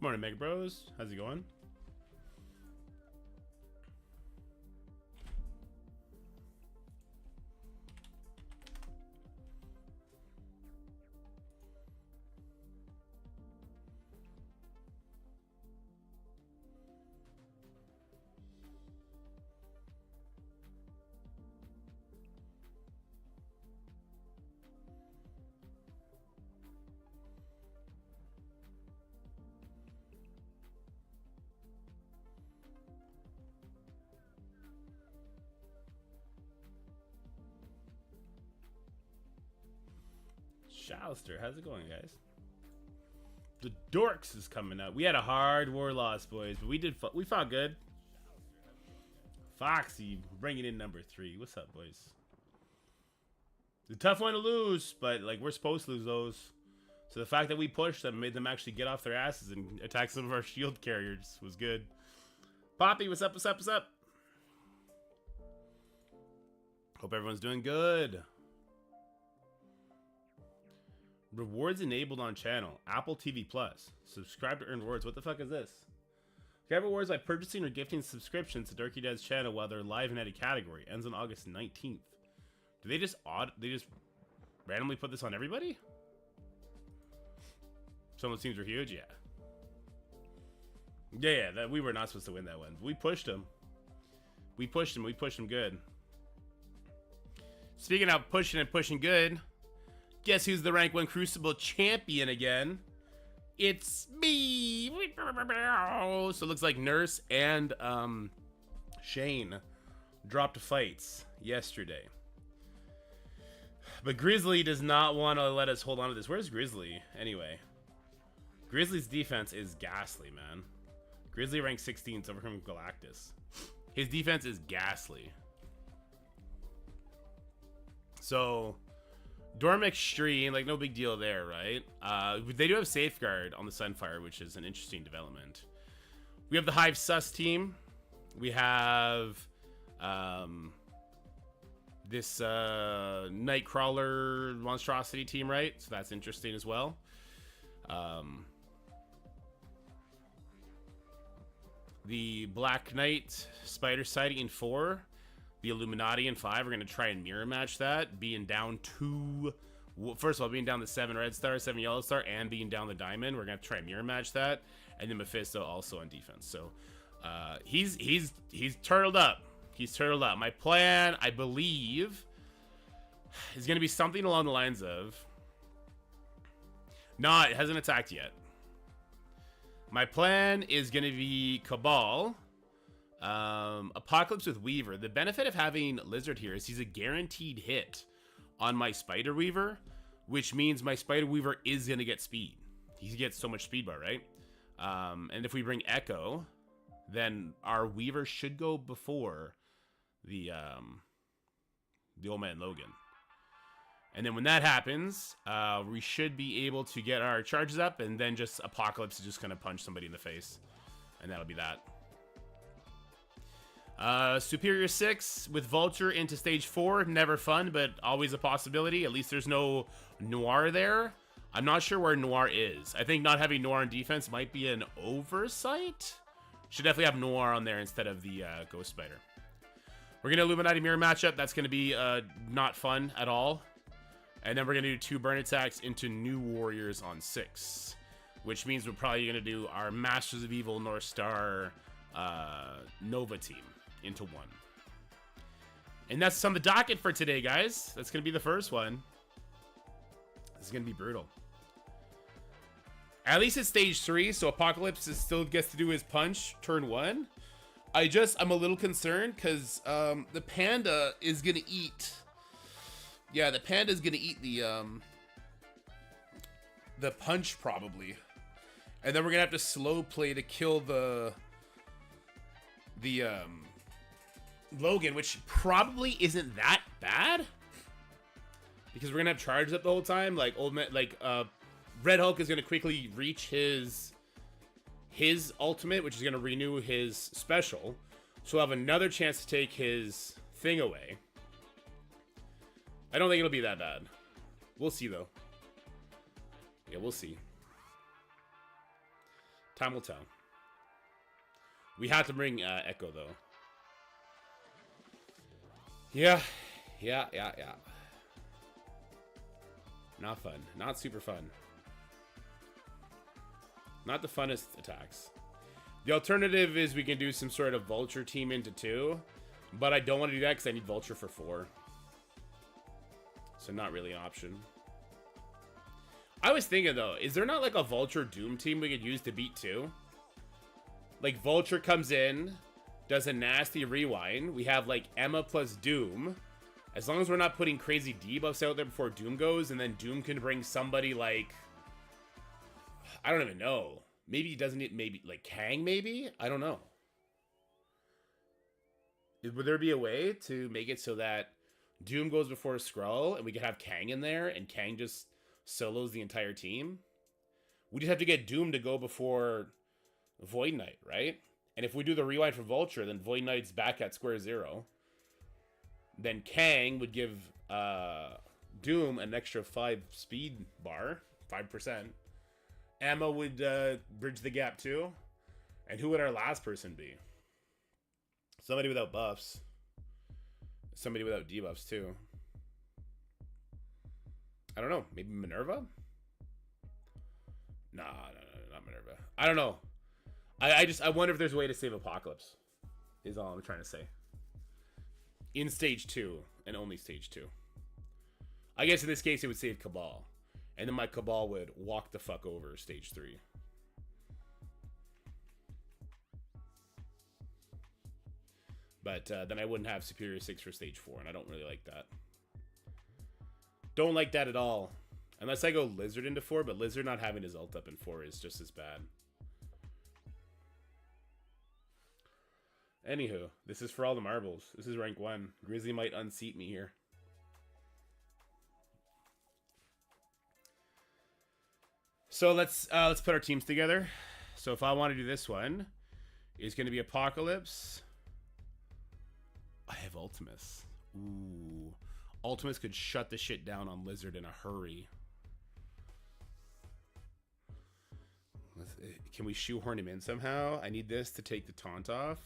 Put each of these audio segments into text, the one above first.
Morning, Mega Bros. How's it going? Shalister, how's it going, guys? The Dorks is coming up. We had a hard war loss, boys, but we fought good. Foxy bringing in number 3. What's up, boys? It's a tough one to lose, but like we're supposed to lose those. So the fact that we pushed them, made them actually get off their asses and attack some of our shield carriers was good. Poppy, what's up? What's up? What's up? Hope everyone's doing good. Rewards enabled on channel. Apple TV Plus. Subscribe to earn rewards. What the fuck is this? Get rewards by purchasing or gifting subscriptions to Dorky Dad's channel while they're live in any category. Ends on August 19th. Do they just randomly put this on everybody? Some of the teams were huge, yeah. Yeah, that we were not supposed to win that one. We pushed him. We pushed him good. Speaking of pushing and pushing good, guess who's the rank 1 Crucible champion again? It's me! So it looks like Nurse and Shane dropped fights yesterday. But Grizzly does not want to let us hold on to this. Where's Grizzly, anyway? Grizzly's defense is ghastly, man. Grizzly rank 16 to overcome Galactus. His defense is ghastly. So Dorm Extreme, like no big deal there, right? They do have Safeguard on the Sunfire, which is an interesting development. We have the Hive Sus team. We have this Nightcrawler Monstrosity team, right? So that's interesting as well. The Black Knight Spider Sighting in 4. The Illuminati in 5. We're going to try and mirror match that. Being down 2... First of all, being down the 7 Red Star, 7 Yellow Star, and being down the Diamond. We're going to try and mirror match that. And then Mephisto also on defense. So, he's turtled up. He's turtled up. My plan, I believe, is going to be something along the lines of... Nah, it hasn't attacked yet. My plan is going to be Cabal... Apocalypse with Weaver. The benefit of having Lizard here is he's a guaranteed hit on my Spider Weaver, which means my Spider Weaver is going to get speed. He gets so much speed bar, right? And if we bring Echo, then our Weaver should go before the Old Man Logan. And then when that happens, we should be able to get our charges up, and then just Apocalypse is just going to punch somebody in the face. And that'll be that. Superior 6 with Vulture into stage 4. Never fun, but always a possibility. At least there's no Noir there. I'm not sure where Noir is. I think not having Noir on defense might be an oversight. Should definitely have Noir on there instead of the Ghost Spider. We're going to Illuminati Mirror matchup. That's going to be not fun at all. And then we're going to do 2 burn attacks into New Warriors on 6. Which means we're probably going to do our Masters of Evil North Star Nova team into 1. And that's on the docket for today, guys. That's going to be the first one. This is going to be brutal. At least it's stage 3, so Apocalypse still gets to do his punch turn 1. I'm a little concerned because the Panda is going to eat... Yeah, the Panda is going to eat the punch probably. And then we're going to have to slow play to kill the Logan, which probably isn't that bad. Because we're going to have charges up the whole time. Like, Red Hulk is going to quickly reach his ultimate, which is going to renew his special. So we'll have another chance to take his thing away. I don't think it'll be that bad. We'll see, though. Yeah, we'll see. Time will tell. We have to bring Echo, though. Yeah. Not fun. Not super fun. Not the funnest attacks. The alternative is we can do some sort of Vulture team into 2. But I don't want to do that because I need Vulture for 4. So not really an option. I was thinking, though, is there not like a Vulture Doom team we could use to beat 2? Like, Vulture comes in, does a nasty rewind. We have, like, Emma plus Doom. As long as we're not putting crazy debuffs out there before Doom goes, and then Doom can bring somebody like... I don't even know. Maybe he doesn't need... Maybe, like, Kang, maybe? I don't know. Would there be a way to make it so that Doom goes before Skrull, and we could have Kang in there, and Kang just solos the entire team? We just have to get Doom to go before Void Knight, right? And if we do the rewind for Vulture, then Void Knight's back at square 0. Then Kang would give Doom an extra 5 speed bar, 5%. Emma would bridge the gap too. And who would our last person be? Somebody without buffs. Somebody without debuffs too. I don't know. Maybe Minerva? No, not Minerva. I don't know. I wonder if there's a way to save Apocalypse. Is all I'm trying to say. In stage 2, and only stage 2. I guess in this case it would save Cabal. And then my Cabal would walk the fuck over stage 3. But then I wouldn't have Superior 6 for stage 4, and I don't really like that. Don't like that at all. Unless I go Lizard into 4, but Lizard not having his ult up in 4 is just as bad. Anywho, this is for all the marbles. This is rank 1. Grizzly might unseat me here. So let's put our teams together. So if I want to do this one, it's going to be Apocalypse. I have Ultimus. Ooh. Ultimus could shut the shit down on Lizard in a hurry. Can we shoehorn him in somehow? I need this to take the taunt off.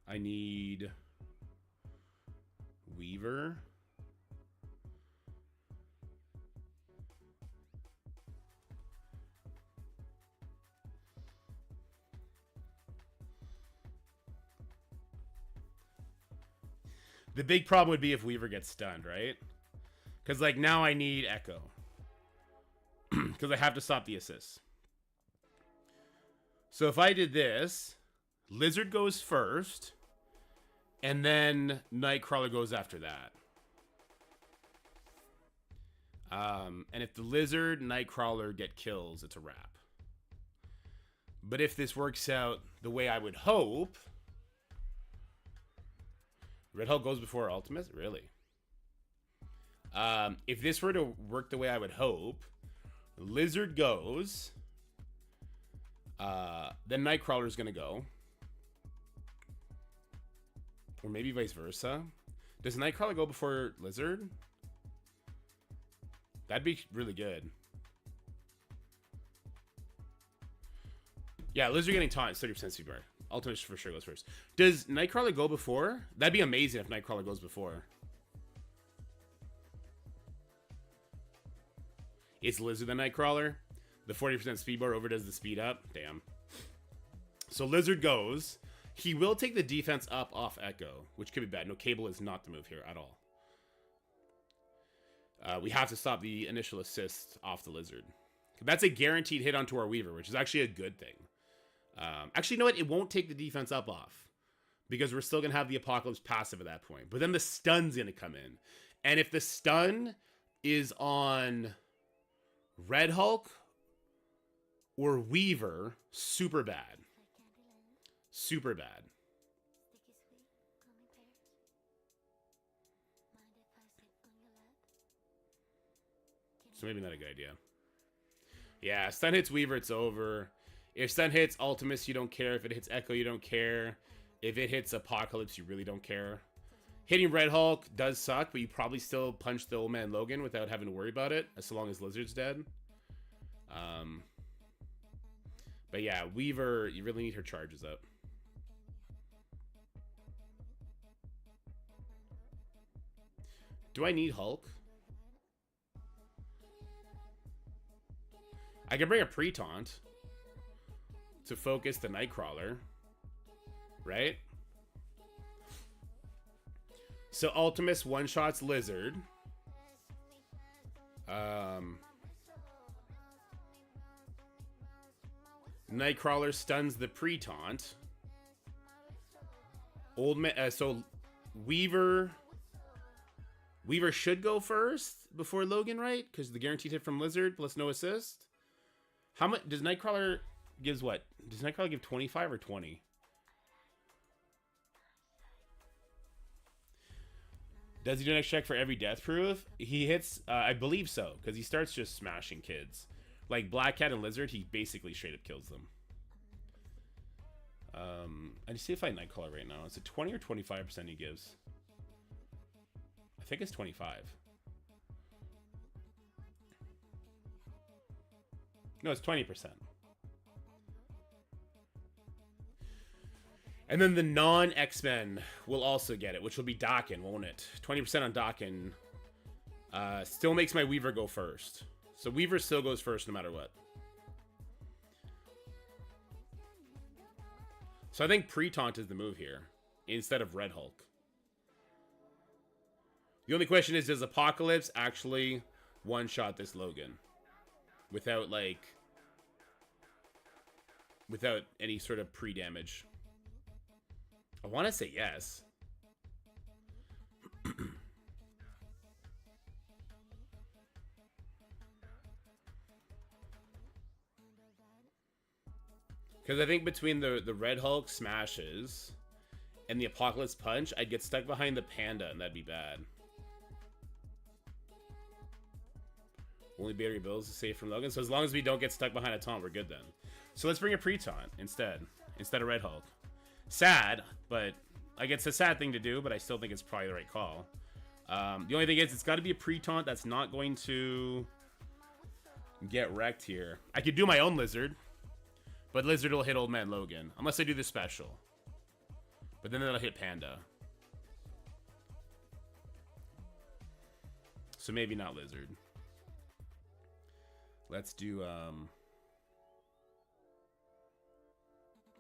I need Weaver. The big problem would be if Weaver gets stunned, right? Because, like, now I need Echo. Because I have to stop the assists. So if I did this... Lizard goes first, and then Nightcrawler goes after that. And if the Lizard and Nightcrawler get kills, it's a wrap. But if this works out the way I would hope... Red Hulk goes before Ultimate? Really? If this were to work the way I would hope, Lizard goes... then Nightcrawler's gonna go. Or maybe vice versa. Does Nightcrawler go before Lizard? That'd be really good. Yeah, Lizard getting taunt is 30% super. Ultimate for sure goes first. Does Nightcrawler go before? That'd be amazing if Nightcrawler goes before. Is Lizard the Nightcrawler? The 40% speed bar overdoes the speed up? Damn. So Lizard goes... He will take the defense up off Echo, which could be bad. No, Cable is not the move here at all. We have to stop the initial assist off the Lizard. That's a guaranteed hit onto our Weaver, which is actually a good thing. Actually, you know what? It won't take the defense up off. Because we're still going to have the Apocalypse passive at that point. But then the stun's going to come in. And if the stun is on Red Hulk or Weaver, super bad. Super bad. So maybe not a good idea. Yeah, stun hits Weaver, it's over. If stun hits Ultimus, you don't care. If it hits Echo, you don't care. If it hits Apocalypse, you really don't care. Hitting Red Hulk does suck, but you probably still punch the old man Logan without having to worry about it, as long as Lizard's dead. But yeah, Weaver, you really need her charges up. Do I need Hulk? I can bring a pre-taunt to focus the Nightcrawler, right? So Ultimus one-shots Lizard. Nightcrawler stuns the pre-taunt. Old man, so Weaver should go first before Logan, right? Because the guaranteed hit from Lizard plus no assist. How much does Nightcrawler gives? What does Nightcrawler give? 25 or 20? Does he do an extra check for every death proof? He hits, I believe so, because he starts just smashing kids. Like Black Cat and Lizard, he basically straight up kills them. I just see if I Nightcrawler right now. Is it 20 or 25% he gives? I think it's 25. No, it's 20%. And then the non-X-Men will also get it, which will be Daken, won't it? 20% on Daken. Still makes my Weaver go first. So Weaver still goes first no matter what. So I think pre-taunt is the move here, instead of Red Hulk. The only question is, does Apocalypse actually one-shot this Logan? Without, like... without any sort of pre-damage. I want to say yes. Because I think between the Red Hulk smashes and the Apocalypse Punch, I'd get stuck behind the Panda, and that'd be bad. Only battery bills is safe from Logan. So as long as we don't get stuck behind a taunt, we're good then. So let's bring a pre-taunt instead of Red Hulk. Sad, but like it's a sad thing to do, but I still think it's probably the right call. The only thing is, it's got to be a pre-taunt that's not going to get wrecked here. I could do my own Lizard, but Lizard will hit Old Man Logan unless I do the special. But then it'll hit Panda. So maybe not Lizard. Let's do oh,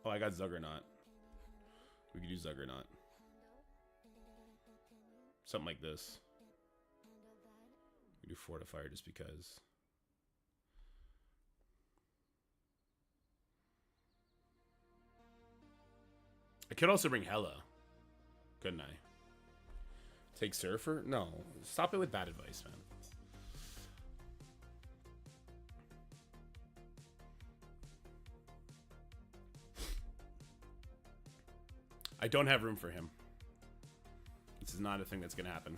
I got Zuggernaut. We could do Zuggernaut. Something like this. We do Fortifier just because. I could also bring Hela. Couldn't I? Take Surfer? No. Stop it with bad advice, man. I don't have room for him. This is not a thing that's going to happen.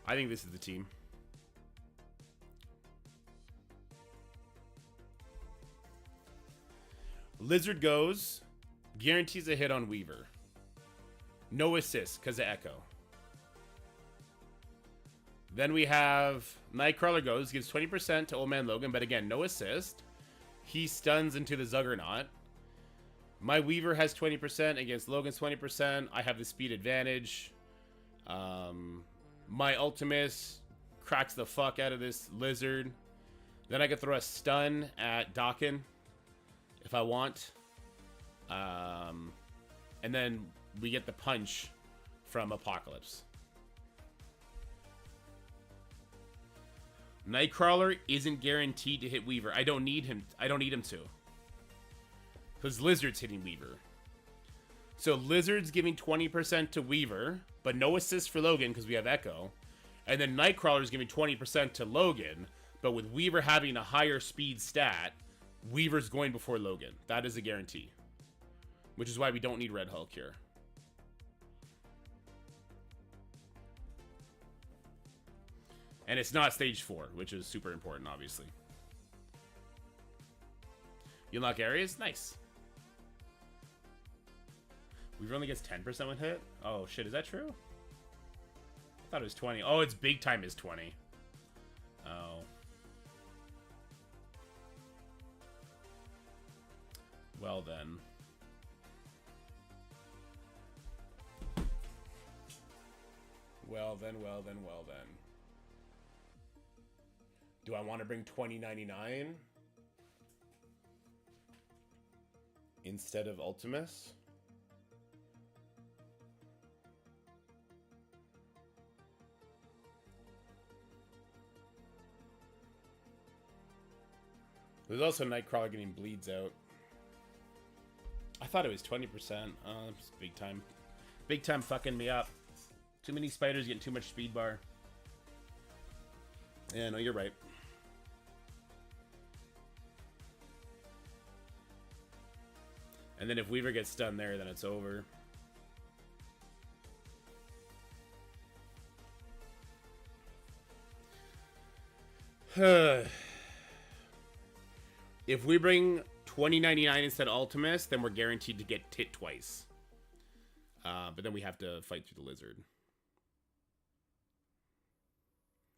I think this is the team. Lizard goes. Guarantees a hit on Weaver. No assist because of Echo. Then we have Nightcrawler goes. Gives 20% to Old Man Logan. But again, no assist. He stuns into the Zuggernaut. My Weaver has 20% against Logan's 20%. I have the speed advantage. My Ultimus cracks the fuck out of this Lizard. Then I could throw a stun at Daken if I want. And then we get the punch from Apocalypse. Nightcrawler isn't guaranteed to hit Weaver. I don't need him. I don't need him to. Because Lizard's hitting Weaver. So Lizard's giving 20% to Weaver, but no assist for Logan because we have Echo. And then Nightcrawler's giving 20% to Logan, but with Weaver having a higher speed stat, Weaver's going before Logan. That is a guarantee. Which is why we don't need Red Hulk here. And it's not stage 4, which is super important, obviously. You unlock areas? Nice. Weaver only gets 10% when hit? Oh, shit, is that true? I thought it was 20. Oh, it's big time is 20. Oh. Well then. Well then. Do I want to bring 2099 instead of Ultimus? There's also Nightcrawler getting bleeds out. I thought it was 20%. It's big time. Big time fucking me up. Too many spiders getting too much speed bar. Yeah, no, you're right. And then if Weaver gets stunned there, then it's over. If we bring 2099 instead of Ultimus, then we're guaranteed to get hit twice. But then we have to fight through the lizard.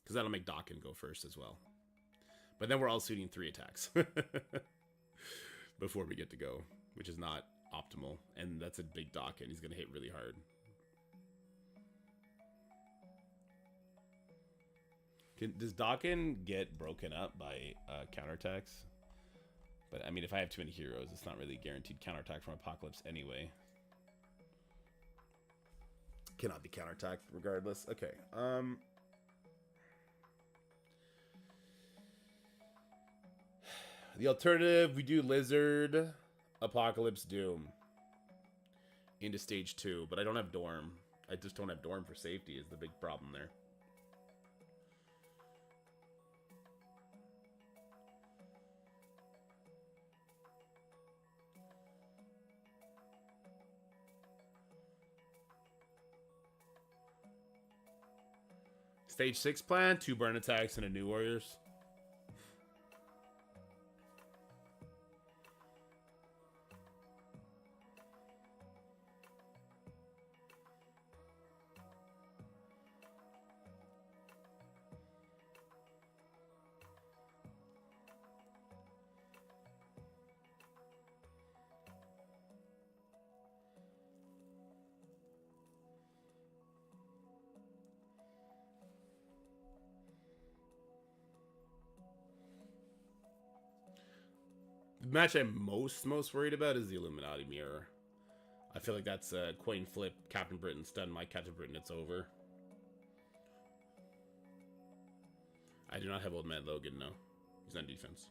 Because that'll make Dawkin go first as well. But then we're all shooting 3 attacks. Before we get to go. Which is not optimal. And that's a big Dawkin. He's going to hit really hard. Does Dawkin get broken up by counterattacks? But, I mean, if I have too many heroes, it's not really guaranteed counterattack from Apocalypse anyway. Cannot be counterattacked regardless. Okay. The alternative, we do Lizard, Apocalypse, Doom into stage 2. But I don't have Dorm. I just don't have Dorm for safety is the big problem there. Stage 6 plan, 2 burn attacks and a new warriors. The match I'm most worried about is the Illuminati Mirror. I feel like that's a coin flip. Captain Britain stun my Captain Britain. It's over. I do not have Old Man Logan, no. He's on defense.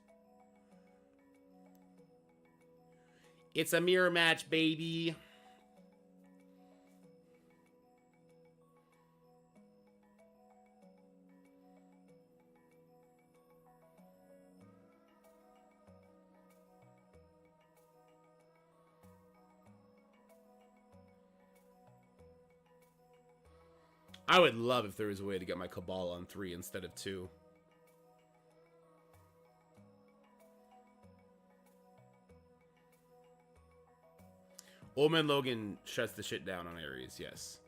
It's a mirror match, baby. I would love if there was a way to get my Cabal on 3 instead of 2. Old Man Logan shuts the shit down on Ares, yes.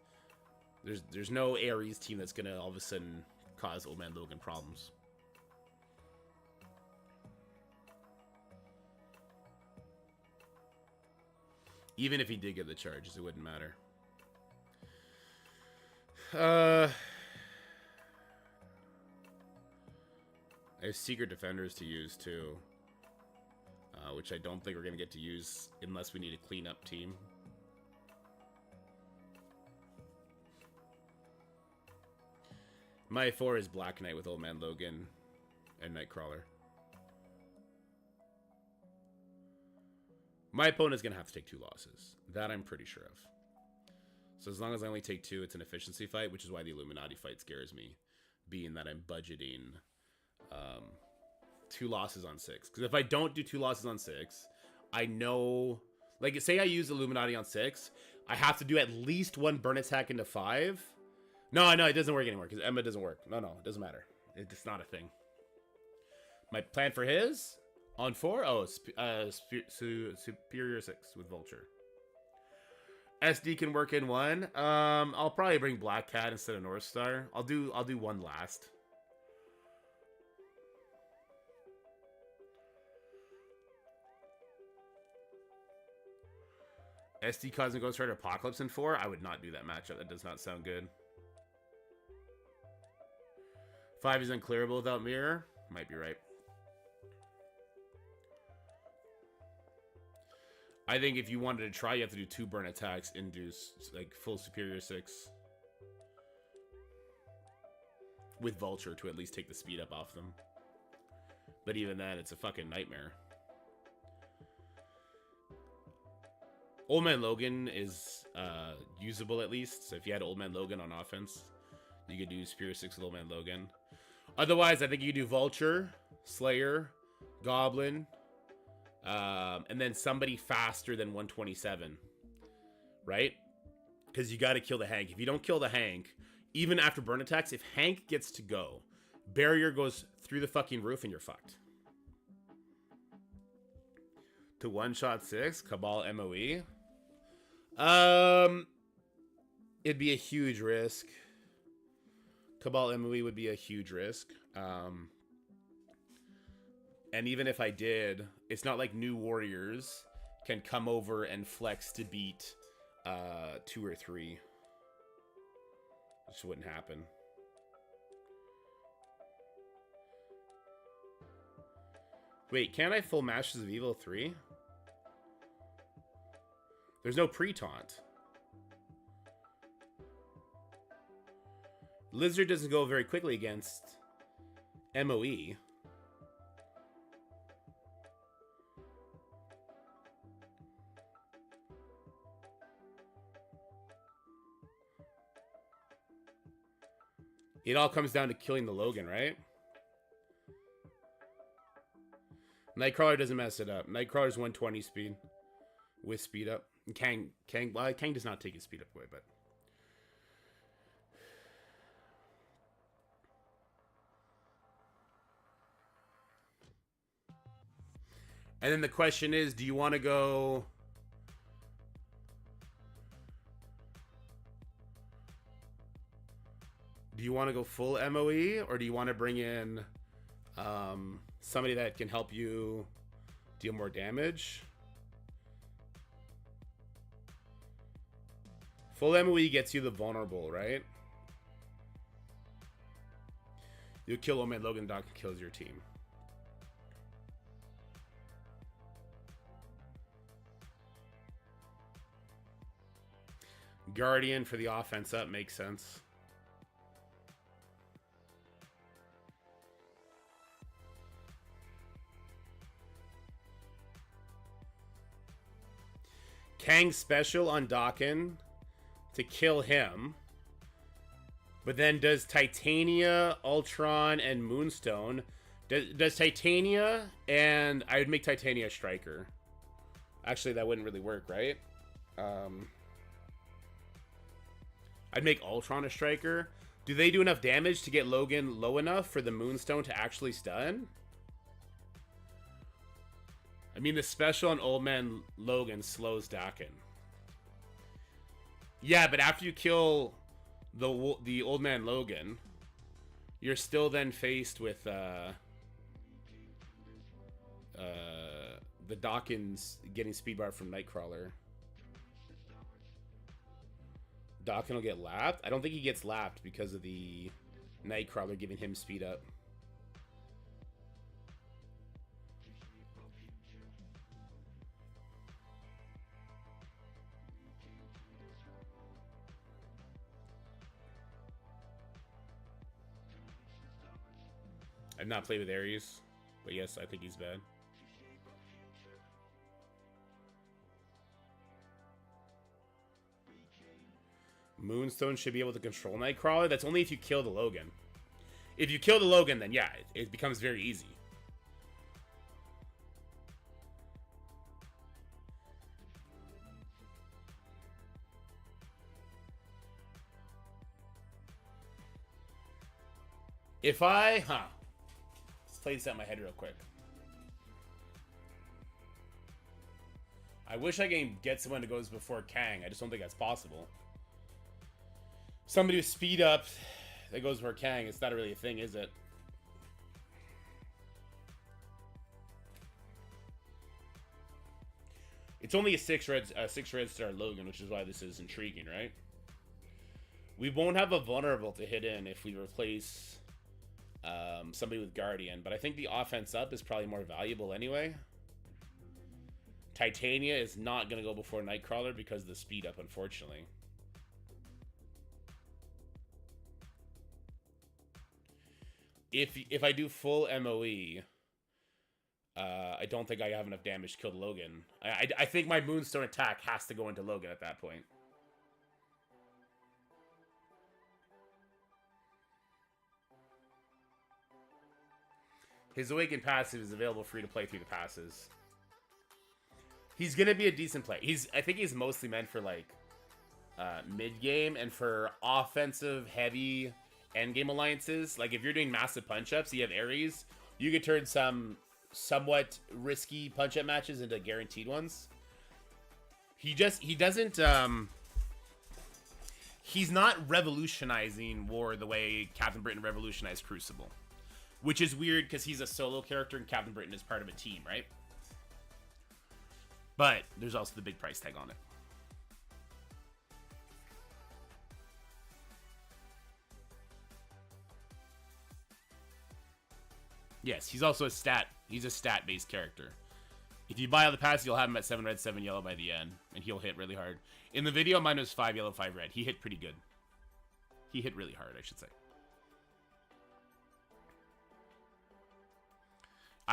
There's no Ares team that's gonna all of a sudden cause Old Man Logan problems. Even if he did get the charges, it wouldn't matter. I have Secret Defenders to use too, which I don't think we're going to get to use unless we need a cleanup team. My 4 is Black Knight with Old Man Logan and Nightcrawler. My opponent's going to have to take 2 losses. That I'm pretty sure of. So as long as I only take 2, it's an efficiency fight, which is why the Illuminati fight scares me, being that I'm budgeting 2 losses on 6. Because if I don't do 2 losses on 6, I know, like, say I use Illuminati on 6, I have to do at least 1 burn attack into 5. No, it doesn't work anymore because Emma doesn't work. No, it doesn't matter. It's not a thing. My plan for his on 4, Superior 6 with Vulture. SD can work in 1. I'll probably bring Black Cat instead of North Star. I'll do 1 last. SD Cosmic Ghost Rider Apocalypse in 4? I would not do that matchup. That does not sound good. 5 is unclearable without mirror. Might be right. I think if you wanted to try, you have to do 2 burn attacks, induce like full superior 6. With Vulture to at least take the speed up off them. But even then, it's a fucking nightmare. Old Man Logan is usable at least. So if you had Old Man Logan on offense, you could do Superior 6 with Old Man Logan. Otherwise, I think you could do Vulture, Slayer, Goblin, and then somebody faster than 127. Right? Because you got to kill the Hank. If you don't kill the Hank, even after burn attacks, if Hank gets to go, Barrier goes through the fucking roof and you're fucked. To one-shot 6, Cabal MOE. It'd be a huge risk. Cabal MOE would be a huge risk. And even if I did, it's not like new warriors can come over and flex to beat 2 or 3. This wouldn't happen. Wait, can't I full Masters of Evil 3? There's no pre-taunt. Lizard doesn't go very quickly against MOE. It all comes down to killing the Logan, right? Nightcrawler doesn't mess it up. Nightcrawler's 120 speed with speed up. Kang does not take his speed up away, but and then the question is, do you want to go full MOE, or do you want to bring in somebody that can help you deal more damage? Full MOE gets you the vulnerable, right? You kill Old Man Logan, Doc kills your team. Guardian for the offense up makes sense. Kang special on Dakin to kill him. But then does Titania, Ultron, and Moonstone. Does Titania, and I would make Titania a striker. Actually, that wouldn't really work, right? I'd make Ultron a striker. Do they do enough damage to get Logan low enough for the Moonstone to actually stun? I mean, the special on Old Man Logan slows Dakin. Yeah, but after you kill the Old Man Logan, you're still then faced with the Dawkins getting speed bar from Nightcrawler. Dakin will get lapped? I don't think he gets lapped because of the Nightcrawler giving him speed up. I've not played with Ares, but yes, I think he's bad. Moonstone should be able to control Nightcrawler. That's only if you kill the Logan. If you kill the Logan, then yeah, it becomes very easy. If I, let's play this out in my head real quick. I wish I can get someone that goes before Kang. I just don't think that's possible. Somebody with speed up that goes before Kang, it's not really a thing, is it? It's only a 6 red star Logan, which is why this is intriguing, right? We won't have a vulnerable to hit in if we replace somebody with Guardian, but I think the offense up is probably more valuable anyway. Titania is not going to go before Nightcrawler because of the speed up, unfortunately. If I do full MOE, I don't think I have enough damage to kill Logan. I think my Moonstone attack has to go into Logan at that point. His Awakened passive is available free to play through the passes. He's gonna be a decent play. I think he's mostly meant for like mid game and for offensive heavy end game alliances. Like if you're doing massive punch ups, you have Ares, you could turn some somewhat risky punch up matches into guaranteed ones. He doesn't he's not revolutionizing war the way Captain Britain revolutionized Crucible. Which is weird because he's a solo character and Captain Britain is part of a team, right? But there's also the big price tag on it. Yes, he's also a stat. He's a stat-based character. If you buy all the passes, you'll have him at 7 red, 7 yellow by the end, and he'll hit really hard. In the video, mine was 5 yellow, 5 red. He hit pretty good. He hit really hard, I should say.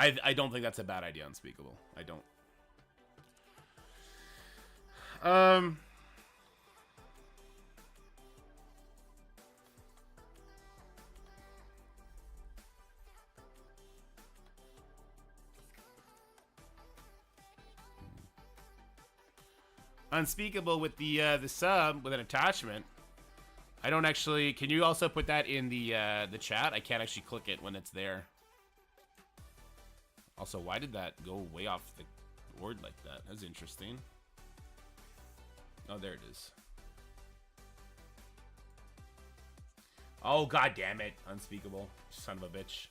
I don't think that's a bad idea, Unspeakable. I don't. Unspeakable with the sub with an attachment. I don't actually. Can you also put that in the chat? I can't actually click it when it's there. Also, why did that go way off the board like that? That's interesting. Oh, there it is. Oh, god damn it. Unspeakable. Son of a bitch.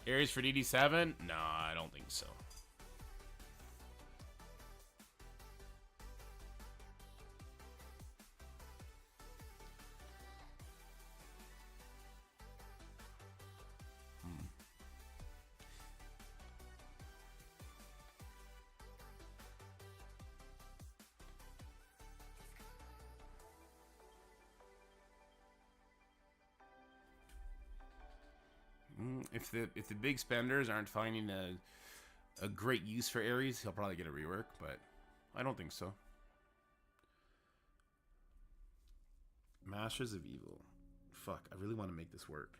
Ares for dd7? No, I don't think so. If the big spenders aren't finding a great use for Ares, he'll probably get a rework, but I don't think so. Masters of Evil. Fuck, I really want to make this work.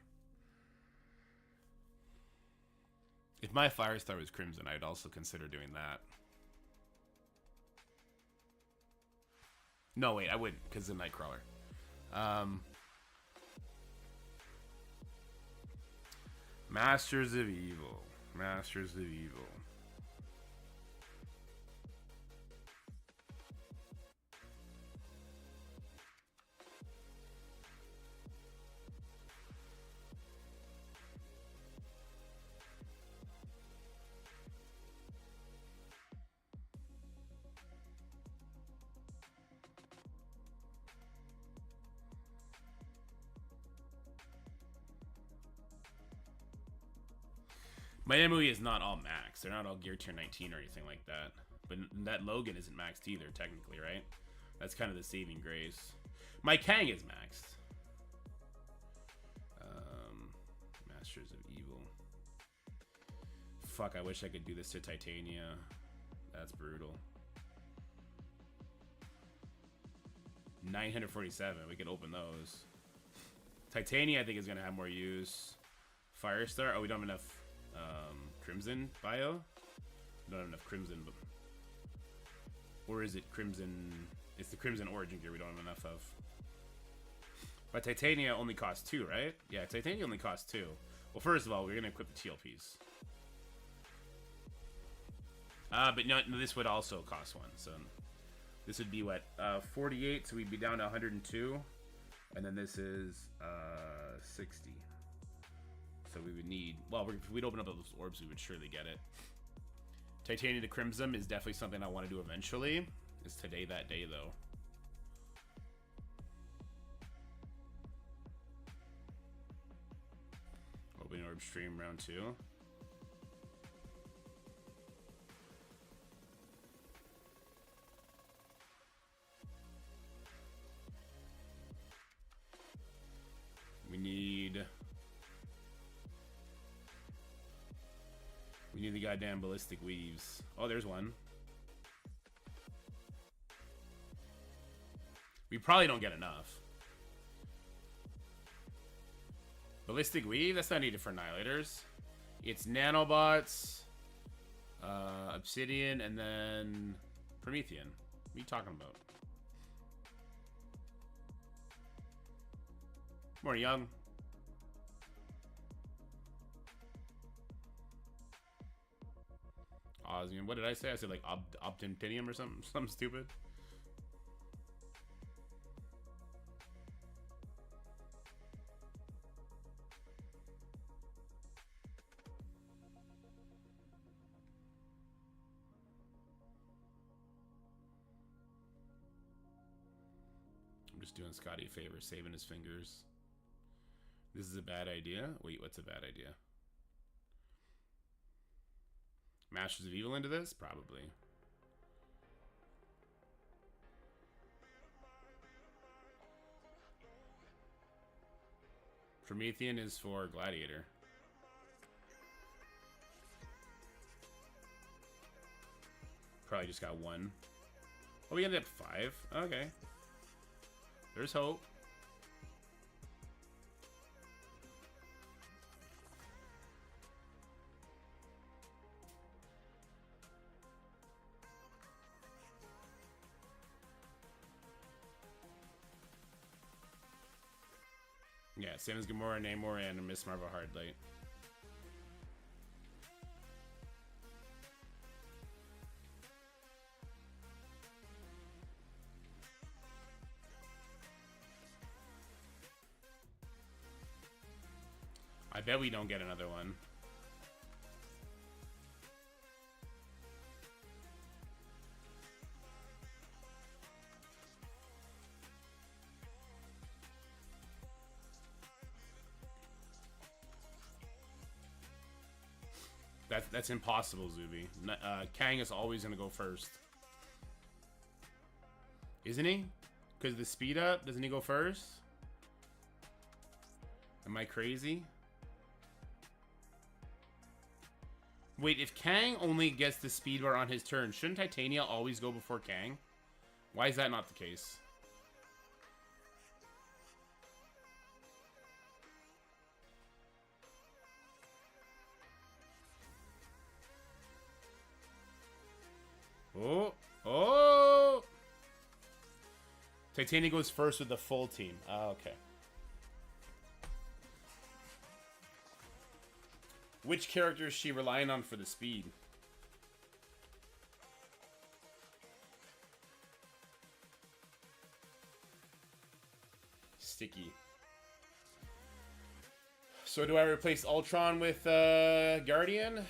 If my Firestar was Crimson, I'd also consider doing that. No, wait, I wouldn't, because of Nightcrawler. Masters of Evil. Masters of Evil. My MOE is not all max. They're not all gear tier 19 or anything like that. But that Logan isn't maxed either, technically, right? That's kind of the saving grace. My Kang is maxed. Masters of Evil. Fuck, I wish I could do this to Titania. That's brutal. 947. We could open those. Titania, I think, is going to have more use. Firestar. Oh, we don't have enough Crimson bio? We don't have enough Crimson. But... Or is it Crimson? It's the Crimson Origin gear we don't have enough of. But Titania only costs 2, right? Yeah, Titania only costs 2. Well, first of all, we're going to equip the TLPs. But no, this would also cost 1. So this would be what? 48, so we'd be down to 102. And then this is 60. So we would need... Well, if we'd open up those orbs, we would surely get it. Titania the Crimson is definitely something I want to do eventually. Is today that day, though? Opening orb stream round 2. We need the goddamn ballistic weaves. Oh, there's one. We probably don't get enough. Ballistic weave? That's not needed for annihilators. It's nanobots, obsidian, and then Promethean. What are you talking about? More young. Osmium. What did I say? I said like Optintinium or something. Something stupid. I'm just doing Scotty a favor, saving his fingers. This is a bad idea. Wait, what's a bad idea? Masters of Evil into this? Probably. Promethean is for Gladiator. Probably just got one. Oh, we ended up 5. Okay. There's hope. Yeah, same as Gamora, Namor, and Miss Marvel Hardlight. I bet we don't get another one. That's impossible, Zuby. Kang is always going to go first. Isn't he? Because the speed up, doesn't he go first? Am I crazy? Wait, if Kang only gets the speed bar on his turn, shouldn't Titania always go before Kang? Why is that not the case? Oh, oh! Titania goes first with the full team. Oh, okay. Which character is she relying on for the speed? Sticky. So do I replace Ultron with Guardian?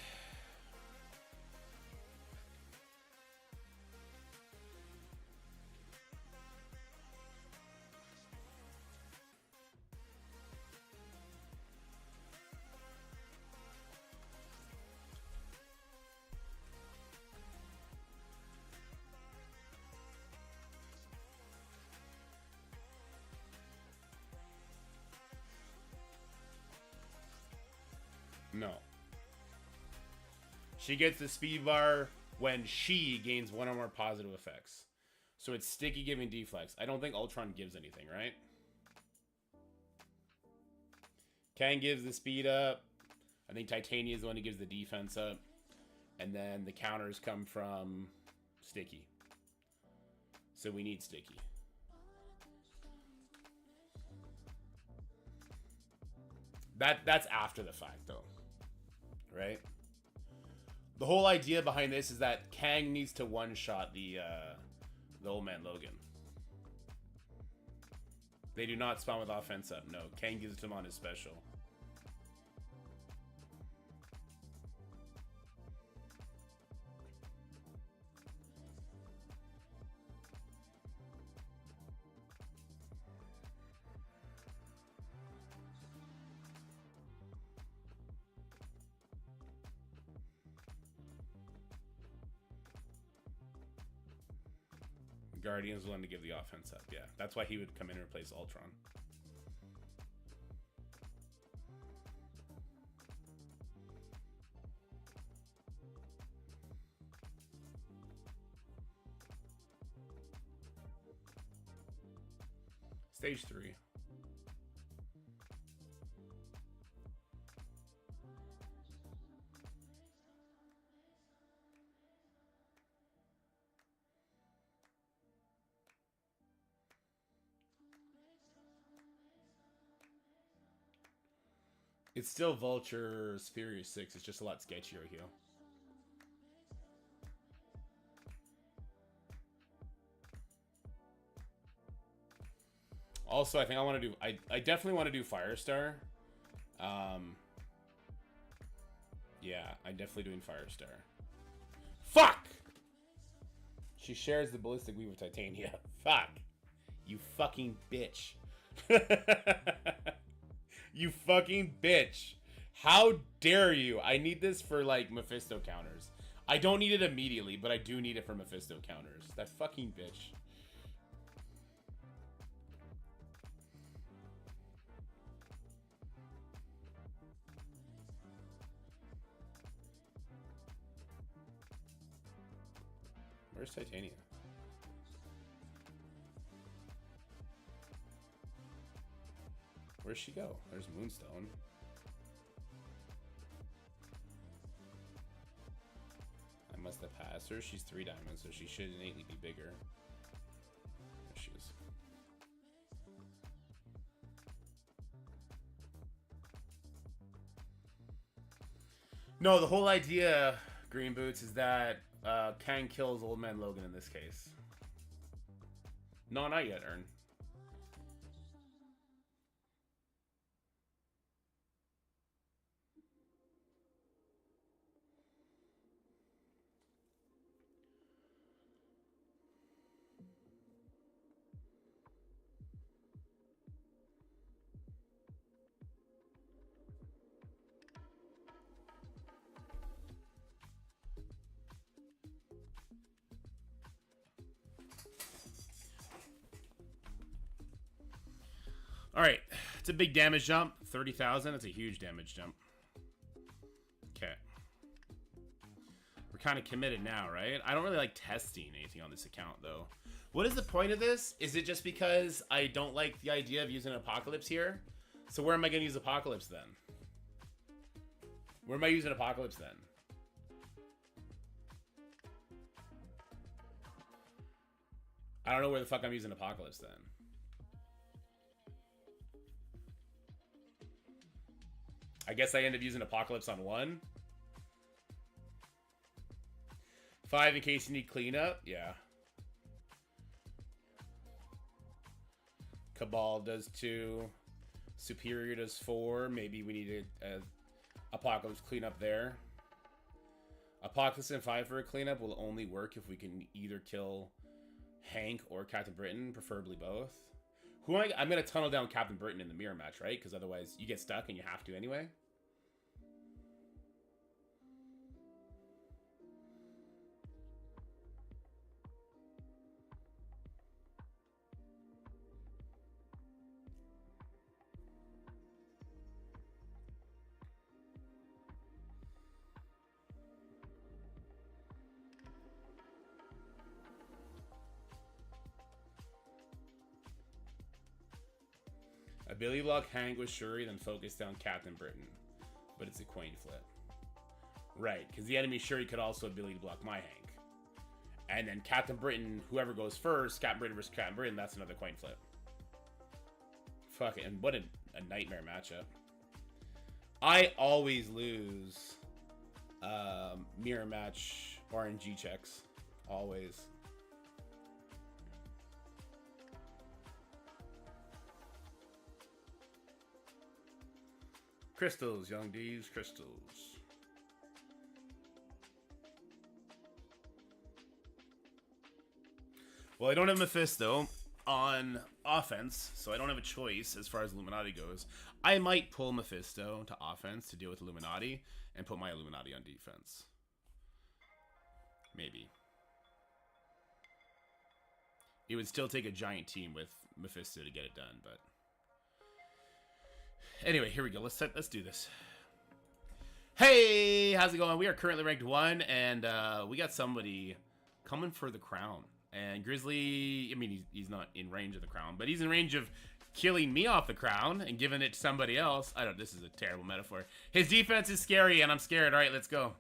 No. She gets the speed bar when she gains one or more positive effects. So it's Sticky giving deflex. I don't think Ultron gives anything, right? Kang gives the speed up. I think Titania is the one who gives the defense up. And then the counters come from Sticky. So we need Sticky. That's after the fact, though. Right? The whole idea behind this is that Kang needs to one-shot the Old Man Logan. They do not spawn with offense up. No, Kang gives it to him on his special. Guardian's willing to give the offense up. Yeah, that's why he would come in and replace Ultron. Stage 3. It's still Vulture's Furious 6. It's just a lot sketchier here. Also, I think I want to do... I definitely want to do Firestar. Yeah, I'm definitely doing Firestar. Fuck! She shares the Ballistic Weave of Titania. Fuck. You fucking bitch. You fucking bitch. How dare you? I need this for, like, Mephisto counters. I don't need it immediately, but I do need it for Mephisto counters. That fucking bitch. Where's Titania? Where'd she go? There's Moonstone. I must have passed her. She's 3 diamonds, so she should innately be bigger. There she is. No, the whole idea, Green Boots, is that Kang kills Old Man Logan in this case. No, not yet, Ern. Alright, it's a big damage jump. 30,000, it's a huge damage jump. Okay. We're kind of committed now, right? I don't really like testing anything on this account, though. What is the point of this? Is it just because I don't like the idea of using Apocalypse here? So where am I going to use Apocalypse, then? Where am I using Apocalypse, then? I don't know where the fuck I'm using Apocalypse, then. I guess I end up using Apocalypse on 1. 5 in case you need cleanup. Yeah. Cabal does 2. Superior does 4. Maybe we need a Apocalypse cleanup there. Apocalypse and 5 for a cleanup will only work if we can either kill Hank or Captain Britain, preferably both. I'm going to tunnel down Captain Britain in the mirror match, right? Because otherwise you get stuck and you have to anyway. Ability block Hank with Shuri, then focus down Captain Britain. But it's a coin flip. Right, because the enemy Shuri could also ability block my Hank. And then Captain Britain, whoever goes first, Captain Britain versus Captain Britain, that's another coin flip. Fuck it, and what a nightmare matchup. I always lose mirror match RNG checks. Always. Crystals, Young D's, crystals. Well, I don't have Mephisto on offense, so I don't have a choice as far as Illuminati goes. I might pull Mephisto to offense to deal with Illuminati and put my Illuminati on defense. Maybe. It would still take a giant team with Mephisto to get it done, but... Anyway, here we go. Let's do this. Hey, how's it going? We are currently ranked 1, and we got somebody coming for the crown. And Grizzly, I mean, he's not in range of the crown, but he's in range of killing me off the crown and giving it to somebody else. I don't, this is a terrible metaphor. His defense is scary, and I'm scared. All right, let's go.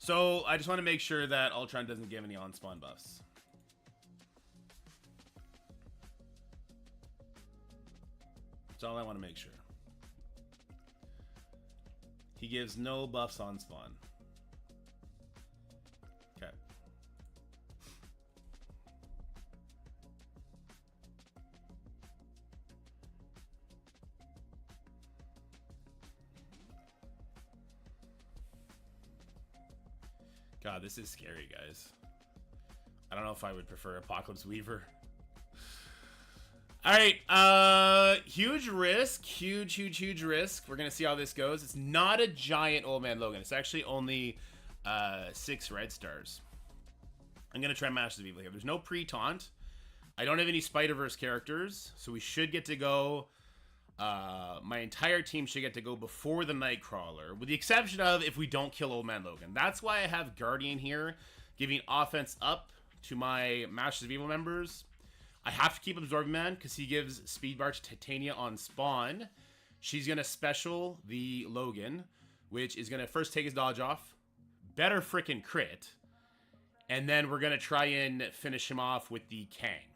So, I just want to make sure that Ultron doesn't give any on-spawn buffs. That's all I want to make sure. He gives no buffs on spawn. Okay. God, this is scary, guys. I don't know if I would prefer Apocalypse Weaver. Alright, huge risk. Huge risk. We're gonna see how this goes. It's not a giant Old Man Logan. It's actually only 6 red stars. I'm gonna try Masters of Evil here. There's no pre-taunt. I don't have any Spider-Verse characters, so we should get to go... my entire team should get to go before the Nightcrawler, with the exception of if we don't kill Old Man Logan. That's why I have Guardian here, giving offense up to my Masters of Evil members. I have to keep Absorbing Man because he gives Speed Bar to Titania on spawn. She's going to special the Logan, which is going to first take his dodge off. Better frickin' crit. And then we're going to try and finish him off with the Kang.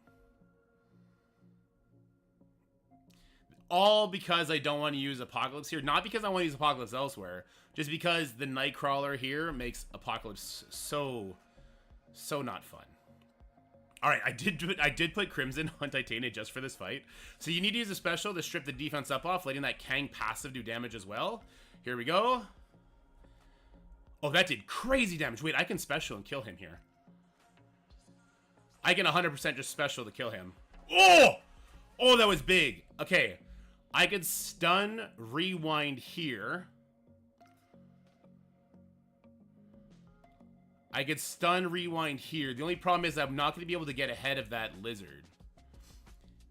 All because I don't want to use Apocalypse here. Not because I want to use Apocalypse elsewhere. Just because the Nightcrawler here makes Apocalypse so not fun. Alright, I did put Crimson on Titania just for this fight. So you need to use a special to strip the defense up off, letting that Kang passive do damage as well. Here we go. Oh, that did crazy damage. Wait, I can special and kill him here. I can 100% just special to kill him. Oh! Oh, that was big. Okay. I could stun, rewind here. I could stun, rewind here. The only problem is I'm not going to be able to get ahead of that lizard.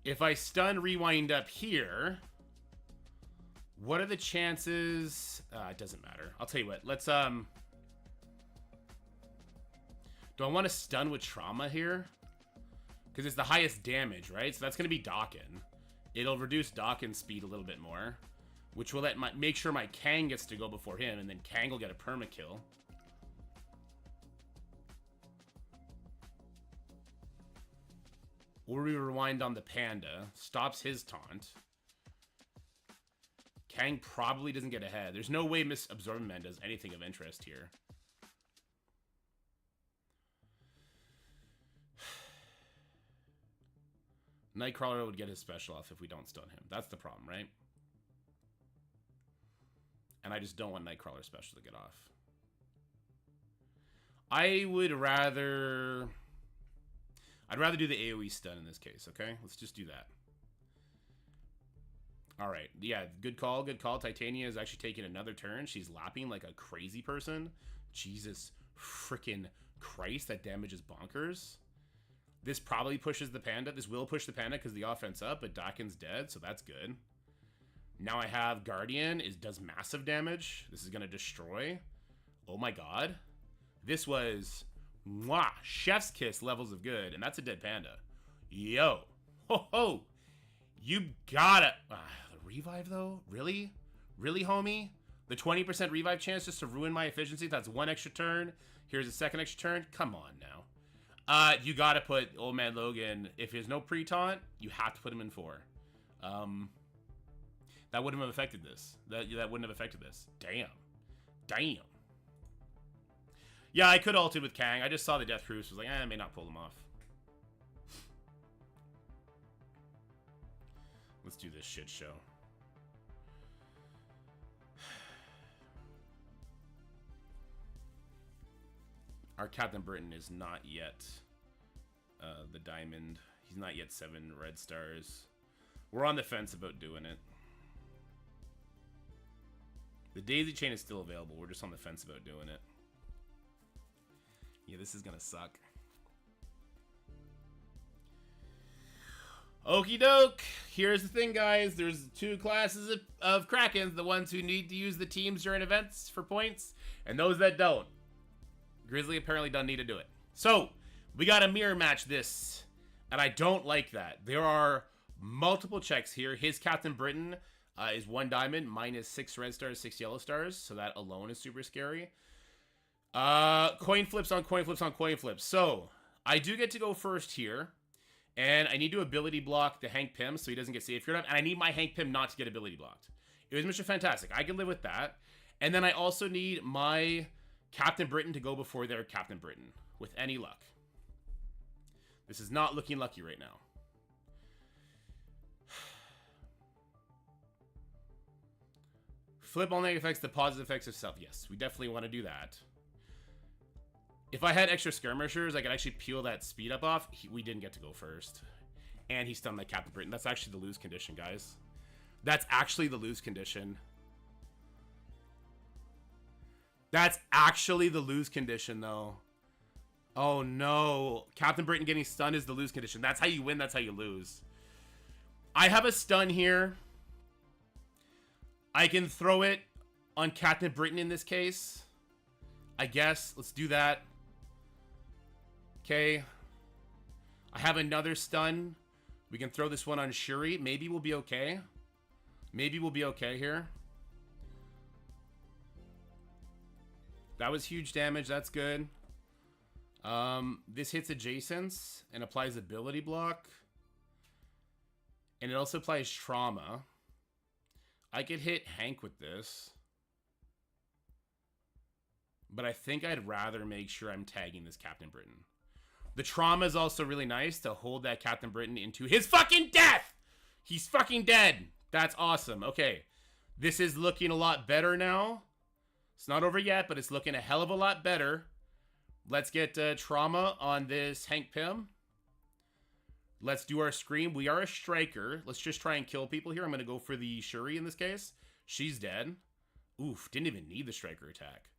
If I stun, rewind up here, what are the chances? It doesn't matter. I'll tell you what. Let's, do I want to stun with trauma here? Because it's the highest damage, right? So that's going to be Dawkin. It'll reduce Dawkin's speed a little bit more, which will make sure my Kang gets to go before him, and then Kang will get a permakill. Or we rewind on the Panda. Stops his taunt. Kang probably doesn't get ahead. There's no way Miss Absorbing Man does anything of interest here. Nightcrawler would get his special off if we don't stun him. That's the problem, right? And I just don't want Nightcrawler special to get off. I would rather... I'd rather do the AoE stun in this case, okay? Let's just do that. Alright, yeah, good call, good call. Titania is actually taking another turn. She's lapping like a crazy person. Jesus freaking Christ, that damage is bonkers. This probably pushes the Panda. This will push the Panda because the offense up, but Dawkin's dead, so that's good. Now I have Guardian. Does massive damage. This is going to destroy. Oh my god. This was... Mwah! Chef's kiss levels of good, and that's a dead Panda. Yo. Ho ho! You gotta... the revive, though? Really? Really, homie? The 20% revive chance just to ruin my efficiency? That's one extra turn. Here's a second extra turn. Come on, now. You gotta put Old Man Logan... If there's no pre-taunt, you have to put him in 4. That wouldn't have affected this. That wouldn't have affected this. Damn. Damn. Yeah, I could ulted with Kang. I just saw the Death Cruise. Was like, I may not pull them off. Let's do this shit show. Our Captain Britain is not yet the diamond. He's not yet 7 red stars. We're on the fence about doing it. The daisy chain is still available. We're just on the fence about doing it. Yeah, this is gonna suck. Okie doke. Here's the thing, guys. There's two classes of Krakens. The ones who need to use the teams during events for points, and those that don't. Grizzly apparently doesn't need to do it. So, we got to mirror match this, and I don't like that. There are multiple checks here. His Captain Britain is 1 diamond, minus 6 red stars, 6 yellow stars, so that alone is super scary. Coin flips on coin flips on coin flips. So, I do get to go first here. And I need to ability block the Hank Pym so he doesn't get safe card up. And I need my Hank Pym not to get ability blocked. It was Mr. Fantastic. I can live with that. And then I also need my Captain Britain to go before their Captain Britain. With any luck. This is not looking lucky right now. Flip all negative effects to positive effects of self. Yes, we definitely want to do that. If I had extra skirmishers, I could actually peel that speed up off. We didn't get to go first. And he stunned my Captain Britain. That's actually the lose condition, guys. That's actually the lose condition. That's actually the lose condition, though. Oh, no. Captain Britain getting stunned is the lose condition. That's how you win. That's how you lose. I have a stun here. I can throw it on Captain Britain in this case. I guess. Let's do that. Okay. I have another stun. We can throw this one on Shuri. Maybe we'll be okay. Maybe we'll be okay here. That was huge damage. That's good. This hits adjacents and applies ability block. And it also applies trauma. I could hit Hank with this. But I think I'd rather make sure I'm tagging this Captain Britain. The trauma is also really nice to hold that Captain Britain into his fucking death! He's fucking dead! That's awesome. Okay. This is looking a lot better now. It's not over yet, but it's looking a hell of a lot better. Let's get trauma on this Hank Pym. Let's do our scream. We are a striker. Let's just try and kill people here. I'm going to go for the Shuri in this case. She's dead. Oof. Didn't even need the striker attack.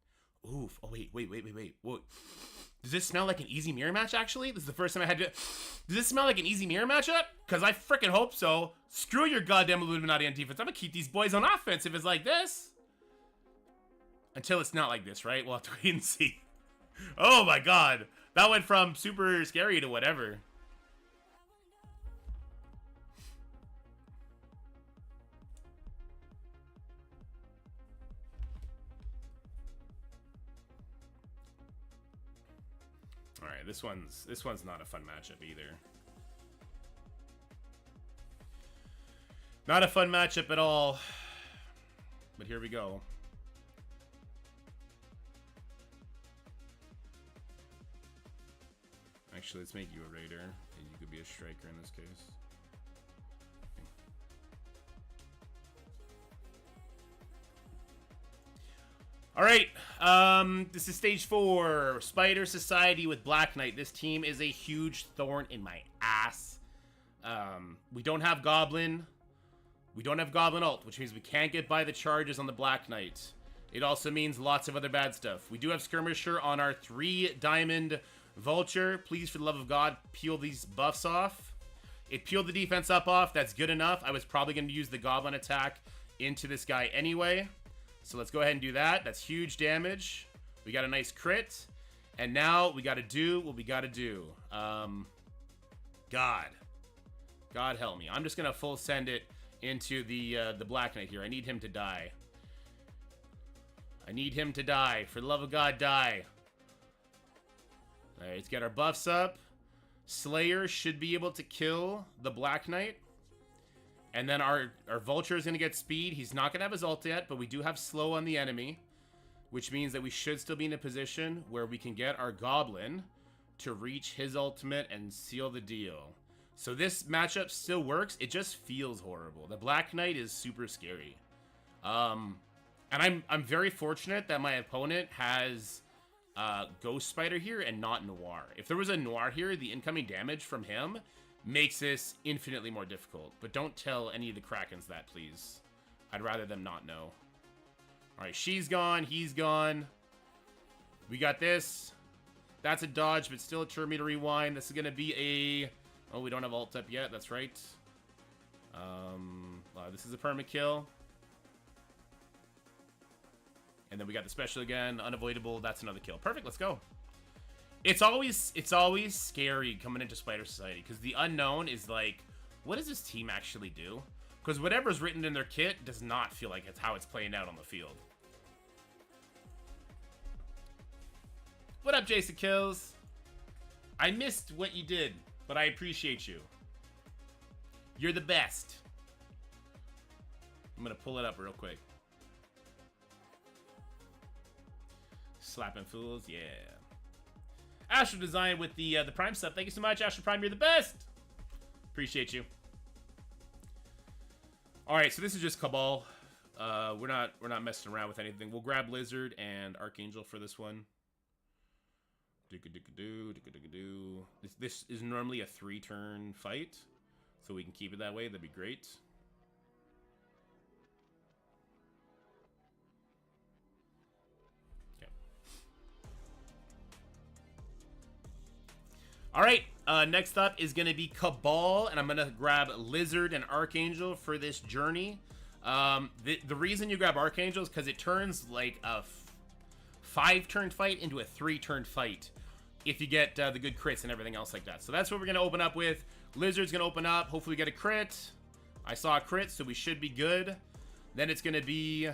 Oof. Oh, wait. Whoa. Does this smell like an easy mirror match, actually? This is the first time I had to... Does this smell like an easy mirror matchup? Because I freaking hope so. Screw your goddamn Illuminati on defense. I'm going to keep these boys on offense if it's like this. Until it's not like this, right? We'll have to wait and see. Oh, my God. That went from super scary to whatever. Alright, this one's not a fun matchup either. Not a fun matchup at all. But here we go. Actually, let's make you a raider, and you could be a striker in this case. All right, this is stage 4, Spider Society with Black Knight. This team is a huge thorn in my ass. We don't have Goblin. We don't have Goblin ult, which means we can't get by the charges on the Black Knight. It also means lots of other bad stuff. We do have Skirmisher on our 3-diamond Vulture. Please, for the love of God, peel these buffs off. It peeled the defense up off. That's good enough. I was probably going to use the Goblin attack into this guy anyway. So let's go ahead and do that. That's huge damage. We got a nice crit. And now we got to do what we got to do. God help me. I'm just going to full send it into the Black Knight here. I need him to die. I need him to die. For the love of God, die. Alright, let's get our buffs up. Slayer should be able to kill the Black Knight. And then our Vulture is going to get speed. He's not going to have his ult yet, but we do have slow on the enemy. Which means that we should still be in a position where we can get our Goblin to reach his ultimate and seal the deal. So this matchup still works. It just feels horrible. The Black Knight is super scary. And I'm very fortunate that my opponent has Ghost Spider here and not Noir. If there was a Noir here, the incoming damage from him makes this infinitely more difficult. But don't tell any of the Krakens that, please. I'd rather them not know. All right, she's gone. He's gone. We got this. That's a dodge, but still a turn me to rewind. This is going to be a... Oh, we don't have ult up yet. That's right. This is a perma kill. And then we got the special again. Unavoidable. That's another kill. Perfect. Let's go. It's always scary coming into Spider Society because the unknown is like, what does this team actually do? Because whatever's written in their kit does not feel like it's how it's playing out on the field. What up, Jason Kills? I missed what you did, but I appreciate you. You're the best. I'm gonna pull it up real quick. Slapping fools, yeah. Astro Design with the Prime sub. Thank you so much, Astro Prime. You're the best. Appreciate you. All right, so this is just Cabal. We're not messing around with anything. We'll grab Lizard and Archangel for this one. This is normally a 3-turn fight, so we can keep it that way. That'd be great. Okay. All right. Next up is going to be Cabal, and I'm going to grab Lizard and Archangel for this journey. The reason you grab Archangel is because it turns like a 5-turn fight into a 3-turn fight if you get the good crits and everything else like that. So that's what we're going to open up with. Lizard's going to open up. Hopefully we get a crit. I saw a crit, so we should be good. Then it's going to be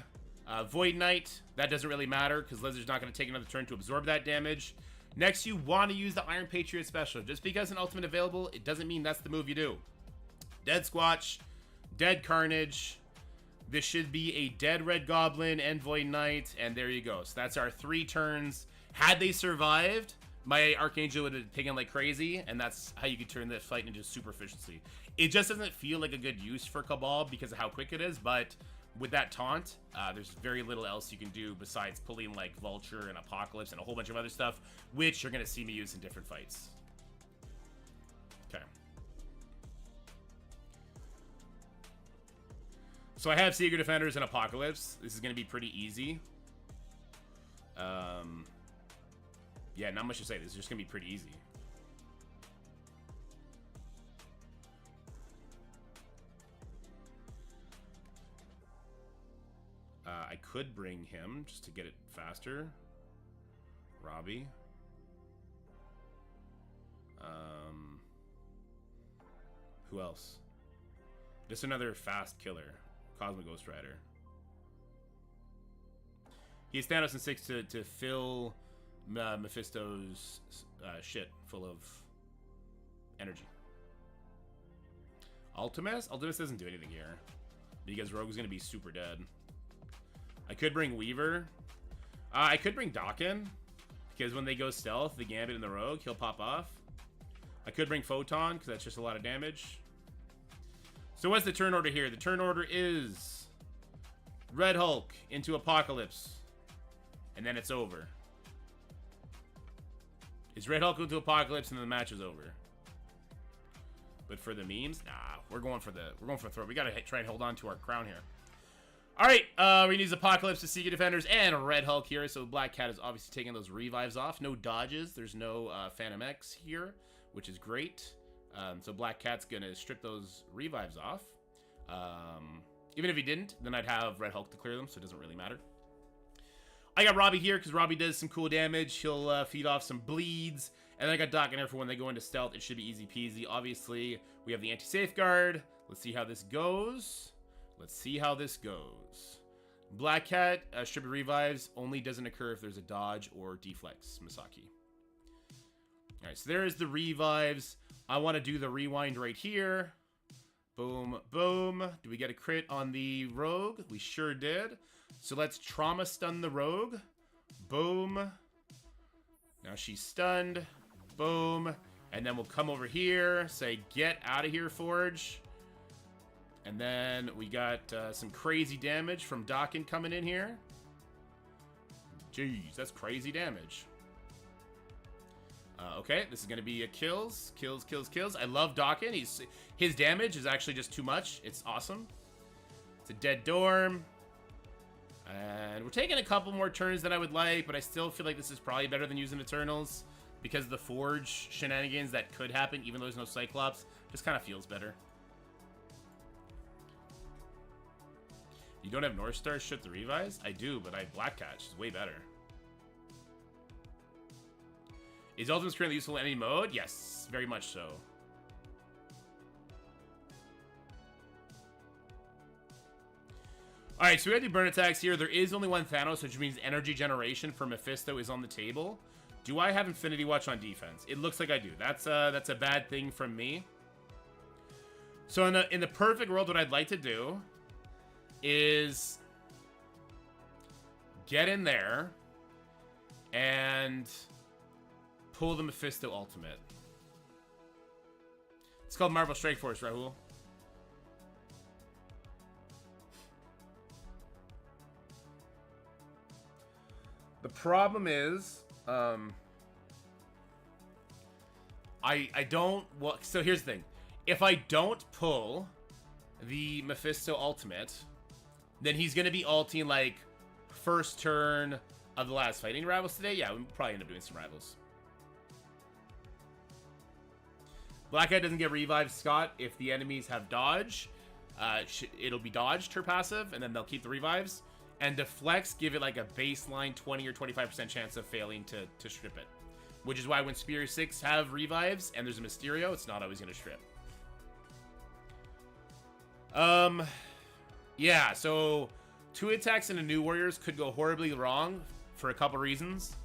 Void Knight. That doesn't really matter because Lizard's not going to take another turn to absorb that damage. Next, you want to use the Iron Patriot special. Just because an ultimate available, it doesn't mean that's the move you do. Dead Squatch, Dead Carnage. This should be a Dead Red Goblin and Void Knight, and there you go. So that's our 3 turns. Had they survived, my Archangel would have taken like crazy, and that's how you could turn the fight into super efficiency. It just doesn't feel like a good use for Cabal because of how quick it is, but with that taunt, there's very little else you can do besides pulling like Vulture and Apocalypse and a whole bunch of other stuff, which you're going to see me use in different fights. Okay. So I have Secret Defenders and Apocalypse. This is going to be pretty easy. Yeah, not much to say. This is just going to be pretty easy. I could bring him just to get it faster. Robbie. Who else? Just another fast killer. Cosmic Ghost Rider. He's Thanos in 6 to fill Mephisto's shit full of energy. Ultimus? Ultimus doesn't do anything here because Rogue's going to be super dead. I could bring Weaver. I could bring Dawkin because when they go stealth, the Gambit and the Rogue, he'll pop off. I could bring Photon because that's just a lot of damage. So what's the turn order here? The turn order is Red Hulk into Apocalypse, and then it's over. It's Red Hulk into Apocalypse, and then the match is over. But for the memes, nah, we're going for the throw. We gotta try and hold on to our crown here. All right, we're gonna use Apocalypse to Secret Defenders and Red Hulk here. So Black Cat is obviously taking those revives off. No dodges. There's no Phantom X here, which is great. So Black Cat's gonna strip those revives off. Even if he didn't, then I'd have Red Hulk to clear them, so it doesn't really matter. I got Robbie here because Robbie does some cool damage. He'll feed off some bleeds. And then I got Doc in there for when they go into stealth. It should be easy peasy. Obviously, we have the anti-safeguard. Let's see how this goes. Let's see how this goes. Black Cat, strip of revives, only doesn't occur if there's a dodge or deflex. Misaki. All right, so there's the revives. I want to do the rewind right here. Boom, boom. Do we get a crit on the Rogue? We sure did. So let's trauma stun the Rogue. Boom. Now she's stunned. Boom. And then we'll come over here, say, get out of here, Forge. And then we got some crazy damage from Dawkin coming in here. Jeez, that's crazy damage. Okay, this is going to be a kills. Kills, kills, kills. I love Dawkin. His damage is actually just too much. It's awesome. It's a dead dorm. And we're taking a couple more turns than I would like, but I still feel like this is probably better than using Eternals because the Forge shenanigans that could happen, even though there's no Cyclops, just kind of feels better. You don't have North Star shit the Revise? I do, but I have Black Cat, which is way better. Is Ultimate's currently useful in any mode? Yes, very much so. Alright, so we gotta do burn attacks here. There is only one Thanos, which means energy generation for Mephisto is on the table. Do I have Infinity Watch on defense? It looks like I do. That's a bad thing from me. So in the perfect world, what I'd like to do is get in there and pull the Mephisto ultimate. It's called Marvel Strike Force, Rahul. The problem is, I don't, well, so here's the thing. If I don't pull the Mephisto ultimate, then he's going to be ulting, like, first turn of the last fighting rivals today. Yeah, we'll probably end up doing some rivals. Black Cat doesn't get revived, Scott, if the enemies have dodge. It'll be dodged, her passive, and then they'll keep the revives. And Deflects give it like a baseline 20 or 25% chance of failing to strip it. Which is why when Spear 6 have revives and there's a Mysterio, it's not always going to strip. Yeah, so 2 attacks into New Warriors could go horribly wrong for a couple reasons.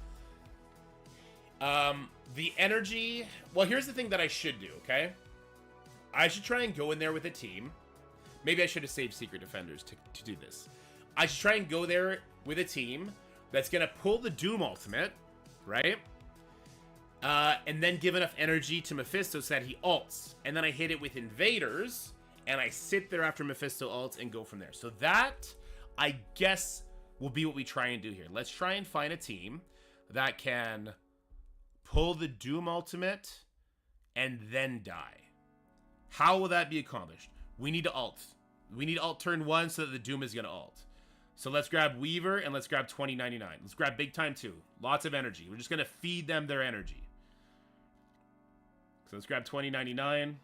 The energy... Well, here's the thing that I should do, okay? I should try and go in there with a team. Maybe I should have saved Secret Defenders to do this. I should try and go there with a team that's going to pull the Doom ultimate, right? And then give enough energy to Mephisto so that he ults. And then I hit it with Invaders, and I sit there after Mephisto ults and go from there. So that, I guess, will be what we try and do here. Let's try and find a team that can pull the Doom ultimate and then die. How will that be accomplished? We need to ult. We need to ult turn 1 so that the Doom is going to ult. So let's grab Weaver and let's grab 2099. Let's grab Big Time 2. Lots of energy. We're just going to feed them their energy. So let's grab 2099.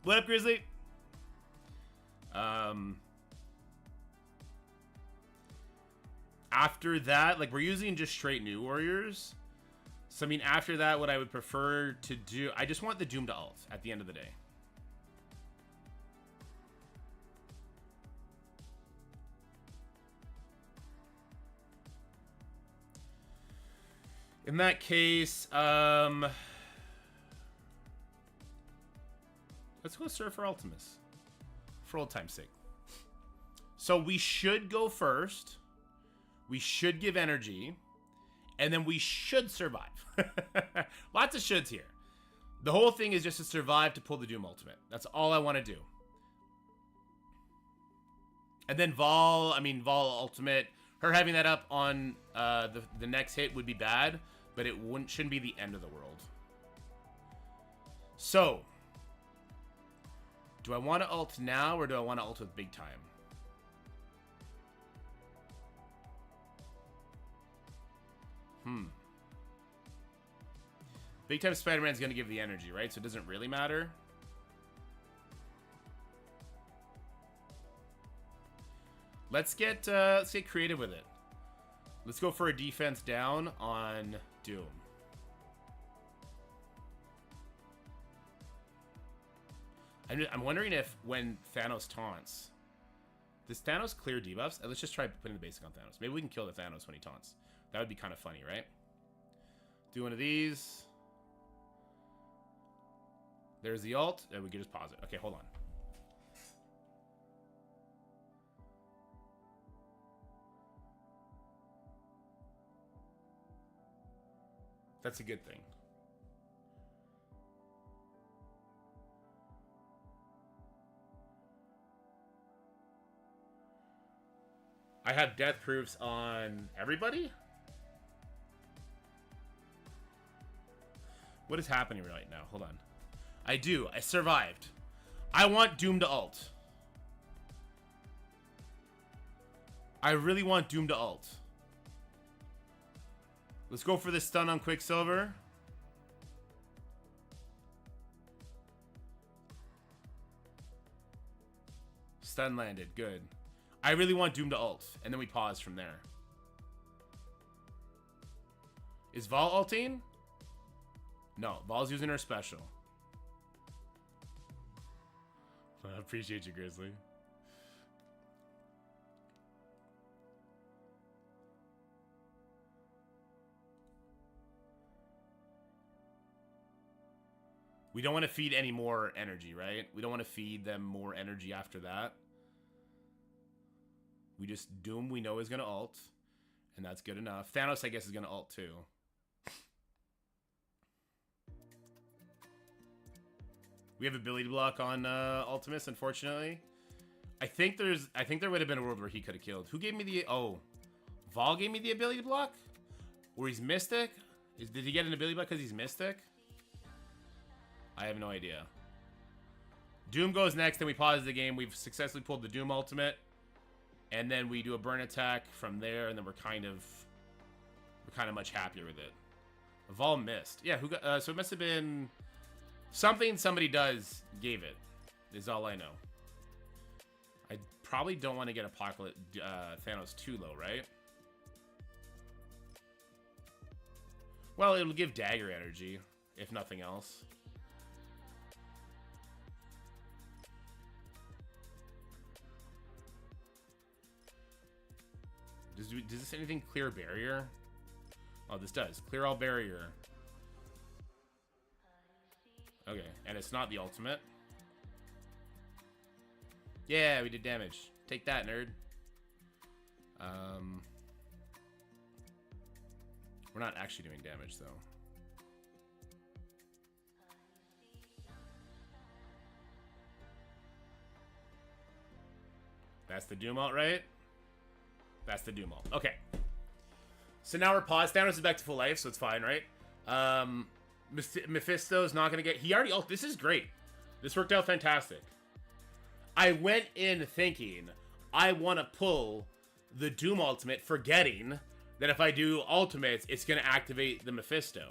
What up, Grizzly? After that, like, we're using just straight New Warriors. So, I mean, after that, what I would prefer to do... I just want the Doom to ult at the end of the day. In that case, let's go Surfer Ultimus. For old time's sake. So, we should go first. We should give energy. And then we should survive. Lots of shoulds here. The whole thing is just to survive to pull the Doom ultimate. That's all I want to do. And then Vol ultimate. Her having that up on the next hit would be bad. But it shouldn't be the end of the world. So. Do I want to ult now or do I want to ult with Big Time? Big Time Spider-Man's going to give the energy, right? So it doesn't really matter. Let's get creative with it. Let's go for a defense down on Doom. I'm wondering if when Thanos taunts, does Thanos clear debuffs? Let's just try putting the basic on Thanos. Maybe we can kill the Thanos when he taunts. That would be kind of funny, right? Do one of these. There's the ult. And we can just pause it. Okay, hold on. That's a good thing. I have death proofs on everybody? What is happening right now? Hold on. I do. I survived. I want Doom to ult. I really want Doom to ult. Let's go for the stun on Quicksilver. Stun landed. Good. I really want Doom to ult. And then we pause from there. Is Vol ulting? No. Vol's using her special. I appreciate you, Grizzly. We don't want to feed any more energy, right? We don't want to feed them more energy after that. We just Doom we know is going to ult. And that's good enough. Thanos, I guess, is going to ult too. We have ability block on Ultimus, unfortunately. I think there would have been a world where he could have killed. Who gave me the... Oh. Vol gave me the ability block? Or he's Mystic? Did he get an ability block because he's Mystic? I have no idea. Doom goes next, then we pause the game. We've successfully pulled the Doom ultimate. And then we do a burn attack from there, and then we're kind of much happier with it. Vol missed. Yeah, who got... so it must have been... Something somebody does gave it, is all I know. I probably don't want to get Apocalypse Thanos too low, right? Well, it'll give dagger energy, if nothing else. Does this anything clear barrier? Oh, this does. Clear all barrier. Okay, and it's not the ultimate. Yeah, we did damage. Take that, nerd. We're not actually doing damage, though. That's the Doom ult, right? That's the Doom ult. Okay. So now we're paused. Thanos is back to full life, so it's fine, right? Mephisto's not going to get... He already... Oh, this is great. This worked out fantastic. I went in thinking I want to pull the Doom ultimate, forgetting that if I do ultimates, it's going to activate the Mephisto,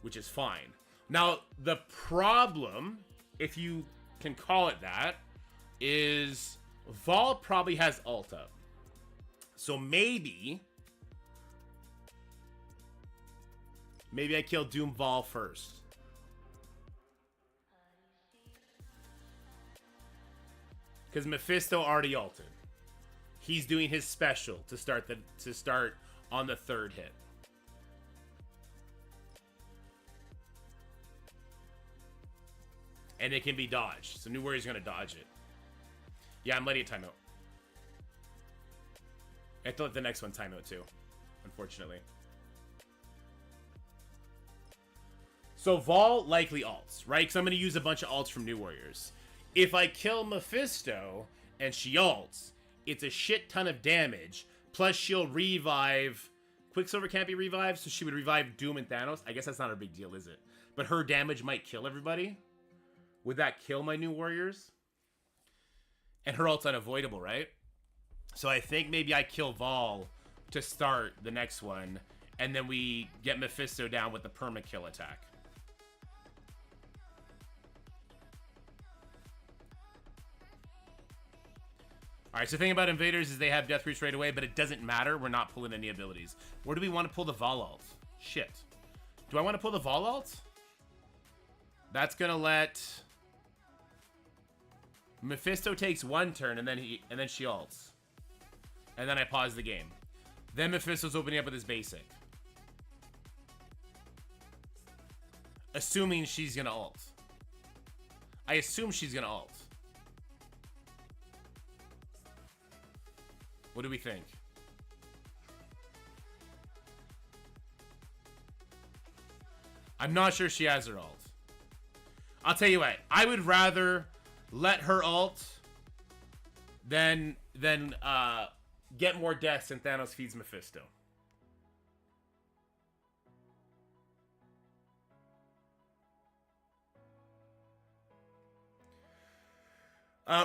which is fine. Now, the problem, if you can call it that, is Vol probably has ult up. So maybe I kill Doom Vol first. Because Mephisto already ulted. He's doing his special to start on the third hit. And it can be dodged. So New Warrior's gonna dodge it. Yeah, I'm letting it time out. I have to let the next one time out too, unfortunately. So Vol likely ults, right? Because I'm going to use a bunch of ults from New Warriors. If I kill Mephisto and she ults, it's a shit ton of damage. Plus she'll revive... Quicksilver can't be revived, so she would revive Doom and Thanos. I guess that's not a big deal, is it? But her damage might kill everybody. Would that kill my New Warriors? And her ult's unavoidable, right? So I think maybe I kill Vol to start the next one. And then we get Mephisto down with the perma-kill attack. Alright, so the thing about Invaders is they have Death Reach right away, but it doesn't matter. We're not pulling any abilities. Where do we want to pull the Vol ult? Shit. Do I want to pull the Vol ult? That's going to let... Mephisto takes one turn, and then she ults. And then I pause the game. Then Mephisto's opening up with his basic. Assuming she's going to ult. I assume she's going to ult. What do we think? I'm not sure she has her ult. I'll tell you what. I would rather let her ult than get more deaths and Thanos feeds Mephisto.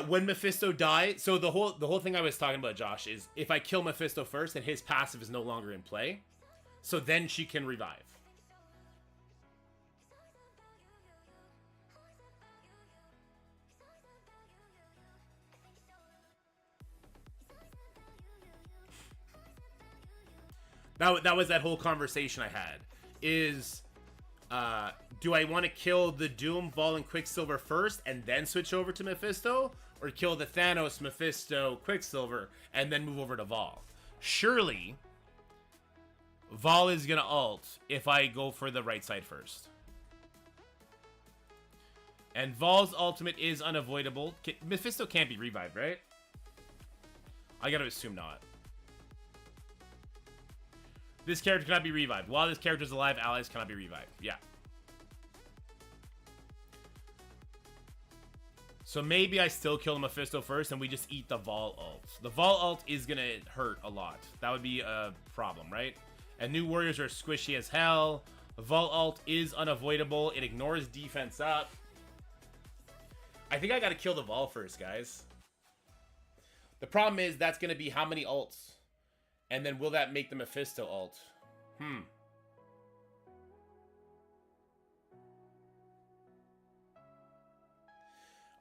When Mephisto dies, so the whole thing I was talking about, Josh, is if I kill Mephisto first, then his passive is no longer in play. So then she can revive. That was that whole conversation I had. Is, do I want to kill the Doom, Vol, and Quicksilver first and then switch over to Mephisto? Or kill the Thanos, Mephisto, Quicksilver, and then move over to Vol? Surely, Vol is going to ult if I go for the right side first. And Vol's ultimate is unavoidable. Mephisto can't be revived, right? I gotta assume not. This character cannot be revived. While this character is alive, allies cannot be revived. Yeah. So maybe I still kill Mephisto first and we just eat the Vol ult. The Vol ult is going to hurt a lot. That would be a problem, right? And new warriors are squishy as hell. The Vol ult is unavoidable. It ignores defense up. I think I got to kill the Vol first, guys. The problem is that's going to be how many ults? And then will that make the Mephisto ult?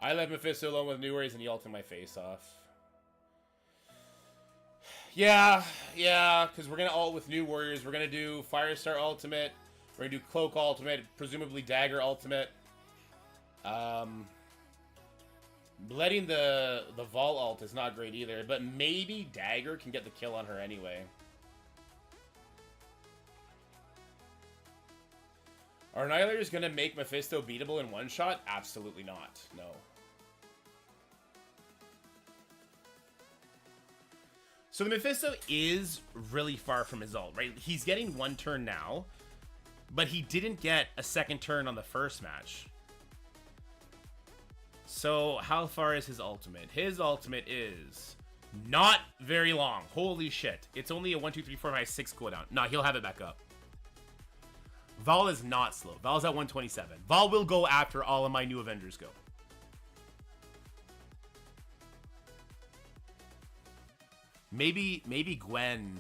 I left Mephisto alone with new warriors and he ulted my face off. Yeah, because we're going to ult with new warriors. We're going to do Firestar ultimate. We're going to do Cloak ultimate, presumably Dagger ultimate. Letting the Vol ult is not great either, but maybe Dagger can get the kill on her anyway. Are Annihilators going to make Mephisto beatable in one shot? Absolutely not. No. So the Mephisto is really far from his ult, right? He's getting one turn now, but he didn't get a second turn on the first match. So how far is his ultimate? His ultimate is not very long. Holy shit. It's only a 1, 2, 3, 4, 5, 6 cooldown. No, he'll have it back up. Vol is not slow. Vol's at 127. Vol will go after all of my new Avengers go. Maybe Gwen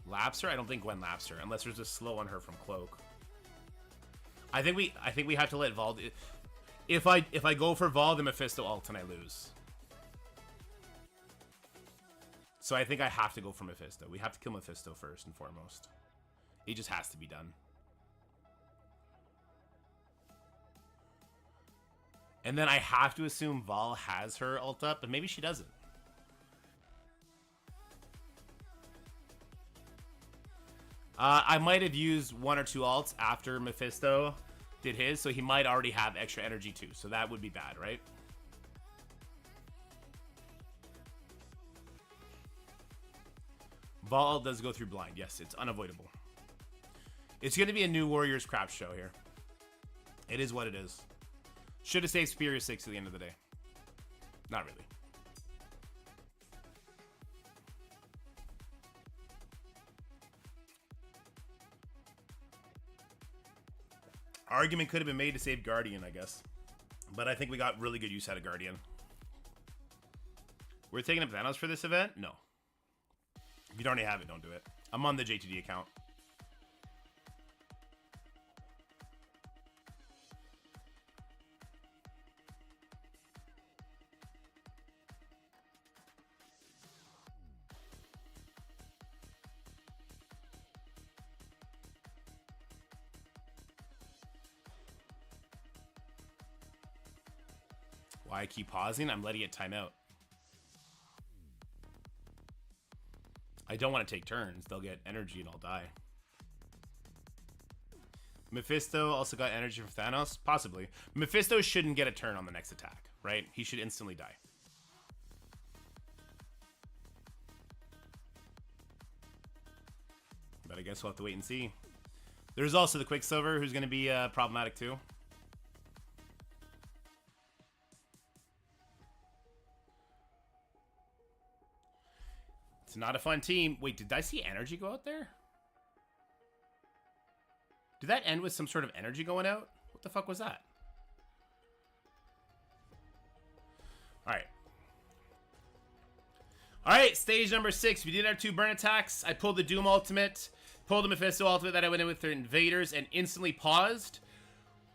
laps her. I don't think Gwen laps her unless there's a slow on her from Cloak. I think we have to let Vol. If I go for Vol, the Mephisto ult and I lose. So I think I have to go for Mephisto. We have to kill Mephisto first and foremost. It just has to be done. And then I have to assume Vol has her ult up, but maybe she doesn't. I might have used 1 or 2 ults after Mephisto did his, so he might already have extra energy too, so that would be bad, right? Vol ult does go through blind. Yes, it's unavoidable. It's going to be a new Warriors crap show here. It is what it is. Should have saved Superior 6 at the end of the day. Not really. Argument could have been made to save Guardian, I guess. But I think we got really good use out of Guardian. We're taking up Thanos for this event? No. If you don't already have it, don't do it. I'm on the JTD account. Why I keep pausing? I'm letting it time out. I don't want to take turns. They'll get energy and I'll die. Mephisto also got energy from Thanos? Possibly. Mephisto shouldn't get a turn on the next attack, right? He should instantly die. But I guess we'll have to wait and see. There's also the Quicksilver, who's going to be problematic too. It's not a fun team. Wait, did I see energy go out there? Did that end with some sort of energy going out? What the fuck was that? Alright. All right, stage number 6. We did our 2 burn attacks. I pulled the Doom ultimate, pulled the Mephisto ultimate that I went in with the invaders, and instantly paused.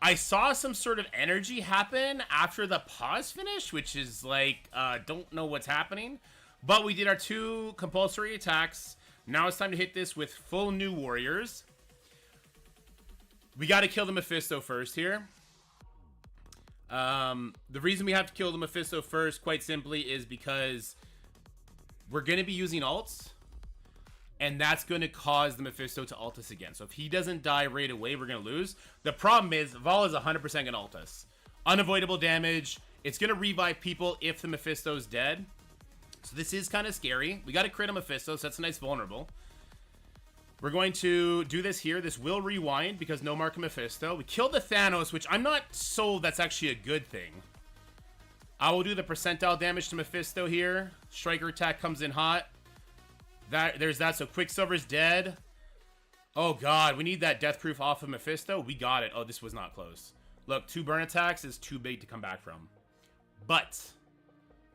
I saw some sort of energy happen after the pause finish, which is like, don't know what's happening. But we did our 2 compulsory attacks. Now it's time to hit this with full new warriors. We got to kill the Mephisto first here. The reason we have to kill the Mephisto first, quite simply, is because we're going to be using ults, and that's going to cause the Mephisto to ult us again. So if he doesn't die right away, we're going to lose. The problem is, Vol is 100% going to ult us. Unavoidable damage. It's going to revive people if the Mephisto's dead. So this is kind of scary. We got to crit a Mephisto, so that's a nice vulnerable. We're going to do this here. This will rewind because no mark of Mephisto. We killed the Thanos, which I'm not sold that's actually a good thing. I will do the percentile damage to Mephisto here. Striker attack comes in hot. There's that. So Quicksilver's dead. Oh god, we need that death proof off of Mephisto. We got it. Oh, this was not close. Look, 2 burn attacks is too big to come back from. But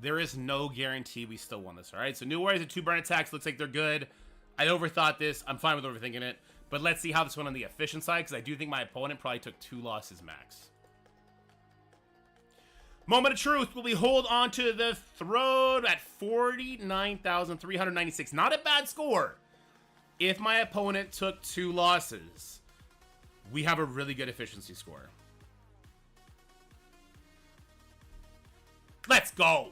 there is no guarantee we still won this. All right, so new warriors and 2 burn attacks looks like they're good. I overthought this. I'm fine with overthinking it. But let's see how this went on the efficient side, because I do think my opponent probably took 2 losses max. Moment of truth. Will we hold on to the throne at 49,396? Not a bad score. If my opponent took 2 losses, we have a really good efficiency score. Let's go.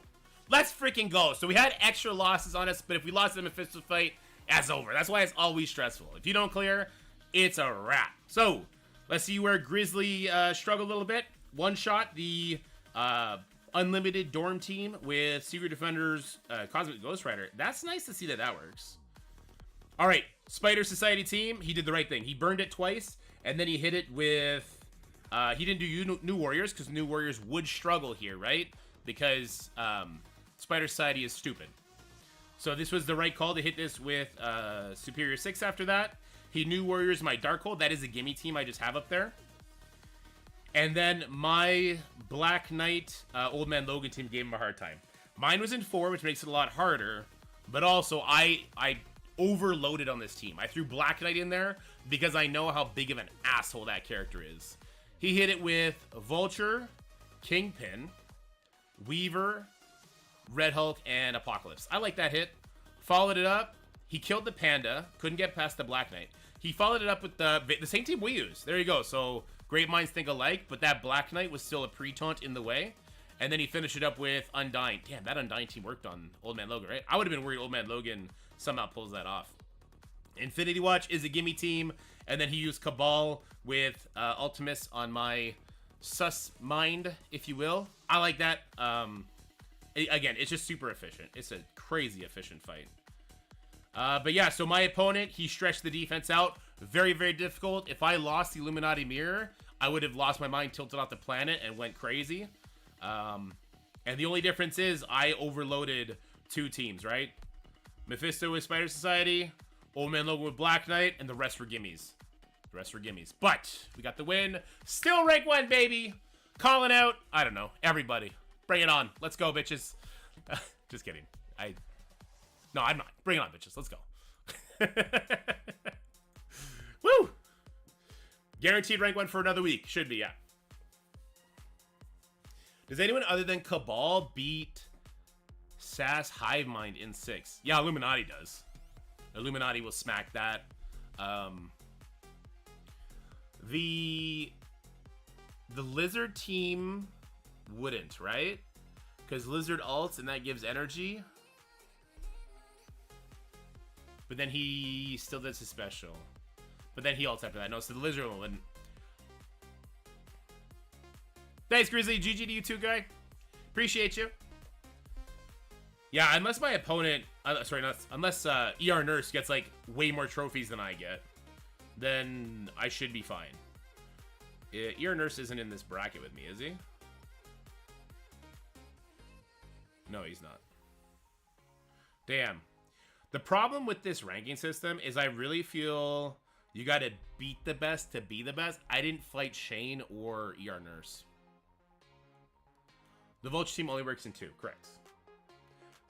Let's freaking go. So we had extra losses on us, but if we lost the Mephisto fight, that's over. That's why it's always stressful. If you don't clear, it's a wrap. So let's see where Grizzly struggled a little bit. One shot the Unlimited Dorm team with Secret Defenders, Cosmic Ghost Rider. That's nice to see that that works. All right, Spider Society team. He did the right thing. He burned it twice, and then he hit it with... he didn't do New Warriors, because New Warriors would struggle here, right? Because Spider Society is stupid. So this was the right call to hit this with Superior 6 after that. He New Warriors my Darkhold. That is a gimme team I just have up there. And then my Black Knight Old Man Logan team gave him a hard time. Mine was in 4, which makes it a lot harder. But also, I overloaded on this team. I threw Black Knight in there because I know how big of an asshole that character is. He hit it with Vulture, Kingpin, Weaver, Red Hulk, and Apocalypse. I like that hit. Followed it up. He killed the Panda. Couldn't get past the Black Knight. He followed it up with the same team we use. There you go. So great minds think alike, but that Black Knight was still a pre-taunt in the way. And then he finished it up with Undying. Damn, that Undying team worked on Old Man Logan, right? I would have been worried Old Man Logan somehow pulls that off. Infinity Watch is a gimme team. And then he used Cabal with Ultimus on my sus mind, if you will. I like that. Again, it's just super efficient. It's a crazy efficient fight. But yeah, so my opponent, he stretched the defense out. Very, very difficult. If I lost the Illuminati Mirror, I would have lost my mind, tilted off the planet, and went crazy. And the only difference is I overloaded 2 teams, right? Mephisto with Spider Society, Old Man Logan with Black Knight, and the rest were gimmies. The rest were gimmies. But we got the win. Still rank 1, baby. Calling out, I don't know, everybody. Bring it on. Let's go, bitches. Just kidding. No, I'm not. Bring it on, bitches. Let's go. Woo! Guaranteed rank 1 for another week. Should be, yeah. Does anyone other than Cabal beat SAS Hivemind in 6? Yeah, Illuminati does. Illuminati will smack that. The Lizard team wouldn't, right? Because Lizard ults and that gives energy. But then he still does his special. But then he ults after that. No, so the Lizard one wouldn't. Thanks, Grizzly. GG to you too, guy. Appreciate you. Yeah, unless my opponent... unless ER Nurse gets, like, way more trophies than I get, then I should be fine. ER Nurse isn't in this bracket with me, is he? No, he's not. Damn. The problem with this ranking system is I really feel you gotta beat the best to be the best. I didn't fight Shane or ER Nurse. The Vulture team only works in 2, correct.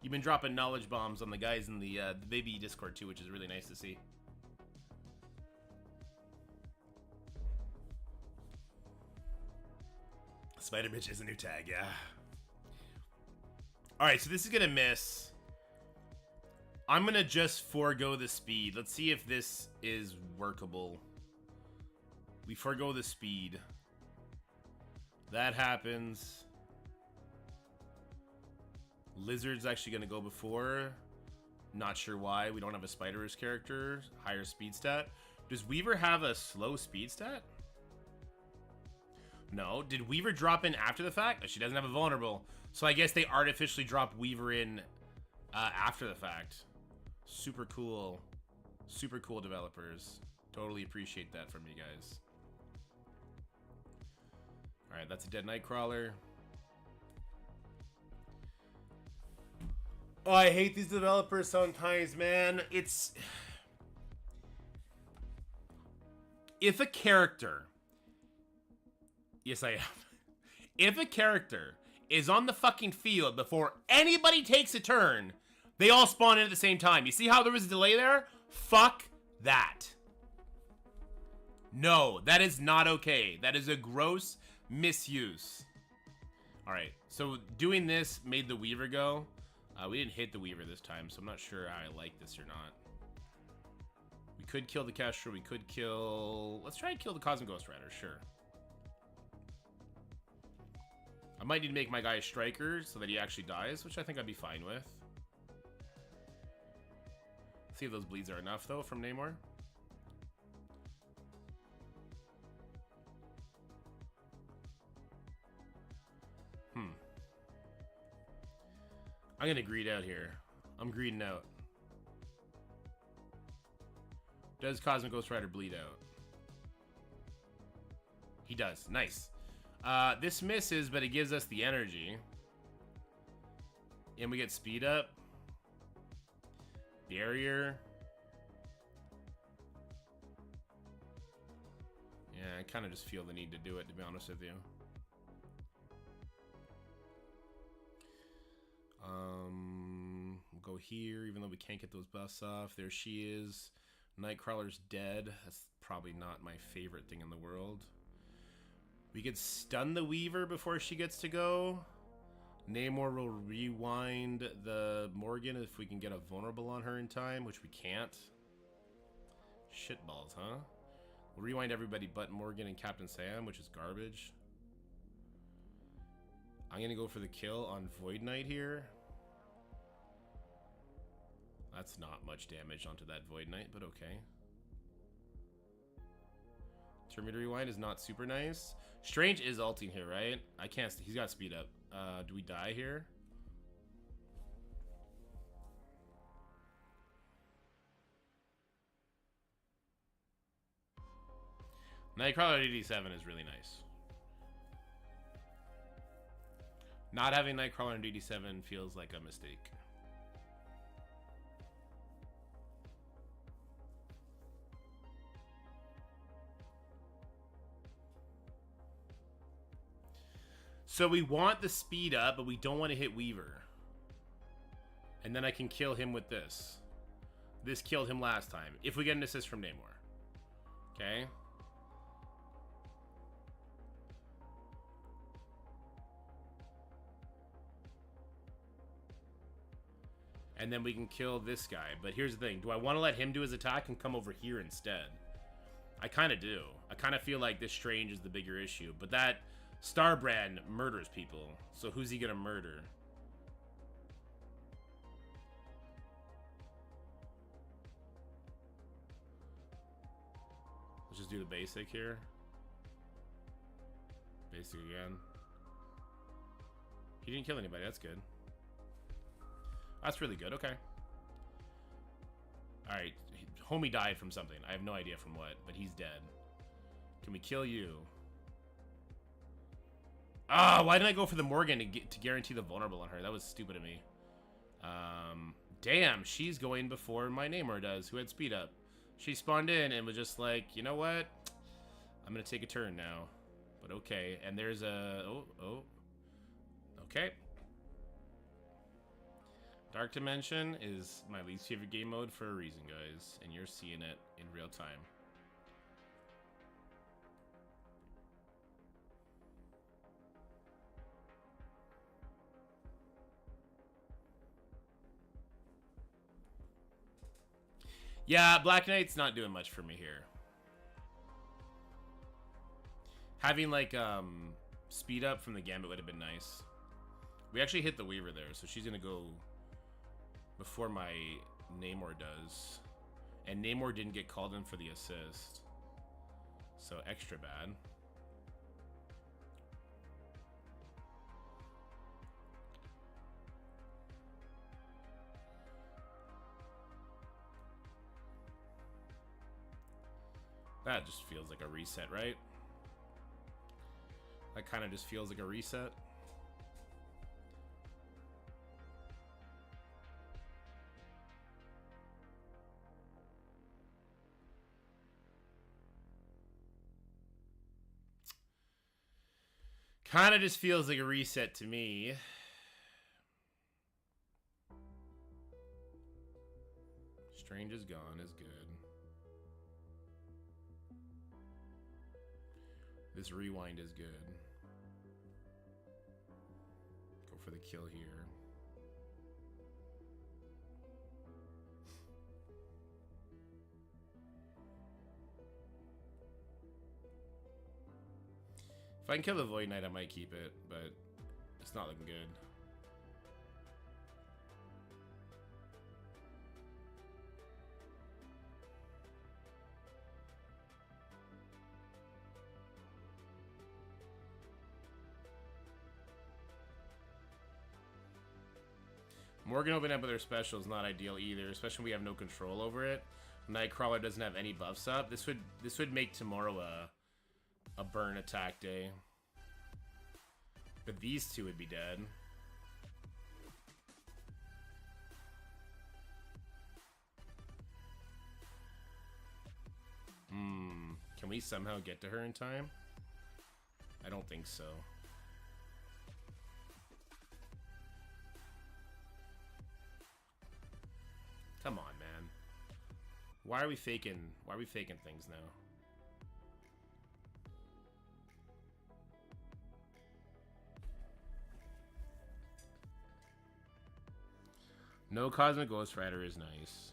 You've been dropping knowledge bombs on the guys in the baby Discord too, which is really nice to see. Spider Bitch is a new tag, yeah. Alright, so this is gonna miss. I'm gonna just forego the speed. Let's see if this is workable. We forego the speed. That happens. Lizard's actually gonna go before. Not sure why. We don't have a Spider's character. Higher speed stat. Does Weaver have a slow speed stat? No. Did Weaver drop in after the fact? She doesn't have a vulnerable. So I guess they artificially dropped Weaver in after the fact. Super cool. Super cool developers. Totally appreciate that from you guys. Alright, that's a dead Nightcrawler. Oh, I hate these developers sometimes, man. It's... If a character... Yes, I am. If a character is on the fucking field before anybody takes a turn, they all spawn in at the same time. You see how there was a delay there? Fuck that. No, that is not okay. That is a gross misuse. Alright, so doing this made the Weaver go. We didn't hit the Weaver this time, so I'm not sure I like this or not. We could kill the Kestrel. We could kill... Let's try and kill the Cosmic Ghost Rider, sure. I might need to make my guy a Striker so that he actually dies, which I think I'd be fine with. See if those bleeds are enough, though, from Namor. I'm gonna greed out here. I'm greeding out. Does Cosmic Ghost Rider bleed out? He does. Nice. This misses, but it gives us the energy. And we get speed up. Barrier. Yeah, I kind of just feel the need to do it, to be honest with you. We'll go here, even though we can't get those buffs off. There she is. Nightcrawler's dead. That's probably not my favorite thing in the world. We could stun the Weaver before she gets to go. Namor will rewind the Morgan if we can get a vulnerable on her in time, which we can't. Shitballs, huh? We'll rewind everybody but Morgan and Captain Sam, which is garbage. I'm gonna go for the kill on Void Knight here. That's not much damage onto that Void Knight, but okay. Terminator Rewind is not super nice. Strange is ulting here, right? I can't... He's got speed up. Do we die here? Nightcrawler DD7 is really nice. Not having Nightcrawler and DD7 feels like a mistake. So we want the speed up, but we don't want to hit Weaver. And then I can kill him with this. This killed him last time. If we get an assist from Namor. Okay. And then we can kill this guy. But here's the thing. Do I want to let him do his attack and come over here instead? I kind of do. I kind of feel like this Strange is the bigger issue. But that Starbrand murders people. So who's he going to murder? Let's just do the basic here. Basic again. He didn't kill anybody. That's good. That's really good. Okay. Alright. Homie died from something. I have no idea from what, but he's dead. Can we kill you? Ah, why didn't I go for the Morgan to guarantee the vulnerable on her? That was stupid of me. Damn, she's going before my Namor does, who had speed up. She spawned in and was just like, you know what? I'm going to take a turn now. But okay. And there's a... Oh. Okay. Dark Dimension is my least favorite game mode for a reason, guys, and you're seeing it in real time. Yeah, Black Knight's not doing much for me here. Having, like, speed up from the Gambit would have been nice. We actually hit the Weaver there, so she's gonna go before my Namor does. And Namor didn't get called in for the assist. So extra bad. That just feels like a reset, right? That kind of just feels like a reset. Kind of just feels like a reset to me. Strange is gone is good. This rewind is good. Go for the kill here. If I can kill the Void Knight, I might keep it, but it's not looking good. Morgan opening up with her special is not ideal either, especially when we have no control over it. Nightcrawler doesn't have any buffs up. This would make tomorrow a burn attack day. But these two would be dead. Can we somehow get to her in time? I don't think so. Come on, man. Why are we faking things now? No Cosmic Ghost Rider is nice.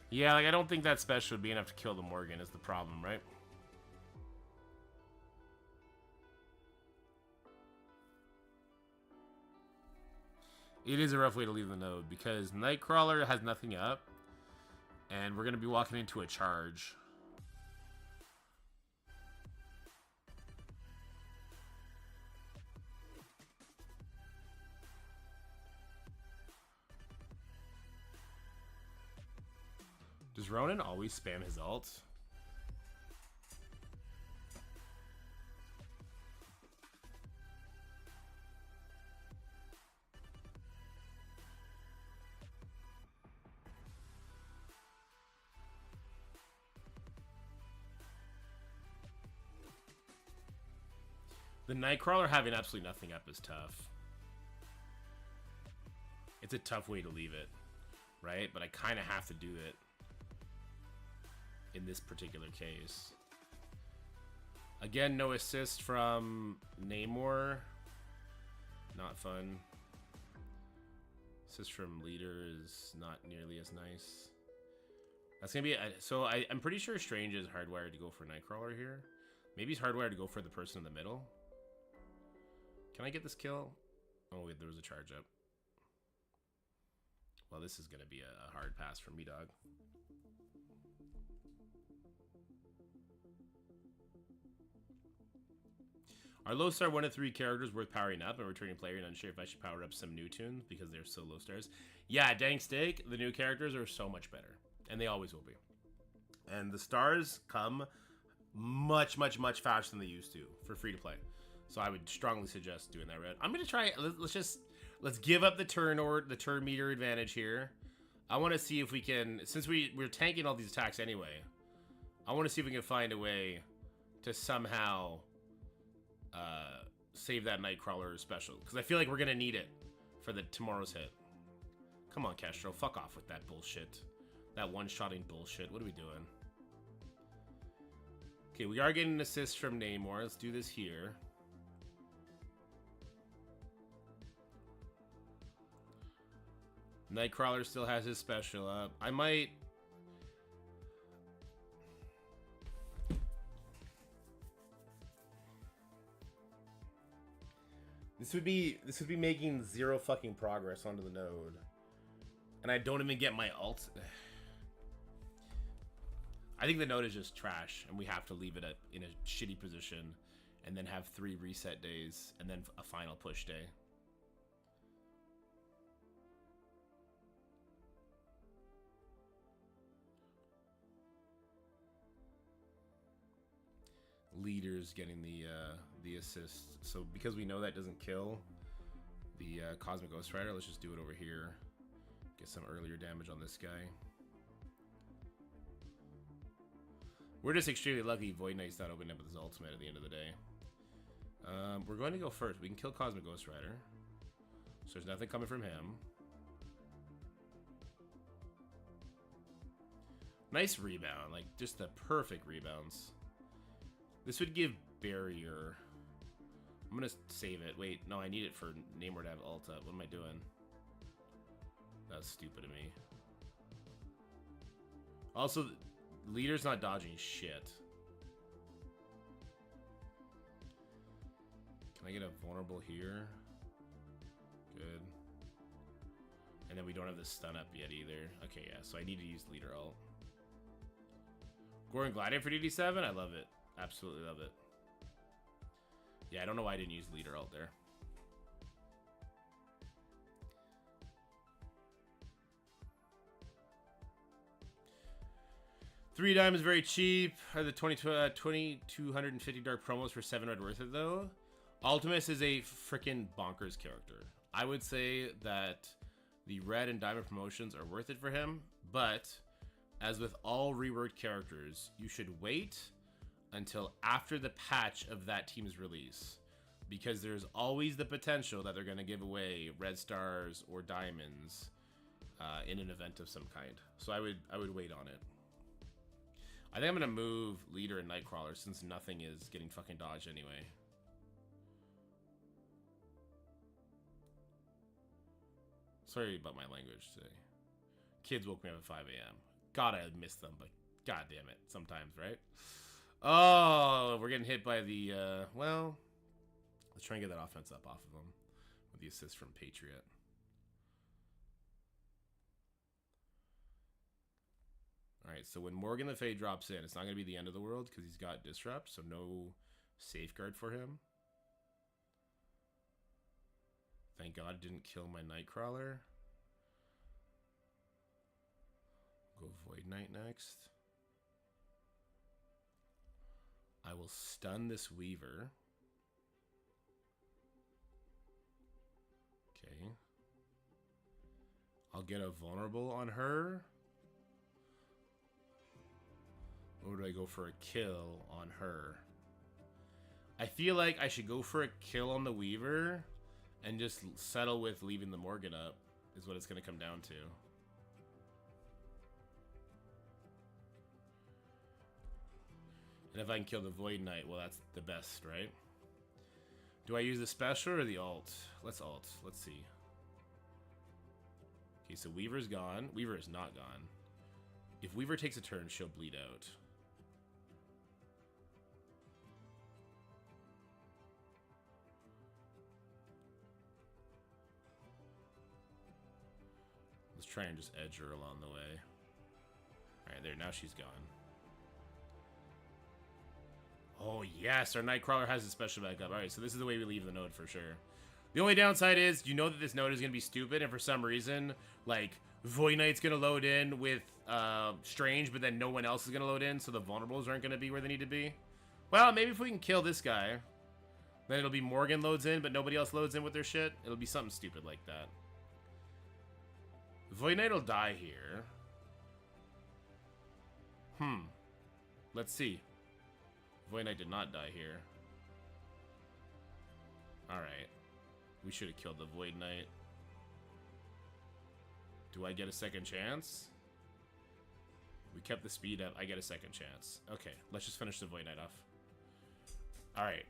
Yeah, like I don't think that special would be enough to kill the Morgan is the problem, right? It is a rough way to leave the node because Nightcrawler has nothing up and we're going to be walking into a charge. Does Ronan always spam his ult? The Nightcrawler having absolutely nothing up is tough. It's a tough way to leave it, right? But I kind of have to do it in this particular case. Again, no assist from Namor. Not fun. Assist from Leader is not nearly as nice. That's gonna be so I'm pretty sure Strange is hardwired to go for Nightcrawler here. Maybe he's hardwired to go for the person in the middle. Can I get this kill? Oh wait, there was a charge up. Well, this is gonna be a hard pass for me, dog. Are low star 1 to 3 characters worth powering up? I'm a returning player and unsure if I should power up some new tunes because they're so low stars. Yeah, dang steak, the new characters are so much better. And they always will be. And the stars come much faster than they used to for free to play. So I would strongly suggest doing that, Red. I'm gonna try. Let's give up the turn meter advantage here. I want to see if we can, since we're tanking all these attacks anyway. I want to see if we can find a way to somehow save that Nightcrawler special, because I feel like we're gonna need it for the tomorrow's hit. Come on, Castro, fuck off with that bullshit. That one-shotting bullshit. What are we doing? Okay, we are getting an assist from Namor. Let's do this here. Nightcrawler still has his special up. I might... This would be making zero fucking progress onto the node. And I don't even get my ult. I think the node is just trash, and we have to leave it in a shitty position, and then have 3 reset days, and then a final push day. Leader's getting the assist, so because we know that doesn't kill the Cosmic Ghost Rider, let's just do it over here. Get some earlier damage on this guy. We're just extremely lucky Void Knight's not opening up with his ultimate at the end of the day. We're going to go first. We can kill Cosmic Ghost Rider, so there's nothing coming from him. Nice rebound, like just the perfect rebounds. This would give barrier. I'm gonna save it. Wait, no, I need it for Namor to have ult up. What am I doing? That's stupid of me. Also, Leader's not dodging shit. Can I get a vulnerable here? Good. And then we don't have the stun up yet either. Okay, yeah, so I need to use Leader ult. Goran Gladiator for dd7? I love it. Absolutely love it. Yeah, I don't know why I didn't use Leader ult there. $3 very cheap. Are the 2250 dark promos for 7 red worth it though? Ultimus is a freaking bonkers character. I would say that the red and diamond promotions are worth it for him, but as with all reworked characters, you should wait until after the patch of that team's release, because there's always the potential that they're going to give away red stars or diamonds in an event of some kind. So I would wait on it. I think I'm going to move Leader and Nightcrawler since nothing is getting fucking dodged anyway. Sorry about my language today. Kids woke me up at 5 a.m. God, I miss them, but god damn it, sometimes, right? Oh, we're getting hit by the, well, let's try and get that offense up off of them with the assist from Patriot. All right, so when Morgan Le Fay drops in, it's not going to be the end of the world because he's got Disrupt, so no safeguard for him. Thank God it didn't kill my Nightcrawler. Go Void Knight next. I will stun this Weaver. Okay. I'll get a vulnerable on her. Or do I go for a kill on her? I feel like I should go for a kill on the Weaver and just settle with leaving the Morgan up, is what it's going to come down to. And if I can kill the Void Knight, well, that's the best, right? Do I use the special or the ult? Let's ult. Let's see. Okay, so Weaver's gone. Weaver is not gone. If Weaver takes a turn, she'll bleed out. Let's try and just edge her along the way. Alright, there. Now she's gone. Oh, yes. Our Nightcrawler has a special back up. Alright, so this is the way we leave the node for sure. The only downside is, you know that this node is going to be stupid, and for some reason, like, Void Knight's going to load in with Strange, but then no one else is going to load in, so the vulnerables aren't going to be where they need to be. Well, maybe if we can kill this guy, then it'll be Morgan loads in, but nobody else loads in with their shit. It'll be something stupid like that. Void Knight will die here. Let's see. Void Knight did not die here. Alright. We should have killed the Void Knight. Do I get a second chance? We kept the speed up. I get a second chance. Okay, let's just finish the Void Knight off. Alright.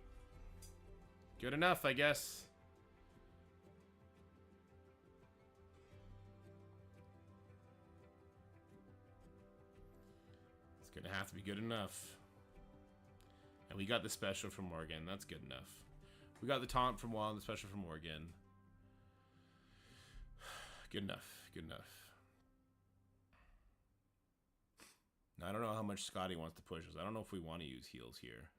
Good enough, I guess. It's gonna have to be good enough. And we got the special from Morgan. That's good enough. We got the taunt from Wall and the special from Morgan. Good enough. Good enough. Now, I don't know how much Scotty wants to push us. I don't know if we want to use heals here.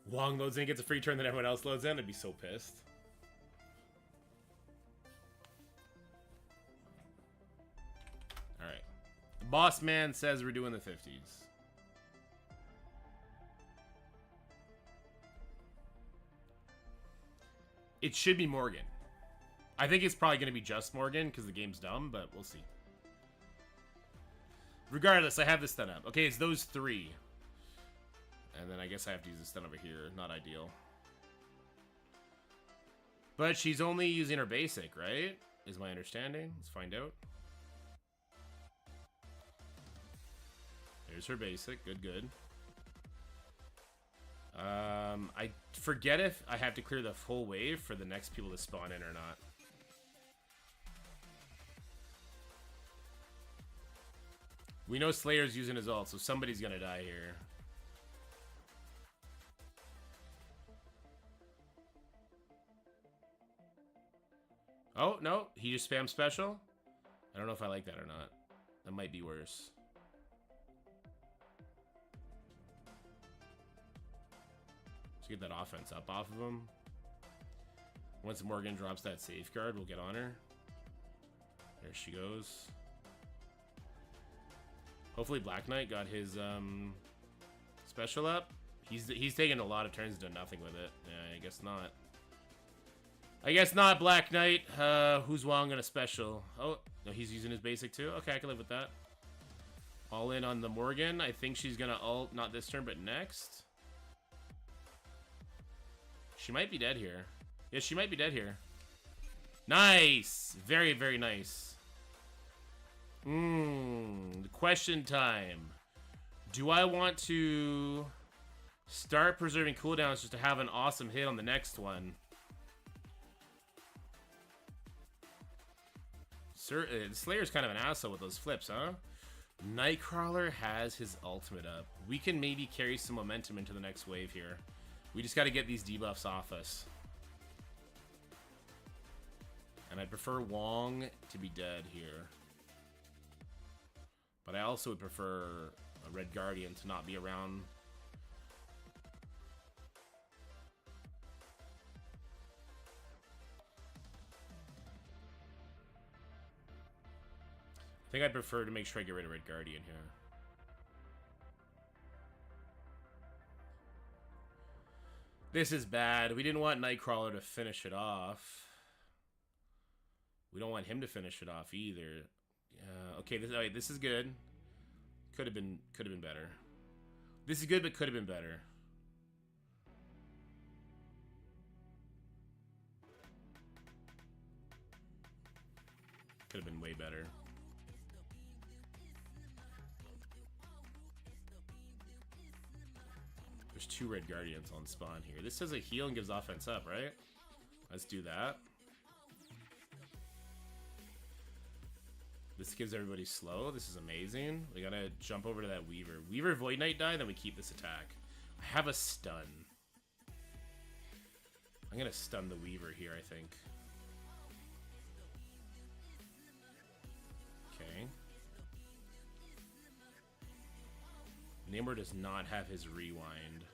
Wong loads in, gets a free turn, then everyone else loads in. I'd be so pissed. Alright. The boss man says we're doing the 50s. It should be Morgan. I think it's probably going to be just Morgan because the game's dumb, but we'll see. Regardless, I have this stun up. Okay, it's those three. And then I guess I have to use the stun over here. Not ideal. But she's only using her basic, right? Is my understanding. Let's find out. There's her basic. Good, good. I forget if I have to clear the full wave for the next people to spawn in or not. We know Slayer's using his ult, so somebody's gonna die here. Oh, no, he just spammed special? I don't know if I like that or not. That might be worse. Let's get that offense up off of him. Once Morgan drops that safeguard, we'll get on her. There she goes. Hopefully Black Knight got his special up. He's taken a lot of turns and done nothing with it. Yeah, I guess not. I guess not, Black Knight. Who's Wong on a special? Oh, no, he's using his basic too? Okay, I can live with that. All in on the Morgan. I think she's gonna ult, not this turn, but next. She might be dead here. Yeah, she might be dead here. Nice! Very, very nice. Question time. Do I want to start preserving cooldowns just to have an awesome hit on the next one? Sir, Slayer's kind of an asshole with those flips, huh? Nightcrawler has his ultimate up. We can maybe carry some momentum into the next wave here. We just got to get these debuffs off us. And I prefer Wong to be dead here. But I also would prefer a Red Guardian to not be around. I think I'd prefer to make sure I get rid of Red Guardian here. This is bad. We didn't want Nightcrawler to finish it off. We don't want him to finish it off either. Okay, this is good. Could have been better. This is good, but could have been better. Could have been way better. There's 2 Red Guardians on spawn here. This says a heal and gives offense up, right? Let's do that. This gives everybody slow. This is amazing. We gotta jump over to that Weaver. Weaver Void Knight die, then we keep this attack. I have a stun. I'm gonna stun the Weaver here, I think. Okay. Namor does not have his rewind.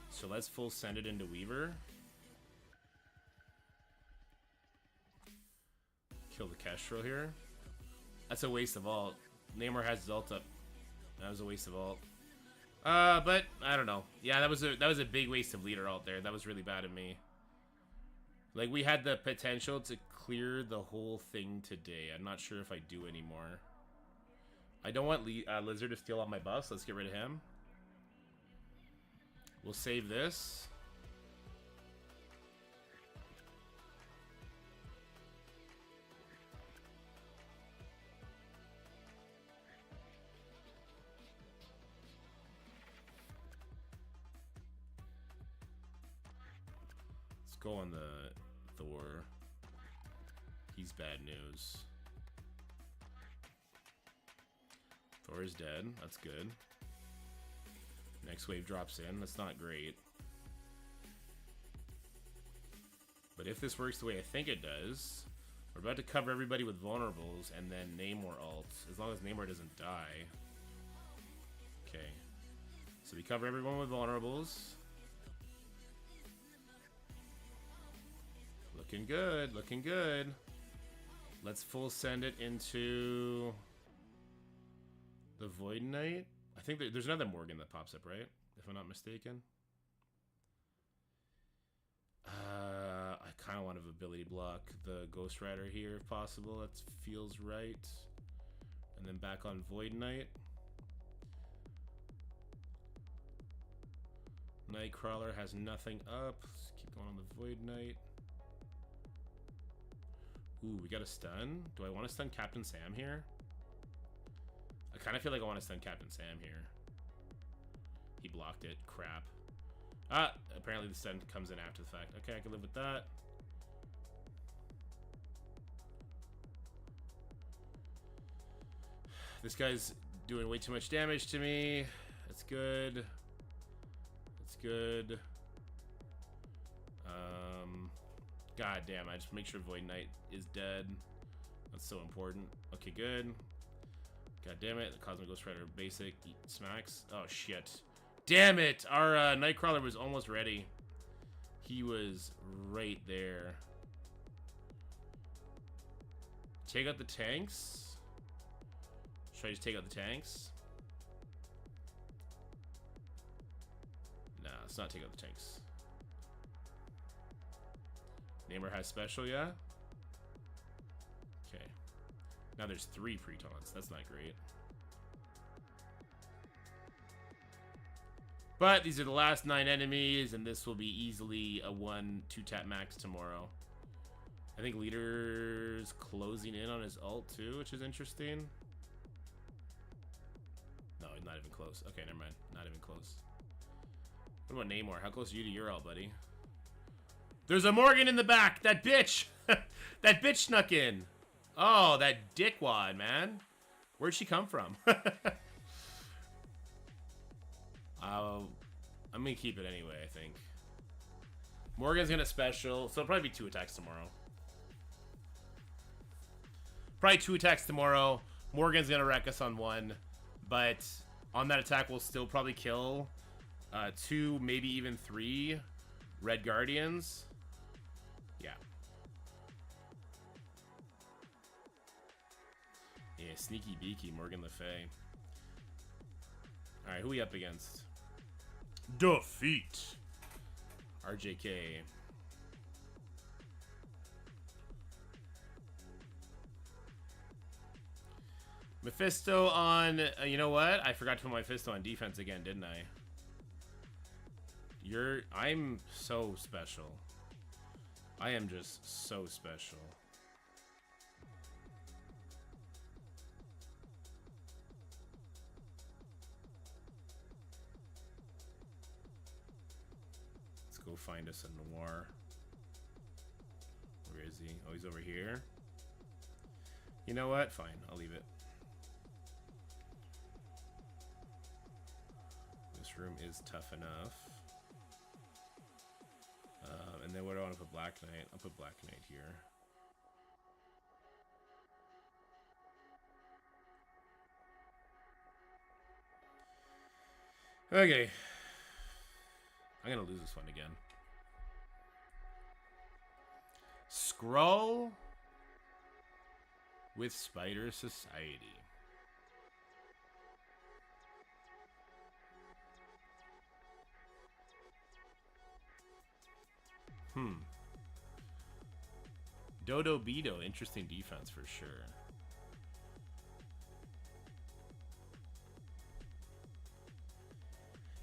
So let's full send it into Weaver. Kill the Kestrel here. That's a waste of ult. Namor has his ult up. That was a waste of ult. But I don't know. Yeah, that was a big waste of leader ult there. That was really bad of me. Like, we had the potential to clear the whole thing today. I'm not sure if I do anymore. I don't want Lizard to steal all my buffs. Let's get rid of him. We'll save this. Let's go on the Thor. He's bad news. Thor is dead. That's good. Next wave drops in. That's not great. But if this works the way I think it does, we're about to cover everybody with vulnerables and then Namor ult. As long as Namor doesn't die. Okay. So we cover everyone with vulnerables. Looking good. Looking good. Let's full send it into the Void Knight. I think there's another Morgan that pops up, right? If I'm not mistaken. I kind of want to ability block the Ghost Rider here if possible. That feels right. And then back on Void Knight. Nightcrawler has nothing up. Let's keep going on the Void Knight. Ooh, we got a stun. Do I want to stun Captain Sam here? I kind of feel like I want to stun Captain Sam here. He blocked it. Crap. Ah, apparently the stun comes in after the fact. Okay, I can live with that. This guy's doing way too much damage to me. That's good. That's good. God damn, I just make sure Void Knight is dead. That's so important. Okay, good. God damn it, the Cosmic Ghost Rider basic smacks. Oh shit. Damn it! Our Nightcrawler was almost ready. He was right there. Take out the tanks? Should I just take out the tanks? Nah, let's not take out the tanks. Namor has special, yeah? Okay. Now there's 3 pre-taunts. That's not great. But these are the last 9 enemies, and this will be easily a 1-2 tap max tomorrow. I think Leader's closing in on his ult too, which is interesting. No, he's not even close. Okay, never mind. Not even close. What about Namor? How close are you to your ult, buddy? There's a Morgan in the back! That bitch! That bitch snuck in! Oh, that dickwad, man. Where'd she come from? I'm gonna keep it anyway, I think. Morgan's gonna special, so it'll probably be 2 attacks tomorrow. Probably 2 attacks tomorrow. Morgan's gonna wreck us on 1, but on that attack we'll still probably kill 2, maybe even 3 Red Guardians. Yeah. Yeah, sneaky beaky Morgan Le Fay. Alright, who we up against? Defeat RJK. Mephisto on you know what? I forgot to put Mephisto on defense again, didn't I? I'm so special. I am just so special. Go find us a Noir. Where is he? Oh, he's over here. You know what? Fine, I'll leave it. This room is tough enough. And then what do I want to put? Black Knight. I'll put Black Knight here. Okay. I'm gonna lose this one again. Skrull? with Spider Society. Dodo Beto, interesting defense for sure.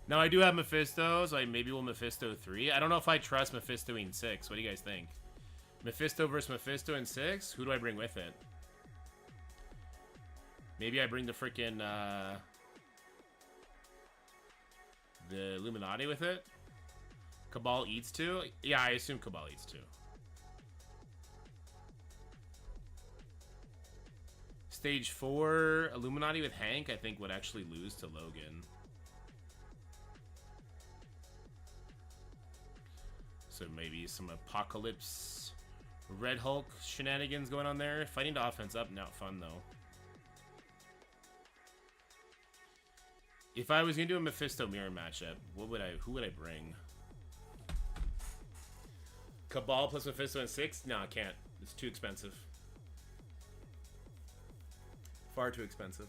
Now I do have Mephisto, so maybe we'll Mephisto 3. I don't know if I trust Mephisto in 6. What do you guys think? Mephisto versus Mephisto in 6? Who do I bring with it? Maybe I bring the freaking the Illuminati with it? Cabal eats 2? Yeah, I assume Cabal eats 2. Stage 4, Illuminati with Hank, I think would actually lose to Logan. So maybe some Apocalypse Red Hulk shenanigans going on there. Fighting to offense up, not fun though. If I was gonna do a Mephisto mirror matchup, who would I bring? Cabal plus Mephisto in 6? No, I can't. It's too expensive. Far too expensive.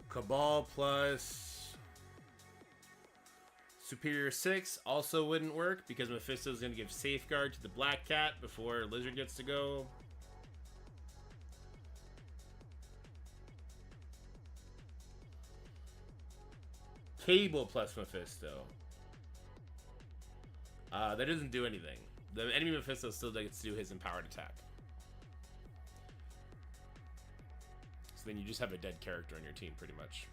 Cabal plus Superior 6 also wouldn't work because Mephisto's going to give Safeguard to the Black Cat before Lizard gets to go. Cable plus Mephisto. That doesn't do anything. The enemy Mephisto still gets to do his empowered attack. So then you just have a dead character on your team, pretty much.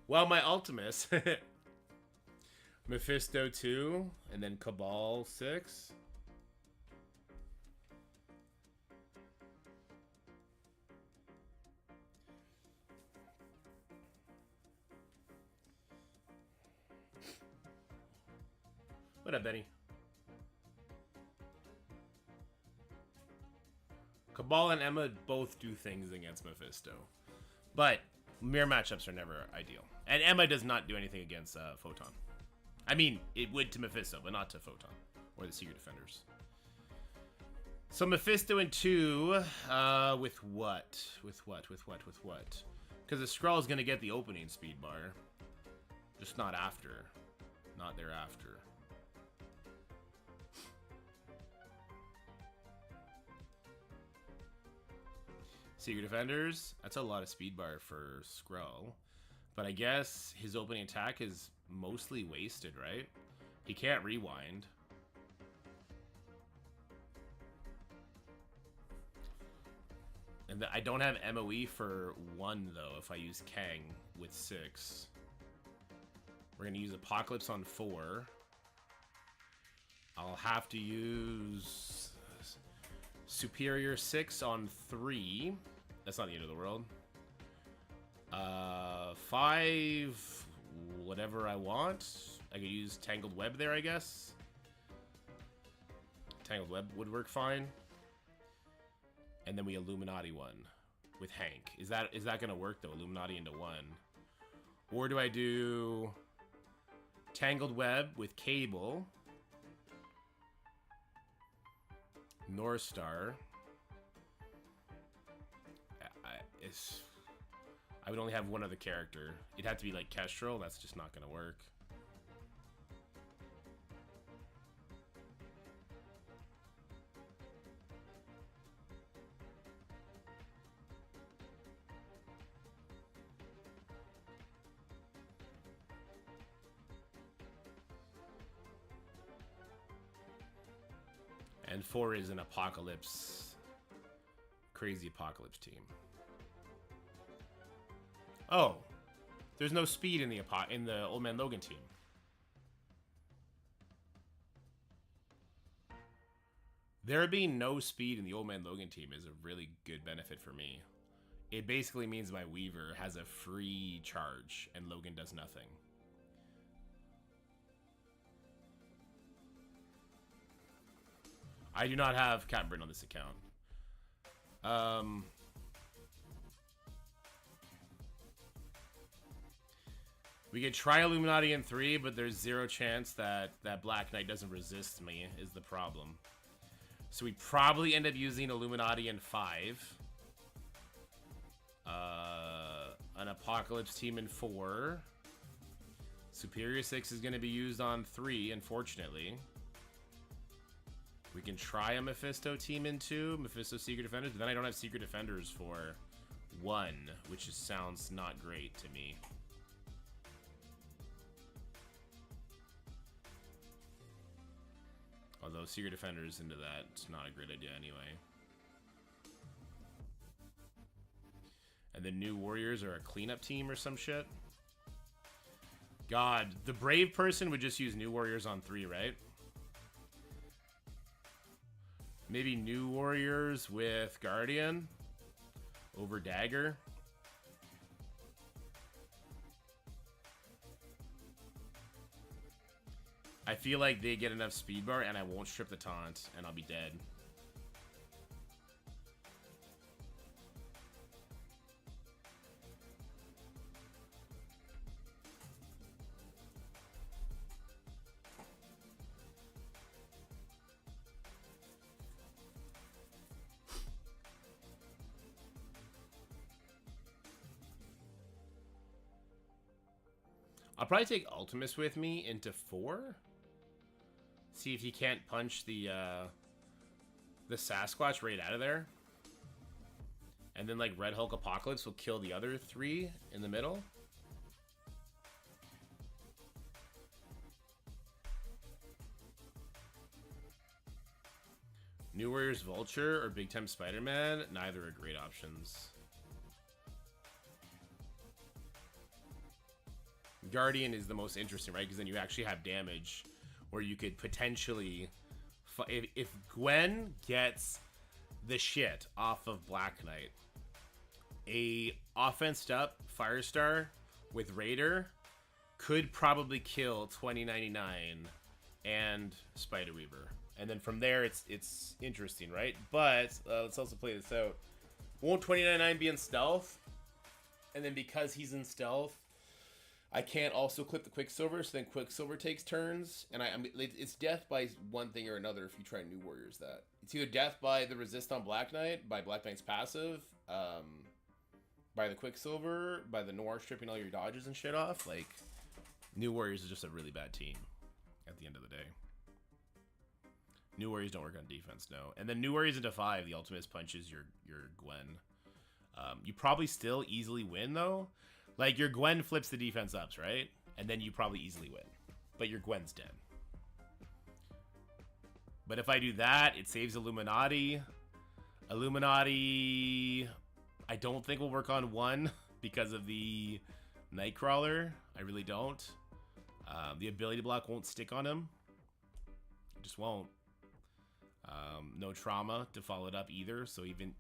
Well, my Ultimus... Mephisto 2, and then Cabal 6. What up, Benny? Cabal and Emma both do things against Mephisto. But mirror matchups are never ideal. And Emma does not do anything against Photon. I mean, it would to Mephisto, but not to Photon or the Secret Defenders. So Mephisto in 2, with what? With what? Because the Skrull is going to get the opening speed bar. Just not after. Not thereafter. Secret Defenders, that's a lot of speed bar for Skrull. But I guess his opening attack is mostly wasted, right? He can't rewind. And I don't have MOE for 1, though, if I use Kang with 6. We're going to use Apocalypse on 4. I'll have to use Superior 6 on 3. That's not the end of the world. 5... whatever I want. I could use Tangled Web there, I guess. Tangled Web would work fine. And then we Illuminati 1 with Hank. Is that gonna work though? Illuminati into 1. Or do I do Tangled Web with Cable, North Star? I would only have one other character. It'd have to be like Kestrel. That's just not gonna work. And 4 is an Apocalypse, crazy Apocalypse team. Oh, there's no speed in the Old Man Logan team. There being no speed in the Old Man Logan team is a really good benefit for me. It basically means my Weaver has a free charge and Logan does nothing. I do not have Captain Britain on this account. We could try Illuminati in 3, but there's 0 chance that that Black Knight doesn't resist me, is the problem. So we probably end up using Illuminati in 5. An Apocalypse team in 4. Superior 6 is going to be used on 3, unfortunately. We can try a Mephisto team in 2. Mephisto Secret Defenders, but then I don't have Secret Defenders for 1, which just sounds not great to me. Although Secret Defenders into that, it's not a great idea anyway. And the New Warriors are a cleanup team or some shit. God, the brave person would just use New Warriors on 3, right? Maybe New Warriors with Guardian over Dagger. I feel like they get enough speed bar and I won't strip the taunt and I'll be dead. I'll probably take Ultimus with me into 4. See if he can't punch the Sasquatch right out of there. And then like Red Hulk Apocalypse will kill the other 3 in the middle. New Warriors Vulture or Big Time Spider-Man, neither are great options. Guardian is the most interesting, right? Because then you actually have damage where you could potentially... If Gwen gets the shit off of Black Knight, a offensed up Firestar with Raider could probably kill 2099 and Spider Weaver. And then from there, it's interesting, right? But let's also play this out. Won't 2099 be in stealth? And then because he's in stealth, I can't also clip the Quicksilver, so then Quicksilver takes turns, and I mean, it's death by one thing or another if you try New Warriors that. It's either death by the resist on Black Knight, by Black Knight's passive, by the Quicksilver, by the Noir stripping all your dodges and shit off. Like, New Warriors is just a really bad team at the end of the day. New Warriors don't work on defense, no. And then New Warriors into 5, the Ultimus punches your Gwen. You probably still easily win, though. Like, your Gwen flips the defense ups, right? And then you probably easily win. But your Gwen's dead. But if I do that, it saves Illuminati. Illuminati, I don't think will work on 1 because of the Nightcrawler. I really don't. The ability block won't stick on him. It just won't. No trauma to follow it up either. So even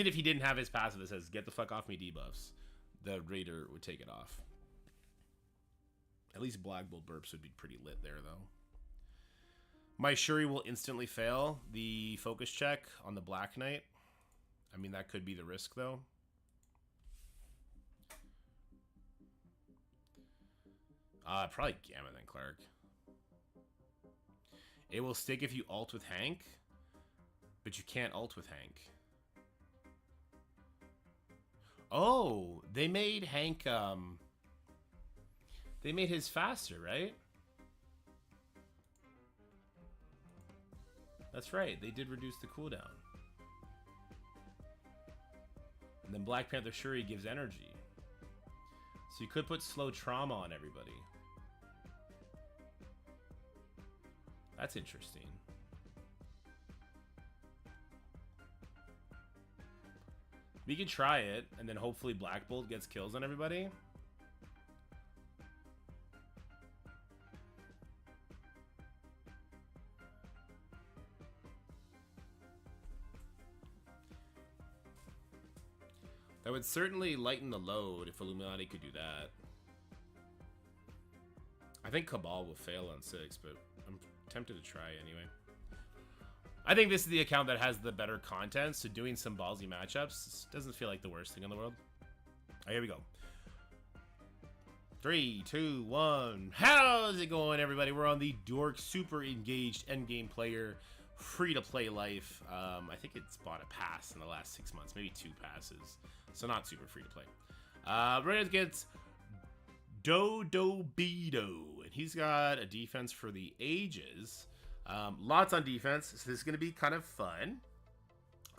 if he didn't have his passive that says, get the fuck off me debuffs, the Raider would take it off. At least Black Bolt burps would be pretty lit there, though. My Shuri will instantly fail the focus check on the Black Knight. I mean, that could be the risk, though. Probably Gamma then, Clark. It will stick if you ult with Hank, but you can't ult with Hank. Oh, they made Hank, they made his faster, right? That's right, they did reduce the cooldown. And then Black Panther Shuri gives energy. So you could put slow trauma on everybody. That's interesting. We could try it, and then hopefully Black Bolt gets kills on everybody. That would certainly lighten the load if Illuminati could do that. I think Cabal will fail on 6, but I'm tempted to try anyway. I think this is the account that has the better content, so doing some ballsy matchups doesn't feel like the worst thing in the world. Right, here we go. 3, 2, 1. How's it going, everybody? We're on the Dork Super Engaged Endgame Player free-to-play life. I think it's bought a pass in the last 6 months, maybe 2 passes, so not super free-to-play. We're gonna get Dodo Bedo, and he's got a defense for the ages. Lots on defense, so this is going to be kind of fun.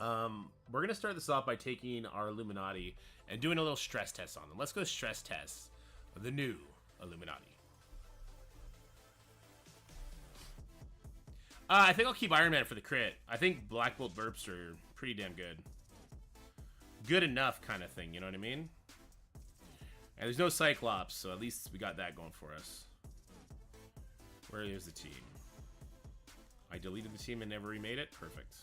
We're going to start this off by taking our Illuminati and doing a little stress test on them. Let's go stress test the new Illuminati. I think I'll keep Iron Man for the crit. I think Black Bolt burps are pretty damn good. Good enough kind of thing, you know what I mean? And there's no Cyclops, so at least we got that going for us. Where is the team? I deleted the team and never remade it. Perfect.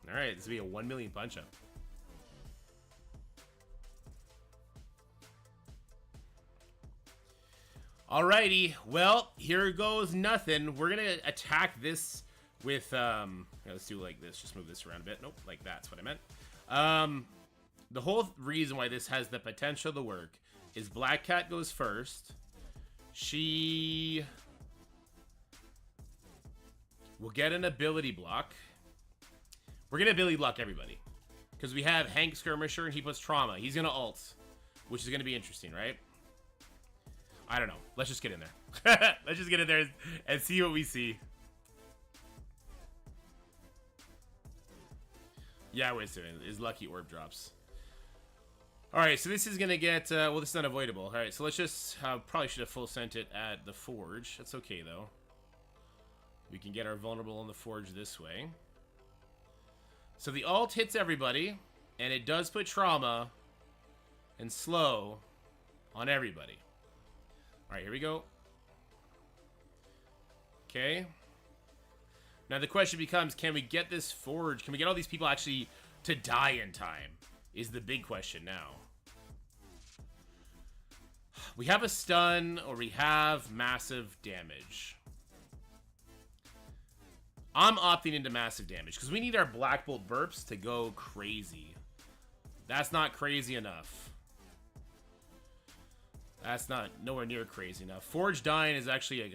Alright, this will be a 1 million punch up. Alrighty, well, here goes nothing. We're gonna attack this with, let's do like this. Just move this around a bit. Nope, like that's what I meant. The whole reason why this has the potential to work is Black Cat goes first. She will get an ability block. We're going to ability block everybody. Because we have Hank Skirmisher and he puts Trauma. He's going to ult, which is going to be interesting, right? I don't know. Let's just get in there. Let's just get in there and see what we see. Yeah, wait a second. His lucky orb drops. Alright, so this is going to get... well, this is unavoidable. Alright, so let's just... probably should have full sent it at the Forge. That's okay, though. We can get our vulnerable on the Forge this way. So the ult hits everybody, and it does put Trauma and Slow on everybody. Alright, here we go. Okay. Now the question becomes, can we get this Forge? Can we get all these people actually to die in time? Is the big question now. We have a stun, or we have massive damage. I'm opting into massive damage, because we need our Black Bolt burps to go crazy. That's not crazy enough. That's not nowhere near crazy enough. Forge dying is actually a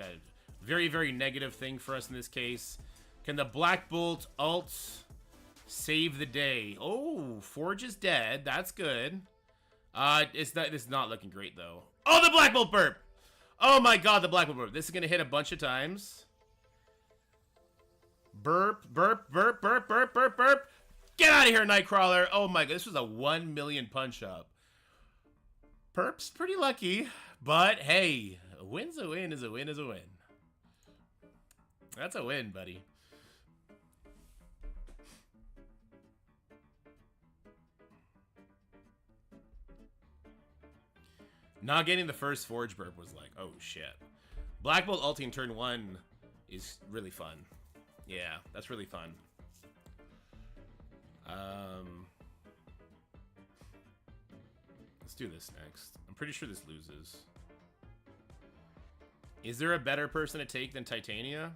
very, very negative thing for us in this case. Can the Black Bolt ult save the day? Oh, Forge is dead. That's good. It's not looking great, though. Oh, the Black Bolt burp! Oh my god, the Black Bolt burp. This is going to hit a bunch of times. Burp, burp, burp, burp, burp, burp, burp. Get out of here, Nightcrawler. Oh my god, this was a 1 million punch up. Perp's pretty lucky, but hey, a win's a win is a win is a win. That's a win, buddy. Not getting the first Forge burp was like, oh shit. Black Bolt ulting turn 1 is really fun. Yeah, that's really fun. Let's do this next. I'm pretty sure this loses. Is there a better person to take than Titania?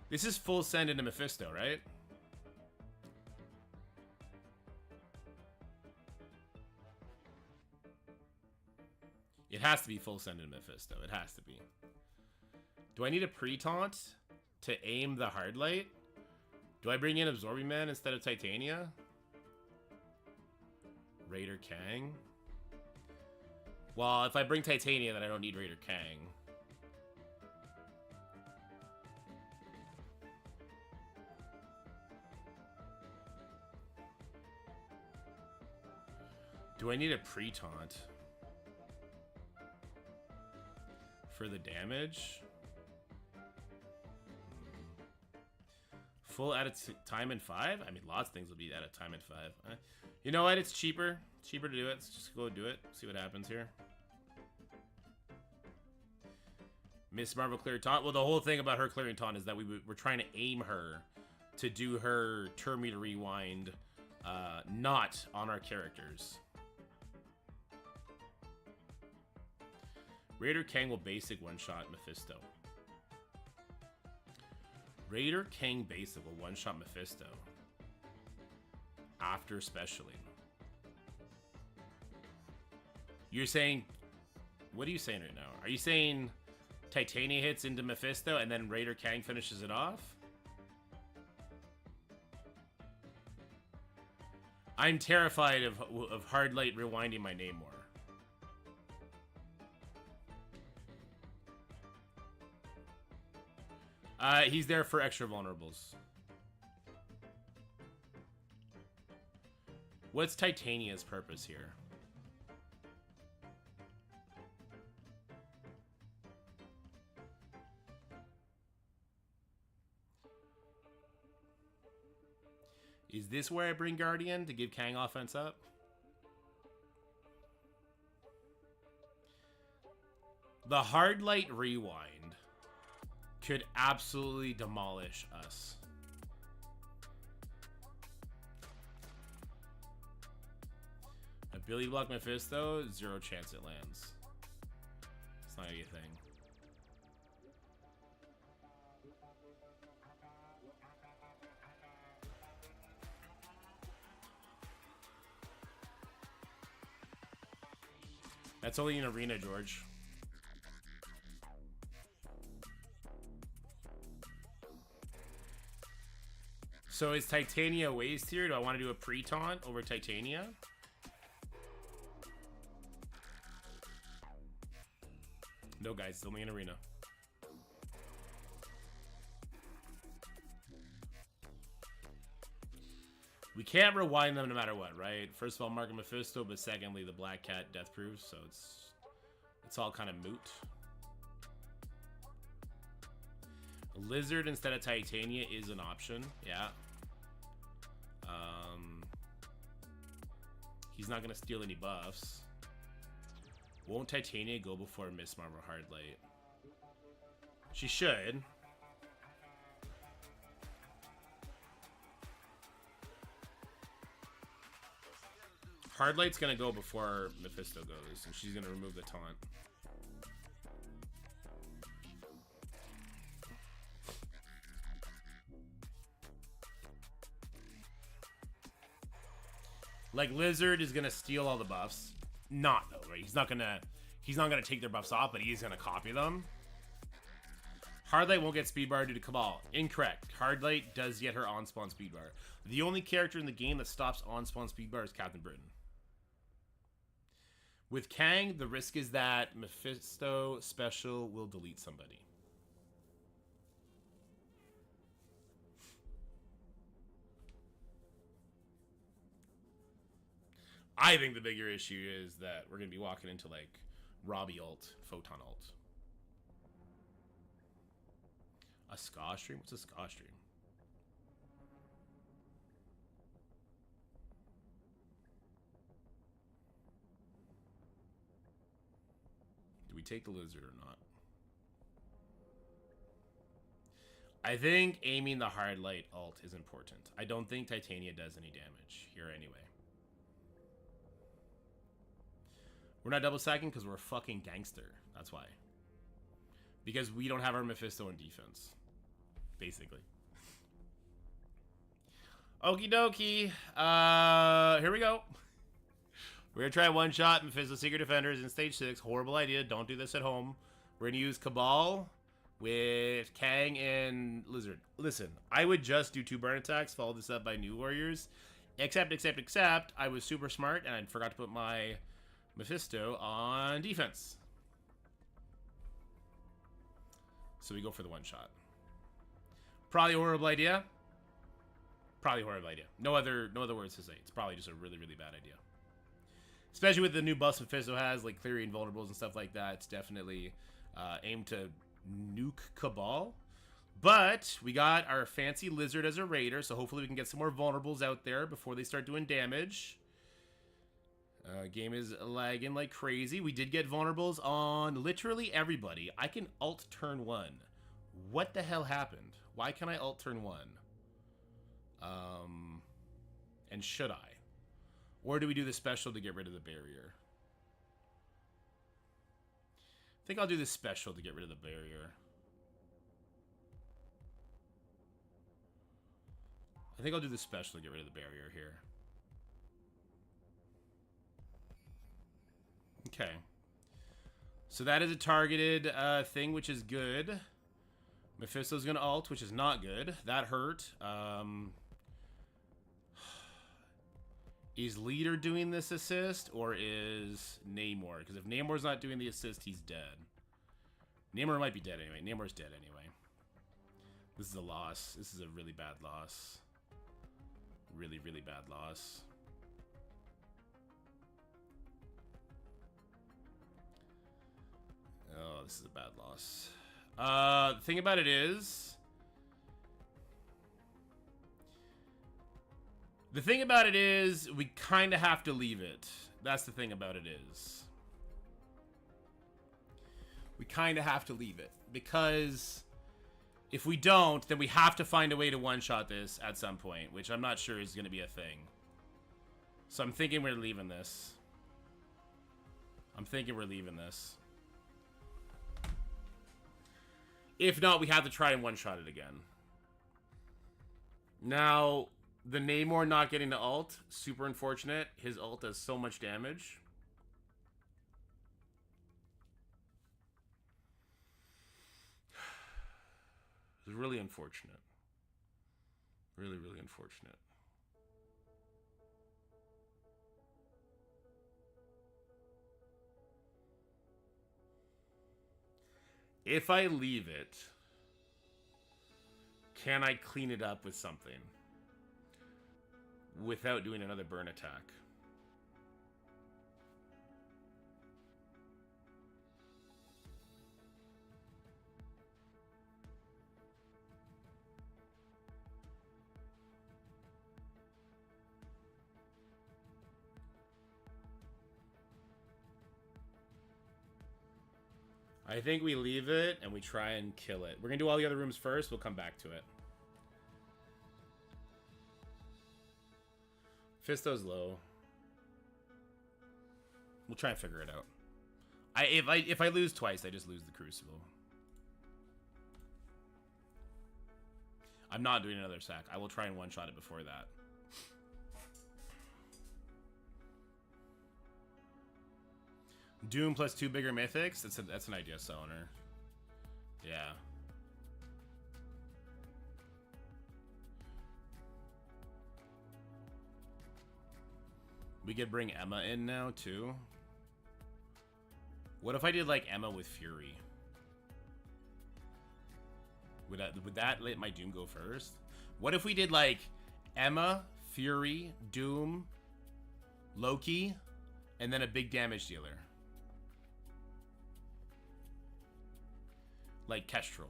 This is full send into Mephisto, right? It has to be full send into Mephisto. It has to be. Do I need a pre-taunt to aim the hard light? Do I bring in Absorbing Man instead of Titania? Raider Kang? Well, if I bring Titania, then I don't need Raider Kang. Do I need a pre-taunt for the damage? Full out of time in 5? I mean, lots of things will be out of time in 5. You know what? It's cheaper. It's cheaper to do it. Let's just go do it. See what happens here. Miss Marvel clear taunt. Well, the whole thing about her clearing taunt is that we're trying to aim her to do her turn meter rewind, not on our characters. Raider Kang will basic one-shot Mephisto. Raider Kang basic will one-shot Mephisto. After specialing. You're saying... What are you saying right now? Are you saying Titania hits into Mephisto and then Raider Kang finishes it off? I'm terrified of Hard Light rewinding my name more. He's there for extra vulnerables. What's Titania's purpose here? Is this where I bring Guardian to give Kang offense up? The Hard Light rewind could absolutely demolish us. Ability block Mephisto, 0 chance it lands. It's not gonna be a thing. That's only an arena, George. So is Titania waste here? Do I want to do a pre-taunt over Titania? No, guys, it's only an arena. We can't rewind them no matter what, right? First of all, Mark and Mephisto, but secondly, the Black Cat death proof, so it's all kind of moot. Lizard instead of Titania is an option, yeah. He's not gonna steal any buffs. Won't Titania go before Miss Marvel Hard Light? She should. Hard Light's gonna go before Mephisto goes, and she's gonna remove the taunt. Like, Lizard is gonna steal all the buffs. Not though, right? He's not gonna take their buffs off, but he's gonna copy them. Hardlight won't get speed bar due to Cabal. Incorrect. Hardlight does get her on-spawn speed bar. The only character in the game that stops on-spawn speed bar is Captain Britain. With Kang, the risk is that Mephisto special will delete somebody. I think the bigger issue is that we're going to be walking into, like, Robbie ult, Photon ult. A Ska stream? What's a Ska stream? Do we take the Lizard or not? I think aiming the Hard Light ult is important. I don't think Titania does any damage here anyway. We're not double stacking because we're a fucking gangster. That's why. Because we don't have our Mephisto in defense. Basically. Okie dokie. Here we go. We're going to try one shot Mephisto Secret Defenders in stage 6. Horrible idea. Don't do this at home. We're going to use Cabal with Kang and Lizard. Listen, I would just do 2 burn attacks. Follow this up by New Warriors. Except, I was super smart and I forgot to put my Mephisto on defense. So we go for the one shot. Probably a horrible idea. Probably a horrible idea. No other words to say. It's probably just a really, really bad idea. Especially with the new buffs Mephisto has, like clearing vulnerables and stuff like that. It's definitely aimed to nuke Cabal. But we got our fancy Lizard as a raider, so hopefully we can get some more vulnerables out there before they start doing damage. Game is lagging like crazy. We did get vulnerables on literally everybody. I can ult turn 1. What the hell happened? Why can I ult turn 1? And should I? Or do we do the special to get rid of the barrier? think I'll do this special to get rid of the barrier. I think I'll do this special to get rid of the barrier here. Okay. So that is a targeted thing, which is good. Mephisto's gonna ult, which is not good. That hurt. Is Leader doing this assist, or is Namor? Because if Namor's not doing the assist, he's dead. Namor might be dead anyway. Namor's dead anyway. This is a loss. This is a really bad loss. Really, really bad loss. Oh, this is a bad loss. The thing about it is... The thing about it is, we kind of have to leave it. That's the thing about it is. We kind of have to leave it. Because if we don't, then we have to find a way to one-shot this at some point. Which I'm not sure is going to be a thing. So I'm thinking we're leaving this. I'm thinking we're leaving this. If not, we have to try and one-shot it again. Now... The Namor not getting the ult, super unfortunate. His ult does so much damage. It's really unfortunate. Really, really unfortunate. If I leave it, can I clean it up with something? Without doing another burn attack. I think we leave it and we try and kill it. We're gonna do all the other rooms first. We'll come back to it. Fisto's low. We'll try and figure it out. If I lose twice, I just lose the Crucible. I'm not doing another sack. I will try and one-shot it before that. Doom plus 2 bigger mythics? That's an idea, Soner. Yeah. We could bring Emma in now, too. What if I did, like, Emma with Fury? Would that let my Doom go first? What if we did, like, Emma, Fury, Doom, Loki, and then a big damage dealer? Like Kestrel.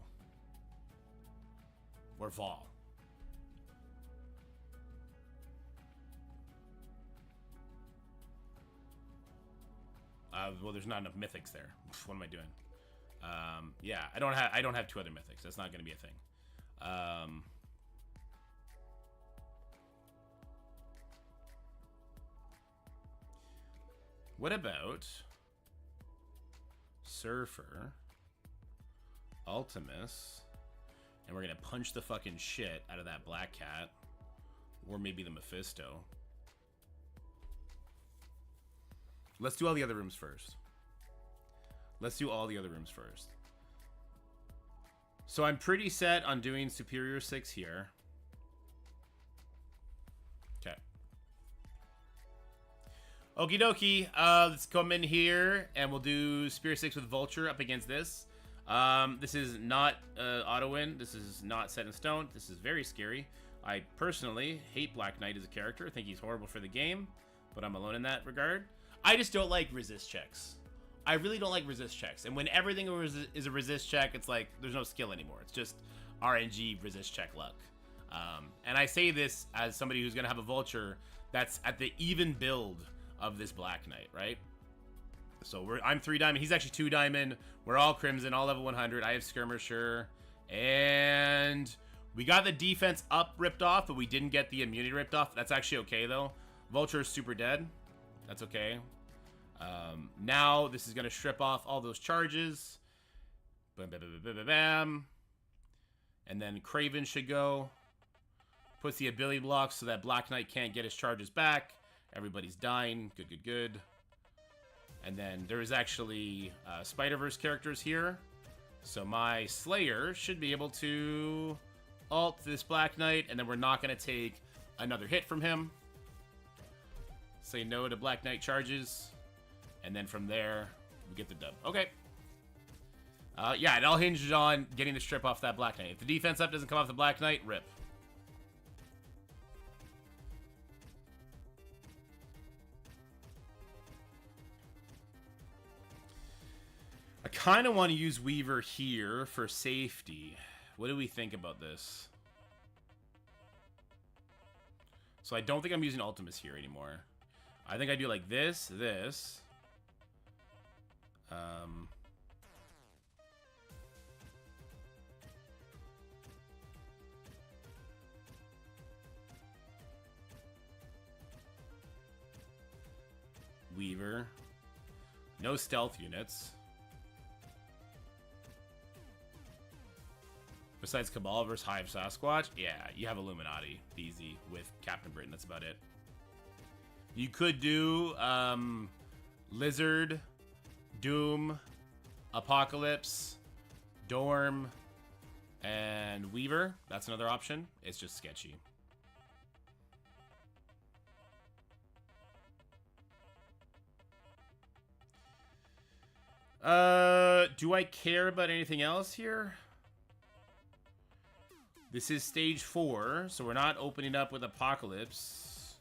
Or Vol. Well, there's not enough mythics there. What am I doing? Yeah, I don't have 2 other mythics. That's not going to be a thing. What about Surfer, Ultimus, and we're going to punch the fucking shit out of that Black Cat, or maybe the Mephisto. Let's do all the other rooms first. Let's do all the other rooms first. So I'm pretty set on doing Superior 6 here. Okay. Okie dokie. Let's come in here and we'll do Superior 6 with Vulture up against this. This is not auto win. This is not set in stone. This is very scary. I personally hate Black Knight as a character. I think he's horrible for the game, but I'm alone in that regard. I just don't like resist checks. I really don't like resist checks. And when everything is a resist check, it's like there's no skill anymore. It's just RNG resist check luck. And I say this as somebody who's going to have a Vulture that's at the even build of this Black Knight, right? So I'm 3 diamond. He's actually 2 diamond. We're all crimson, all level 100. I have Skirmisher. And we got the defense up ripped off, but we didn't get the immunity ripped off. That's actually okay, though. Vulture is super dead. That's okay. Now this is going to strip off all those charges. Bam, bam, bam, bam, bam, bam. And then Craven should go. Puts the ability block so that Black Knight can't get his charges back. Everybody's dying. Good, good, good. And then there's actually Spider-Verse characters here. So my Slayer should be able to ult this Black Knight, and then we're not going to take another hit from him. Say no to Black Knight charges. And then from there, we get the dub. Okay. Yeah, it all hinges on getting the strip off that Black Knight. If the defense up doesn't come off the Black Knight, rip. I kind of want to use Weaver here for safety. What do we think about this? So I don't think I'm using Ultimus here anymore. I think I do like this, this. Weaver. No stealth units. Besides Cabal versus Hive Sasquatch, yeah, you have Illuminati, easy, with Captain Britain. That's about it. You could do Lizard, Doom, Apocalypse, Dorm, and Weaver. That's another option. It's just sketchy. Do I care about anything else here? This is stage 4, so we're not opening up with Apocalypse.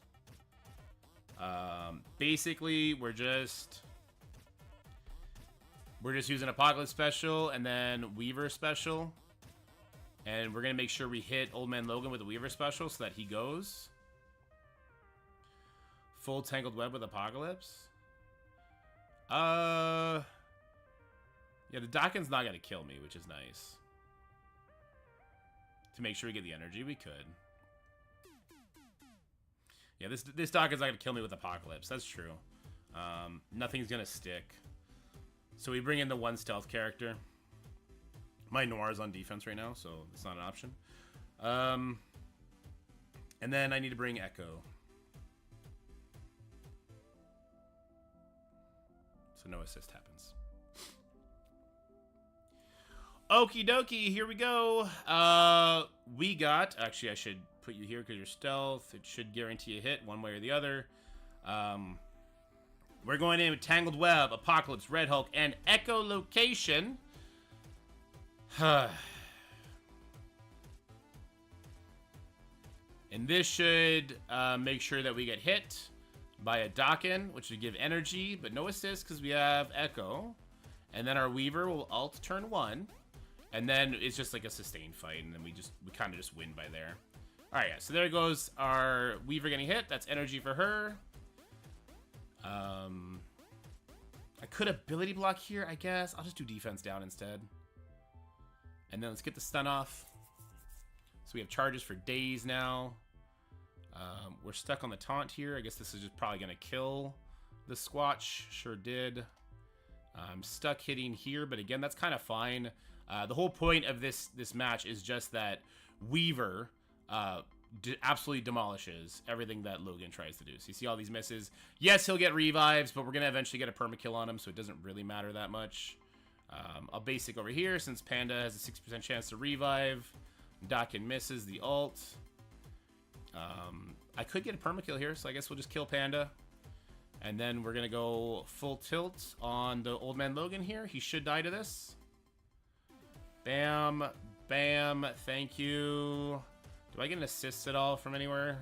Basically, we're just using Apocalypse special and then Weaver special. And we're going to make sure we hit Old Man Logan with the Weaver special so that he goes. Full Tangled Web with Apocalypse. Yeah, the Dawkins not going to kill me, which is nice. To make sure we get the energy, we could. Yeah, this Dawkins not going to kill me with Apocalypse. That's true. Nothing's going to stick. So we bring in the one stealth character. My Noir's on defense right now, so it's not an option. And then I need to bring Echo. So no assist happens. Okie dokie, here we go. We got... Actually, I should put you here because you're stealth. It should guarantee a hit one way or the other. We're going in with Tangled Web, Apocalypse, Red Hulk, and Echolocation. And this should make sure that we get hit by a Dakin, which would give energy, but no assist because we have Echo. And then our Weaver will ult turn 1. And then it's just like a sustained fight, and then we kind of just win by there. All right, yeah, so there goes our Weaver getting hit. That's energy for her. I could ability block here, I guess. I'll just do defense down instead. And then let's get the stun off. So we have charges for days now. We're stuck on the taunt here. I guess this is just probably going to kill the Squatch. Sure did. I'm stuck hitting here, but again, that's kind of fine. The whole point of this match is just that Weaver absolutely demolishes everything that Logan tries to do. So you see all these misses. Yes, he'll get revives, but we're going to eventually get a permakill on him, so it doesn't really matter that much. I'll basic over here since Panda has a 60% chance to revive. Dakin misses the ult. I could get a permakill here, so I guess we'll just kill Panda. And then we're going to go full tilt on the Old Man Logan here. He should die to this. Bam. Bam. Thank you. Do I get an assist at all from anywhere?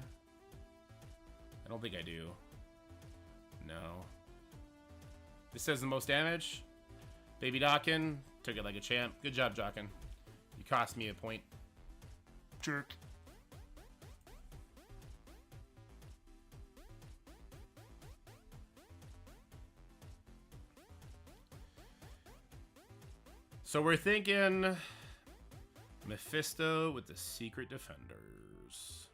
I don't think I do. No. This says the most damage. Baby Dakin took it like a champ. Good job, Dakin. You cost me a point. Jerk. So we're thinking Mephisto with the Secret Defenders.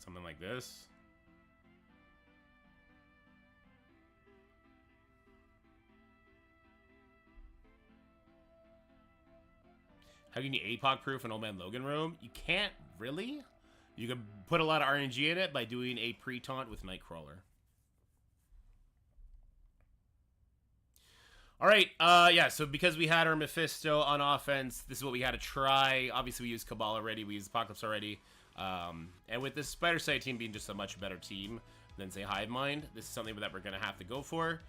Something like this. How can you APOC-proof an Old Man Logan room? You can't, really? You can put a lot of RNG in it by doing a pre-taunt with Nightcrawler. All right, yeah, so because we had our Mephisto on offense, this is what we had to try. Obviously, we used Cabal already. We used Apocalypse already. And with this Spider Side team being just a much better team than, say, Hive Mind, this is something that we're going to have to go for.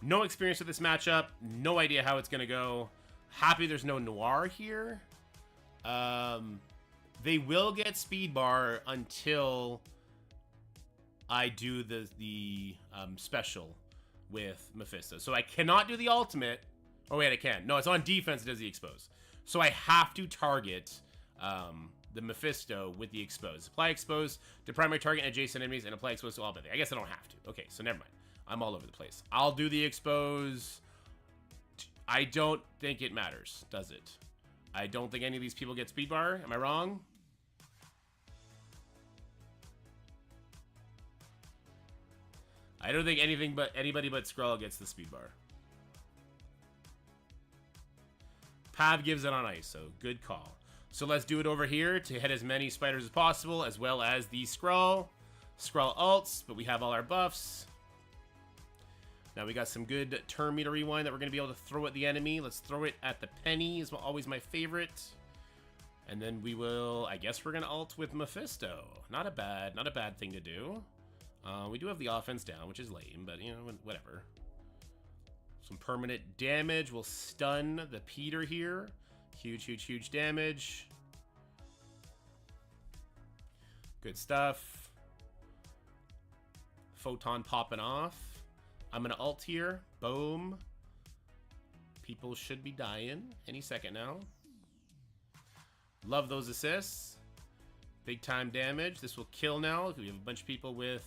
No experience with this matchup. No idea how it's going to go. Happy there's no Noir here. They will get Speed Bar until I do the special with Mephisto. So I cannot do the ultimate. Oh, wait, I can. No, it's on defense. It does the expose. So I have to target the Mephisto with the expose. Apply expose to primary target and adjacent enemies and apply expose to all, but I guess I don't have to. Okay, so never mind. I'm all over the place. I'll do the expose. I don't think it matters, does it? I don't think any of these people get speed bar. Am I wrong? I don't think anybody but Skrull gets the speed bar. Pav gives it on ice, so good call. So let's do it over here to hit as many spiders as possible, as well as the Skrull. Skrull ults, but we have all our buffs. Now we got some good turn meter rewind that we're going to be able to throw at the enemy. Let's throw it at the penny, is always my favorite. And then we will, I guess we're going to ult with Mephisto. Not a bad thing to do. We do have the offense down, which is lame, but, you know, whatever. Some permanent damage. We'll stun the Peter here. Huge, huge, huge damage. Good stuff. Photon popping off. I'm going to ult here. Boom. People should be dying any second now. Love those assists. Big time damage. This will kill now. We have a bunch of people with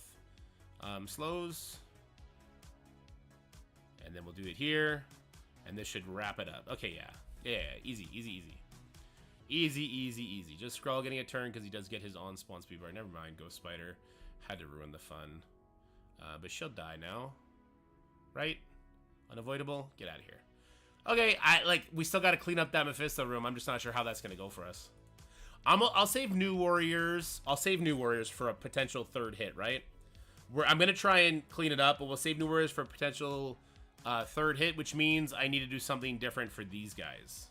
slows. And then we'll do it here. And this should wrap it up. Okay, yeah. Yeah, easy, easy, easy. Easy, easy, easy. Just Skrull getting a turn because he does get his on-spawn speed bar. Never mind, Ghost Spider. Had to ruin the fun. But she'll die now. Right? Unavoidable? Get out of here. Okay, we still got to clean up that Mephisto room. I'm just not sure how that's going to go for us. I'll save New Warriors. I'll save New Warriors for a potential third hit, right? I'm going to try and clean it up, but we'll save New Warriors for a potential third hit, which means I need to do something different for these guys.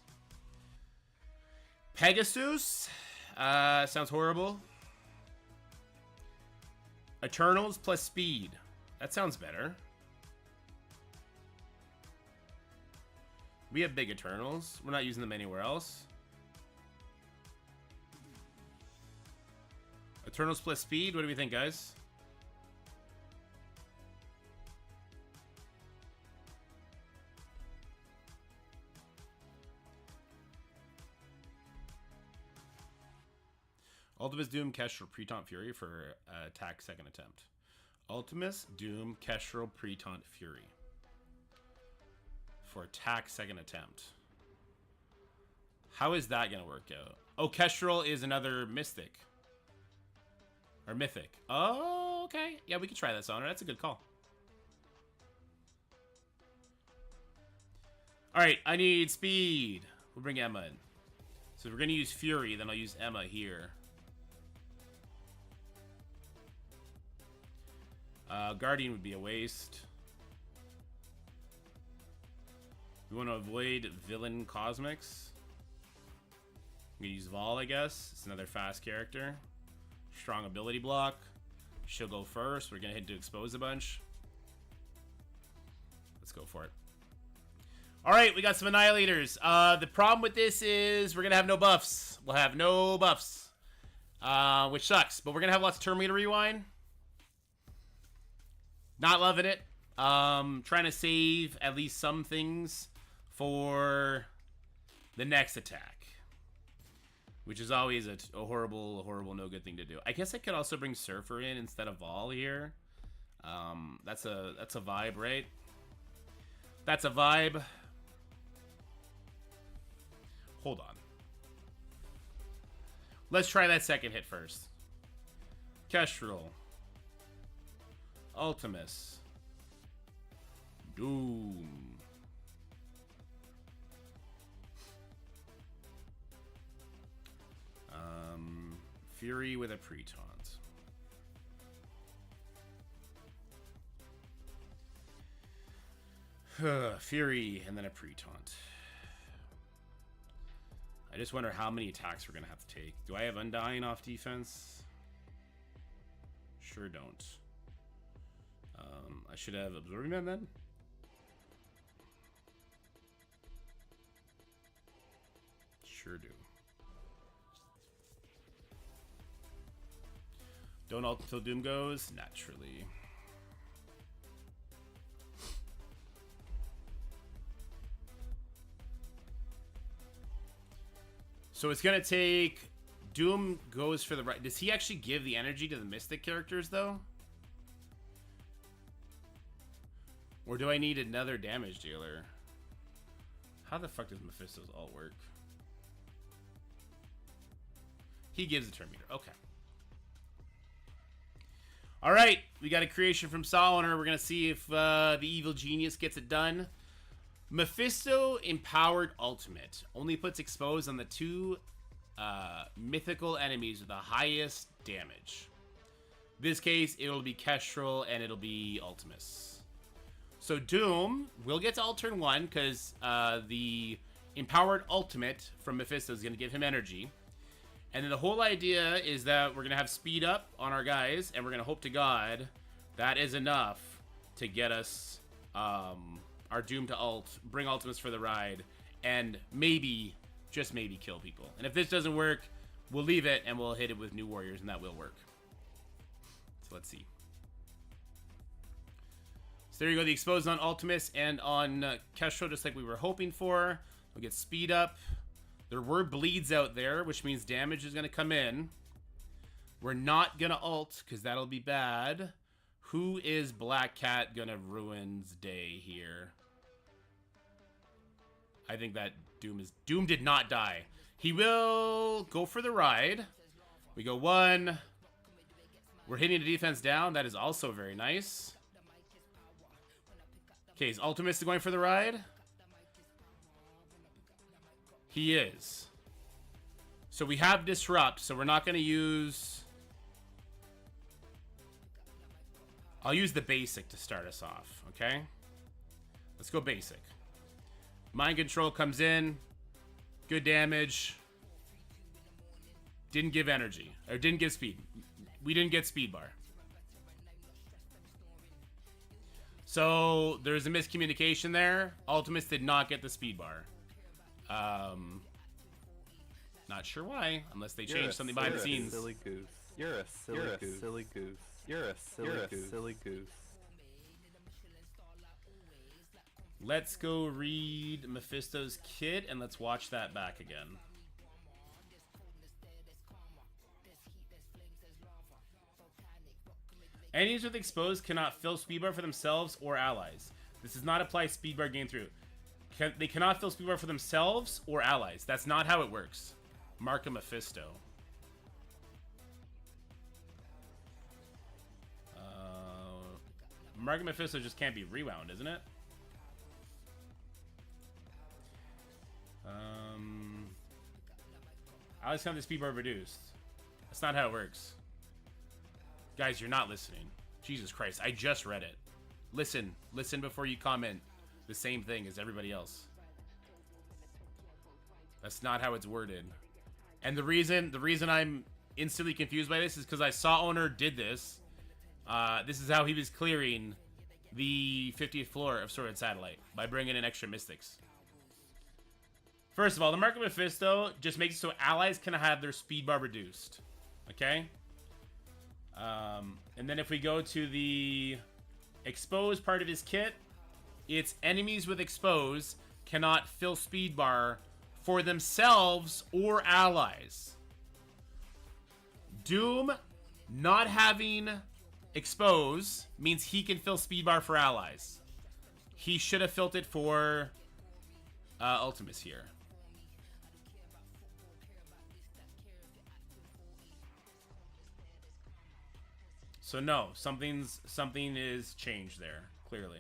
Pegasus. Sounds horrible. Eternals plus speed. That sounds better. We have big Eternals. We're not using them anywhere else. Eternals plus speed. What do we think, guys? Ultimus Doom, Kestrel, Pre-Taunt Fury for attack second attempt. Ultimus Doom, Kestrel, Pre-Taunt Fury for attack second attempt. How is that going to work out? Oh, Kestrel is another Mystic. Or Mythic. Oh, okay. Yeah, we can try that, Sonar. That's a good call. Alright, I need speed. We'll bring Emma in. So we're going to use Fury, then I'll use Emma here. Guardian would be a waste. We want to avoid Villain Cosmics. I'm going to use Vol, I guess. It's another fast character. Strong ability block. She'll go first. We're going to hit to expose a bunch. Let's go for it. Alright, we got some Annihilators. The problem with this is we're going to have no buffs. We'll have no buffs. Which sucks. But we're going to have lots of turn meter rewind. Not loving it. Trying to save at least some things for the next attack. Which is always a horrible, no good thing to do. I guess I could also bring Surfer in instead of Vol here. That's a vibe, right? That's a vibe. Hold on. Let's try that second hit first. Kestrel. Ultimus. Doom. Fury with a pre-taunt. Fury and then a pre-taunt. I just wonder how many attacks we're gonna have to take. Do I have Undying off defense? Sure don't. I should have Absorbing Man then. Sure do. Don't ult until Doom goes? Naturally. So it's gonna take... Doom goes for the right... Does he actually give the energy to the Mystic characters, though? Or do I need another damage dealer? How the fuck does Mephisto's ult work? He gives the turn meter. Okay. Alright, we got a creation from Solowner. We're going to see if the evil genius gets it done. Mephisto Empowered Ultimate only puts Expose on the two mythical enemies with the highest damage. In this case, it'll be Kestrel and it'll be Ultimus. So Doom will get to ult turn 1 because the Empowered Ultimate from Mephisto is going to give him energy. And then the whole idea is that we're going to have speed up on our guys, and we're going to hope to God that is enough to get us our Doom to ult, bring Ultimus for the ride, and maybe, just maybe, kill people. And if this doesn't work, we'll leave it, and we'll hit it with New Warriors, and that will work. So let's see. So there you go, the Exposed on Ultimus and on Kestrel, just like we were hoping for. We'll get speed up. There were bleeds out there, which means damage is going to come in. We're not going to ult, because that'll be bad. Who is Black Cat going to ruin's day here? I think that Doom is... Doom did not die. He will go for the ride. We go 1. We're hitting the defense down. That is also very nice. Okay, is Ultimus going for the ride? He is. So we have Disrupt, so we're not going to use... I'll use the basic to start us off, okay? Let's go basic. Mind Control comes in. Good damage. Didn't give energy. Or didn't give speed. We didn't get speed bar. So there's a miscommunication there. Ultimus did not get the speed bar. Not sure why, unless they changed something behind the scenes. Silly goose. You're a silly goose. Silly goose. You're a silly goose. Let's go read Mephisto's kit and let's watch that back again. Enemies with Exposed cannot fill speedbar for themselves or allies. This does not apply speedbar game through. They cannot fill speedbar for themselves or allies. That's not how it works. Mark a Mephisto. Mark a Mephisto just can't be rewound, isn't it? Allies can't have the speedbar reduced. That's not how it works. Guys, you're not listening. Jesus Christ, I just read it. Listen. Listen before you comment the same thing as everybody else. That's not how it's worded. And the reason I'm instantly confused by this is because I saw Owner did this. This is how he was clearing the 50th floor of Sword and Satellite, by bringing in extra Mystics. First of all, the Mark of Mephisto just makes it so allies can have their speed bar reduced. Okay? And then if we go to the Exposed part of his kit, it's enemies with Expose cannot fill speed bar for themselves or allies. Doom not having Expose means he can fill speed bar for allies. He should have filled it for Ultimus here. So no, something is changed there, clearly.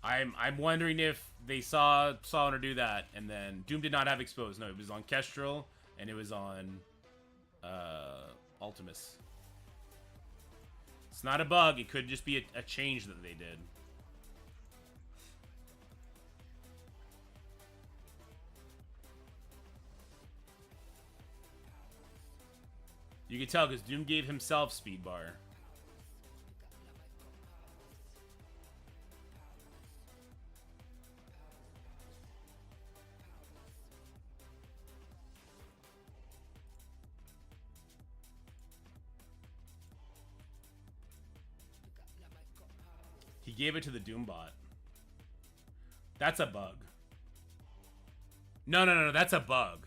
I'm wondering if they saw her do that, and then Doom did not have exposed. No, it was on Kestrel, and it was on Ultimus. It's not a bug. It could just be a change that they did. You can tell because Doom gave himself speed bar. He gave it to the Doombot. That's a bug. No, that's a bug.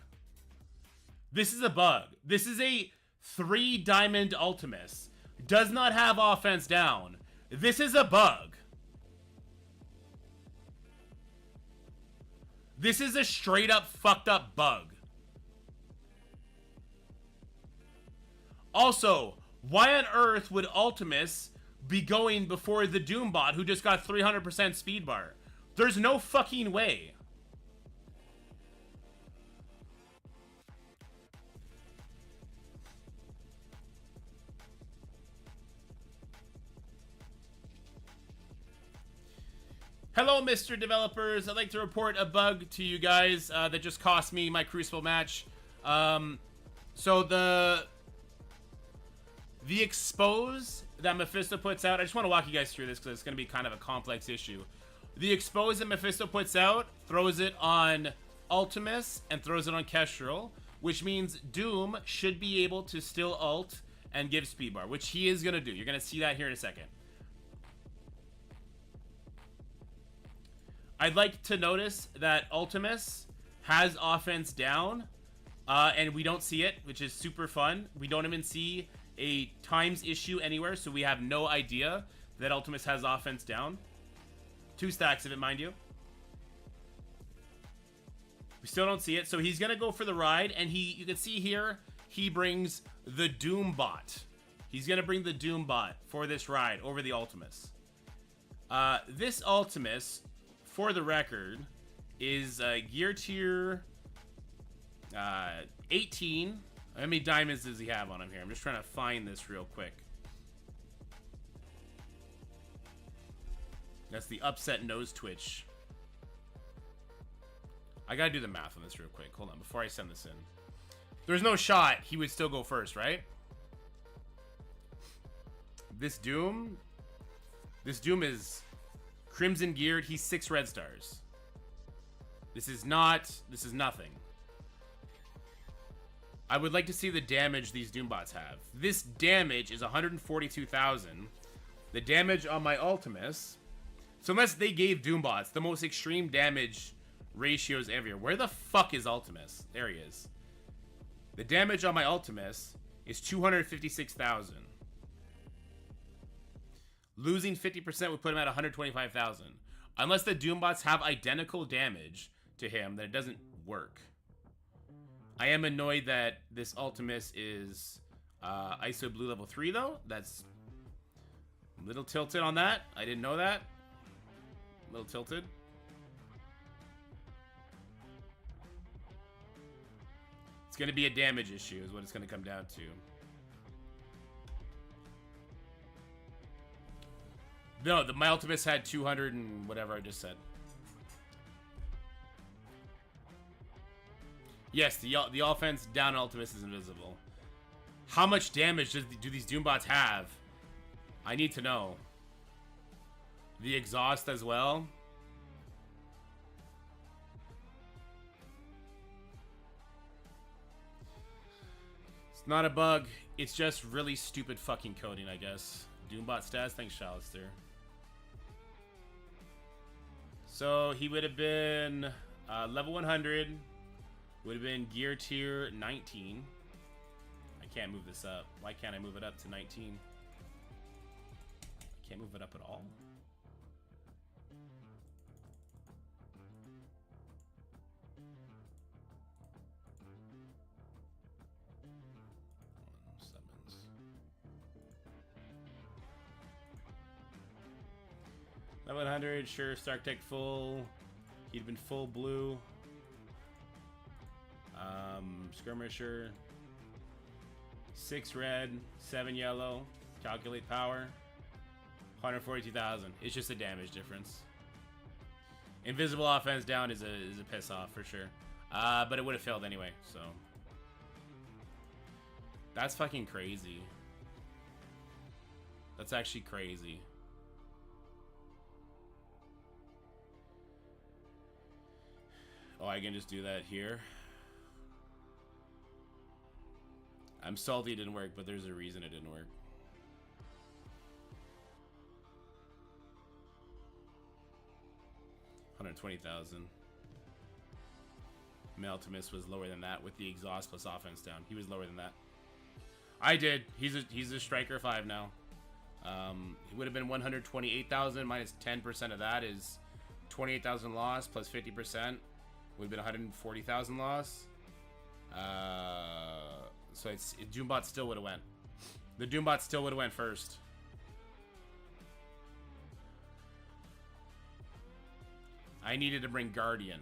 This is a bug. This is a 3-diamond Ultimus. Does not have offense down. This is a bug. This is a straight up fucked up bug. Also, why on earth would Ultimus be going before the Doombot who just got 300% speed bar? There's no fucking way. Hello, Mr. Developers. I'd like to report a bug to you guys that just cost me my Crucible match. So the expose that Mephisto puts out, I just want to walk you guys through this because it's going to be kind of a complex issue. The expose that Mephisto puts out throws it on Ultimus and throws it on Kestrel, which means Doom should be able to still ult and give speed bar, which he is going to do. You're going to see that here in a second. I'd like to notice that Ultimus has offense down, and we don't see it, which is super fun. We don't even see a times issue anywhere, so we have no idea that Ultimus has offense down. 2 stacks of it, mind you. We still don't see it, so he's gonna go for the ride, and you can see here, he brings the Doombot. He's gonna bring the Doombot for this ride over the Ultimus. This Ultimus, for the record, is gear tier 18. How many diamonds does he have on him here? I'm just trying to find this real quick. That's the upset nose twitch. I gotta do the math on this real quick. Hold on, before I send this in. There's no shot he would still go first, right? This Doom is crimson geared. He's 6 red stars. This is nothing. I would like to see the damage these Doombots have. This damage is 142,000. The damage on my Ultimus, so unless they gave Doombots the most extreme damage ratios ever. Where the fuck is Ultimus? There he is. The damage on my Ultimus is 256,000. Losing 50% would put him at 125,000. Unless the Doombots have identical damage to him, then it doesn't work. I am annoyed that this Ultimus is ISO blue level 3 though. That's a little tilted on that. I didn't know that. A little tilted. It's going to be a damage issue is what it's going to come down to. No, my Ultimus had 200 and whatever I just said. Yes, the offense down Ultimus is invisible. How much damage do these Doombots have? I need to know. The exhaust as well. It's not a bug. It's just really stupid fucking coding, I guess. Doombot stats. Thanks, Shalister. So he would have been level 100. Would have been gear tier 19. I can't move this up. Why can't I move it up to 19? I can't move it up at all. Level 100, sure. Stark Tech full. He'd been full blue. Skirmisher. 6 red, 7 yellow. Calculate power. 142,000. It's just a damage difference. Invisible offense down is a piss off for sure. But it would have failed anyway, so. That's fucking crazy. That's actually crazy. Oh, I can just do that here. I'm salty it didn't work, but there's a reason it didn't work. $120,000. Maltimus was lower than that with the exhaust plus offense down. He was lower than that. I did. He's a striker 5 now. He would have been 128,000 minus 10% of that is 28,000 loss plus 50% would have been 140,000 loss. So Doombot still would have went. The Doombot still would have went first. I needed to bring Guardian.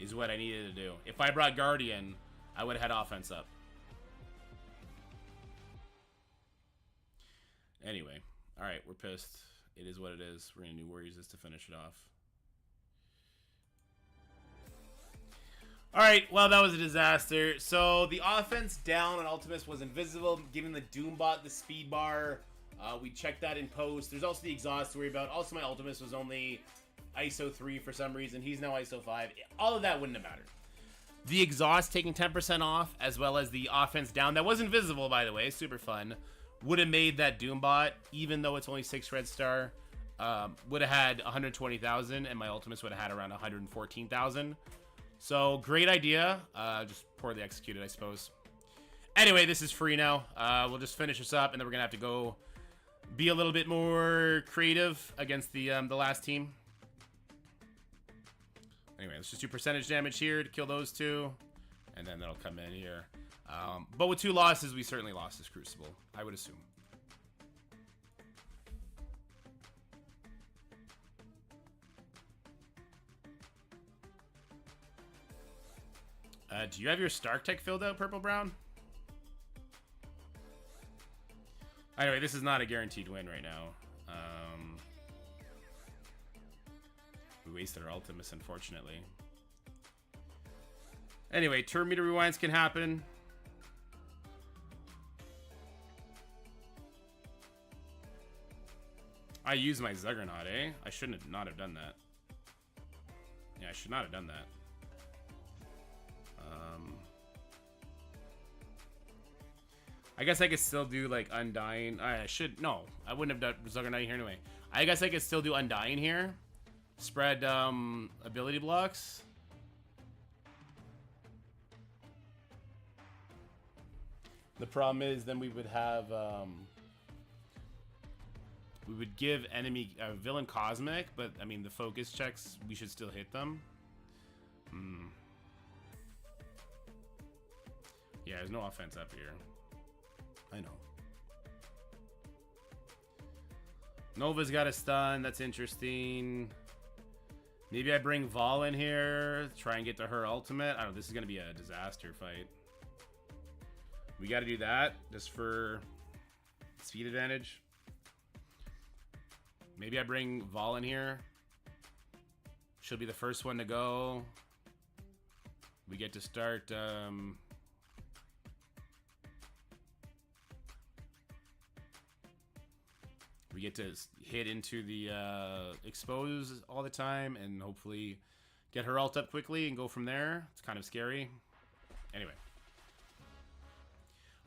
Is what I needed to do. If I brought Guardian, I would have had offense up. Anyway, alright, we're pissed. It is what it is. We're gonna do Warriors this to finish it off. Alright, well, that was a disaster. So, the offense down on Ultimus was invisible, giving the Doombot the speed bar. We checked that in post. There's also the exhaust to worry about. Also, my Ultimus was only ISO 3 for some reason. He's now ISO 5. All of that wouldn't have mattered. The exhaust taking 10% off, as well as the offense down. That was invisible, by the way. Super fun. Would have made that Doombot, even though it's only 6 red star, would have had 120,000, and my Ultimus would have had around 114,000. So, great idea. Just poorly executed, I suppose. Anyway, this is free now. We'll just finish this up, and then we're going to have to go be a little bit more creative against the last team. Anyway, let's just do percentage damage here to kill those two, and then that'll come in here. But with 2 losses, we certainly lost this Crucible, I would assume. Do you have your Stark Tech filled out, Purple Brown? Anyway, this is not a guaranteed win right now. We wasted our Ultimus, unfortunately. Anyway, turn meter rewinds can happen. I used my Zuggernaut, eh? I shouldn't have not have done that. Yeah, I should not have done that. I guess I could still do, like, Undying. I should... No, I wouldn't have done Zuggernaut here anyway. I guess I could still do Undying here. Spread, ability blocks. The problem is, then we would have, we would give enemy... villain Cosmic, but, I mean, the focus checks, we should still hit them. Yeah, there's no offense up here. I know. Nova's got a stun. That's interesting. Maybe I bring Vol in here. Try and get to her ultimate. I don't know. This is going to be a disaster fight. We got to do that just for speed advantage. Maybe I bring Vol in here. She'll be the first one to go. We get to start... we get to hit into the expose all the time and hopefully get her ult up quickly and go from there. It's kind of scary. Anyway.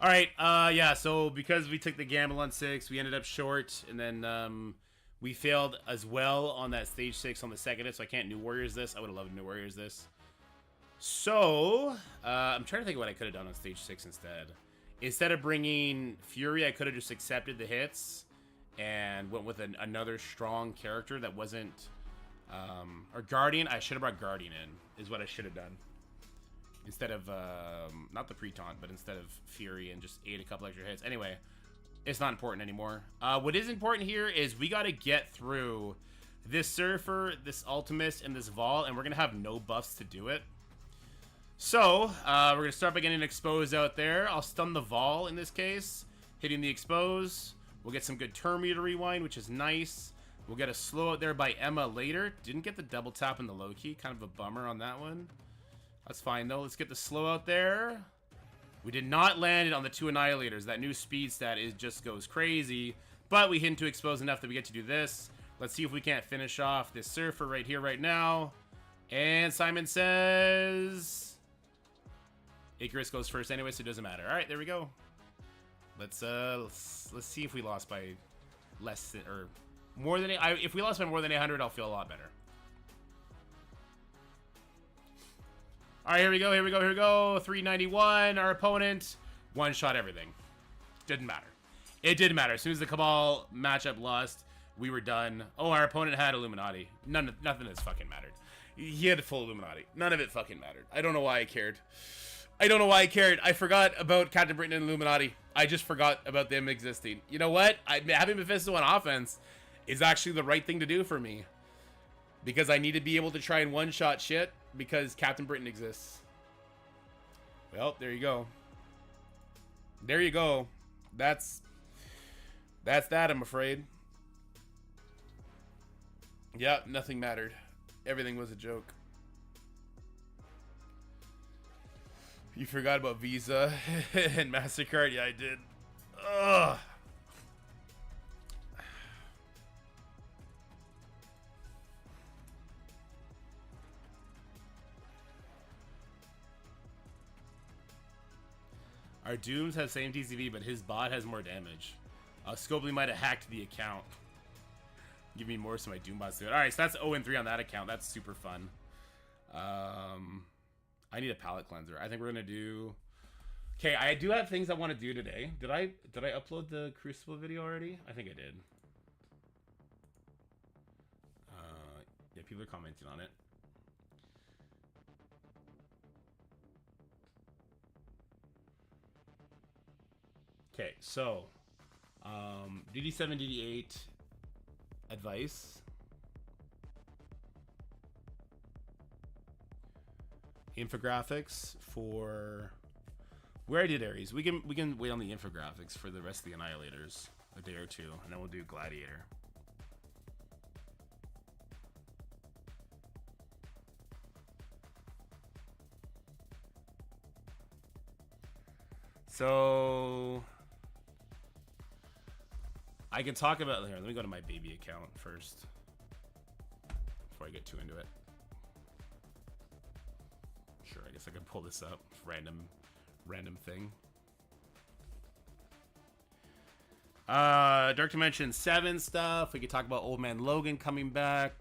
Alright, yeah, so because we took the gamble on 6, we ended up short, and then we failed as well on that stage 6 on the second, so I can't New Warriors this. I would have loved New Warriors this. So, I'm trying to think of what I could have done on stage 6 instead. Instead of bringing Fury, I could have just accepted the hits and went with another strong character that wasn't... or Guardian. I should have brought Guardian in, is what I should have done. Instead of, not the pre-taunt, but instead of Fury, and just ate a couple extra hits. Anyway, it's not important anymore. What is important here is we got to get through this Surfer, this Ultimist, and this Vol, and we're going to have no buffs to do it. So, we're going to start by getting exposed out there. I'll stun the Vol in this case, hitting the expose. We'll get some good turn meter rewind, which is nice. We'll get a slow out there by Emma later. Didn't get the double tap in the low key. Kind of a bummer on that one. That's fine, though. Let's get the slow out there. We did not land it on the 2 Annihilators. That new speed stat just goes crazy. But we hit into expose enough that we get to do this. Let's see if we can't finish off this Surfer right here, right now. And Simon says... Icarus goes first anyway, so it doesn't matter. All right, there we go. Let's see if we lost by less than, or more than... if we lost by more than 800, I'll feel a lot better. All right, here we go, here we go, here we go. 391, our opponent one-shot everything. Didn't matter. It didn't matter. As soon as the Cabal matchup lost, we were done. Oh, our opponent had Illuminati. Nothing has fucking mattered. He had full Illuminati. None of it fucking mattered. I don't know why I cared. I don't know why I cared. I forgot about Captain Britain and Illuminati. I just forgot about them existing. You know what? Having Mephisto on offense is actually the right thing to do for me. Because I need to be able to try and one-shot shit because Captain Britain exists. Well, there you go. There you go. That's that, I'm afraid. Yeah, nothing mattered. Everything was a joke. You forgot about Visa and MasterCard? Yeah, I did. Ugh. Our Dooms have same TCV, but his bot has more damage. Scopely might have hacked the account. Give me more so my Doom bots do it. Alright, so that's 0-3 on that account. That's super fun. I need a palette cleanser. I think we're gonna do... Okay, I do have things I want to do today. Did I upload the Crucible video already? I think I did. Yeah, people are commenting on it. Okay, so dd7, dd8 advice. Infographics for where I did Ares. We can wait on the infographics for the rest of the Annihilators a day or two, and then we'll do Gladiator. So I can talk about here. Let me go to my baby account first before I get too into it. Sure, I guess I can pull this up. Random thing. Dark Dimension 7 stuff. We could talk about Old Man Logan coming back.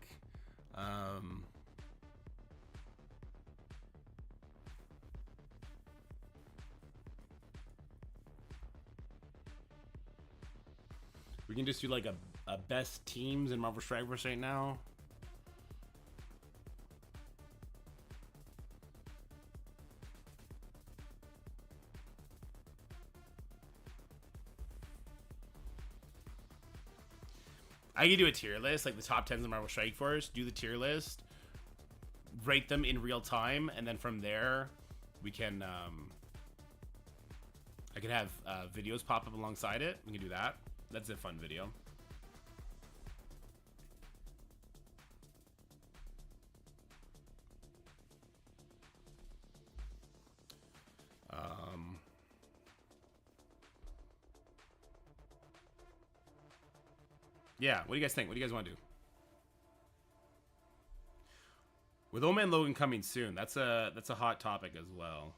We can just do like a best teams in Marvel Strikeforce right now. I can do a tier list, like the top 10s in Marvel Strikeforce, do the tier list, rate them in real time, and then from there, we can, I can have videos pop up alongside it. We can do that. That's a fun video. Yeah, what do you guys think? What do you guys want to do? With Old Man Logan coming soon, that's a hot topic as well.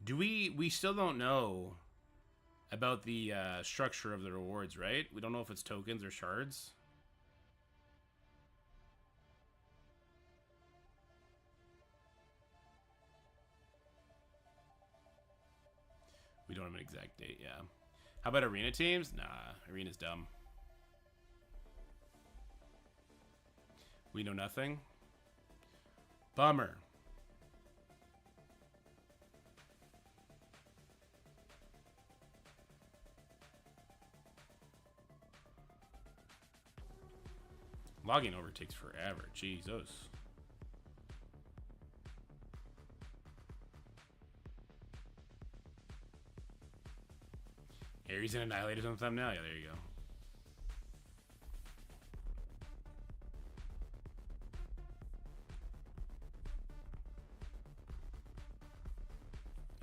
Do we still don't know about the structure of the rewards, right? We don't know if it's tokens or shards. We don't have an exact date, yeah. How about arena teams? Nah, arena's dumb. We know nothing. Bummer. Logging over takes forever. Jesus. Ares and Annihilators on the thumbnail. Yeah, there you go.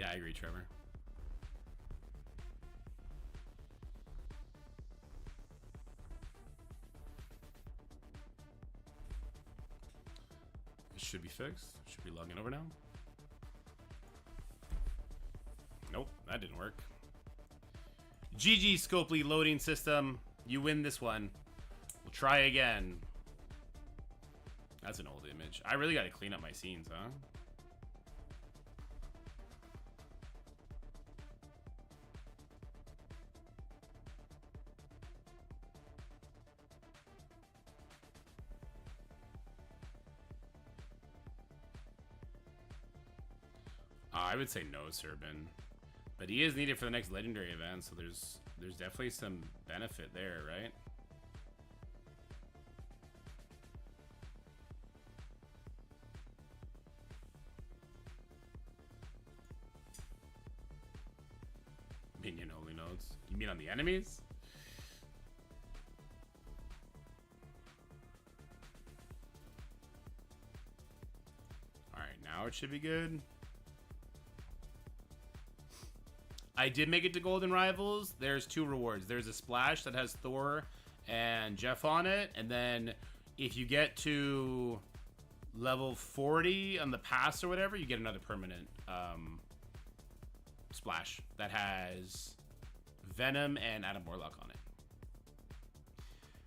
Yeah, I agree, Trevor. It should be fixed. Should be logging over now. Nope, that didn't work. GG, Scopely loading system. You win this one. We'll try again. That's an old image. I really got to clean up my scenes, huh? I would say no, Serban. But he is needed for the next legendary event, so there's definitely some benefit there, right? Minion only nodes. You mean on the enemies? Alright, now it should be good. I did make it to Golden Rivals. There's 2 rewards. There's a splash that has Thor and Jeff on it. And then if you get to level 40 on the pass or whatever, you get another permanent splash that has Venom and Adam Warlock on it.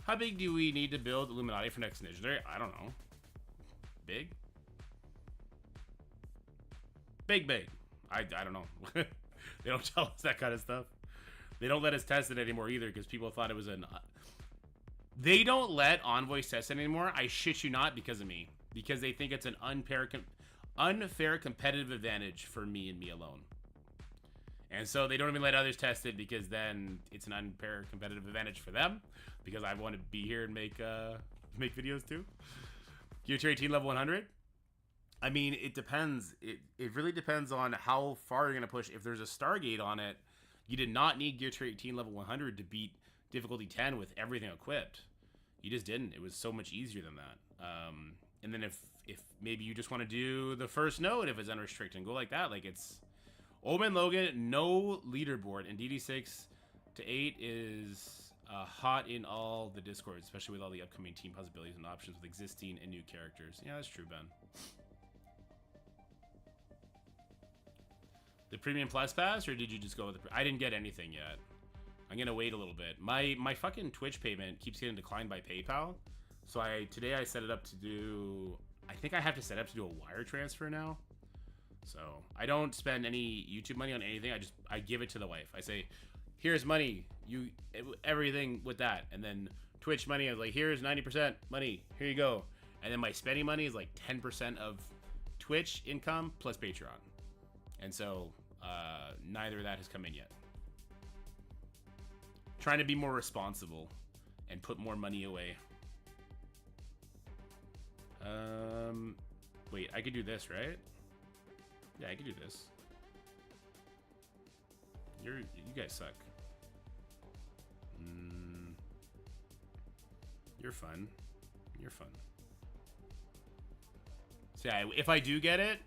How big do we need to build Illuminati for next Legendary? I don't know. Big? Big. I don't know. They don't tell us that kind of stuff. They don't let us test it anymore either because people thought it was an... They don't let Envoys test it anymore, I shit you not, because of me. Because they think it's an unfair competitive advantage for me and me alone. And so they don't even let others test it because then it's an unfair competitive advantage for them. Because I want to be here and make videos too. Gear Tier 18 level 100. I mean, it depends. It really depends on how far you're going to push. If there's a Stargate on it, you did not need Gear Tier 18 level 100 to beat difficulty 10 with everything equipped. You just didn't. It was so much easier than that. And then if maybe you just want to do the first node, if it's unrestricted, and go like that, like it's... Omen Logan, no leaderboard, and dd6-8 is hot in all the Discords, especially with all the upcoming team possibilities and options with existing and new characters. Yeah, that's true, Ben. The Premium Plus Pass, or did you just go with the... I didn't get anything yet. I'm gonna wait a little bit. My fucking Twitch payment keeps getting declined by PayPal. So today I set it up to do... I think I have to set up to do a wire transfer now. So I don't spend any YouTube money on anything. I give it to the wife. I say, here's money. Everything with that. And then Twitch money, I was like, here's 90% money. Here you go. And then my spending money is like 10% of Twitch income plus Patreon. And so neither of that has come in yet. Trying to be more responsible and put more money away. Wait, I could do this, right? Yeah, I could do this. You guys suck. You're fun. You're fun. So yeah, if I do get it,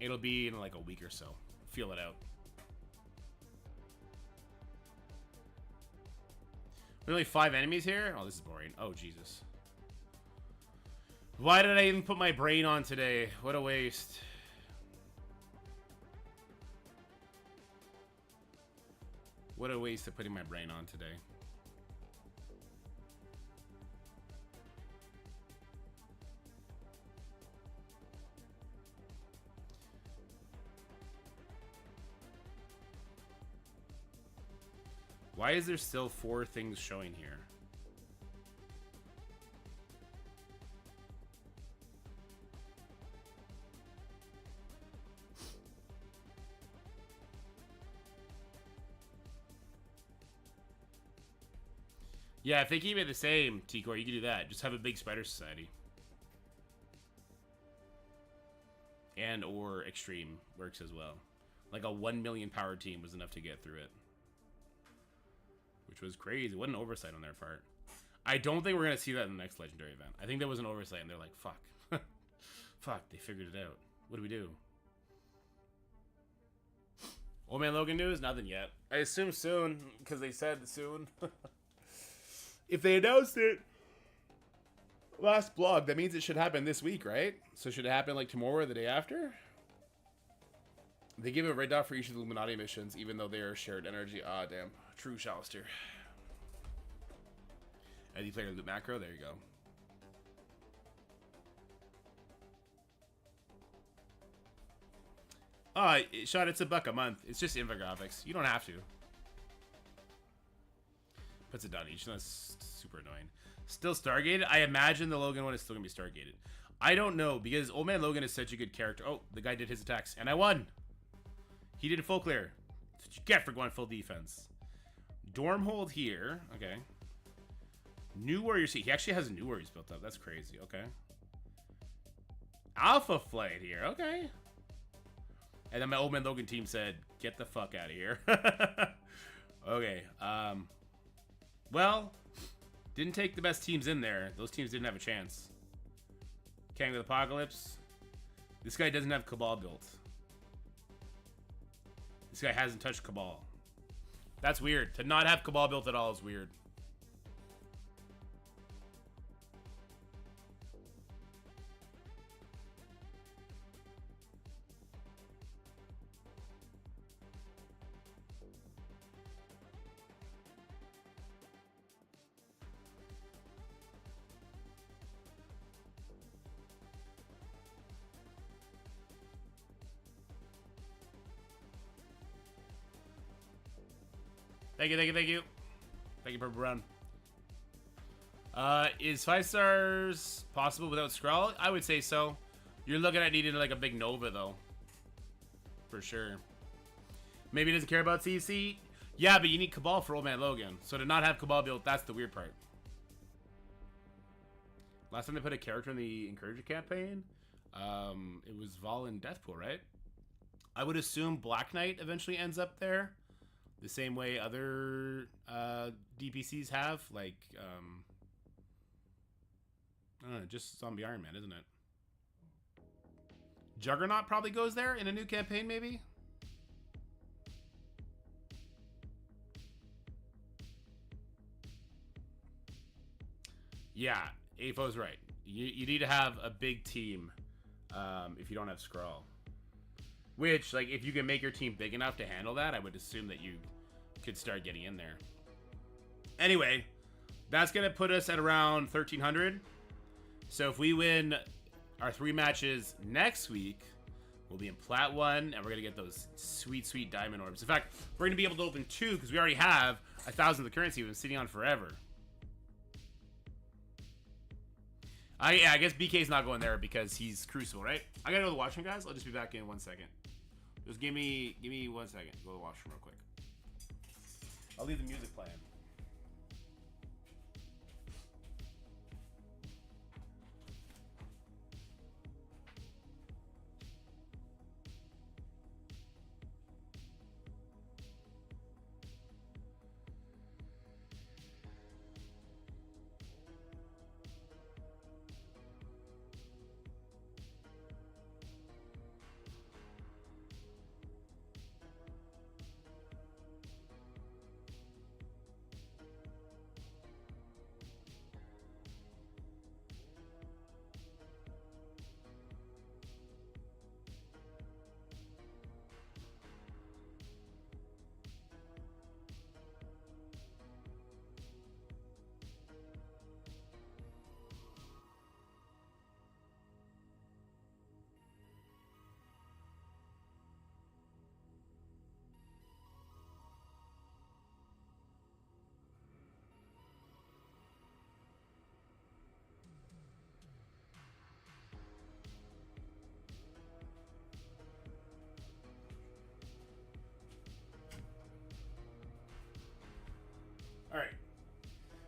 it'll be in like a week or so. Feel it out. Really 5 enemies here? Oh, this is boring. Oh, Jesus. Why did I even put my brain on today? What a waste. What a waste of putting my brain on today. Why is there still 4 things showing here? Yeah, if they keep it the same, T-Core, you can do that. Just have a big Spider Society. And or Extreme works as well. Like a 1 million power team was enough to get through it. Which was crazy. What an oversight on their part. I don't think we're going to see that in the next Legendary event. I think there was an oversight and they're like, fuck. Fuck, they figured it out. What do we do? Old Man Logan news? Nothing yet. I assume soon, because they said soon. If they announced it last blog, that means it should happen this week, right? So should it happen like tomorrow or the day after? They give a red dot for each of the Illuminati missions, even though they are shared energy. Ah, damn. True, Shalister. Any player loot macro? There you go. Shot, it's $1 a month. It's just infographics. You don't have to. Puts it down each. That's super annoying. Still Stargated? I imagine the Logan one is still going to be Stargated. I don't know, because Old Man Logan is such a good character. Oh, the guy did his attacks, and I won. He did a full clear. That's what you get for going full defense. Dorm hold here. Okay. New Warriors. He actually has New Warriors built up. That's crazy. Okay. Alpha Flight here. Okay. And then my Old Man Logan team said, get the fuck out of here. Okay. Well, didn't take the best teams in there. Those teams didn't have a chance. Kang with Apocalypse. This guy doesn't have Cabal built. This guy hasn't touched Cabal. That's weird. To not have Cabal built at all is weird. Thank you, thank you, thank you. Thank you, Purple Brown. Is 5 stars possible without Skrull? I would say so. You're looking at needing like a big Nova, though. For sure. Maybe he doesn't care about CC? Yeah, but you need Cabal for Old Man Logan. So to not have Cabal built, that's the weird part. Last time they put a character in the Encourager campaign, it was Vol in Deathpool, right? I would assume Black Knight eventually ends up there. The same way other DPCs have, like, I don't know, just Zombie Iron Man, isn't it? Juggernaut probably goes there in a new campaign, maybe? Yeah, AFO's right. You need to have a big team if you don't have Skrull. Which, like, if you can make your team big enough to handle that, I would assume that you could start getting in there. Anyway, that's going to put us at around 1,300. So if we win our 3 matches next week, we'll be in Plat 1, and we're going to get those sweet, sweet diamond orbs. In fact, we're going to be able to open 2, because we already have 1,000 of the currency we've been sitting on forever. Yeah, I guess BK's not going there because he's Crucible, right? I gotta go to the washroom, guys. I'll just be back in 1 second. Just give me 1 second. Go to the washroom real quick. I'll leave the music playing.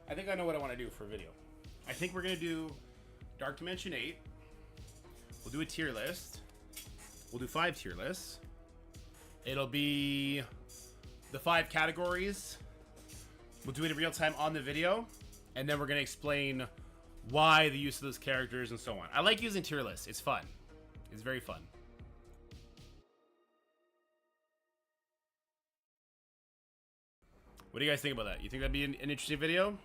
I think I know what I want to do for a video. I think we're gonna do Dark Dimension 8. We'll do a tier list. We'll do 5 tier lists. It'll be the 5 categories. We'll do it in real time on the video, and then we're gonna explain why the use of those characters and so on. I like using tier lists. It's fun. It's very fun. What do you guys think about that? You think that'd be an interesting video?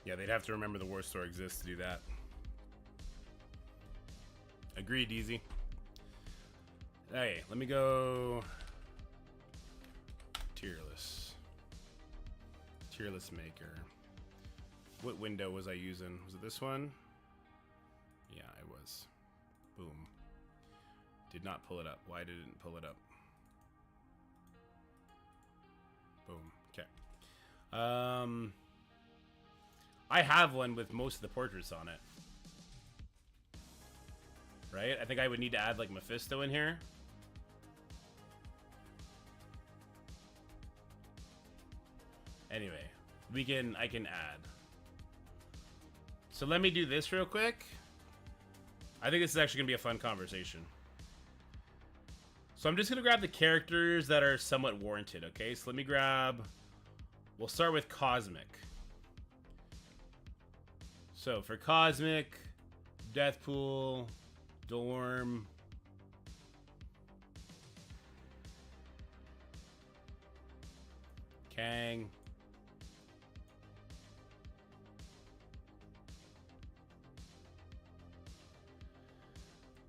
Yeah, they'd have to remember the War Store exists to do that. Agreed, Easy. Okay, let me go tier list. Tier list maker. What window was I using? Was it this one? Yeah, I was. Boom. Did not pull it up. Why didn't it pull it up? Boom. Okay. I have one with most of the portraits on it. Right? I think I would need to add like Mephisto in here. Anyway, I can add. So let me do this real quick. I think this is actually gonna be a fun conversation. So I'm just gonna grab the characters that are somewhat warranted, okay? So let me grab, we'll start with Cosmic. So for Cosmic, Deathpool, Dorm, Kang,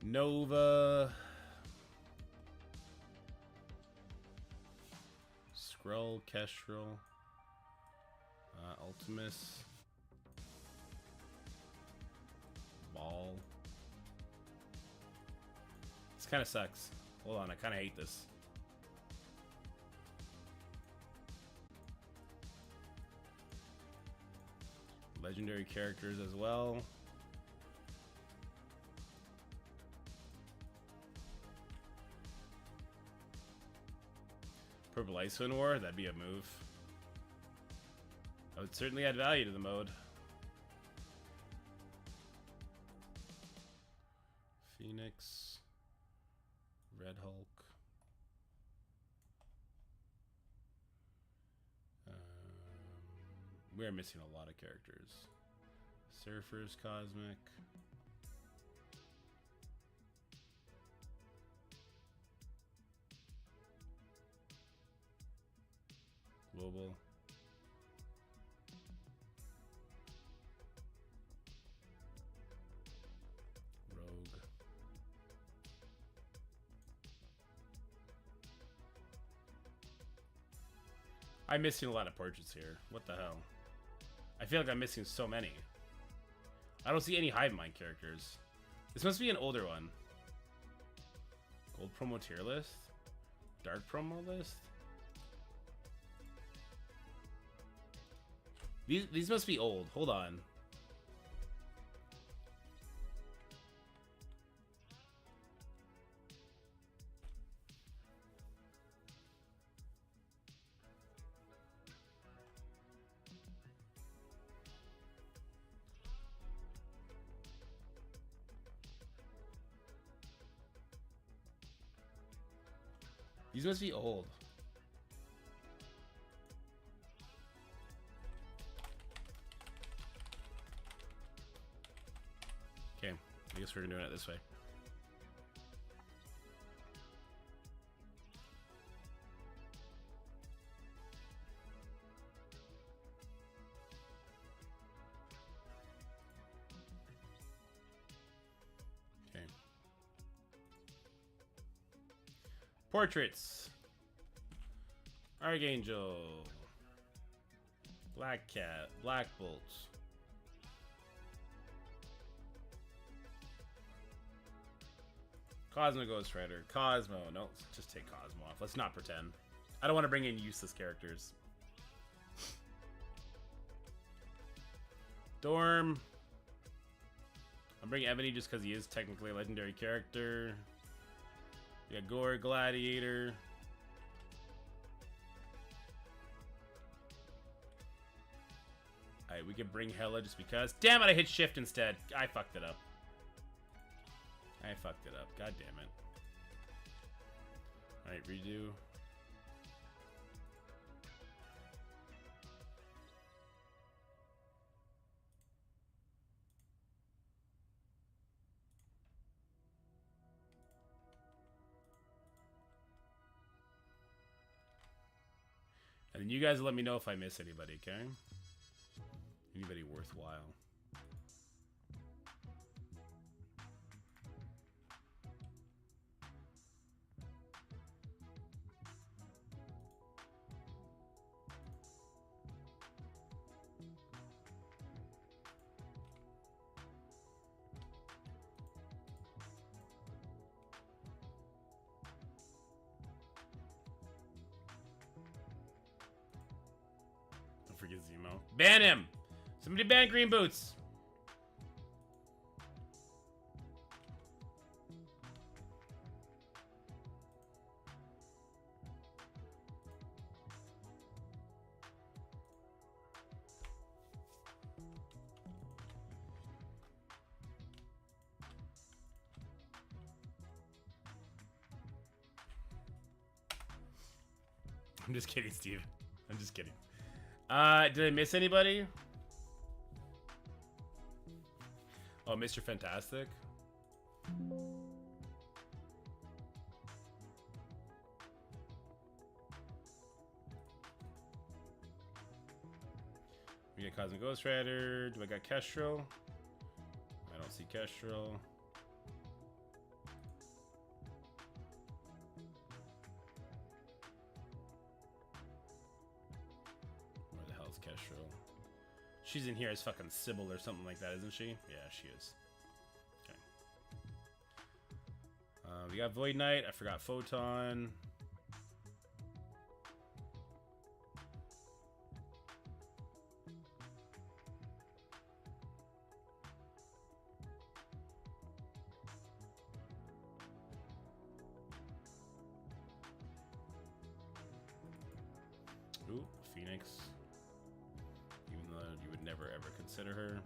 Nova, Skrull, Kestrel, Ultimus, Ball. This kind of sucks. Hold on, I kind of hate this. Legendary characters as well. Purple Icewind War, that'd be a move. That would certainly add value to the mode. Phoenix, Red Hulk. We're missing a lot of characters. Surfer's Cosmic. Global. Rogue. I'm missing a lot of portraits here. What the hell? I feel like I'm missing so many. I don't see any Hive Mind characters. This must be an older one. Gold promo tier list? Dark promo list? These must be old. Hold on. These must be old. Okay, I guess we're doing it this way. Okay. Portraits. Archangel. Black Cat. Black Bolt. Cosmo Ghost Rider. Cosmo. No, let's just take Cosmo off. Let's not pretend. I don't want to bring in useless characters. Dorm. I'm bringing Ebony just because he is technically a legendary character. We got Gore, Gladiator. Alright, we can bring Hella just because. Damn it, I hit shift instead. I fucked it up. God damn it. Alright, redo. And then you guys let me know if I miss anybody, okay? Anybody worthwhile. Don't forget Zemo. Ban him! Somebody ban Green Boots! I'm just kidding, Steve. I'm just kidding. Did I miss anybody? Oh, Mr. Fantastic. We got Cosmic Ghost Rider. Do I got Kestrel? I don't see Kestrel. Where the hell is Kestrel? She's in here as fucking Sybil or something like that, isn't she? Yeah, she is. Okay. We got Void Knight. I forgot Photon. Ooh, Phoenix. Even though you would never ever consider her.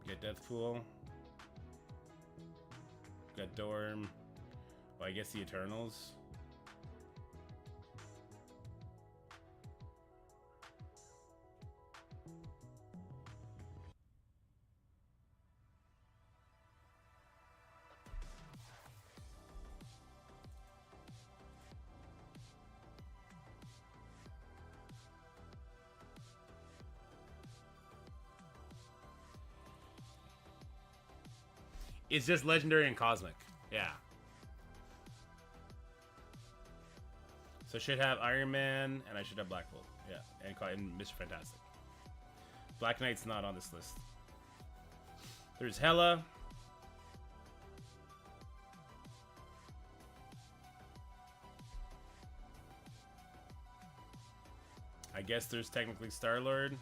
We got Deathpool. We got Dorm. Well, I guess the Eternals. It's just legendary and cosmic. Yeah. So I should have Iron Man, and I should have Black Bolt. Yeah, and Mr. Fantastic. Black Knight's not on this list. There's Hela. I guess there's technically Star-Lord.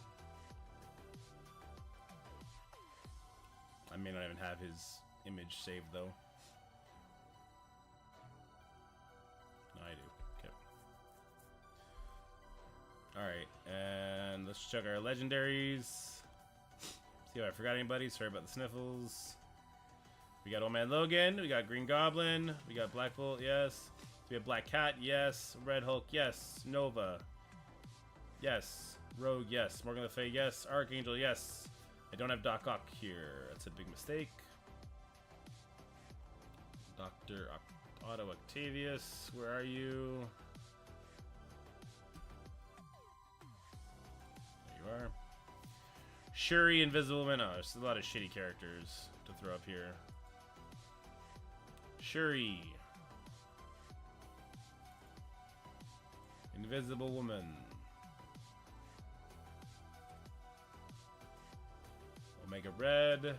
I may not even have his image saved though. No, I do. Okay. Alright, and let's check our legendaries. See if I forgot anybody. Sorry about the sniffles. We got Old Man Logan. We got Green Goblin. We got Black Bolt, yes. We have Black Cat, yes. Red Hulk, yes. Nova, yes. Rogue, yes. Morgan Le Fay, yes. Archangel, yes. I don't have Doc Ock here. That's a big mistake. Dr. Otto Octavius, where are you? There you are. Shuri, Invisible Man. Oh, there's a lot of shitty characters to throw up here. Shuri. Invisible Woman. Omega Red.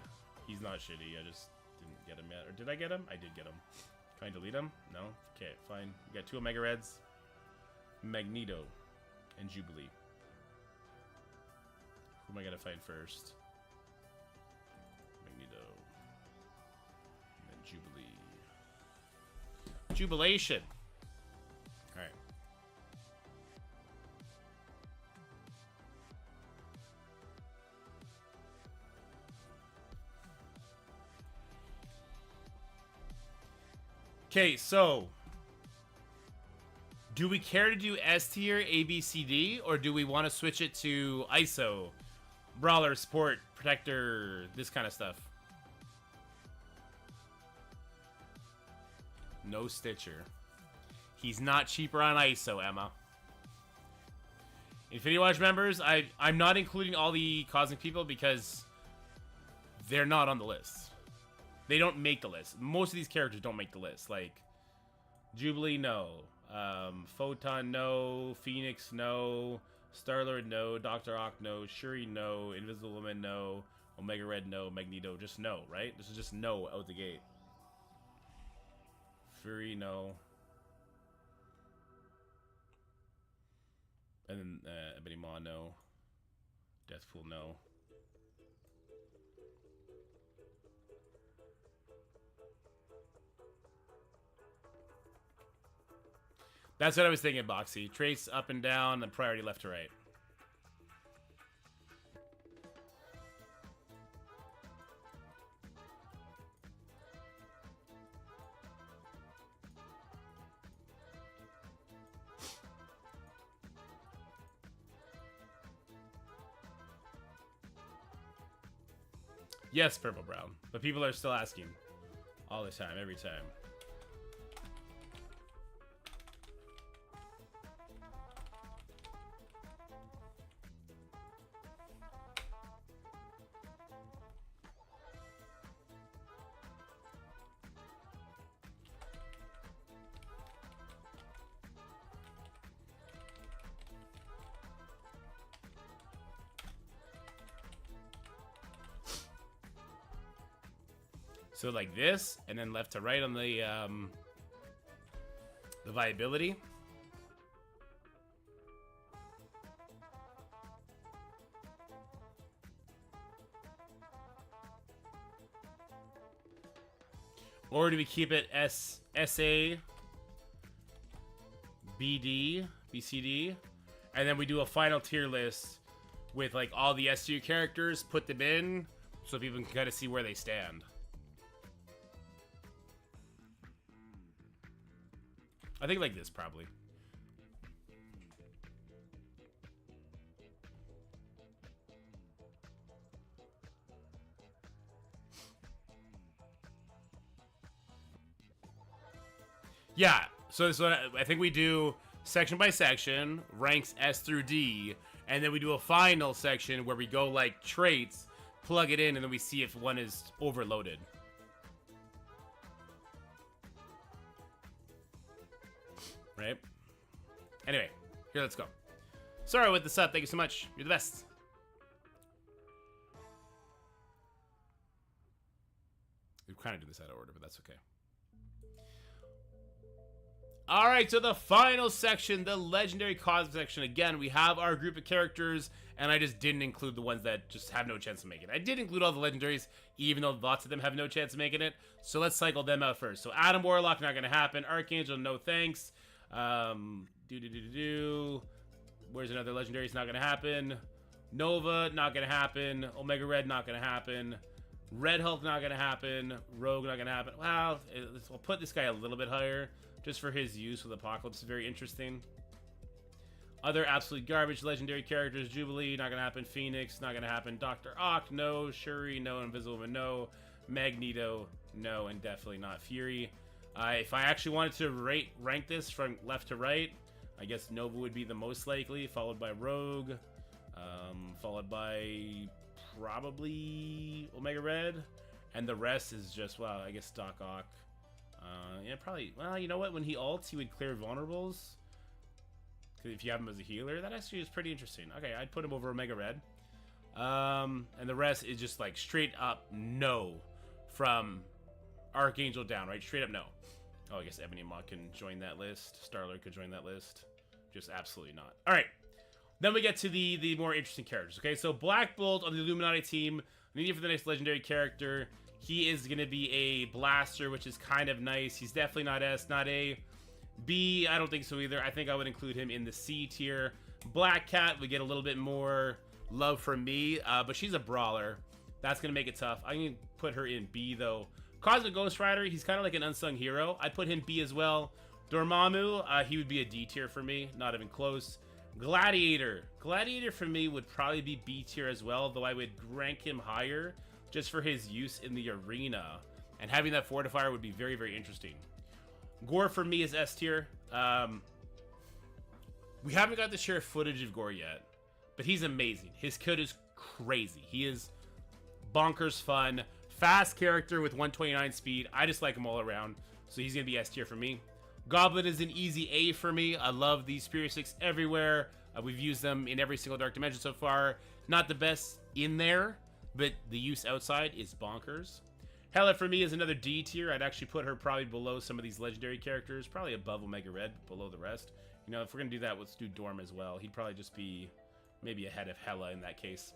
He's not shitty. I just didn't get him yet. Or did I get him? I did get him. Can I delete him? No? Okay, fine. We got 2 Omega Reds. Magneto and Jubilee. Who am I gonna find first? Magneto. And then Jubilee. Jubilation! Alright. Okay, so do we care to do S tier, A, B, C, D, or do we want to switch it to ISO, Brawler, Support, Protector, this kind of stuff? No Stitcher. He's not cheaper on ISO, Emma. Infinity Watch members, I'm not including all the Cosmic people because they're not on the list. They don't make the list. Most of these characters don't make the list. Like, Jubilee, no. Photon, no. Phoenix, no. Star-Lord, no. Dr. Ock, no. Shuri, no. Invisible Woman, no. Omega Red, no. Magneto, just no, right? This is just no out the gate. Fury, no. And then Ebony Maw, no. Deathpool, no. That's what I was thinking, Boxy. Trace up and down, and priority left to right. Yes, Purple Brown. But people are still asking. All the time, every time. So like this, and then left to right on the viability. Or do we keep it SA, BD, BCD, and then we do a final tier list with like all the S tier characters, put them in, so people can kind of see where they stand. I think like this, probably. Yeah, so this one, I think we do section by section, ranks S through D, and then we do a final section where we go like traits, plug it in, and then we see if one is overloaded. Right? Anyway, here, let's go. Sorry with the sub. Thank you so much. You're the best. We kind of do this out of order, but that's okay. All right, so the final section, the legendary cosmic section. Again, we have our group of characters, and I just didn't include the ones that just have no chance of making it. I did include all the legendaries, even though lots of them have no chance of making it. So let's cycle them out first. So Adam Warlock, not going to happen. Archangel, no thanks. Where's another legendary? It's not gonna happen. Nova, not gonna happen. Omega Red, not gonna happen. Red Hulk, not gonna happen. Rogue, not gonna happen. Wow, we'll put this guy a little bit higher just for his use with Apocalypse. Very interesting. Other absolute garbage legendary characters: Jubilee, not gonna happen. Phoenix, not gonna happen. Dr. Ock, no. Shuri, no. Invisible Woman, no. Magneto, no, and definitely not Fury. If I actually wanted to rank this from left to right, I guess Nova would be the most likely, followed by Rogue, followed by probably Omega Red, and the rest is just, well, I guess Doc Ock. Yeah, probably, well, you know what, when he ults, he would clear vulnerables, if you have him as a healer. That actually is pretty interesting. Okay, I'd put him over Omega Red. And the rest is just like straight up no from Archangel down, right? Straight up no. Oh, I guess Ebony Maw can join that list. Starlord could join that list. Just absolutely not. All right. Then we get to the more interesting characters, okay? So Black Bolt on the Illuminati team, needed for the next legendary character. He is going to be a blaster, which is kind of nice. He's definitely not S, not A. B, I don't think so either. I think I would include him in the C tier. Black Cat would get a little bit more love from me, but she's a brawler. That's going to make it tough. I'm going to put her in B, though. Cosmic Ghost Rider, he's kind of like an unsung hero. I'd put him B as well. Dormammu, he would be a D tier for me. Not even close. Gladiator. Gladiator for me would probably be B tier as well, though I would rank him higher just for his use in the arena. And having that fortifier would be very, very interesting. Gore for me is S tier. We haven't got to share footage of Gore yet, but he's amazing. His kit is crazy. He is bonkers fun. Fast character with 129 speed. I just like him all around, so he's going to be S tier for me. Goblin is an easy A for me. I love these Spirit Sticks everywhere. We've used them in every single Dark Dimension so far. Not the best in there, but the use outside is bonkers. Hela for me is another D tier. I'd actually put her probably below some of these legendary characters. Probably above Omega Red, below the rest. You know, if we're going to do that, let's do Dorm as well. He'd probably just be maybe ahead of Hela in that case.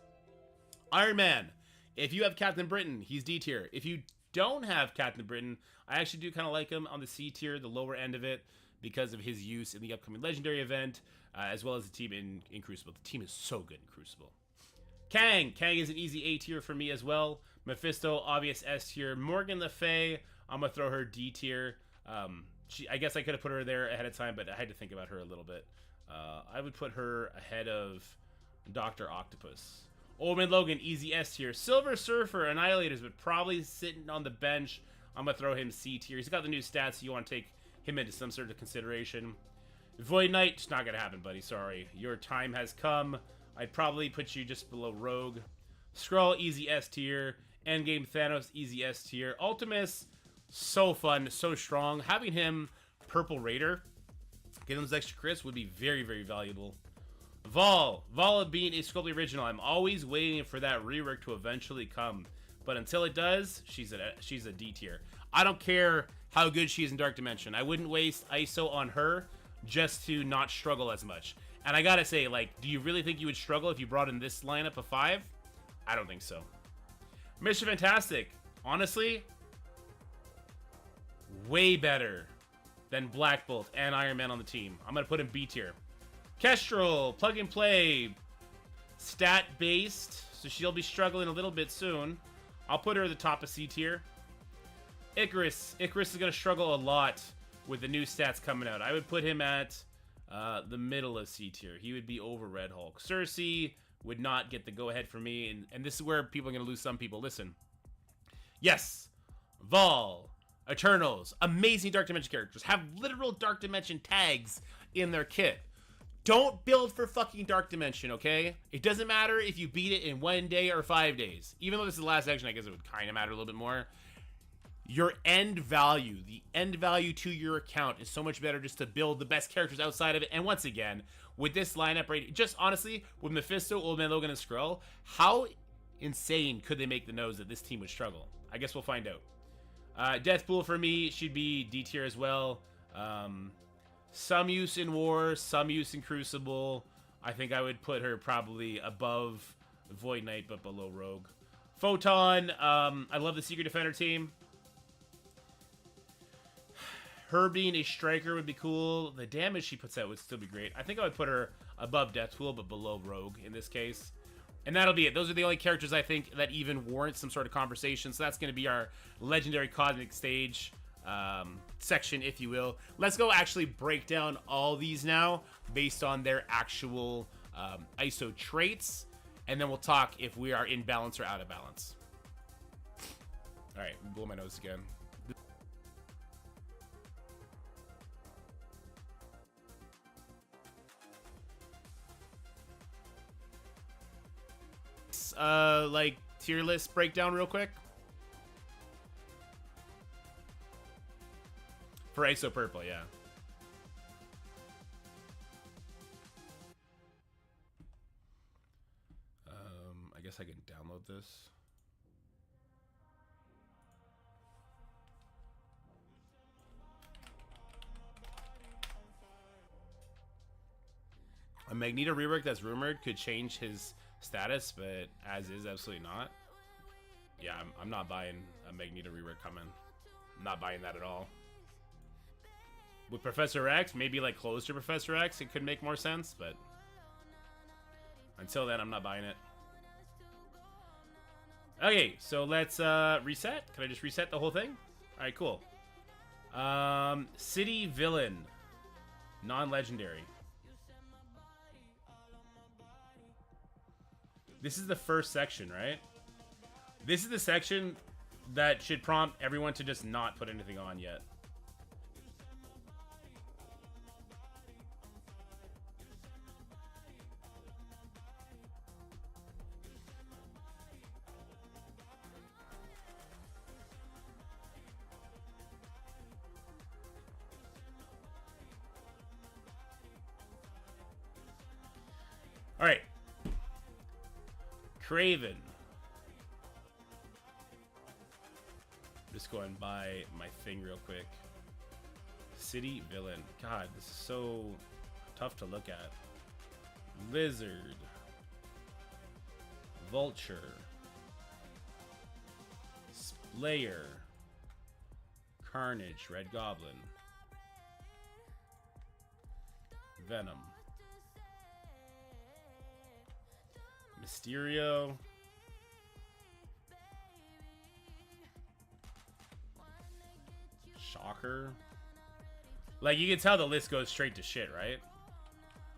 Iron Man. If you have Captain Britain, he's D tier. If you don't have Captain Britain, I actually do kind of like him on the C tier, the lower end of it, because of his use in the upcoming legendary event, as well as the team in Crucible. The team is so good in Crucible. Kang. Kang is an easy A tier for me as well. Mephisto, obvious S tier. Morgan Le Fay, I'm going to throw her D tier. I guess I could have put her there ahead of time, but I had to think about her a little bit. I would put her ahead of Dr. Octopus. Old Man Logan, easy S tier. Silver Surfer, Annihilators, but probably sitting on the bench. I'm going to throw him C tier. He's got the new stats, so you want to take him into some sort of consideration. Void Knight, it's not going to happen, buddy. Sorry. Your time has come. I'd probably put you just below Rogue. Skrull, easy S tier. Endgame Thanos, easy S tier. Ultimus, so fun, so strong. Having him Purple Raider, getting those extra crits would be very, very valuable. Vala being a Sculpey original, I'm always waiting for that rework to eventually come. But until it does, she's a D tier. I don't care how good she is in Dark Dimension. I wouldn't waste ISO on her just to not struggle as much. And I gotta say, like, do you really think you would struggle if you brought in this lineup of 5? I don't think so. Mr. Fantastic, honestly, way better than Black Bolt and Iron Man on the team. I'm gonna put him B tier. Kestrel, plug and play, stat based, so she'll be struggling a little bit soon. I'll put her at the top of C tier. Icarus is gonna struggle a lot with the new stats coming out. I would put him at the middle of C tier. He would be over Red Hulk. Cersei would not get the go-ahead for me, and this is where people are going to lose some people. Listen. Yes. Vol. Eternals. Amazing Dark Dimension characters. Have literal Dark Dimension tags in their kit. Don't build for fucking Dark Dimension, okay? It doesn't matter if you beat it in 1 day or 5 days. Even though this is the last section, I guess it would kind of matter a little bit more. Your end value, the end value to your account is so much better just to build the best characters outside of it. And once again, with this lineup, right, just honestly, with Mephisto, Old Man Logan, and Skrull, how insane could they make the nose that this team would struggle? I guess we'll find out. Deathpool for me should be D tier as well. Some use in War, some use in Crucible. I think I would put her probably above Void Knight, but below Rogue. Photon, I love the Secret Defender team. Her being a striker would be cool. The damage she puts out would still be great. I think I would put her above Deathpool, but below Rogue in this case. And that'll be it. Those are the only characters I think that even warrant some sort of conversation. So that's going to be our Legendary Cosmic Stage section, if you will. Let's go actually break down all these now based on their actual ISO traits. And then we'll talk if we are in balance or out of balance. All right, blow my nose again. Like tier list breakdown real quick for ISO purple, yeah. I guess I can download this. A Magneto rework that's rumored could change his status, but as is, absolutely not. Yeah, I'm not buying a Magneto rework coming. I'm not buying that at all. With Professor X, maybe like close to Professor X, it could make more sense, but until then, I'm not buying it. Okay, so let's reset. Can I just reset the whole thing? All right, cool. City Villain. Non-legendary. This is the first section, right? This is the section that should prompt everyone to just not put anything on yet. All right. Craven. Just going by my thing real quick. City Villain. God, this is so tough to look at. Lizard. Vulture. Slayer. Carnage. Red Goblin. Venom. Mysterio. Shocker. Like, you can tell the list goes straight to shit, right?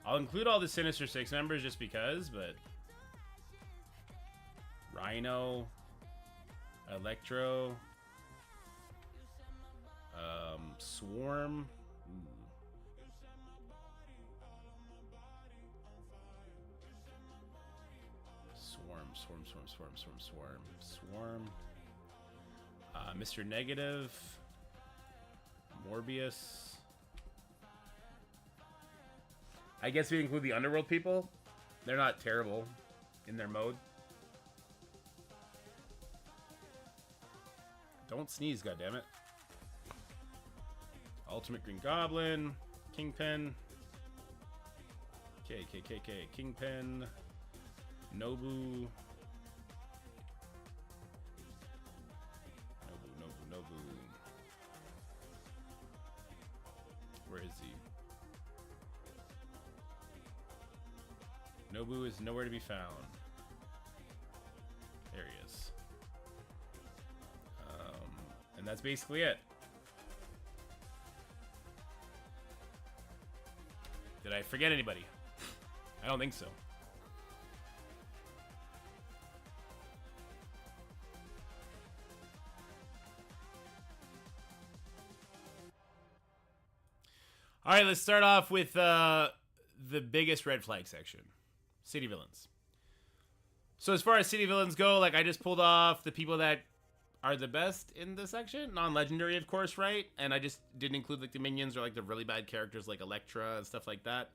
I'll include all the Sinister Six members just because, but... Rhino. Electro. Swarm. Swarm. Mr. Negative. Morbius. I guess we include the Underworld people. They're not terrible in their mode. Don't sneeze, goddammit. Ultimate Green Goblin. Kingpin. KKKK. Kingpin. Nobu. Where is he? Nobu is nowhere to be found. There he is. And that's basically it. Did I forget anybody? I don't think so. All right, let's start off with the biggest red flag section. City villains. So as far as city villains go, like, I just pulled off the people that are the best in the section. Non-legendary, of course, right? And I just didn't include, like, the minions or, like, the really bad characters like Elektra and stuff like that.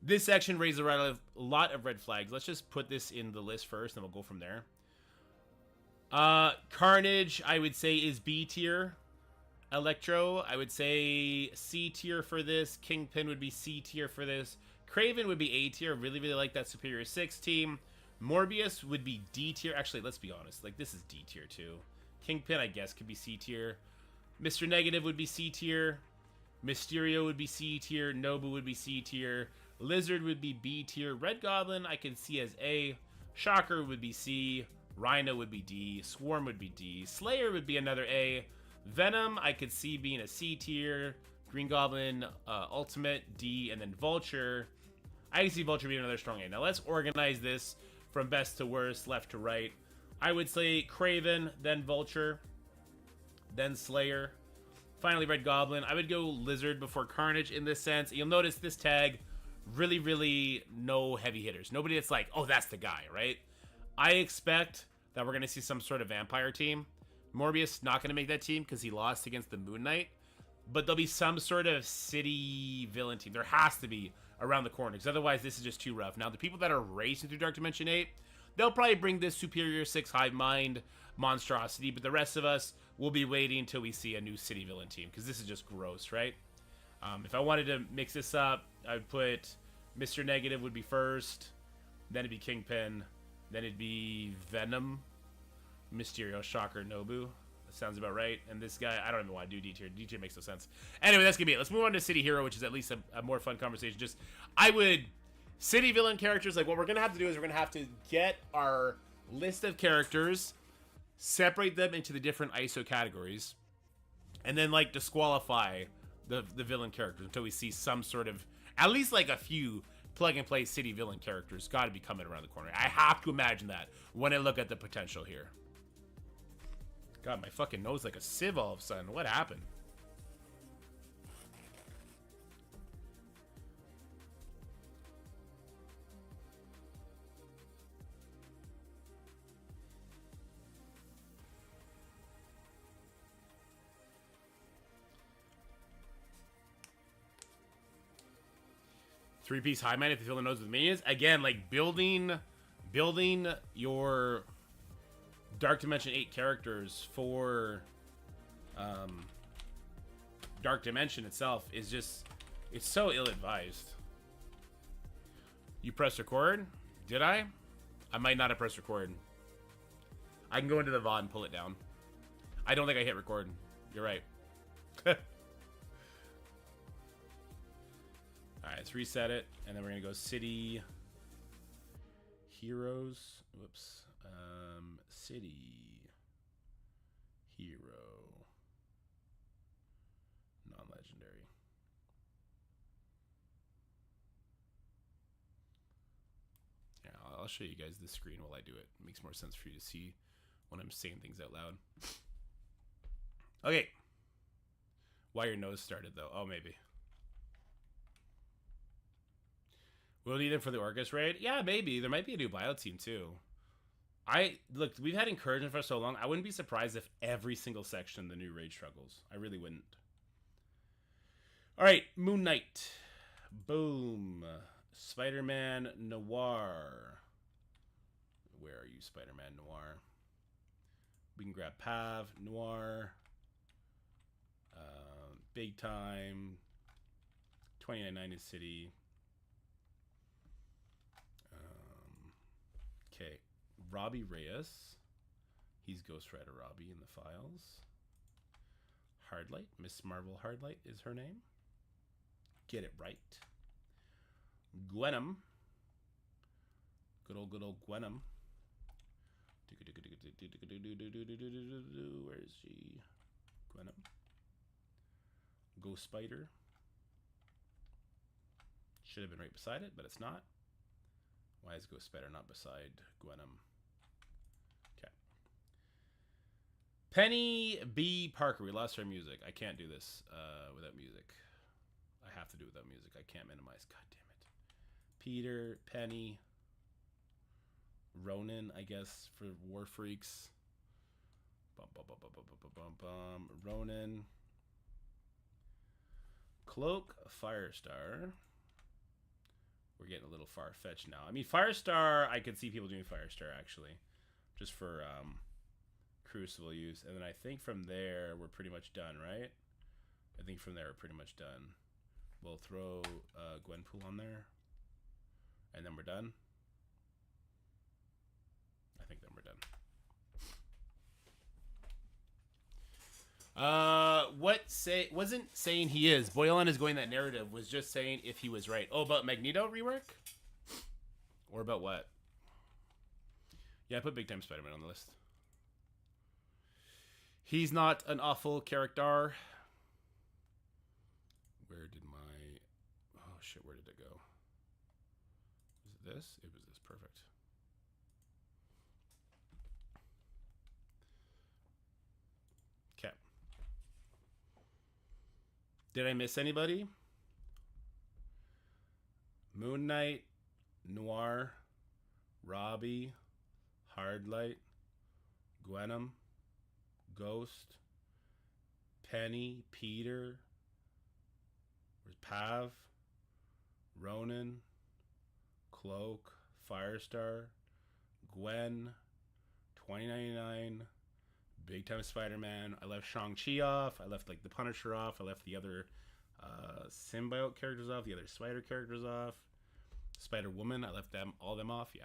This section raised a lot of red flags. Let's just put this in the list first, and we'll go from there. Carnage, I would say, is B tier. Electro, I would say C tier for this. Kingpin would be C tier for this. Craven would be A tier. Really, really like that Superior 6 team. Morbius would be D tier. Actually, let's be honest. Like, this is D tier too. Kingpin, I guess, could be C tier. Mr. Negative would be C tier. Mysterio would be C tier. Nobu would be C tier. Lizard would be B tier. Red Goblin, I can see as A. Shocker would be C. Rhino would be D. Swarm would be D. Slayer would be another A. Venom, I could see being a C tier. Green Goblin, Ultimate, D. And then Vulture, I can see Vulture being another strong A. Now let's organize this from best to worst, left to right. I would say Craven, then Vulture, then Slayer. Finally, Red Goblin. I would go Lizard before Carnage in this sense. You'll notice this tag, really, really no heavy hitters. Nobody that's like, oh, that's the guy, right? I expect that we're going to see some sort of vampire team. Morbius not going to make that team because he lost against the Moon Knight. But there'll be some sort of city villain team. There has to be around the corner, because otherwise this is just too rough. Now, the people that are racing through Dark Dimension 8, they'll probably bring this Superior 6 Hive Mind monstrosity, but the rest of us will be waiting until we see a new city villain team, because this is just gross, right? If I wanted to mix this up, I would put Mr. Negative would be first. Then it'd be Kingpin. Then it'd be Venom. Mysterio, Shocker, Nobu. That sounds about right. And this guy, I don't even want to do D tier. D tier makes no sense. Anyway, that's going to be it. Let's move on to City Hero, which is at least a more fun conversation. Just, I would... City villain characters, like what we're going to have to do is we're going to have to get our list of characters, separate them into the different ISO categories, and then like disqualify the villain characters until we see some sort of, at least like a few plug and play city villain characters got to be coming around the corner. I have to imagine that when I look at the potential here. God, my fucking nose like a sieve all of a sudden. What happened? Three-piece high mind if the villain knows what the minions. Again, like building your Dark Dimension 8 characters for Dark Dimension itself is just, it's so ill-advised. You pressed record? Did I? I might not have pressed record. I can go into the VOD and pull it down. I don't think I hit record. You're right. Alright, let's reset it, and then we're gonna go City Heroes. Whoops. City Hero. Non-legendary. Yeah, I'll show you guys the screen while I do it. It makes more sense for you to see when I'm saying things out loud. Okay. Why your nose started, though? Oh, maybe. We'll need them for the Orcus raid? Yeah, maybe. There might be a new bio team, too. Look, we've had encouragement for so long. I wouldn't be surprised if every single section the new raid struggles. I really wouldn't. All right, Moon Knight. Boom. Spider-Man Noir. Where are you, Spider-Man Noir? We can grab Pav, Noir. Big Time. 2990 City. Okay. Robbie Reyes. He's Ghost Rider Robbie in the files. Hardlight. Miss Marvel Hardlight is her name. Get it right. Gwenom. Good old Gwenom. Where is she? Gwenom. Ghost Spider. Should have been right beside it, but it's not. Why is Ghost Spider not beside Gwenom? Okay. Penny B. Parker. We lost our music. I can't do this without music. I have to do it without music. I can't minimize. God damn it. Peter, Penny, Ronan, I guess, for War Freaks. Ronan. Cloak, Firestar. We're getting a little far-fetched now. I mean, Firestar, I could see people doing Firestar, actually. Just for Crucible use. And then I think from there, we're pretty much done, right? I think from there, we're pretty much done. We'll throw Gwenpool on there. And then we're done. I think then we're done. Wasn't saying he is. Boylan is going that narrative. Was just saying if he was right. Oh, about Magneto rework? Or about what? Yeah, I put Big Time Spider-Man on the list. He's not an awful character. Where did my... Oh, shit, where did it go? Was it this? It was this. Perfect. Okay. Did I miss anybody? Moon Knight, Noir, Robbie, Hardlight, Gwenom, Ghost, Penny, Peter, where's Pav, Ronan, Cloak, Firestar, Gwen, 2099, Big Time Spider-Man. I left Shang-Chi off. I left like the Punisher off. I left the other symbiote characters off. The other Spider characters off. Spider Woman, I left all them off. Yeah,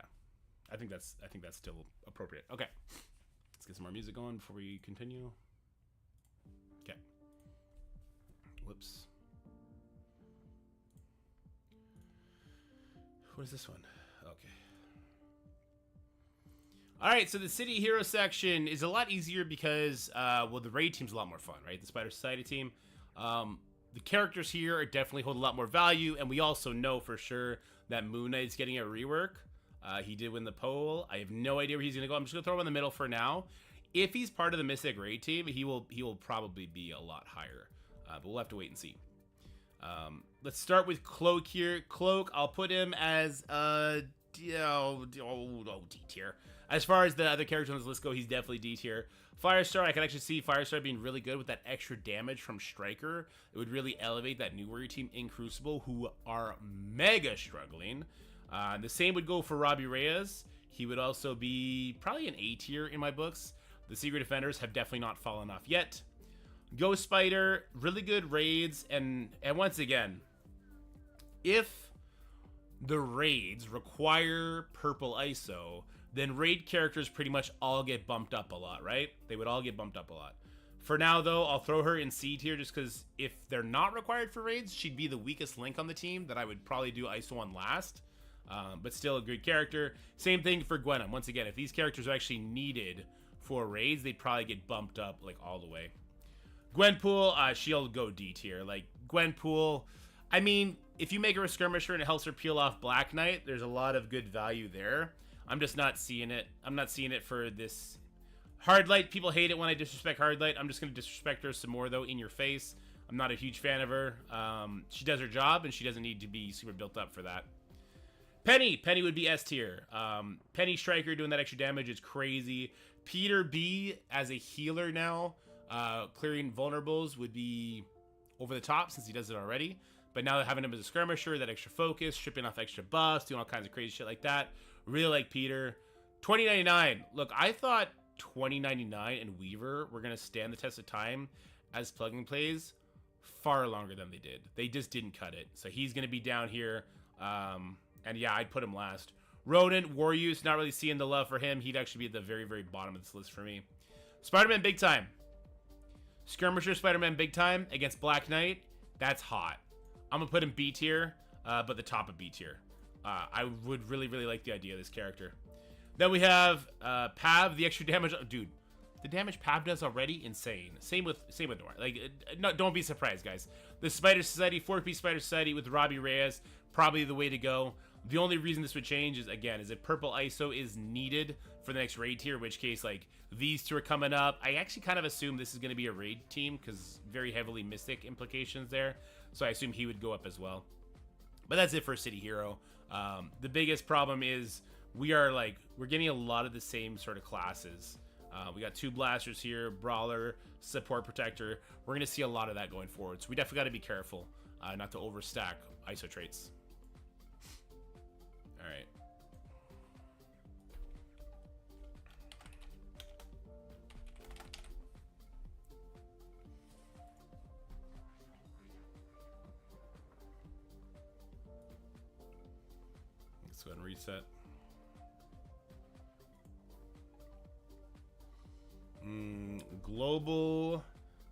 I think that's still appropriate. Okay, let's get some more music going before we continue. Okay. Whoops. What is this one? Okay. All right, so the City Hero section is a lot easier because, well, the raid team's a lot more fun, right? The Spider Society team. The characters here are definitely hold a lot more value, and we also know for sure that Moon Knight's getting a rework. He did win the poll. I have no idea where he's gonna go. I'm just gonna throw him in the middle for now. If he's part of the Mystic Raid team, he will probably be a lot higher, but we'll have to wait and see. Let's start with Cloak here. Cloak, I'll put him as D tier. As far as the other characters on this list go, he's definitely D tier. Firestar, I can actually see Firestar being really good with that extra damage from Striker. It would really elevate that New Warrior team in Crucible, who are mega struggling. The same would go for Robbie Reyes. He would also be probably an A tier in my books. The Secret Defenders have definitely not fallen off yet. Ghost Spider, really good raids, and once again, if the raids require purple ISO, then raid characters pretty much all get bumped up a lot, right? They would all get bumped up a lot. For now, though, I'll throw her in C tier just because if they're not required for raids, she'd be the weakest link on the team that I would probably do ISO on last. But still a good character. Same thing for Gwenum. Once again, if these characters are actually needed for raids, they'd probably get bumped up like all the way. Gwenpool, she'll go D tier. Like, Gwenpool, I mean, if you make her a skirmisher and it helps her peel off Black Knight, there's a lot of good value there. I'm just not seeing it. I'm not seeing it for this. Hardlight, people hate it when I disrespect Hardlight. I'm just going to disrespect her some more, though, in your face. I'm not a huge fan of her. She does her job, and she doesn't need to be super built up for that. Penny would be S tier. Penny Striker doing that extra damage is crazy. Peter B as a healer now, clearing vulnerables would be over the top since he does it already. But now having him as a skirmisher, that extra focus, stripping off extra buffs, doing all kinds of crazy shit like that. Really like Peter. 2099. Look, I thought 2099 and Weaver were going to stand the test of time as plug and plays far longer than they did. They just didn't cut it. So he's going to be down here. And yeah, I'd put him last. Ronan, War Use, not really seeing the love for him. He'd actually be at the very, very bottom of this list for me. Spider-Man Big Time. Skirmisher Spider-Man Big Time against Black Knight. That's hot. I'm going to put him B tier, but the top of B tier. I would really, really like the idea of this character. Then we have Pav, the extra damage. Dude, the damage Pav does already, insane. Same with Noir. Like, no, don't be surprised, guys. The Spider Society, 4-piece Spider Society with Robbie Reyes, probably the way to go. The only reason this would change is, again, is if purple ISO is needed for the next raid tier, in which case, like, these two are coming up. I actually kind of assume this is going to be a raid team because very heavily Mystic implications there. So I assume he would go up as well. But that's it for City Hero. The biggest problem is we're getting a lot of the same sort of classes. We got 2 blasters here, brawler, support protector. We're going to see a lot of that going forward. So we definitely got to be careful not to overstack ISO traits. All right. Let's go ahead and reset. Global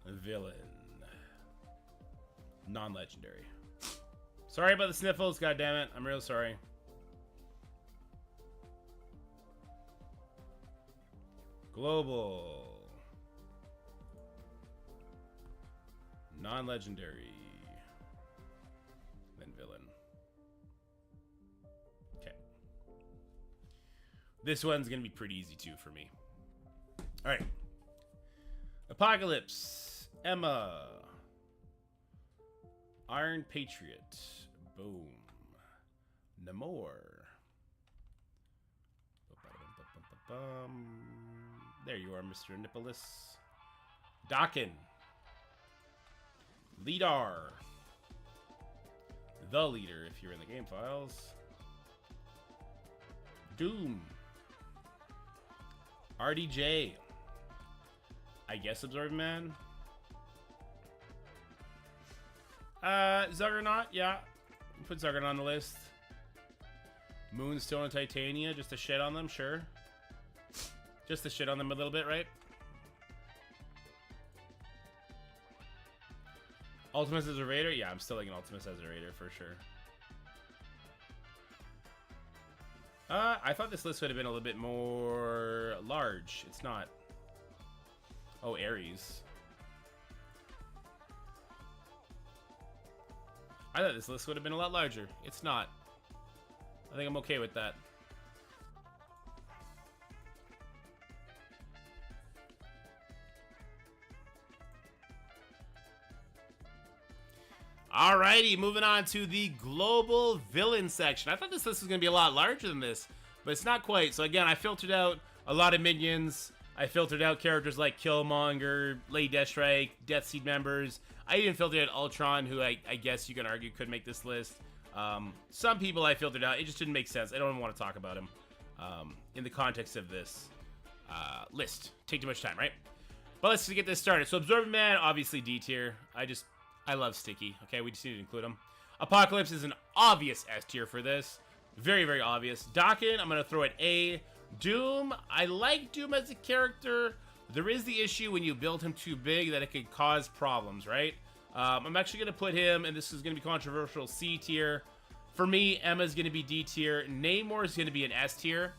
villain. Non-legendary. Sorry about the sniffles, goddammit. I'm real sorry. Global. Non-legendary. Then villain. Okay. This one's going to be pretty easy too for me. All right. Apocalypse. Emma. Iron Patriot. Boom. Namor. There you are, Mr. Nicholas. Dakin. Leader. The leader, if you're in the game files. Doom. RDJ. I guess Absorbing Man. Zuggernaut, yeah. Put Zuggernaut on the list. Moonstone and Titania, just to shit on them, sure. Just to shit on them a little bit, right? Ultimus as a Raider? Yeah, I'm still liking Ultimus as a Raider for sure. I thought this list would have been a little bit more large. It's not. Oh, Ares. I thought this list would have been a lot larger. It's not. I think I'm okay with that. Alrighty, moving on to the global villain section. I thought this list was going to be a lot larger than this, but it's not quite. So again, I filtered out a lot of minions. I filtered out characters like Killmonger, Lady Deathstrike, Death Seed members. I even filtered out Ultron, who I guess you can argue could make this list. Some people I filtered out. It just didn't make sense. I don't even want to talk about him in the context of this list. Take too much time, right? But let's get this started. So Absorbing Man, obviously D tier. I love Sticky. Okay, we just need to include him. Apocalypse is an obvious S tier for this. Very, very obvious. Dakin, I'm going to throw it A. Doom, I like Doom as a character. There is the issue when you build him too big that it could cause problems, right? I'm actually going to put him, and this is going to be controversial, C tier. For me, Emma's going to be D tier. Namor is going to be an S tier.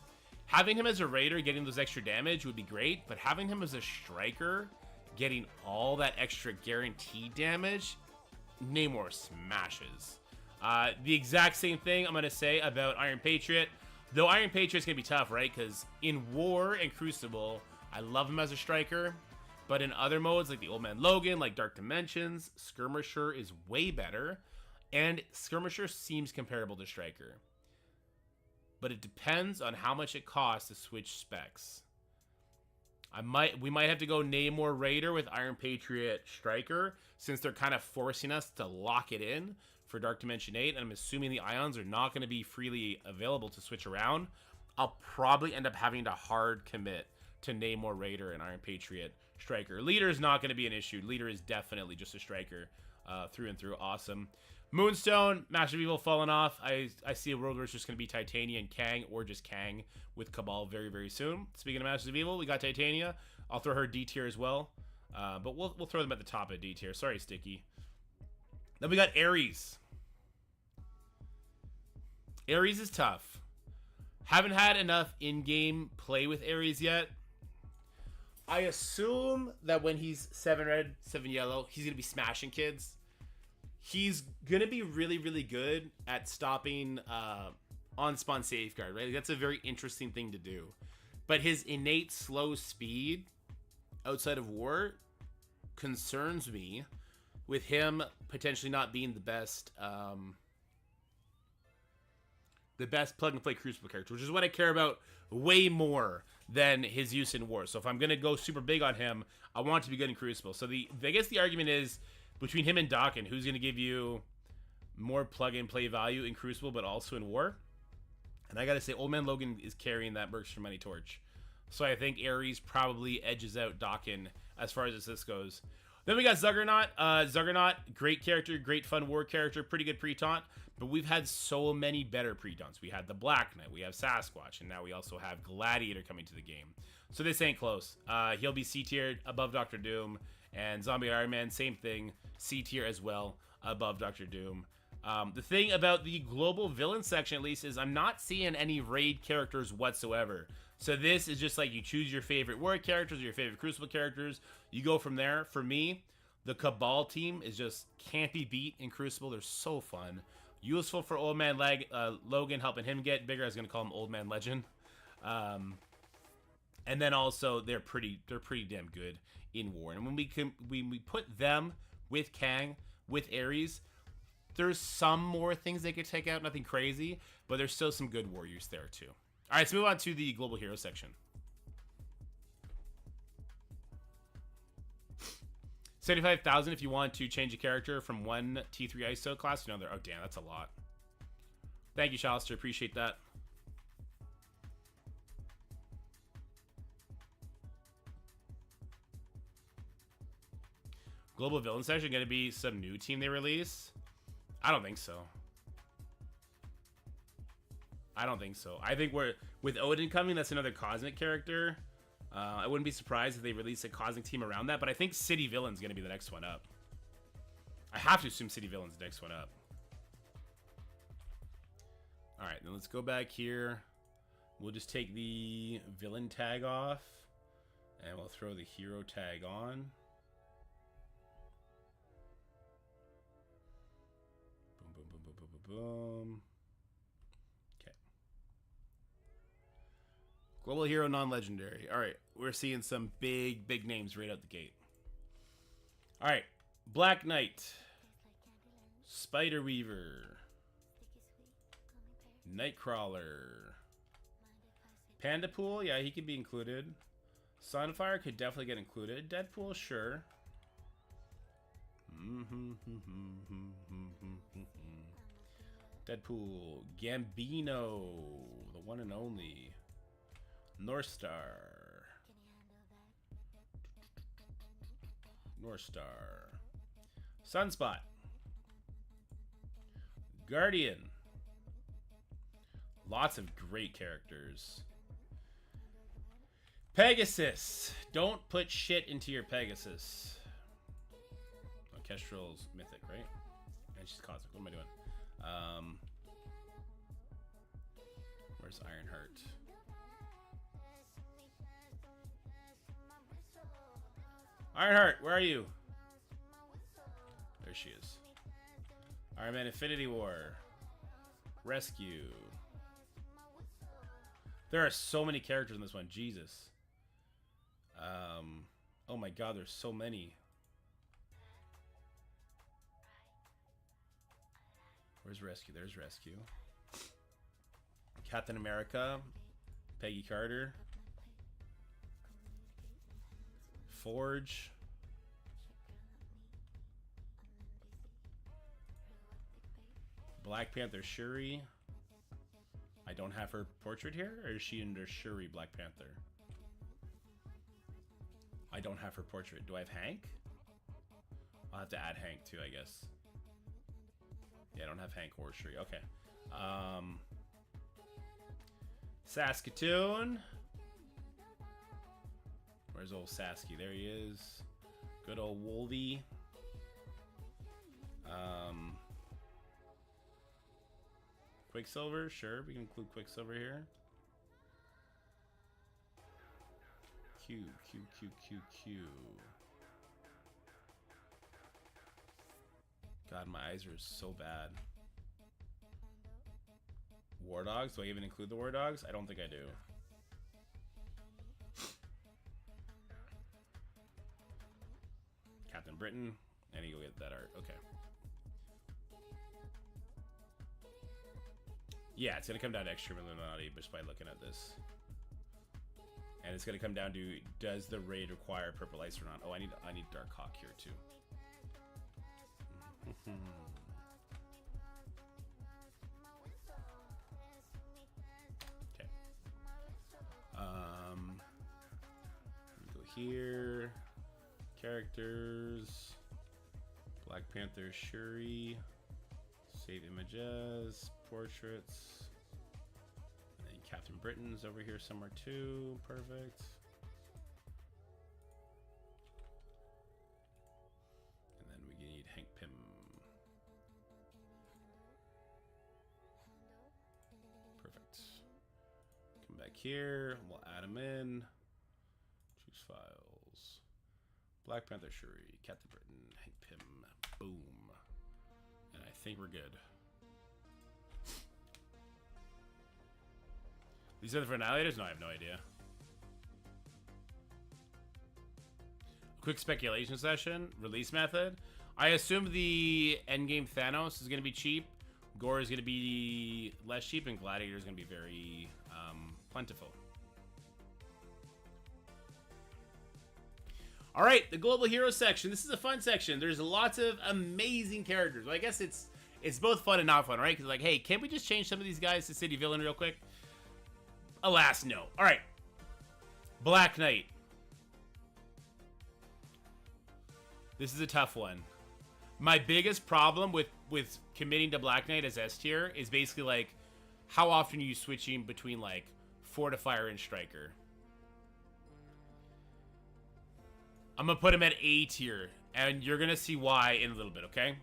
Having him as a Raider, getting those extra damage would be great, but having him as a Striker, getting all that extra guaranteed damage, Namor smashes. The exact same thing I'm going to say about Iron Patriot. Though Iron Patriot's going to be tough, right? Because in War and Crucible, I love him as a Striker. But in other modes, like the Old Man Logan, like Dark Dimensions, Skirmisher is way better. And Skirmisher seems comparable to Striker. But it depends on how much it costs to switch specs. We might have to go Namor Raider with Iron Patriot Striker, since they're kind of forcing us to lock it in for Dark Dimension 8, and I'm assuming the Ions are not going to be freely available to switch around. I'll probably end up having to hard commit to Namor Raider and Iron Patriot Striker. Leader is not going to be an issue. Leader is definitely just a Striker through and through. Awesome. Moonstone, Master of Evil falling off. I see a world where it's just going to be Titania and Kang, or just Kang with Cabal very, very soon. Speaking of Masters of Evil, we got Titania. I'll throw her D tier as well. But we'll throw them at the top of D tier. Sorry, Sticky. Then we got Ares. Ares is tough. Haven't had enough in-game play with Ares yet. I assume that when he's 7 red, 7 yellow, he's going to be smashing kids. He's going to be really, really good at stopping on-spawn safeguard, right? That's a very interesting thing to do. But his innate slow speed outside of war concerns me, with him potentially not being the best plug-and-play Crucible character, which is what I care about way more than his use in War. So if I'm going to go super big on him, I want to be good in Crucible. So I guess the argument is, between him and Dakin, who's going to give you more plug-and-play value in Crucible, but also in War? And I got to say, Old Man Logan is carrying that Mercs for Money torch. So I think Ares probably edges out Dakin as far as this goes. Then we got Zuggernaut. Zuggernaut, great character, great fun war character, pretty good pre-taunt. But we've had so many better pre-taunts. We had the Black Knight, we have Sasquatch, and now we also have Gladiator coming to the game. So this ain't close. He'll be C-tiered above Dr. Doom. And Zombie Iron Man, same thing, C-tier as well, above Dr. Doom. The thing about the global villain section, at least, is I'm not seeing any raid characters whatsoever. So this is just like you choose your favorite war characters or your favorite Crucible characters. You go from there. For me, the Cabal team is just can't be beat in Crucible. They're so fun. Useful for Old Man Logan, helping him get bigger. I was going to call him Old Man Legend. And then also they're pretty damn good in War. And when we put them with Kang, with Ares, there's some more things they could take out, nothing crazy, but there's still some good warriors there too. All right, let's move on to the global hero section. 75,000 if you want to change a character from one T3 ISO class to another. Oh damn, that's a lot. Thank you, Shalister. Appreciate that. Global villain section going to be some new team they release? I don't think so. I don't think so. I think we're with Odin coming, that's another cosmic character. I wouldn't be surprised if they release a cosmic team around that, but I think City Villain's going to be the next one up. I have to assume City Villain's the next one up. Alright, then let's go back here. We'll just take the villain tag off, and we'll throw the hero tag on. Boom, boom, boom, boom, boom, boom, boom. Okay. Global hero, non-legendary. Alright, we're seeing some big names right out the gate. Alright, Black Knight, Spider Weaver, Nightcrawler, Pandapool, yeah, he could be included. Sunfire could definitely get included. Deadpool, sure. Deadpool, Gambino, the one and only. North Star. Sunspot. Guardian. Lots of great characters. Pegasus. Don't put shit into your Pegasus. Oh, Kestrel's mythic, right? And she's cosmic. What am I doing? Where's Ironheart? Ironheart, where are you? There she is. Iron Man Infinity War. Rescue. There are so many characters in this one. Jesus. Oh my god, there's so many. Where's Rescue? There's Rescue. Captain America. Peggy Carter. Forge. Black Panther Shuri. I don't have her portrait here, or is she under Shuri Black Panther? I don't have her portrait. Do I have Hank? I'll have to add Hank too, I guess. Yeah, I don't have Hank or Shuri. Okay. Saskatoon. Where's old Sasky? There he is. Good old Wolvie. Quicksilver, sure, we can include Quicksilver here. Q. God, my eyes are so bad. War Dogs, do I even include the War Dogs? I don't think I do. Captain Britain, and you go get that art, okay. Yeah, it's gonna come down to Extreme Illuminati just by looking at this. And it's gonna come down to, does the raid require purple ice or not? Oh, I need Dark Hawk here too. Okay. Go here. Characters. Black Panther Shuri. Save images. Portraits. And then Captain Britain's over here somewhere too. Perfect. And then we need Hank Pym. Perfect. Come back here. We'll add him in. Choose files. Black Panther Shuri. Captain Britain. Hank Pym. Boom. And I think we're good. These are the Annihilators? No, I have no idea. Quick speculation session. Release method. I assume the endgame Thanos is going to be cheap. Gore is going to be less cheap. And Gladiator is going to be very plentiful. Alright, the Global Hero section. This is a fun section. There's lots of amazing characters. Well, I guess it's both fun and not fun, right? Because like, hey, can't we just change some of these guys to City Villain real quick? Alas, no. Alright. Black Knight. This is a tough one. My biggest problem with committing to Black Knight as S tier is basically like, how often are you switching between, like, Fortifier and Striker? I'm going to put him at A tier, and you're going to see why in a little bit, okay?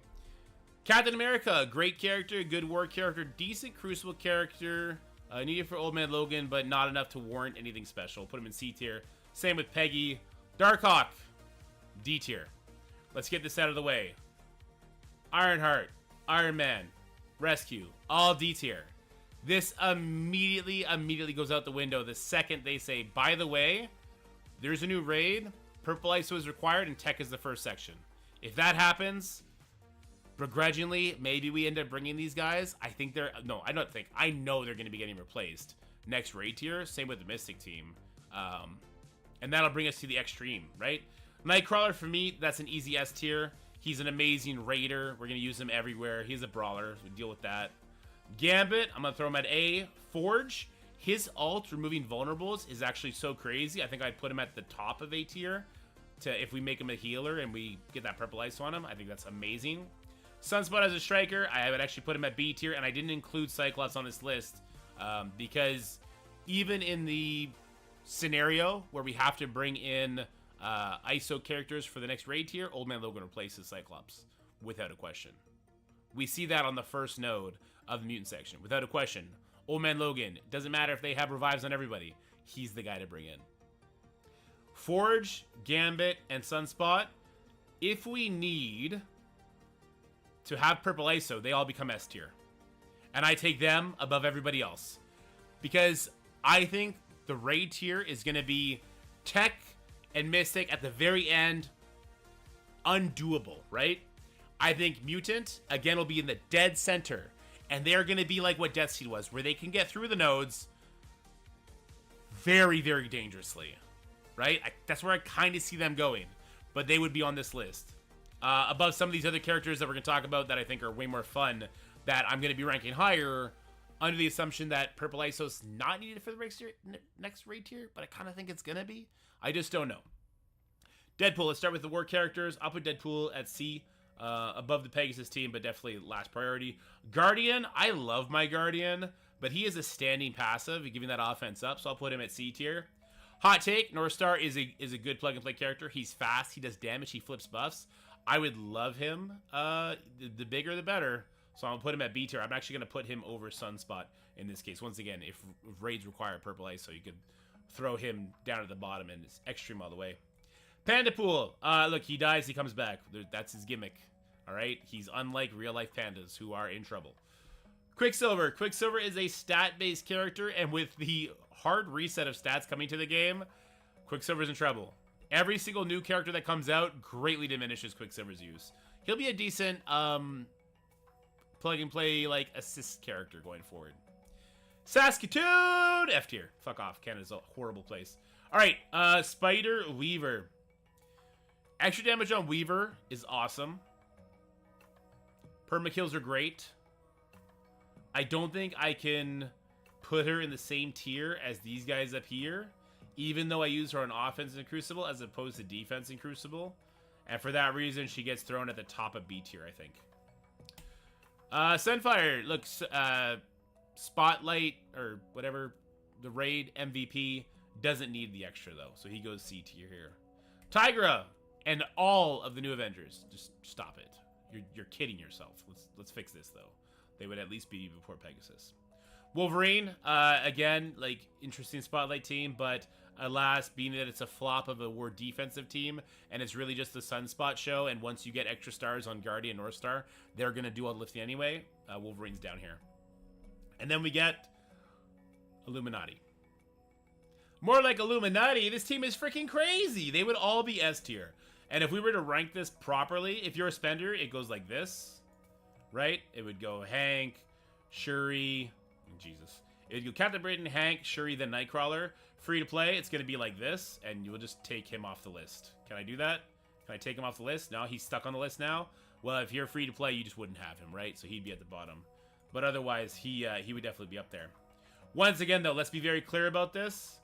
Captain America, great character, good war character, decent Crucible character, needed for Old Man Logan, but not enough to warrant anything special. Put him in C tier. Same with Peggy. Darkhawk, D tier. Let's get this out of the way. Ironheart, Iron Man, Rescue, all D tier. This immediately goes out the window the second they say, by the way, there's a new raid, Purple ISO is required, and Tech is the first section. If that happens, begrudgingly, maybe we end up bringing these guys. I think they're, no, I don't think, I know they're going to be getting replaced next raid tier. Same with the Mystic team. And that'll bring us to the Extreme, right? Nightcrawler, for me, that's an easy S tier. He's an amazing raider. We're going to use him everywhere. He's a brawler. We deal with that. Gambit, I'm going to throw him at A. Forge, his ult, removing vulnerables, is actually so crazy. I think I'd put him at the top of A tier. If we make him a healer and we get that purple ice on him, I think that's amazing. Sunspot as a striker, I would actually put him at B tier, and I didn't include Cyclops on this list because even in the scenario where we have to bring in ISO characters for the next raid tier, Old Man Logan replaces Cyclops without a question. We see that on the first node of the mutant section without a question. Old Man Logan, doesn't matter if they have revives on everybody, he's the guy to bring in. Forge, Gambit, and Sunspot, if we need to have purple ISO, they all become S tier. And I take them above everybody else. Because I think the raid tier is going to be Tech and Mystic at the very end, undoable, right? I think Mutant, again, will be in the dead center. And they're going to be like what Death Seed was, where they can get through the nodes very, very dangerously, right? That's where I kind of see them going. But they would be on this list. Above some of these other characters that we're going to talk about that I think are way more fun, that I'm going to be ranking higher, under the assumption that Purple ISO's not needed for the next raid tier, but I kind of think it's going to be. I just don't know. Deadpool, let's start with the war characters. I'll put Deadpool at C, above the Pegasus team, but definitely last priority. Guardian, I love my Guardian, but he is a standing passive, giving that offense up, so I'll put him at C tier. Hot take, North Star is a good plug-and-play character. He's fast, he does damage, he flips buffs. I would love him. The bigger, the better. So I'm going to put him at B tier. I'm actually going to put him over Sunspot in this case. Once again, if raids require purple ice, so you could throw him down at the bottom and it's extreme all the way. Pandapool. Look, he dies, he comes back. That's his gimmick. All right? He's unlike real-life pandas who are in trouble. Quicksilver. Quicksilver is a stat-based character, and with the hard reset of stats coming to the game, Quicksilver's in trouble. Every single new character that comes out greatly diminishes Quicksilver's use. He'll be a decent plug-and-play like assist character going forward. Saskatoon! F tier. Fuck off. Canada's a horrible place. Alright, Spider Weaver. Extra damage on Weaver is awesome. Permakills are great. I don't think I can put her in the same tier as these guys up here, even though I use her on offense in Crucible as opposed to defense in Crucible. And for that reason, she gets thrown at the top of B tier, I think. Sunfire, look, Spotlight, or whatever, the raid MVP, doesn't need the extra, though. So he goes C tier here. Tigra, and all of the new Avengers. Just stop it. You're kidding yourself. Let's fix this, though. They would at least be before Pegasus. Wolverine, again, like, interesting Spotlight team, but alas, being that it's a flop of a war defensive team, and it's really just the Sunspot show, and once you get extra stars on Guardian North Star, they're going to do all the lifting anyway. Wolverine's down here. And then we get Illuminati. More like Illuminati, this team is freaking crazy. They would all be S tier. And if we were to rank this properly, if you're a spender, it goes like this, right? It would go Hank, Shuri, Jesus. It would go Captain Britain, Hank, Shuri, then Nightcrawler. Free to play, it's going to be like this, and you'll just take him off the list. Can I do that? Can I take him off the list? No, he's stuck on the list now. Well, if you're free to play, you just wouldn't have him, right? So he'd be at the bottom. But otherwise, he would definitely be up there. Once again, though, let's be very clear about this.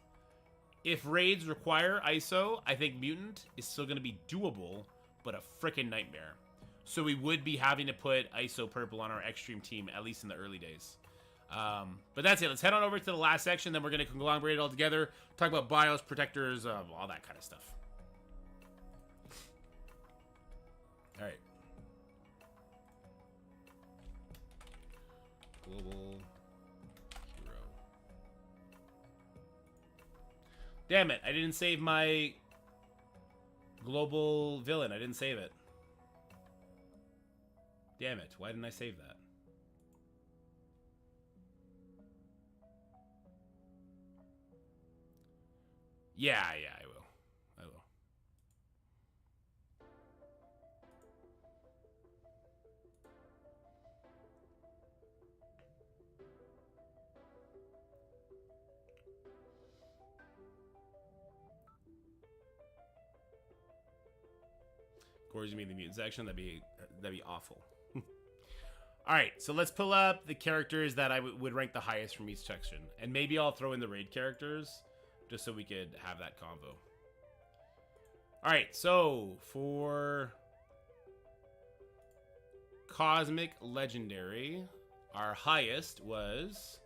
If raids require ISO, I think Mutant is still going to be doable, but a freaking nightmare. So we would be having to put ISO Purple on our Extreme team, at least in the early days. But that's it. Let's head on over to the last section. Then we're going to conglomerate it all together. Talk about BIOS, protectors, all that kind of stuff. All right. Global hero. Damn it. I didn't save my global villain. I didn't save it. Damn it. Why didn't I save that? Yeah, I will. I will. Of course, you mean the mutant section? That'd be awful. All right, so let's pull up the characters that I would rank the highest from each section, and maybe I'll throw in the raid characters just so we could have that convo. All right, so for Cosmic Legendary, our highest was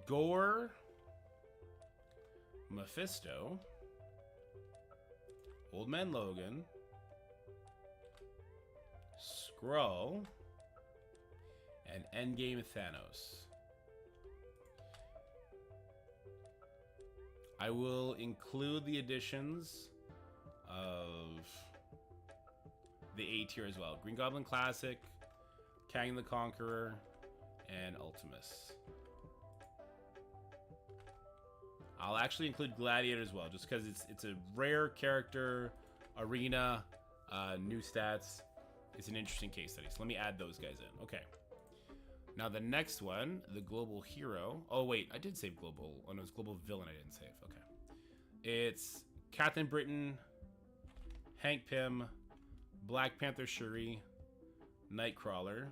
Gore, Mephisto, Old Man Logan, Skrull, and Endgame Thanos. I will include the additions of the A tier as well. Green Goblin Classic, Kang the Conqueror, and Ultimus. I'll actually include Gladiator as well, just because it's a rare character, arena, new stats. It's an interesting case study. So let me add those guys in. Okay. Now the next one, the Global Hero. Oh wait, I did save Global. Oh no, it's Global Villain I didn't save. Okay. It's Captain Britain, Hank Pym, Black Panther Shuri, Nightcrawler.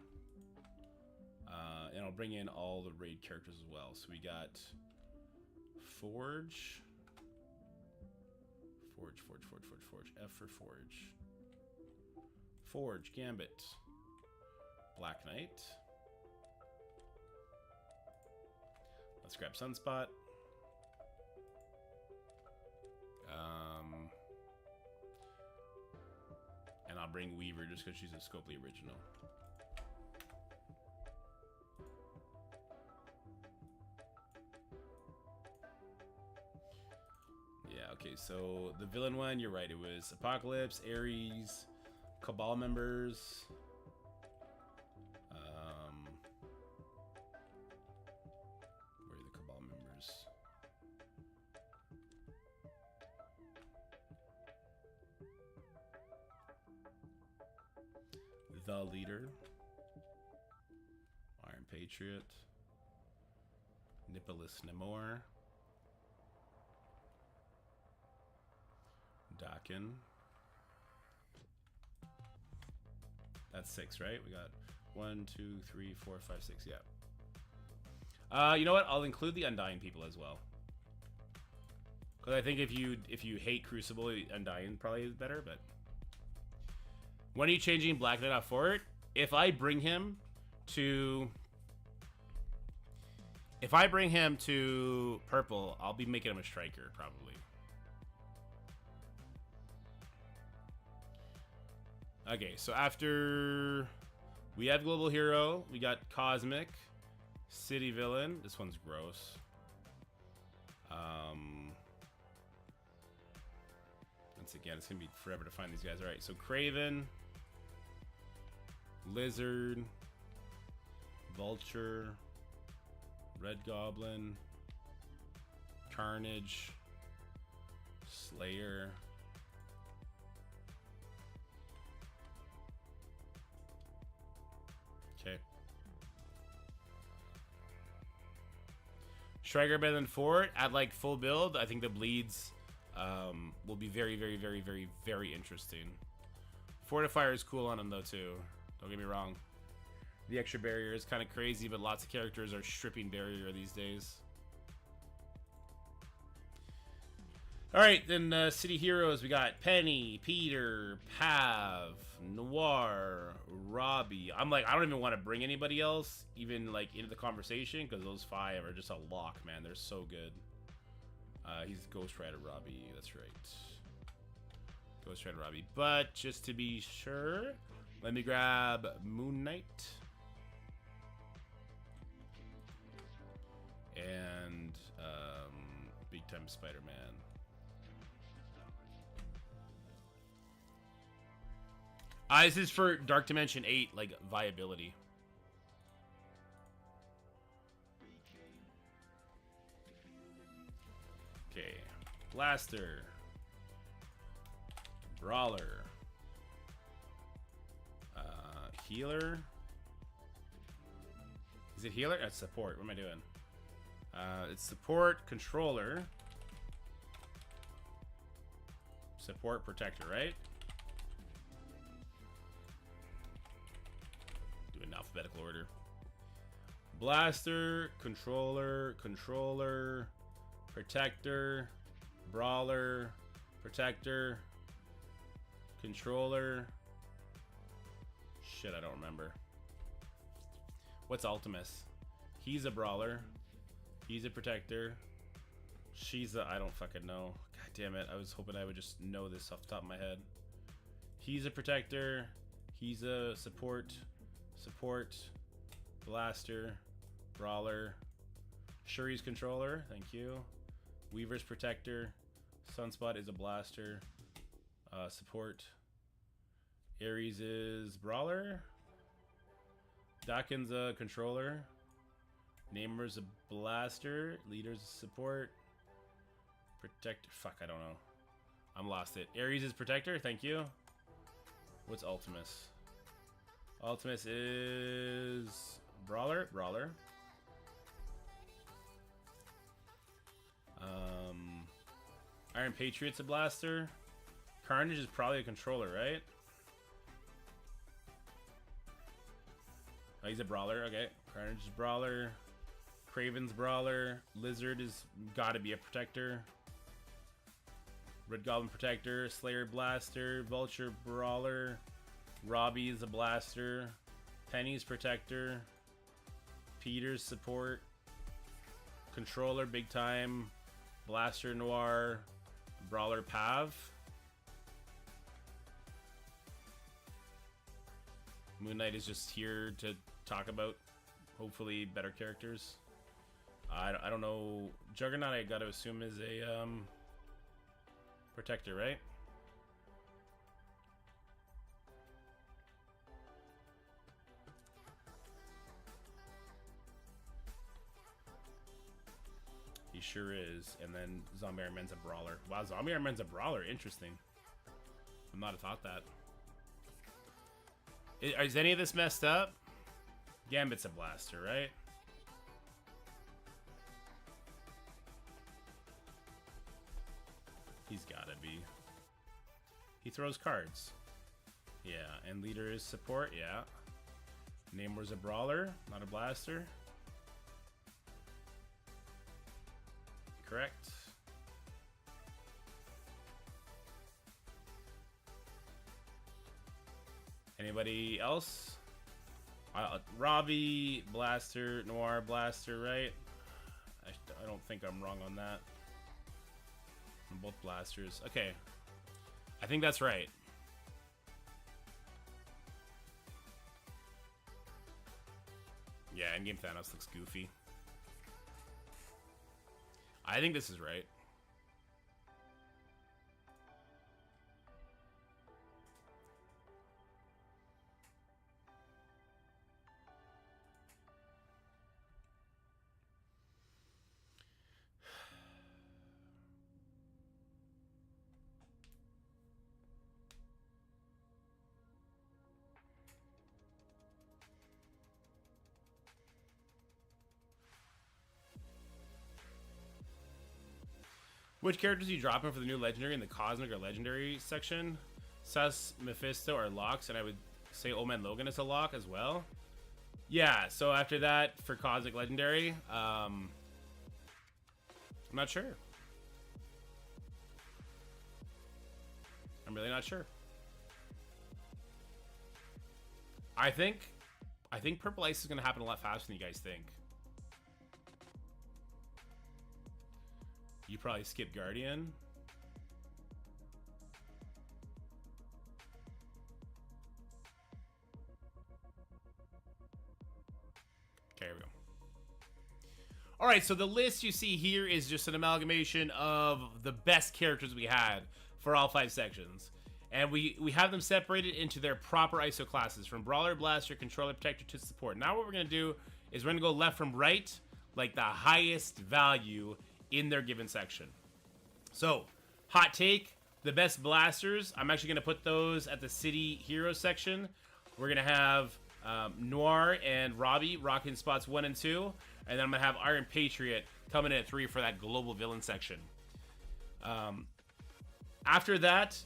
And I'll bring in all the raid characters as well. So we got Forge. F for Forge. Forge, Gambit, Black Knight. Let's grab Sunspot. And I'll bring Weaver just because she's a Scopely original. Yeah, okay, so the villain one, you're right. It was Apocalypse, Ares, Cabal members. Where are the Cabal members? The Leader, Iron Patriot, Nicholas Namor, Dakin. That's 6, right? We got 1, 2, 3, 4, 5, 6. Yeah. You know what? I'll include the Undying people as well. Because I think if you hate Crucible, Undying probably is better. But when are you changing Black Knight off for it? If I bring him to purple, I'll be making him a striker probably. Okay, so after we have Global Hero, we got Cosmic, City Villain. This one's gross. Once again, it's gonna be forever to find these guys. All right, so Kraven, Lizard, Vulture, Red Goblin, Carnage, Slayer. Okay. Striker better than Fort at like full build. I think the bleeds will be very, very, very, very, very interesting. Fortifier is cool on him though too. Don't get me wrong. The extra barrier is kind of crazy, but lots of characters are stripping barrier these days. All right, then City Heroes, we got Penny, Peter, Pav, Noir, Robbie. I'm like, I don't even want to bring anybody else even like into the conversation because those 5 are just a lock, man. They're so good. He's Ghost Rider Robbie, that's right. Ghost Rider Robbie. But just to be sure, let me grab Moon Knight. And Big Time Spider-Man. This is for Dark Dimension 8, like, viability. Okay. Blaster. Brawler. Healer. Is it healer? That's support. What am I doing? It's support, controller. Support, protector, right? Do it in alphabetical order. Blaster, controller, controller, protector, brawler, protector, controller. Shit, I don't remember. What's Ultimus? He's a brawler. He's a protector. She's a... I don't fucking know. God damn it. I was hoping I would just know this off the top of my head. He's a protector. He's a support. Support. Blaster. Brawler. Shuri's controller. Thank you. Weaver's protector. Sunspot is a blaster. Support. Ares is brawler. Dawkins a controller. Namer's a blaster. Leader's a support. Protector. Fuck, I don't know. I'm lost it. Ares is protector. Thank you. What's Ultimus? Ultimus is brawler. Brawler. Iron Patriot's a blaster. Carnage is probably a controller, right? Oh, he's a brawler. Okay. Carnage is brawler. Kraven's brawler. Lizard is gotta be a protector. Red Goblin protector. Slayer blaster. Vulture brawler. Robbie is a blaster. Penny's protector. Peter's support. Controller big time. Blaster Noir. Brawler Pav. Moon Knight is just here to talk about hopefully better characters. I don't know. Juggernaut, I gotta assume, is a protector, right? He sure is. And then Zombie Iron Man's a brawler. Wow, Zombie Iron Man's a brawler. Interesting. I'm not have thought that. Is any of this messed up? Gambit's a blaster, right? He's gotta be. He throws cards. Yeah, and leader is support, yeah. Namor's a brawler, not a blaster. Correct. Anybody else? Robbie, blaster, Noir, blaster, right? I don't think I'm wrong on that. I'm both blasters. Okay. I think that's right. Yeah, Endgame Thanos looks goofy. I think this is right. Which characters are you dropping for the new legendary in the cosmic or legendary section? Sus, Mephisto, or Locks, and I would say Old Man Logan is a lock as well. Yeah, so after that, for cosmic legendary, I'm not sure. I'm really not sure. I think Purple Ice is going to happen a lot faster than you guys think. You probably skip Guardian. Okay, here we go. All right, so the list you see here is just an amalgamation of the best characters we had for all 5 sections. And we have them separated into their proper ISO classes, from Brawler, Blaster, Controller, Protector to Support. Now what we're going to do is we're going to go left from right, like the highest value in their given section. So, hot take, the best blasters, I'm actually going to put those at the City Hero section. We're going to have Noir and Robbie rocking spots 1 and 2. And then I'm going to have Iron Patriot coming in at 3 for that Global Villain section. After that,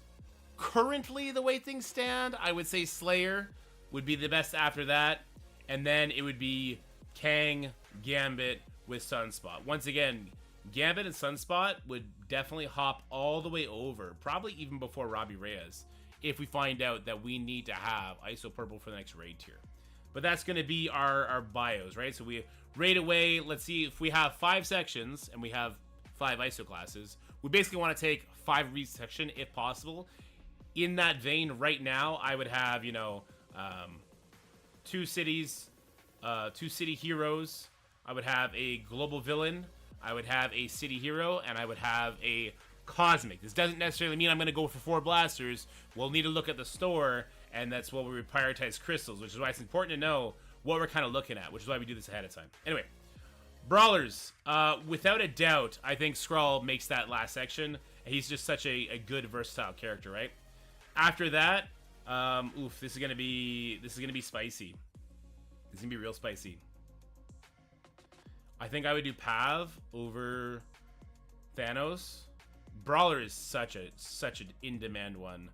currently the way things stand, I would say Slayer would be the best after that. And then it would be Kang, Gambit with Sunspot. Once again, Gambit and Sunspot would definitely hop all the way over, probably even before Robbie Reyes, if we find out that we need to have ISO Purple for the next raid tier. But that's going to be our bios, right? So we raid away. Let's see if we have 5 sections and we have 5 ISO classes. We basically want to take 5 of each section if possible. In that vein, right now, I would have, you know, 2 cities, 2 city heroes. I would have a global villain. I would have a city hero, and I would have a cosmic. This doesn't necessarily mean I'm going to go for 4 blasters. We'll need to look at the store, and that's what we would prioritize crystals, which is why it's important to know what we're kind of looking at, which is why we do this ahead of time. Anyway, Brawlers. Without a doubt, I think Skrull makes that last section. He's just such a good, versatile character, right? After that, this is gonna be spicy. This is gonna be real spicy. I think I would do Pav over Thanos. Brawler is such an in-demand one.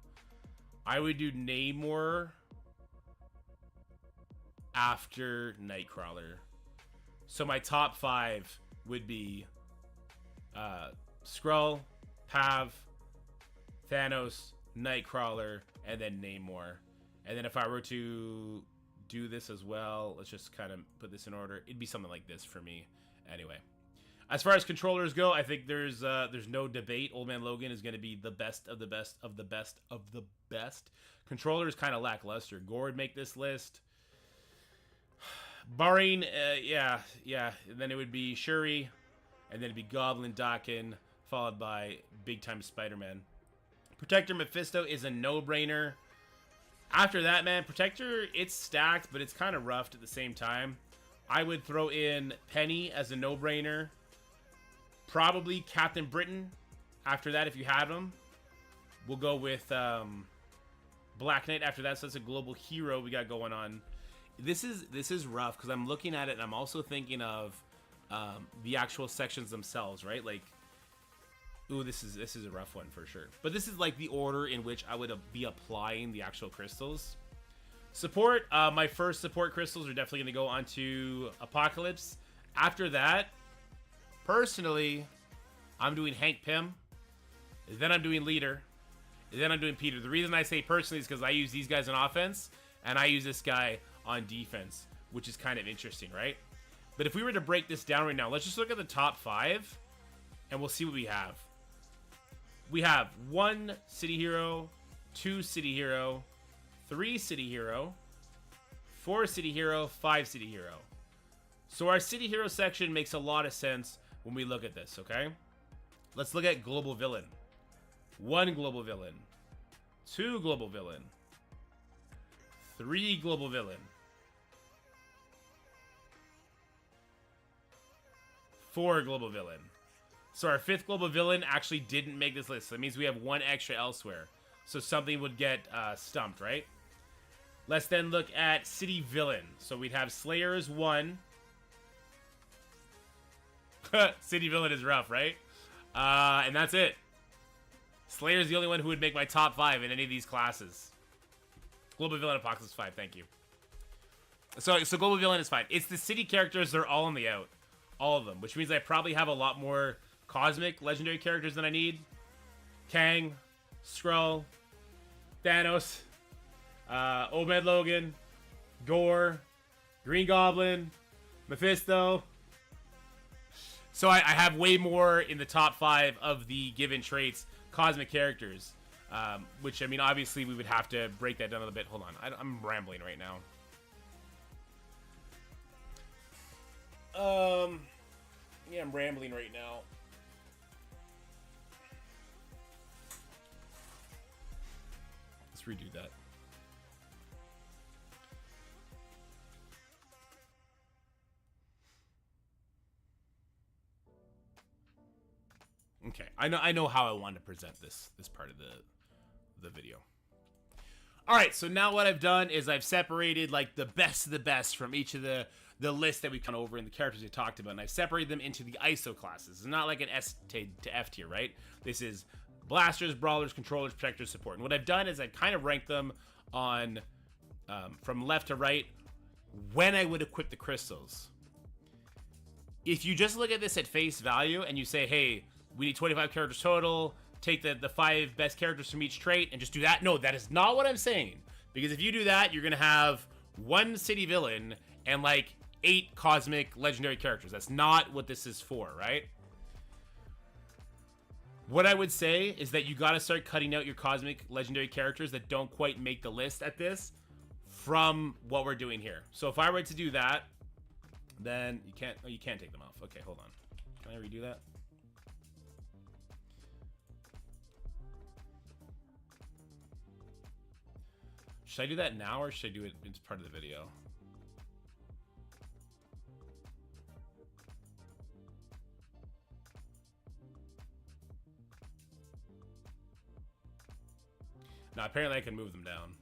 I would do Namor after Nightcrawler. So my top 5 would be Skrull, Pav, Thanos, Nightcrawler, and then Namor. And then if I were to do this as well, let's just kind of put this in order. It'd be something like this for me. Anyway, as far as controllers go, I think there's no debate. Old Man Logan is going to be the best of the best of the best of the best. Controller is kind of lackluster. Gore would make this list. Barring, yeah. And then it would be Shuri, and then it'd be Goblin, Daken, followed by Big Time Spider-Man. Protector Mephisto is a no-brainer. After that, man, Protector, it's stacked, but it's kind of roughed at the same time. I would throw in Penny as a no-brainer. Probably Captain Britain after that if you have him. We'll go with Black Knight after that, so that's a global hero we got going on. This is rough because I'm looking at it and I'm also thinking of the actual sections themselves, right? Like, ooh, this is a rough one for sure. But this is like the order in which I would be applying the actual crystals. Support, my first support crystals are definitely going to go onto Apocalypse. After that, personally, I'm doing Hank Pym. Then I'm doing Leader. Then I'm doing Peter. The reason I say personally is because I use these guys on offense, and I use this guy on defense, which is kind of interesting, right? But if we were to break this down right now, let's just look at the top 5, and we'll see what we have. We have 1 City Hero, 2 City Hero, 3 City Hero, 4 City Hero, 5 City Hero. So our City Hero section makes a lot of sense when we look at this, okay? Let's look at Global Villain. 1 Global Villain, 2 Global Villain, 3 Global Villain, 4 Global Villain. So our 5th Global Villain actually didn't make this list. So that means we have 1 extra elsewhere. So something would get stumped, right? Let's then look at City Villain. So we'd have Slayer as 1. City Villain is rough, right? And that's it. Slayer's the only one who would make my top 5 in any of these classes. Global Villain Apocalypse 5, thank you. So Global Villain is fine. It's the city characters, they're all on the out. All of them, which means I probably have a lot more cosmic legendary characters than I need. Kang, Skrull, Thanos, Obed Logan, Gore, Green Goblin, Mephisto. So I have way more in the top 5 of the given traits, cosmic characters. Which, I mean, obviously we would have to break that down a little bit. Hold on, I'm rambling right now. Yeah, I'm rambling right now. Let's redo that. Okay, I know how I want to present this part of the video. All right, so now what I've done is I've separated like the best of the best from each of the list that we've gone over and the characters we talked about, and I've separated them into the ISO classes. It's not like an S to F tier, right? This is blasters, brawlers, controllers, protectors, support. And what I've done is I've kind of ranked them on from left to right when I would equip the crystals. If you just look at this at face value and you say, hey, we need 25 characters total, take the 5 best characters from each trait and just do that. No, that is not what I'm saying. Because if you do that, you're going to have 1 city villain and like 8 cosmic legendary characters. That's not what this is for, right? What I would say is that you got to start cutting out your cosmic legendary characters that don't quite make the list at this from what we're doing here. So if I were to do that, then you can't, oh, you can't take them off. Okay, hold on. Can I redo that? Should I do that now or should I do it as part of the video? No, apparently I can move them down.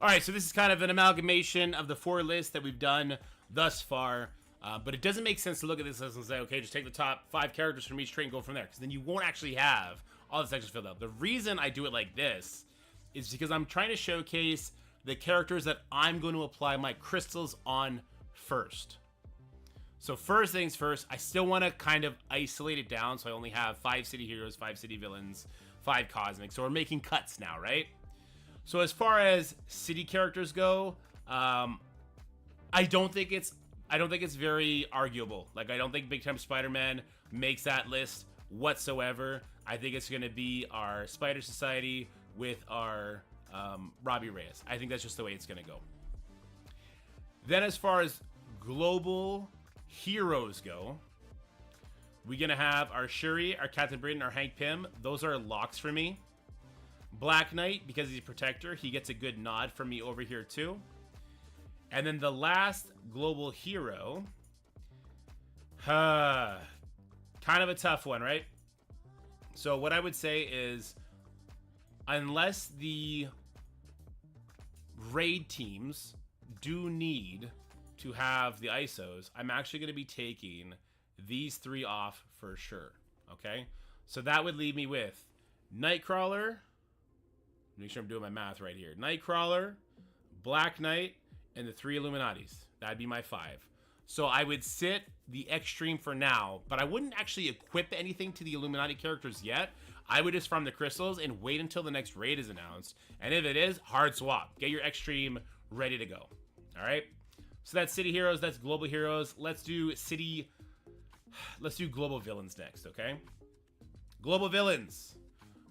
All right, so this is kind of an amalgamation of the 4 lists that we've done thus far, but it doesn't make sense to look at this list and say, okay, just take the top 5 characters from each trait and go from there, because then you won't actually have all the sections filled out. The reason I do it like this is because I'm trying to showcase the characters that I'm going to apply my crystals on first. So first things first, I still want to kind of isolate it down, so I only have 5 city heroes, 5 city villains, 5 cosmic, so we're making cuts now, right? So as far as city characters go, I don't think it's very arguable. Like, I don't think Big Time Spider-Man makes that list whatsoever. I think it's going to be our Spider Society with our Robbie Reyes. I think that's just the way it's going to go. Then as far as global heroes go, we're going to have our Shuri, our Captain Britain, our Hank Pym. Those are locks for me. Black Knight, because he's a protector, he gets a good nod from me over here too. And then the last global hero, kind of a tough one, right? So what I would say is, unless the raid teams do need to have the ISOs, I'm actually going to be taking these 3 off for sure, okay? So that would leave me with Nightcrawler. Make sure I'm doing my math right here. Nightcrawler, Black Knight, and the 3 Illuminatis. That'd be my 5. So I would sit the Extreme for now, but I wouldn't actually equip anything to the Illuminati characters yet. I would just farm the crystals and wait until the next raid is announced. And if it is, hard swap. Get your Extreme ready to go. All right? So that's city heroes, that's global heroes. Let's do global villains next, okay? Global villains.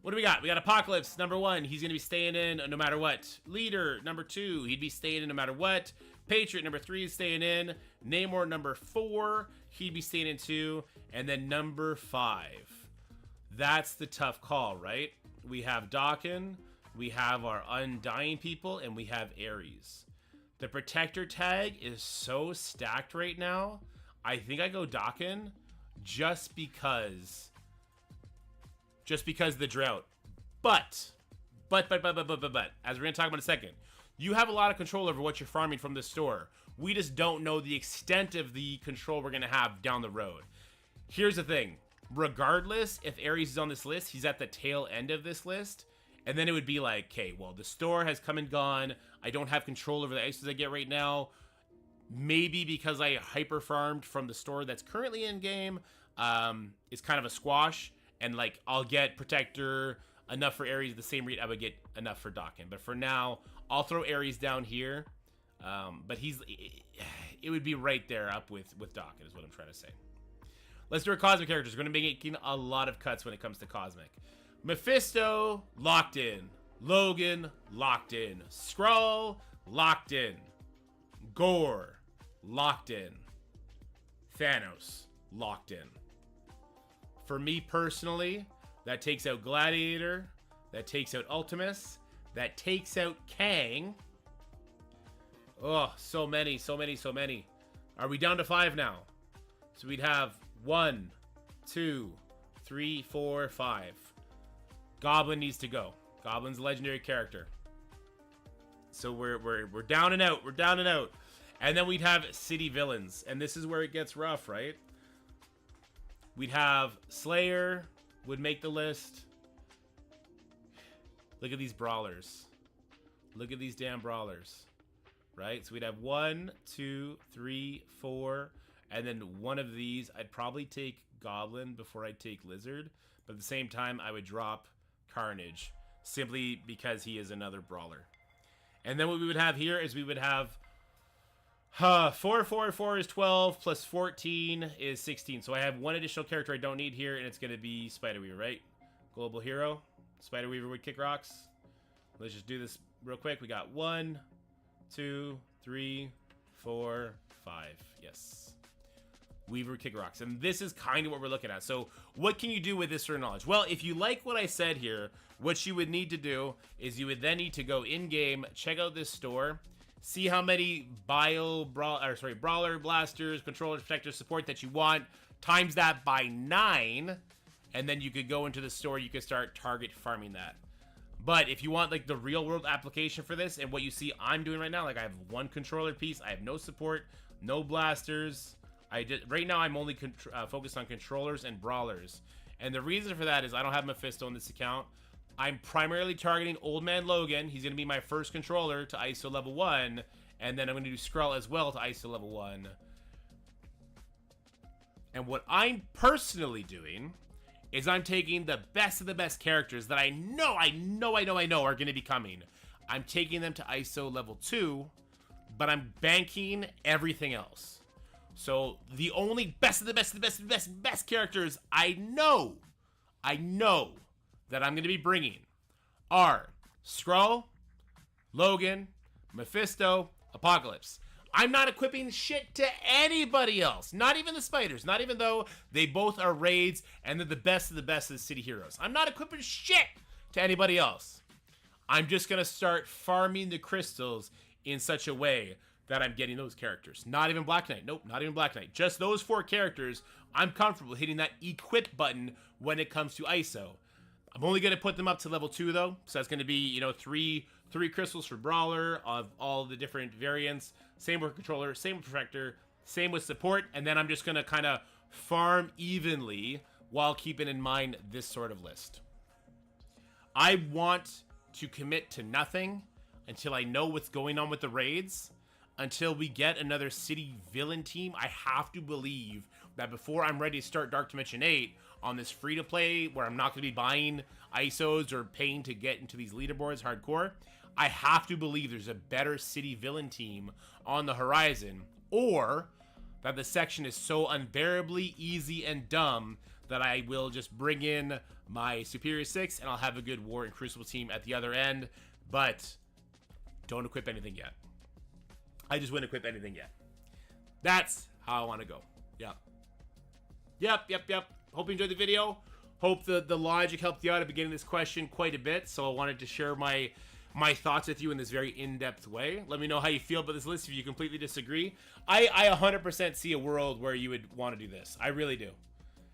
What do we got? We got Apocalypse, number 1. He's going to be staying in no matter what. Leader, number 2. He'd be staying in no matter what. Patriot, number 3 is staying in. Namor, number 4. He'd be staying in too. And then number 5. That's the tough call, right? We have Daken. We have our Undying people. And we have Ares. The Protector tag is so stacked right now. I think I go Daken just because the drought. But, as we're going to talk about in a second, you have a lot of control over what you're farming from this store. We just don't know the extent of the control we're going to have down the road. Here's the thing. regardless, if Ares is on this list, he's at the tail end of this list. And then it would be like, okay, well, the store has come and gone. I don't have control over the ISOs I get right now. Maybe because I hyper farmed from the store that's currently in game, it's kind of a squash. And like, I'll get Protector enough for Ares the same rate I would get enough for Dawkin. But for now, I'll throw Ares down here. But it would be right there up with Dawkin is what I'm trying to say. Let's do our Cosmic characters. We're going to be making a lot of cuts when it comes to Cosmic. Mephisto, locked in. Logan, locked in. Skrull, locked in. Gore, locked in. Thanos, locked in. For me personally, that takes out Gladiator. That takes out Ultimus. That takes out Kang. Oh, so many. Are we down to 5 now? So we'd have 1, 2, 3, 4, 5. Goblin needs to go. Goblin's a legendary character. So we're down and out. We're down and out. And then we'd have city villains. And this is where it gets rough, right? We'd have Slayer would make the list. Look at these brawlers. Look at these damn brawlers. Right? So we'd have 1, 2, 3, 4. And then one of these, I'd probably take Goblin before I'd take Lizard. But at the same time, I would drop Carnage, simply because he is another brawler. And then what we would have here is we would have 4 is 12 plus 14 is 16. So I have one additional character I don't need here, and it's going to be Spider Weaver, right? Global hero. Spider Weaver would kick rocks. Let's just do this real quick. We got 1, 2, 3, 4, 5. Yes. Weaver kick rocks. And this is kind of what we're looking at. So what can you do with this sort of knowledge? Well, if you like what I said here, what you would need to do is you would then need to go in game, check out this store, see how many brawler, blasters, controllers, protectors, support that you want, times that by 9, and then you could go into the store, you could start target farming that. But if you want like the real world application for this, and what you see I'm doing right now, like I have 1 controller piece, I have no support, no blasters. Right now I'm only focused on controllers and brawlers. And the reason for that is I don't have Mephisto on this account. I'm primarily targeting Old Man Logan. He's going to be my first controller to ISO level 1. And then I'm going to do Skrull as well to ISO level 1. And what I'm personally doing is I'm taking the best of the best characters that I know are going to be coming. I'm taking them to ISO level 2, but I'm banking everything else. So the only best of the best characters I know that I'm going to be bringing are Skrull, Logan, Mephisto, Apocalypse. I'm not equipping shit to anybody else. Not even the spiders. Not even though they both are raids and they're the best of the city heroes. I'm not equipping shit to anybody else. I'm just going to start farming the crystals in such a way that I'm getting those characters. Not even Black Knight. Nope, not even Black Knight. Just those 4 characters. I'm comfortable hitting that equip button when it comes to ISO. I'm only going to put them up to level 2 though. So that's going to be, you know, three crystals for brawler of all the different variants. Same with controller, same with protector, same with support. And then I'm just going to kind of farm evenly while keeping in mind this sort of list. I want to commit to nothing until I know what's going on with the raids. Until we get another city villain team, I have to believe that before I'm ready to start Dark Dimension 8 on this free-to-play where I'm not going to be buying ISOs or paying to get into these leaderboards hardcore, I have to believe there's a better city villain team on the horizon, or that the section is so unbearably easy and dumb that I will just bring in my Superior 6 and I'll have a good War and Crucible team at the other end, but don't equip anything yet. I just wouldn't equip anything yet. That's how I want to go. Yep. Hope you enjoyed the video. Hope the logic helped you out at beginning this question quite a bit. So I wanted to share my thoughts with you in this very in-depth way. Let me know how you feel about this list if you completely disagree. I 100% see a world where you would want to do this. I really do.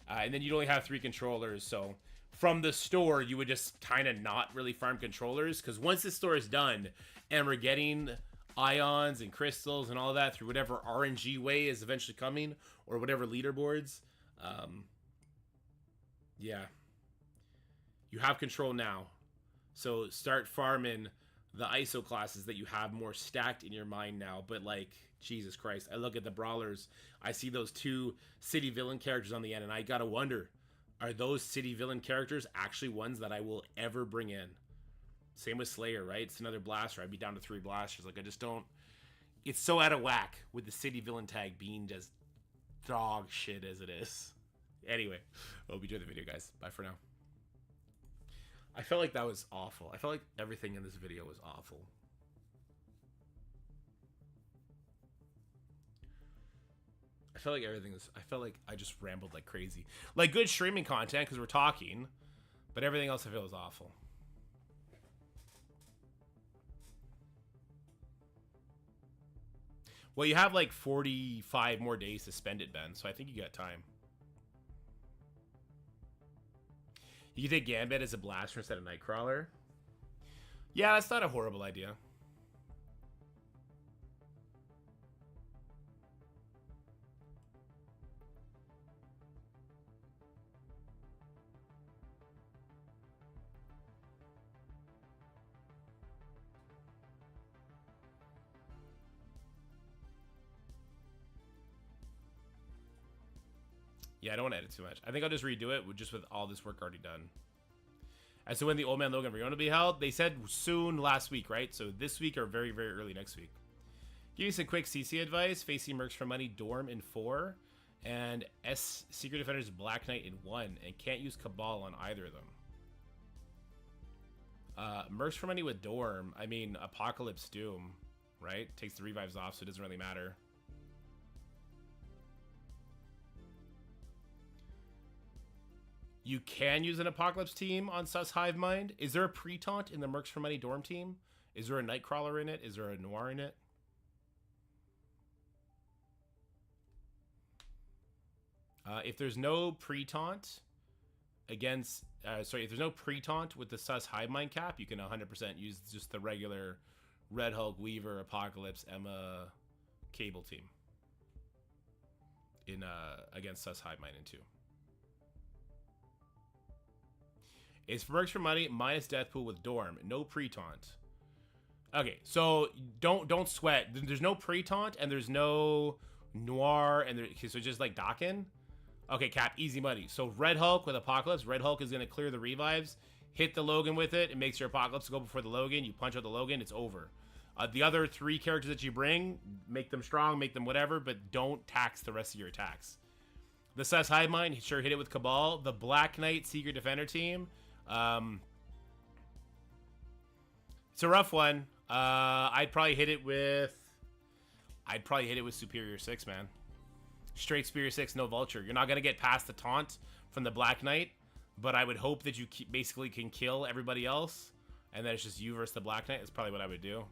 And then you'd only have 3 controllers. So from the store, you would just kind of not really farm controllers. Because once the store is done and we're getting ions and crystals and all that through whatever RNG way is eventually coming, or whatever leaderboards, Yeah. You have control now. So start farming the ISO classes that you have more stacked in your mind now. But like, Jesus Christ, I look at the brawlers. I see those 2 city villain characters on the end, and I gotta wonder, are those city villain characters actually ones that I will ever bring in? Same with Slayer, right? It's another blaster. I'd be down to 3 blasters. Like, I just don't... It's so out of whack with the city villain tag being just dog shit as it is. Anyway, hope you enjoyed the video, guys. Bye for now. I felt like that was awful. I felt like everything in this video was awful. I felt like everything was... I felt like I just rambled like crazy. Like, good streaming content, because we're talking. But everything else I feel was awful. Well, you have like 45 more days to spend it, Ben. So I think you got time. You can take Gambit as a blaster instead of Nightcrawler. Yeah, that's not a horrible idea. Yeah, I don't want to edit too much. I think I'll just redo it with all this work already done. As to when the Old Man Logan reunion will be held, they said soon last week, right? So this week or very, very early next week. Give you some quick CC advice. Facing Mercs for Money Dorm in 4. And S Secret Defenders Black Knight in 1. And can't use Cabal on either of them. Mercs for Money with Dorm. I mean, Apocalypse Doom, right? Takes the revives off, so it doesn't really matter. You can use an Apocalypse team on Sus Hive Mind. Is there a pre-taunt in the Mercs for Money Dorm team? Is there a Nightcrawler in it? Is there a Noir in it? If there's no pre-taunt against... if there's no pre-taunt with the Sus Hive Mind cap, you can 100% use just the regular Red Hulk, Weaver, Apocalypse, Emma, Cable team in against Sus Hive Mind in 2. It's for Mercs for Money minus Deathpool with Dorm. No pre-taunt. Okay, so don't sweat. There's no pre-taunt and there's no Noir and okay, so just like Dakin. Okay, Cap, easy money. So Red Hulk with Apocalypse. Red Hulk is gonna clear the revives, hit the Logan with it. It makes your Apocalypse go before the Logan. You punch out the Logan, it's over. The other 3 characters that you bring, make them strong, make them whatever, but don't tax the rest of your attacks. The Sus Hive Mind, sure, hit it with Cabal. The Black Knight Secret Defender team. It's a rough one. I'd probably hit it with Superior 6, man. Straight Superior 6, no Vulture. You're not gonna get past the taunt from the Black Knight, but I would hope that you basically can kill everybody else, and then it's just you versus the Black Knight. That's probably what I would do.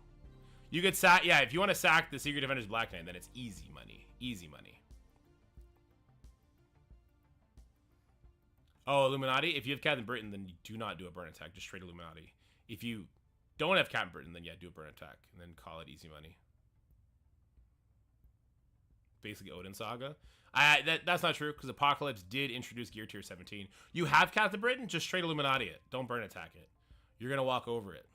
You could sack, yeah. If you want to sack the Secret Defender's Black Knight, then it's easy money. Easy money. Oh, Illuminati. If you have Captain Britain, then you do not do a burn attack. Just straight Illuminati. If you don't have Captain Britain, then yeah, do a burn attack. And then call it easy money. Basically Odin Saga. That's not true, because Apocalypse did introduce Gear Tier 17. You have Captain Britain, just straight Illuminati it. Don't burn attack it. You're going to walk over it.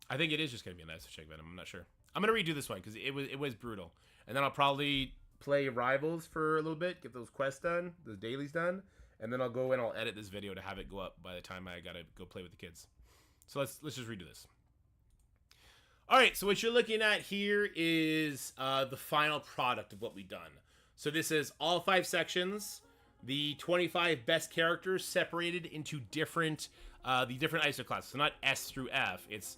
I think it is just going to be a nice check Venom. I'm not sure. I'm going to redo this one, because it was brutal. And then I'll probably play Rivals for a little bit, get those quests done, those dailies done, and then I'll go and I'll edit this video to have it go up by the time I gotta go play with the kids. So let's just redo this. All right, so what you're looking at here is the final product of what we've done. So this is all 5 sections, the 25 best characters separated into different the different ISO classes. So not S through F. It's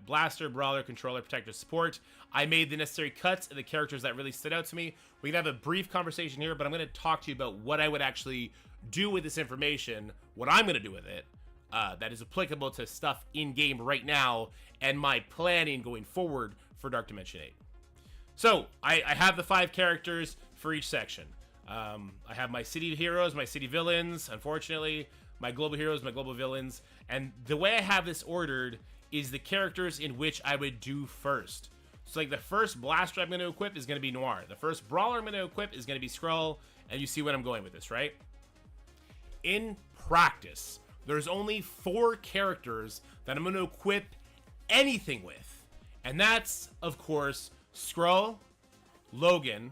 Blaster, Brawler, Controller, Protector, Support. I made the necessary cuts of the characters that really stood out to me. We can have a brief conversation here, but I'm going to talk to you about what I would actually do with this information, what I'm going to do with it, that is applicable to stuff in-game right now, and my planning going forward for Dark Dimension 8. So, I have the 5 characters for each section. I have my city heroes, my city villains, unfortunately, my global heroes, my global villains, and the way I have this ordered is the characters in which I would do first. So like the first blaster I'm going to equip is going to be Noir. The first brawler I'm going to equip is going to be Skrull, and you see what I'm going with this, right? In practice, there's only 4 characters that I'm going to equip anything with. And that's, of course, Skrull, Logan,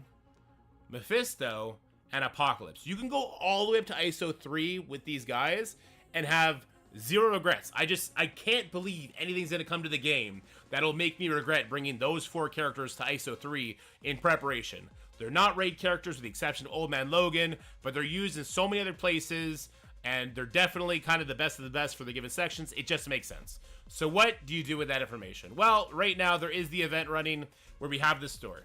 Mephisto, and Apocalypse. You can go all the way up to ISO 3 with these guys and have 0 regrets. I can't believe anything's going to come to the game that'll make me regret bringing those 4 characters to ISO 3 in preparation. They're not raid characters with the exception of Old Man Logan, but they're used in so many other places, and they're definitely kind of the best of the best for the given sections. It just makes sense. So what do you do with that information? Well, right now there is the event running where we have this store.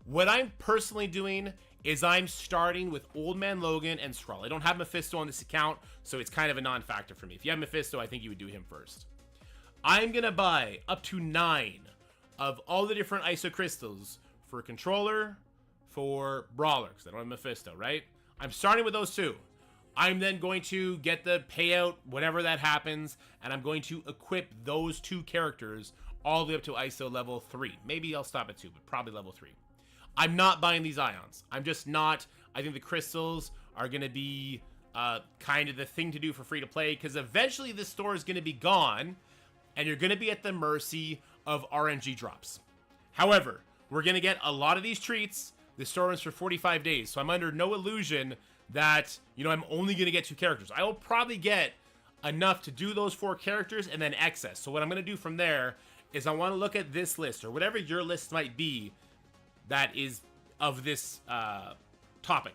What I'm personally doing is I'm starting with Old Man Logan and Skrull. I don't have Mephisto on this account, so it's kind of a non-factor for me. If you have Mephisto, I think you would do him first. I'm going to buy up to 9 of all the different ISO crystals for Controller, for Brawler, because I don't have Mephisto, right? I'm starting with those 2. I'm then going to get the payout, whatever that happens, and I'm going to equip those 2 characters all the way up to ISO level 3. Maybe I'll stop at 2, but probably level 3. I'm not buying these ions. I'm just not. I think the crystals are going to be kind of the thing to do for free to play, because eventually this store is going to be gone and you're going to be at the mercy of RNG drops. However, we're going to get a lot of these treats. This store runs for 45 days, so I'm under no illusion that, you know, I'm only going to get 2 characters. I will probably get enough to do those 4 characters and then excess. So what I'm going to do from there is I want to look at this list, or whatever your list might be that is of this topic.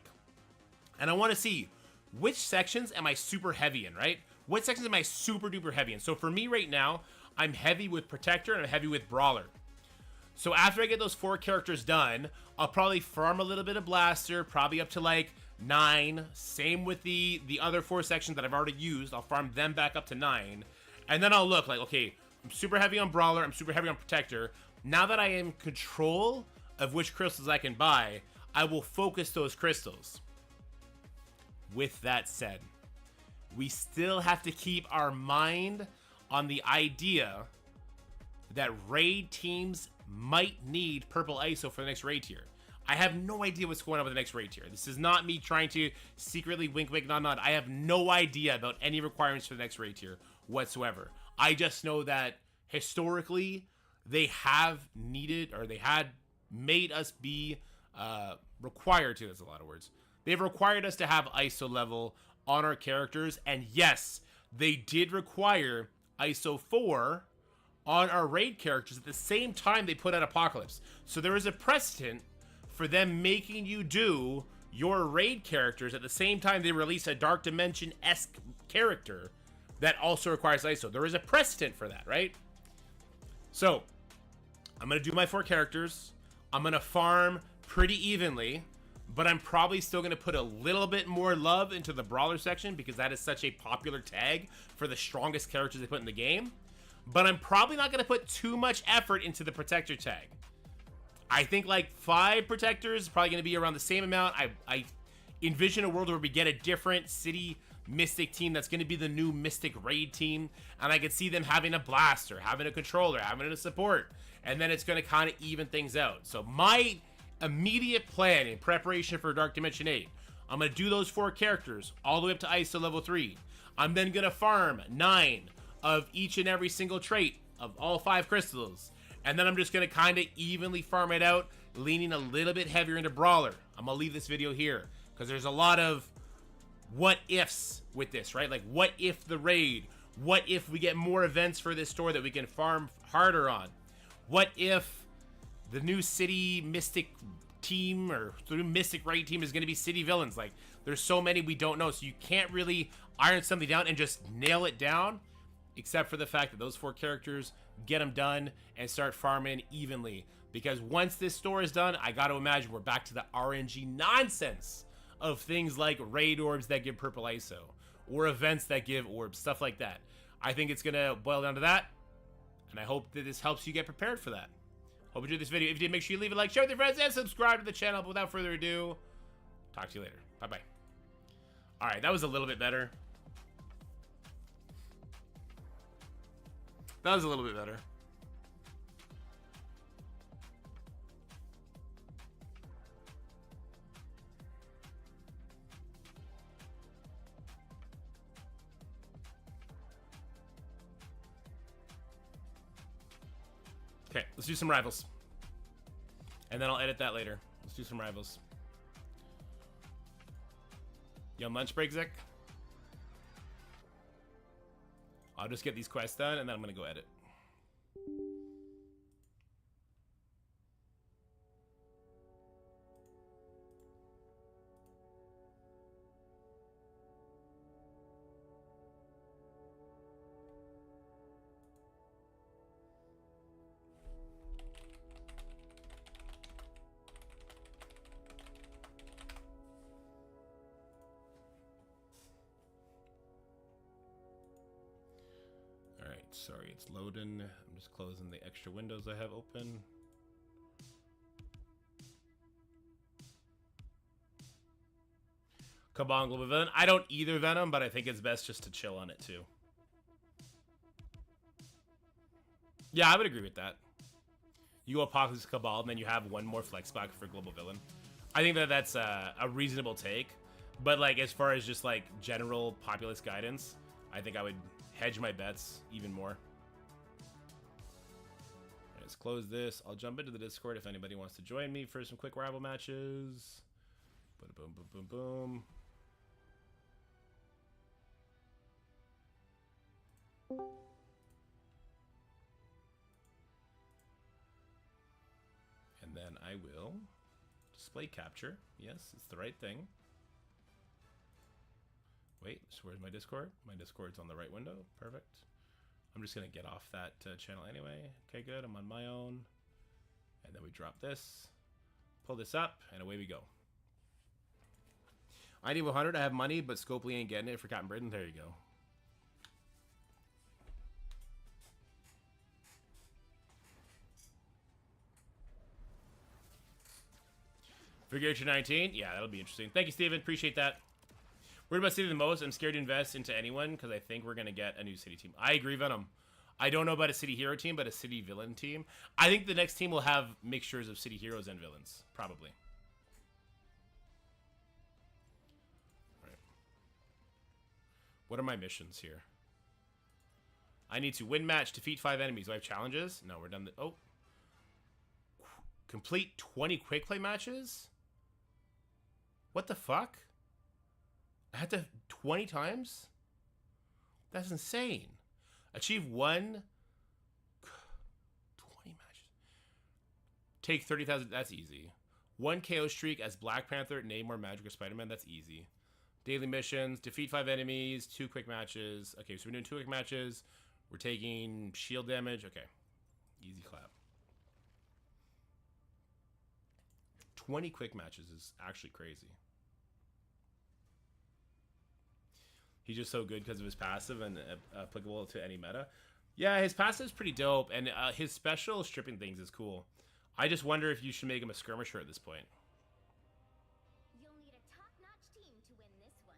And I want to see which sections am I super heavy in, right? What sections am I super duper heavy in? So for me right now, I'm heavy with Protector and I'm heavy with Brawler. So after I get those 4 characters done, I'll probably farm a little bit of Blaster, probably up to like 9. Same with the other 4 sections that I've already used. I'll farm them back up to 9. And then I'll look like, okay, I'm super heavy on Brawler, I'm super heavy on Protector. Now that I am in control of which crystals I can buy, I will focus those crystals. With that said, we still have to keep our mind on the idea that raid teams might need purple ISO for the next raid tier. I have no idea what's going on with the next raid tier. This is not me trying to secretly wink, wink, nod, nod. I have no idea about any requirements for the next raid tier whatsoever. I just know that historically they have needed, or they had made us be required to, that's a lot of words. They've required us to have ISO level on our characters, and yes, they did require ISO 4 on our raid characters at the same time they put out Apocalypse. So there is a precedent for them making you do your raid characters at the same time they release a Dark Dimension-esque character that also requires ISO. There is a precedent for that, right? So, I'm going to do my 4 characters. I'm going to farm pretty evenly, but I'm probably still going to put a little bit more love into the Brawler section because that is such a popular tag for the strongest characters they put in the game. But I'm probably not going to put too much effort into the Protector tag. I think like 5 Protectors is probably going to be around the same amount. I envision a world where we get a different City Mystic team that's going to be the new Mystic Raid team. And I could see them having a Blaster, having a Controller, having a Support. And then it's going to kind of even things out. So my immediate plan in preparation for Dark Dimension 8, I'm going to do those 4 characters all the way up to ISO level 3. I'm then going to farm 9 of each and every single trait of all 5 crystals. And then I'm just going to kind of evenly farm it out, leaning a little bit heavier into Brawler. I'm going to leave this video here because there's a lot of what ifs with this, right? Like, what if the raid? What if we get more events for this store that we can farm harder on? What if the new City Mystic team or the new Mystic Raid team is going to be City Villains? Like, there's so many we don't know, so you can't really iron something down and just nail it down, except for the fact that those 4 characters, get them done and start farming evenly. Because once this store is done, I got to imagine we're back to the RNG nonsense of things like raid orbs that give purple ISO or events that give orbs, stuff like that. I think it's going to boil down to that, and I hope that this helps you get prepared for that. Hope you enjoyed this video. If you did, make sure you leave a like, share with your friends, and subscribe to the channel. But without further ado, talk to you later. Bye-bye. All right, that was a little bit better. That was a little bit better. Okay, let's do some rivals. And then I'll edit that later. Let's do some rivals. You on lunch break, Zick? I'll just get these quests done, and then I'm gonna go edit. Sorry, it's loading. I'm just closing the extra windows I have open. Cabal and Global Villain. I don't either Venom, but I think it's best just to chill on it too. Yeah, I would agree with that. You go Apocalypse Cabal, and then you have one more flex back for Global Villain. I think that that's a reasonable take. But like as far as just like general populist guidance, I think I would hedge my bets even more. Let's close this. I'll jump into the Discord if anybody wants to join me for some quick rival matches. Boom, boom, boom, boom. And then I will display capture. Yes, it's the right thing. Wait, so where's my Discord? My Discord's on the right window. Perfect. I'm just going to get off that channel anyway. Okay, good. I'm on my own. And then we drop this. Pull this up, and away we go. I need 100. I have money, but Scopely ain't getting it for Captain Britain. There you go. Figure 19? Yeah, that'll be interesting. Thank you, Steven. Appreciate that. Worried about City the most. I'm scared to invest into anyone because I think we're going to get a new City team. I agree, Venom. I don't know about a City hero team, but a City villain team. I think the next team will have mixtures of City heroes and villains. Probably. All right. What are my missions here? I need to win match, defeat 5 enemies. Do I have challenges? No, we're done. Oh. Complete 20 quick play matches? What the fuck? I had to 20 times? That's insane. Achieve 20 matches. Take 30,000. That's easy. 1 KO streak as Black Panther, Namor, Magic, or Spider-Man. That's easy. Daily missions. Defeat 5 enemies. 2 quick matches. Okay, so we're doing 2 quick matches. We're taking shield damage. Okay. Easy clap. 20 quick matches is actually crazy. He's just so good because of his passive and applicable to any meta. Yeah, his passive is pretty dope, and his special stripping things is cool. I just wonder if you should make him a skirmisher at this point. You'll need a top-notch team to win this one.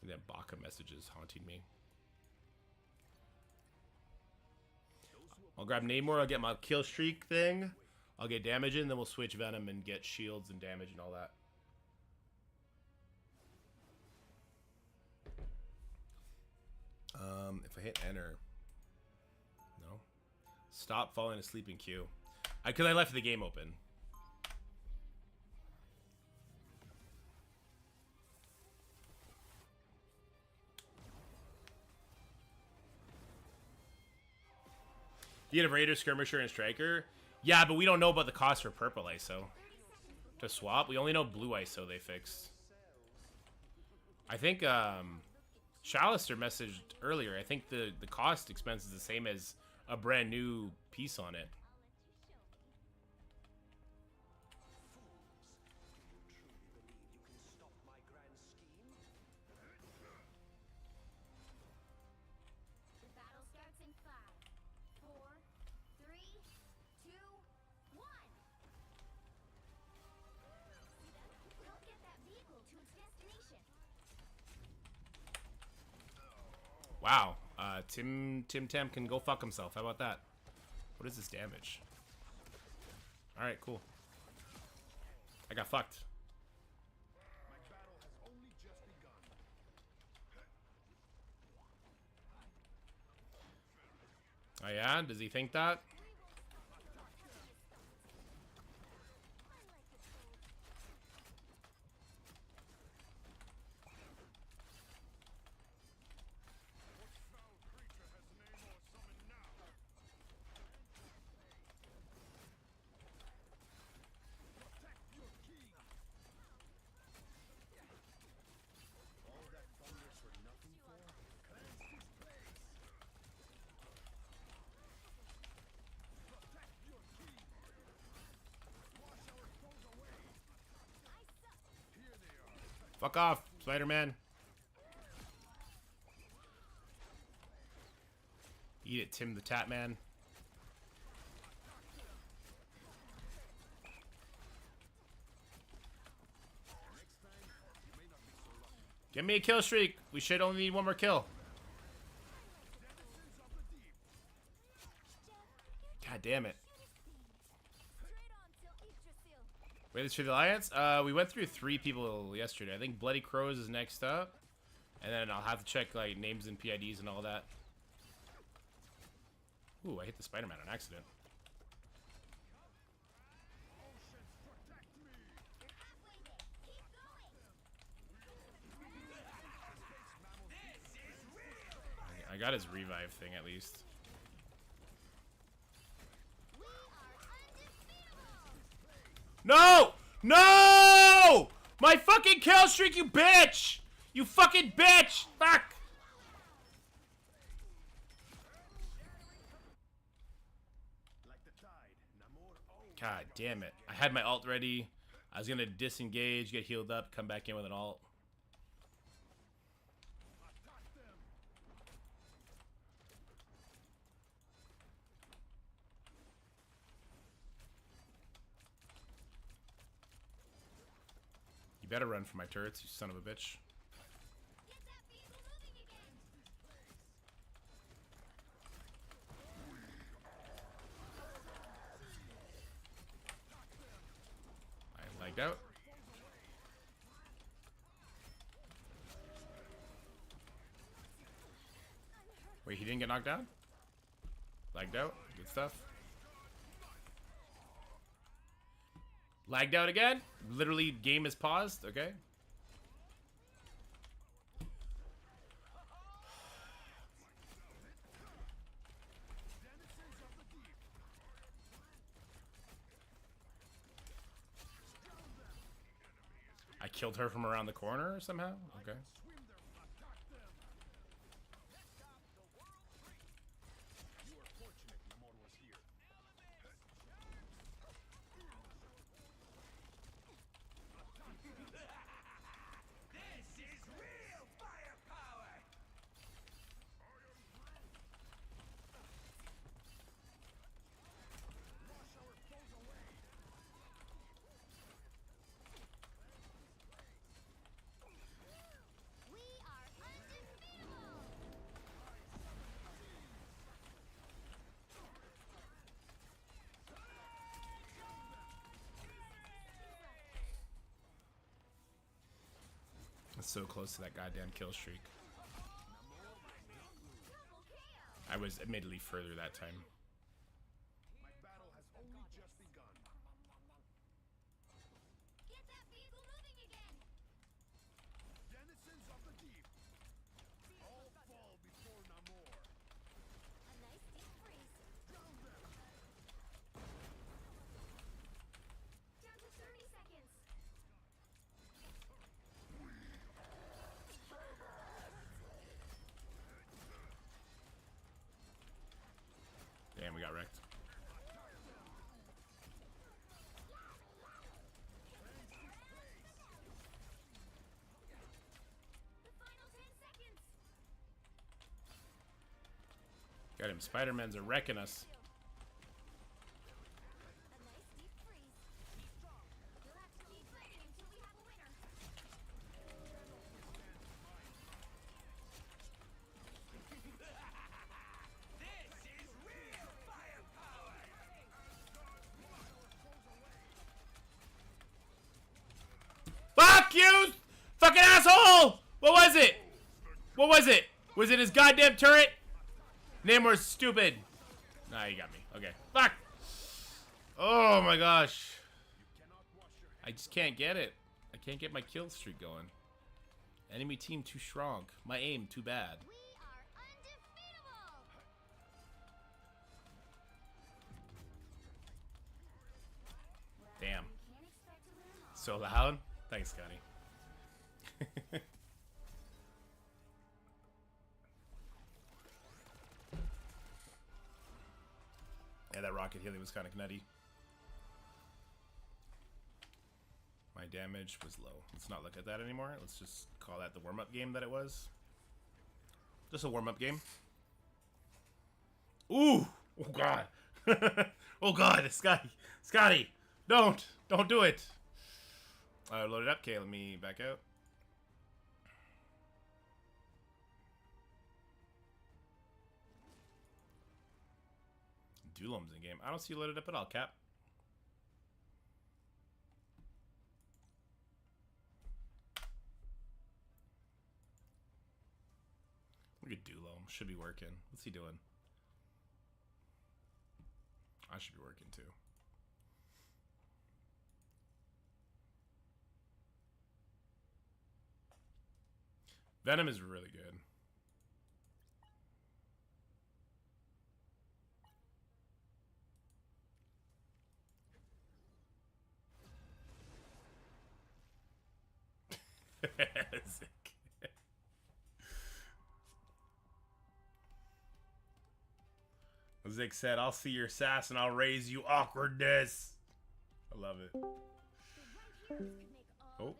And then Baka messages haunting me. I'll grab Namor, I'll get my kill streak thing. I'll get damage in, then we'll switch Venom and get shields and damage and all that. If I hit enter, no. Stop falling asleep in queue. Because I left the game open. You get a Raider, Skirmisher, and Striker? Yeah, but we don't know about the cost for purple ISO. To swap? We only know blue ISO they fixed. I think, Chalister messaged earlier. I think the cost expense is the same as a brand new piece on it. The battle starts in 5, 4, 3, 2, 1. Help get that vehicle to its destination. Wow. Tim Tam can go fuck himself. How about that? What is this damage? Alright, cool. I got fucked. Oh yeah? Does he think that? Fuck off, Spider-Man. Eat it, Tim the Tap Man. Give me a kill streak. We should only need one more kill. God damn it. Wait, this for the Alliance? We went through 3 people yesterday. I think Bloody Crows is next up. And then I'll have to check like names and PIDs and all that. Ooh, I hit the Spider-Man on accident. I got his revive thing at least. No! No! My fucking kill streak, you bitch! You fucking bitch! Fuck! God damn it. I had my ult ready. I was gonna disengage, get healed up, come back in with an ult. You better run for my turrets, you son of a bitch. I lagged out. Wait, he didn't get knocked down? Lagged out? Good stuff. Lagged out again? Literally, game is paused? Okay. I killed her from around the corner somehow? Okay. It's so close to that goddamn kill streak. I was admittedly further that time. My battle has only just begun. Get that vehicle moving again! Denizens of the deep, all fall before Namor. A nice deep freeze. Drown them. Down to 30 seconds. Damn, we got wrecked. The final 10 seconds. Got him. Spider-Man's are wrecking us. A nice deep freeze. You'll have to keep playing until we have a winner. Fuck you! Fucking asshole! What was it? What was it? Was it his goddamn turret? Namor's stupid. Nah, you got me. Okay. Fuck! Oh my gosh. I just can't get it. I can't get my kill streak going. Enemy team too strong. My aim too bad. We are undefeatable. Damn. Can't expect to win them all. So loud? Thanks, Scotty. Yeah, that rocket healing was kind of nutty. My damage was low. Let's not look at that anymore. Let's just call that the warm-up game that it was. Just a warm-up game. Ooh! Oh god! Oh god, Scotty! Scotty! Don't do it! Load it up. Okay, let me back out. Dulom's in game. I don't see you loaded up at all, Cap. Look at Dulom. Should be working. What's he doing? I should be working too. Venom is really good. Sick. Zik said, I'll see your sass and I'll raise you awkwardness. I love it. Oh.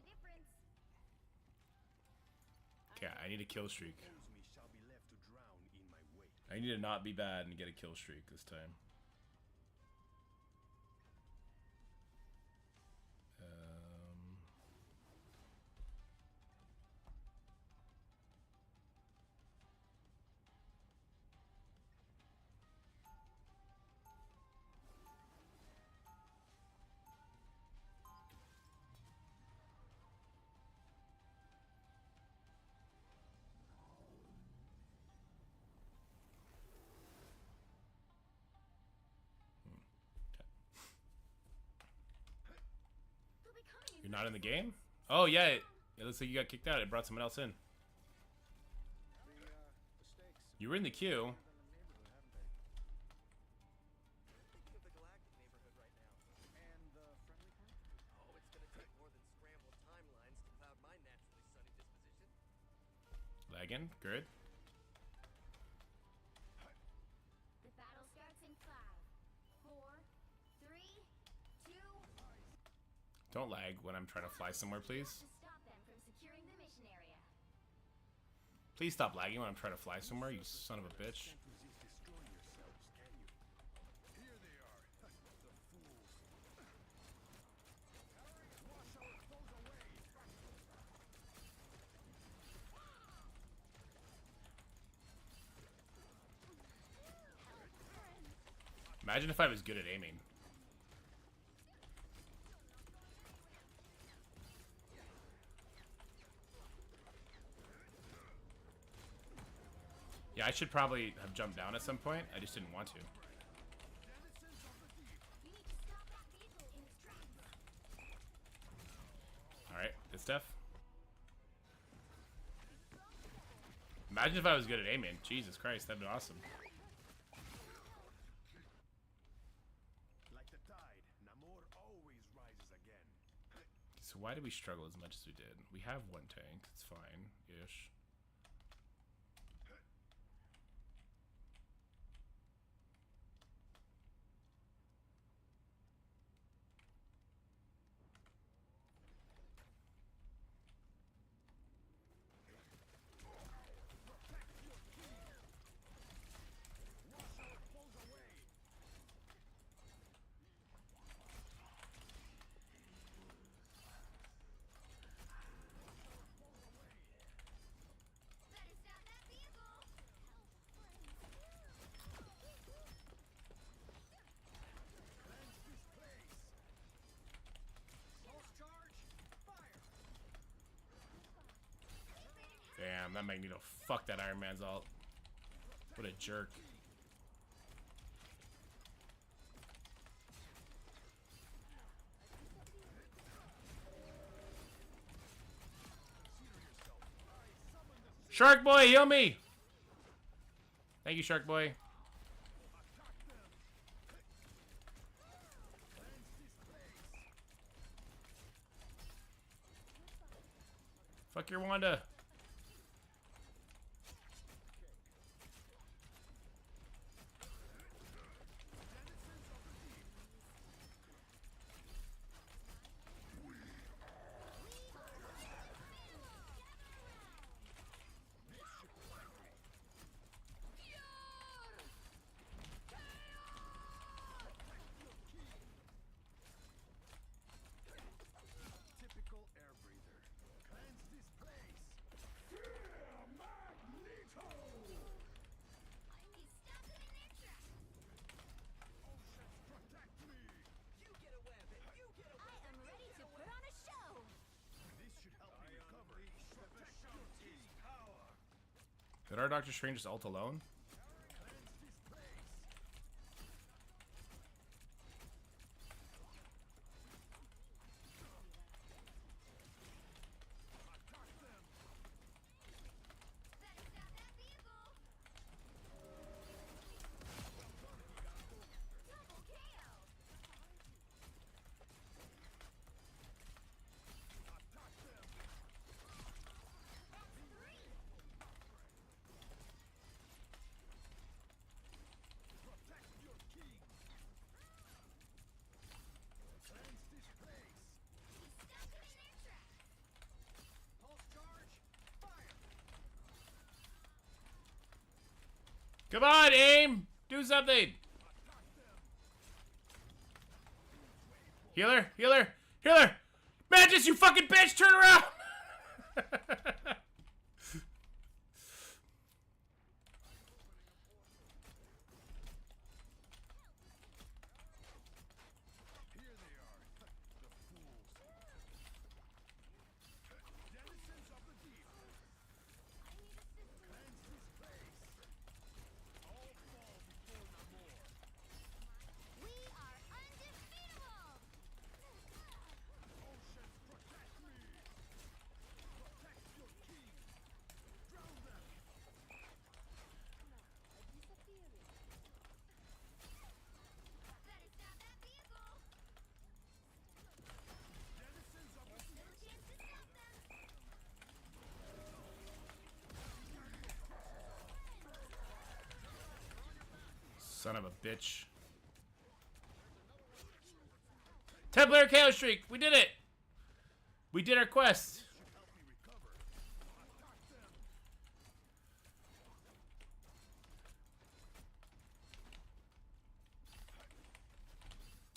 Okay, I need a kill streak. I need to not be bad and get a kill streak this time. You're not in the game? Oh, yeah. It looks like you got kicked out. It brought someone else in. You were in the queue. Lagging. Good. The battle starts in 5, 4, 3, 2. Don't lag when I'm trying to fly somewhere, please. To stop them from securing the mission area. Please stop lagging when I'm trying to fly somewhere, you son of a bitch. Imagine if I was good at aiming. Yeah, I should probably have jumped down at some point. I just didn't want to. Alright, good stuff. Imagine if I was good at aiming. Jesus Christ, that'd be awesome. So why did we struggle as much as we did? We have one tank. It's fine-ish. Damn, that Magneto fucked that Iron Man's ult. What a jerk. Shark Boy, heal me! Thank you, Shark Boy. Fuck your Wanda. Typical air breather. Cleanse this place. Magneto! He's stopped them in their tracks. Oceans protect me. You get a weapon. You get a I am ready to put on a show. This should help me recover. Protect your team. Power. Did our Doctor Strange just ult alone? Cleanse this place. Attack them. Better stop that vehicle. Double KO. Attack them. That's 3. Protect your king. Cleanse this place. He's stopped them in their tracks. Pulse charge. Fire. Come on, aim! Do something! Healer! Healer! Healer! Mantis, you fucking bitch! Turn around! Here they are. The fools. Denizens of the deep. Cleanse this place. All fall before Namor. We are undefeatable. Oceans protect me. Protect your king. Drown them. Better stop that vehicle. Denizens of the No chance to stop them. Son of a bitch. 10-player KO streak! We did it! We did our quest! should help me recover. Attack them.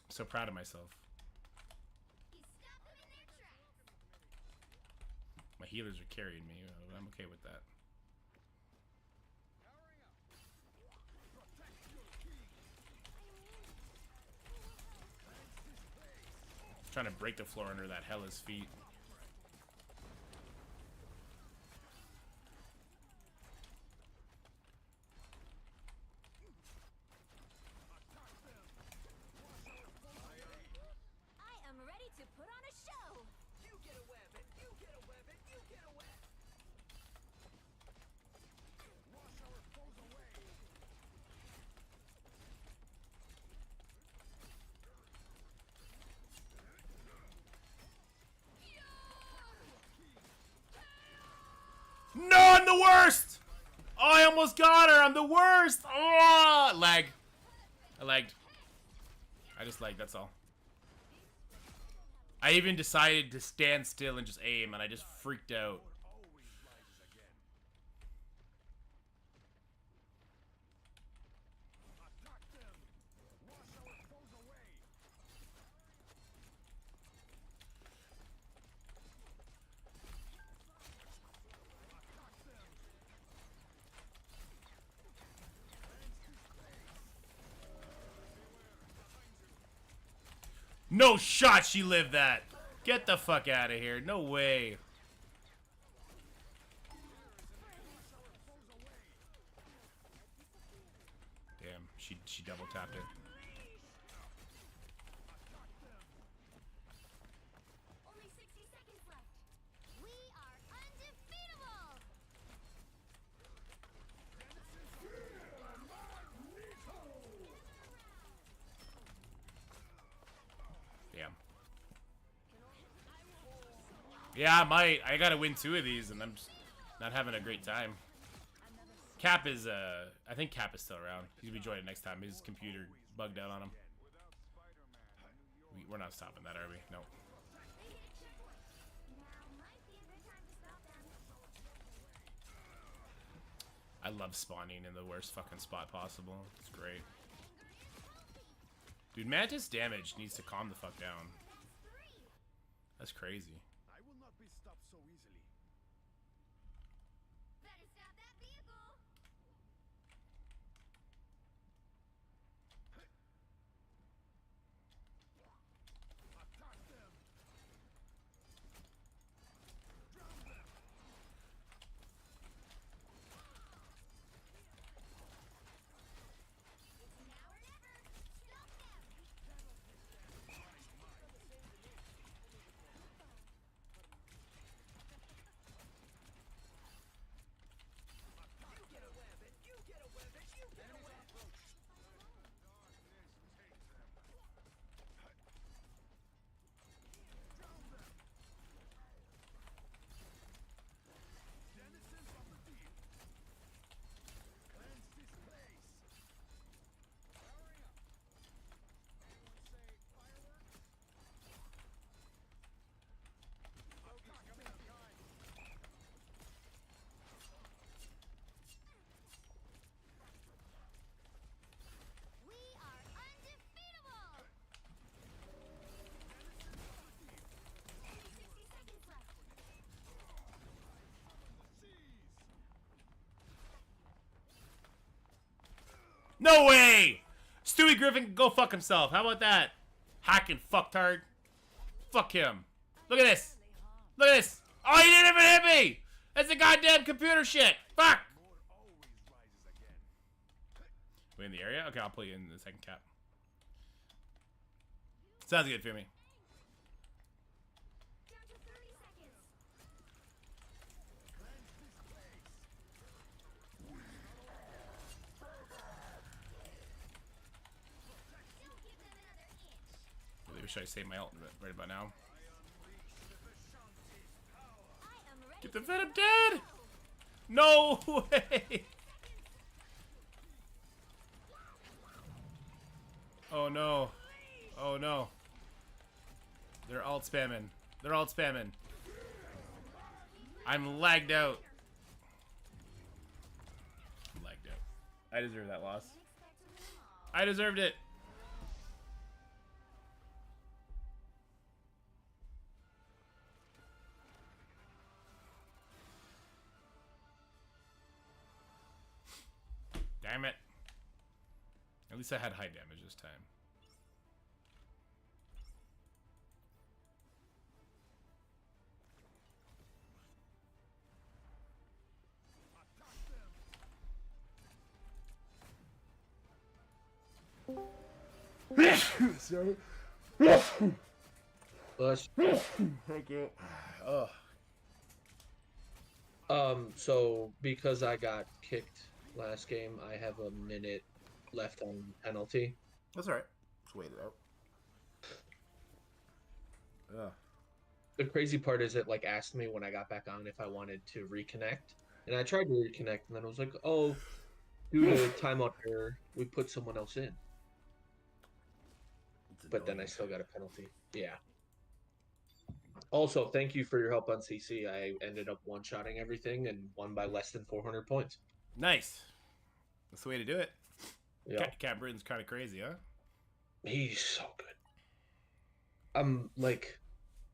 So proud of myself. He's stopped them in their tracks. My healers are carrying me. I'm okay with that. Powering up. Protect your king. Cleanse this place. Trying to break the floor under that Hella's feet. Attack them. Wash our foes away. I am ready to put on a show. You get a weapon. You get a weapon. You get a weapon. Wash our foes away. No, I'm the worst! Oh, I almost got her! I'm the worst! Oh, lag. I lagged. I just lagged, that's all. I even decided to stand still and just aim, and I just freaked out. Always rises again. Attack them. Wash our foes away. Attack them. Cleanse this place. No shot she lived that! Get the fuck out of here. No way. Damn, she double tapped it. Only 60 seconds left. We are undefeatable. Yeah, I might. I gotta win 2 of these, and I'm just not having a great time. Cap is, I think Cap is still around. He's gonna be joining next time. His computer bugged out on him. We're not stopping that, are we? No. I love spawning in the worst fucking spot possible. It's great. Dude, Mantis damage needs to calm the fuck down. That's crazy. I will not be stopped so easily. Better stop that vehicle. Attack them. Drown them. It's now or never. Stop them. Denizens of the deep. Cleanse this place. Powering up. Anyone say fireworks? Attack mankind. We are undefeatable. 60 seconds left. Seize. No way! Stewie Griffin can go fuck himself. How about that? Hacking fucktard. Fuck him. Look at this. Look at this. Oh, he didn't even hit me! That's the goddamn computer shit. Fuck! More always rises again. We in the area? Okay, I'll play you in the second cap. Sounds good for me. Down to 30 seconds. Cleanse this place. Don't give them another inch. Maybe should I save my ult right about now? I am ready. Get the Venom dead! No way! Oh no. Oh no. They're alt spamming. They're alt spamming. I'm lagged out. Lagged out. I deserve that loss. I deserved it. Damn it. At least I had high damage this time. Sorry. Bless. Thank you. Oh. So because I got kicked last game, I have a minute left on penalty. That's alright. Just wait it out. Ugh. The crazy part is it like asked me when I got back on if I wanted to reconnect, and I tried to reconnect, and then it was like, "Oh, due to timeout error, we put someone else in." But then I still got a penalty. Yeah. Also, thank you for your help on CC. I ended up one-shotting everything and won by less than 400 points. Nice. That's the way to do it. Yeah. Cat Britain's kind of crazy, huh? He's so good. I'm like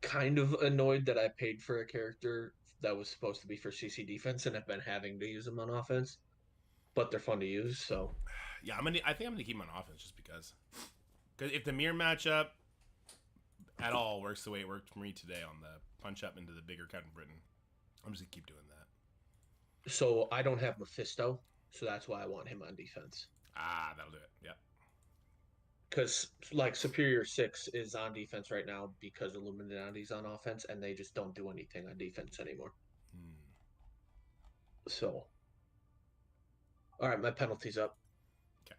kind of annoyed that I paid for a character that was supposed to be for CC defense and have been having to use them on offense. But they're fun to use, so Yeah, I think I'm gonna keep him on offense just because. Because if the mirror matchup at all works the way it worked for me today on the punch up into the bigger Captain Britain, I'm just gonna keep doing that. so I don't have Mephisto, so that's why I want him on defense. Ah, that'll do it. Yeah. Because like Superior 6 is on defense right now because Illuminati's on offense, and they just don't do anything on defense anymore. So, all right, my penalty's up. Okay.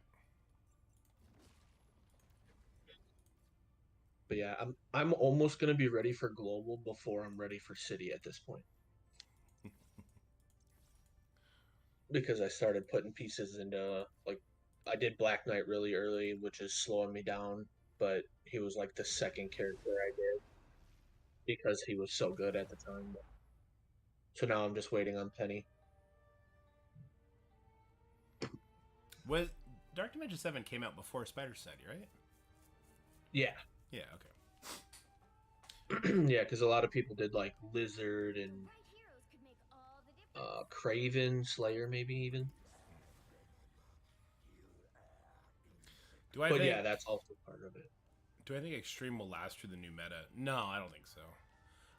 But yeah, I'm almost gonna be ready for global before I'm ready for city at this point. Because I started putting pieces into like I did Black Knight really early, which is slowing me down, but he was like the second character I did because he was so good at the time. So now I'm just waiting on Penny. Was Dark Dimension 7 came out before Spider Society, right? Yeah. Yeah, okay. Yeah, because a lot of people did like Lizard and Right heroes could make all the difference. Craven, Slayer, maybe even. Do I But think yeah, that's also part of it. Do I think Extreme will last through the new meta? No, I don't think so.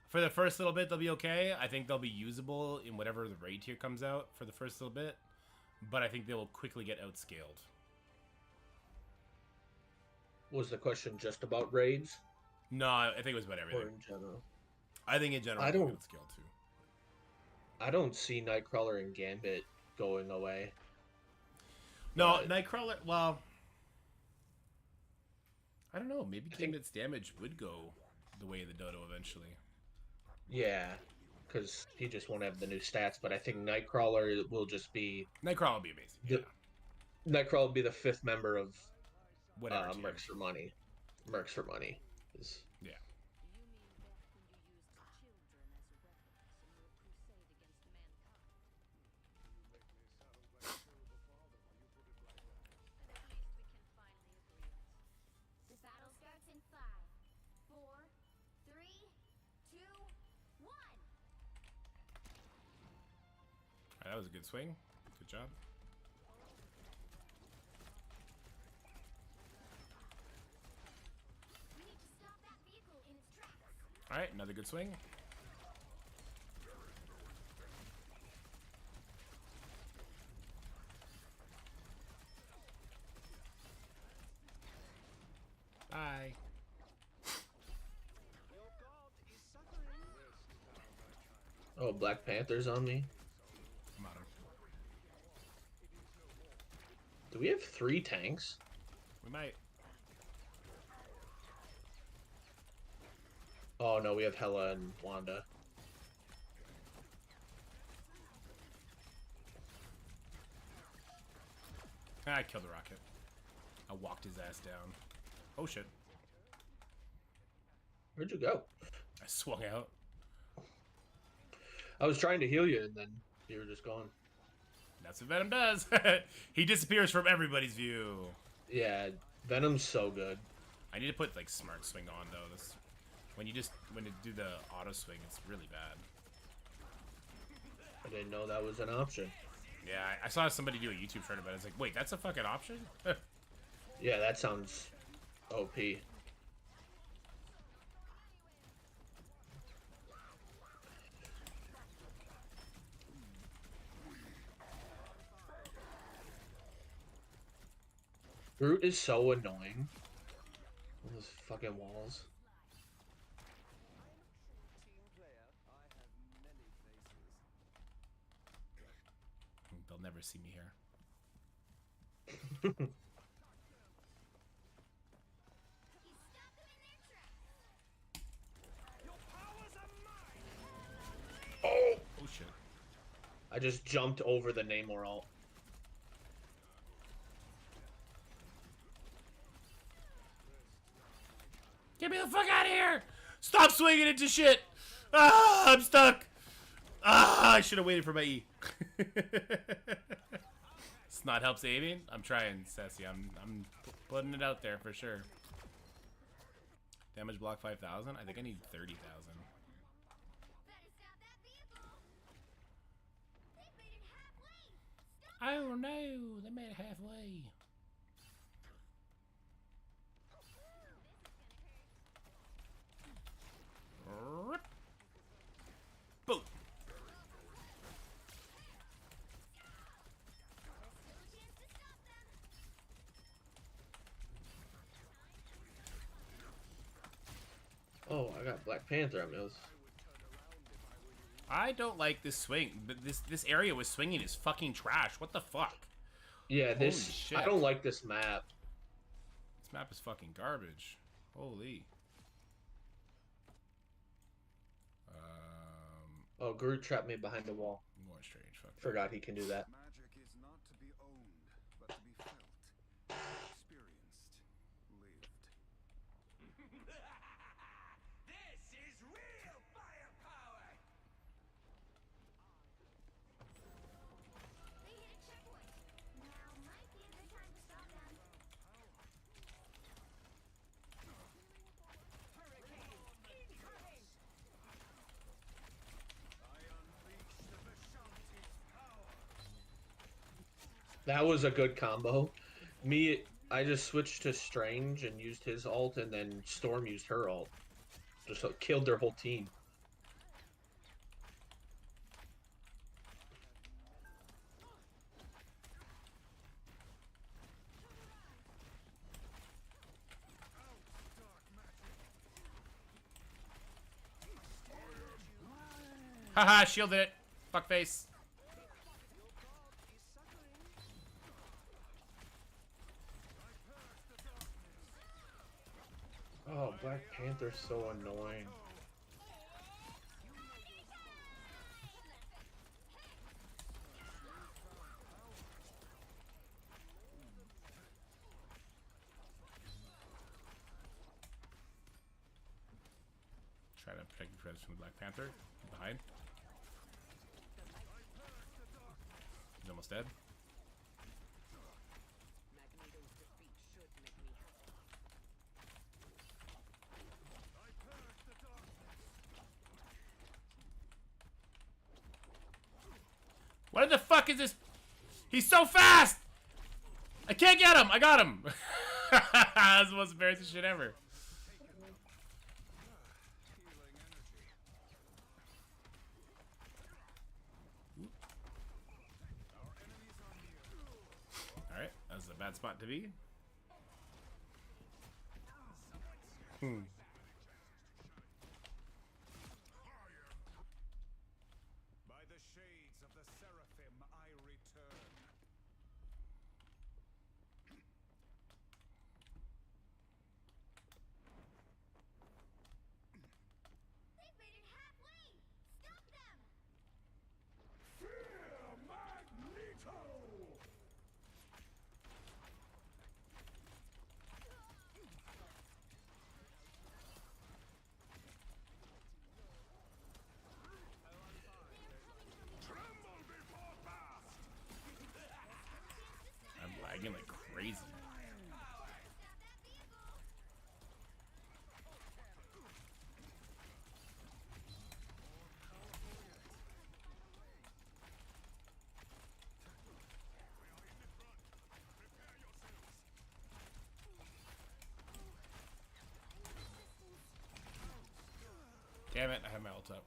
For the first little bit, they'll be okay. I think they'll be usable in whatever the raid tier comes out for the first little bit. But I think they will quickly get outscaled. Was the question just about raids No, I think it was about or everything. in general? I think in general, I they'll don't- get outscaled too. I don't see Nightcrawler and Gambit going away. No, But- Nightcrawler, well... I don't know, maybe Gambit's damage would go the way of the Dodo eventually. Yeah, because he just won't have the new stats. But I think Nightcrawler will just be Nightcrawler will be amazing, The- Nightcrawler will be the 5th member of Whatever tier. Mercs for Money. Mercs for Money. Is Yeah. You mean back when you used children as weapons in your crusade against mankind? The battle starts in 5, 4, 3, 2, 1. Alright, that was a good swing. Good job. We need to stop that vehicle in its tracks. Alright, another good swing. Bye. oh, Black Panther's on me. I'm out of. Do we have 3 tanks? We might. Oh no, we have Hela and Wanda. I killed the rocket. I walked his ass down. Oh shit. Where'd you go? I swung out. I was trying to heal you, and then you were just gone. That's what Venom does. He disappears from everybody's view. Yeah, Venom's so good. I need to put like smart swing on though. This when you do the auto swing, it's really bad. I didn't know that was an option. Yeah, I saw somebody do a YouTube trend about it. It's like, wait, that's a fucking option? Yeah, that sounds OP. Groot is so annoying. All those fucking walls. They'll never see me here. He stopped them in their tracks. Oh! Oh shit. I just jumped over the Namor ult. Get me the fuck out of here! Stop swinging into shit! Ah, I'm stuck! Ah, I should have waited for my E. Snot helps aiming. I'm trying, Sassy. I'm putting it out there for sure. Damage block 5,000. I think I need 30,000. Better stop that vehicle. They made it halfway. Stop. Oh no, they made it halfway. Rip. Boom. Oh, I got Black Panther. I mean, it was... I don't like this swing. But this area with swinging is fucking trash. What the fuck? Yeah, this... Holy shit. I don't like this map. This map is fucking garbage. Holy. Oh, Groot trapped me behind the wall. More strange. Fuck. Forgot he can do that. Magic is not to be owned, but to be felt, experienced, lived. This is real firepower! They hit a checkpoint. Now might be a good time to stop them. Hurricane incoming! I unleash the Vishanti's power. That was a good combo. I just switched to Strange and used his ult, and then Storm used her ult. Just killed their whole team. Haha, shielded it. Fuckface. Oh, Black Panther's so annoying. Try to protect your friends from the Black Panther. Behind. He's almost dead. Magneto's defeat should make me happy. What the fuck is this? He's so fast! I can't get him! I got him! That's the most embarrassing shit ever. Alright, that was a bad spot to be. By the shades of the Seraphim, I return. They've made it halfway. Stop them. I'm lagging like crazy. Stop that vehicle. Damn it, I have my ult up.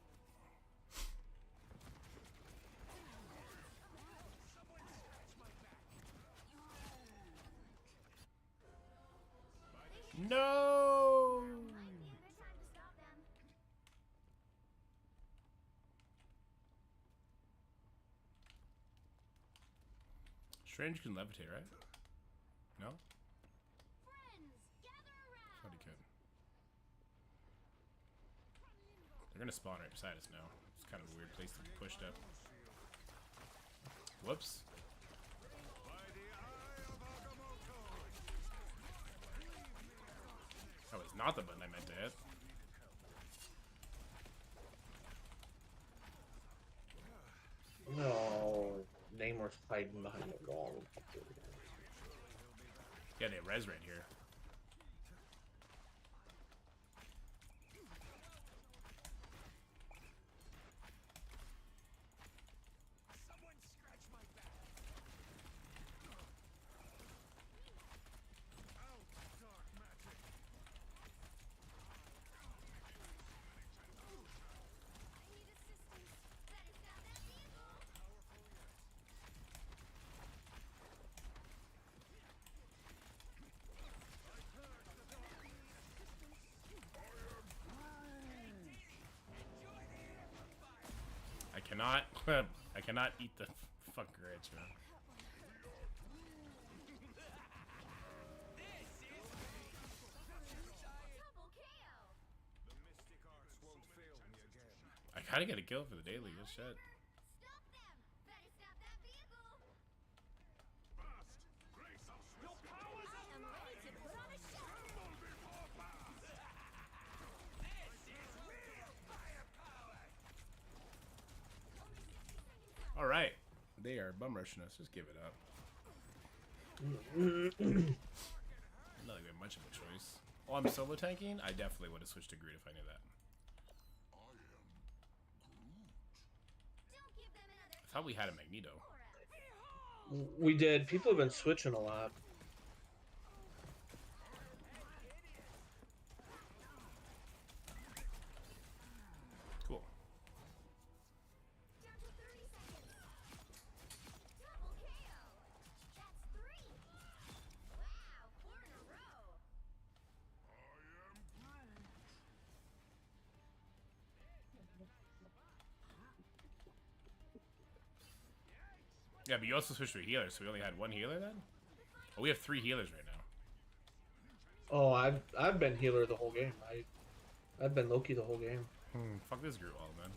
No! Might be a good time to stop them. Strange can levitate, right? No? Friends, gather around. Thought he could. They're gonna spawn right beside us now. It's kind of a weird place to be pushed up. Whoops. That was not the button I meant to hit. No, Namor's hiding behind the wall. Yeah, they res right here. Someone scratch my back! Dark magic. I need assistance. Better stop that vehicle. I cannot. I cannot eat the fucker edge, man. Double KO. The mystic arts won't fail me again. Gotta get a kill for the daily. Good shit. Stop them! Better stop that vehicle! First, brace us. Your powers I am ready to put on a show! tremble before blast. This is real firepower! All right. They are bum rushing us. Just give it up. Not like we have much of a choice. Oh, I'm solo tanking? I definitely would have switched to Groot if I knew that. Don't give them another I thought we had a Magneto. We did. People have been switching a lot. Cool. down to 30 seconds. Double KO! That's 3! Wow, 4 in a row! Yeah, but you also switched to a healer, so we only had one healer then? Oh, we have 3 healers right now. Oh, I've been healer the whole game. I've been Loki the whole game. Fuck this Groot wall, man.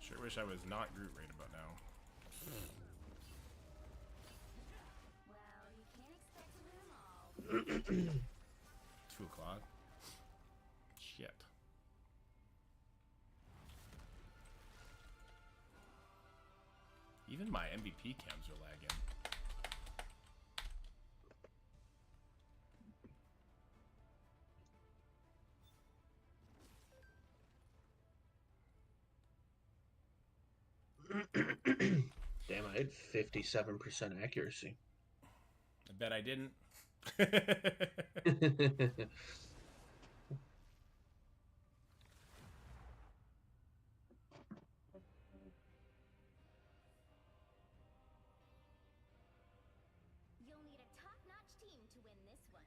Sure wish I was not Groot right about now. Well, you can't expect to win them all. 2 o'clock. Shit. Even my MVP cams are lagging. Damn, I had 57% accuracy. I bet I didn't. You'll need a top-notch team to win this one.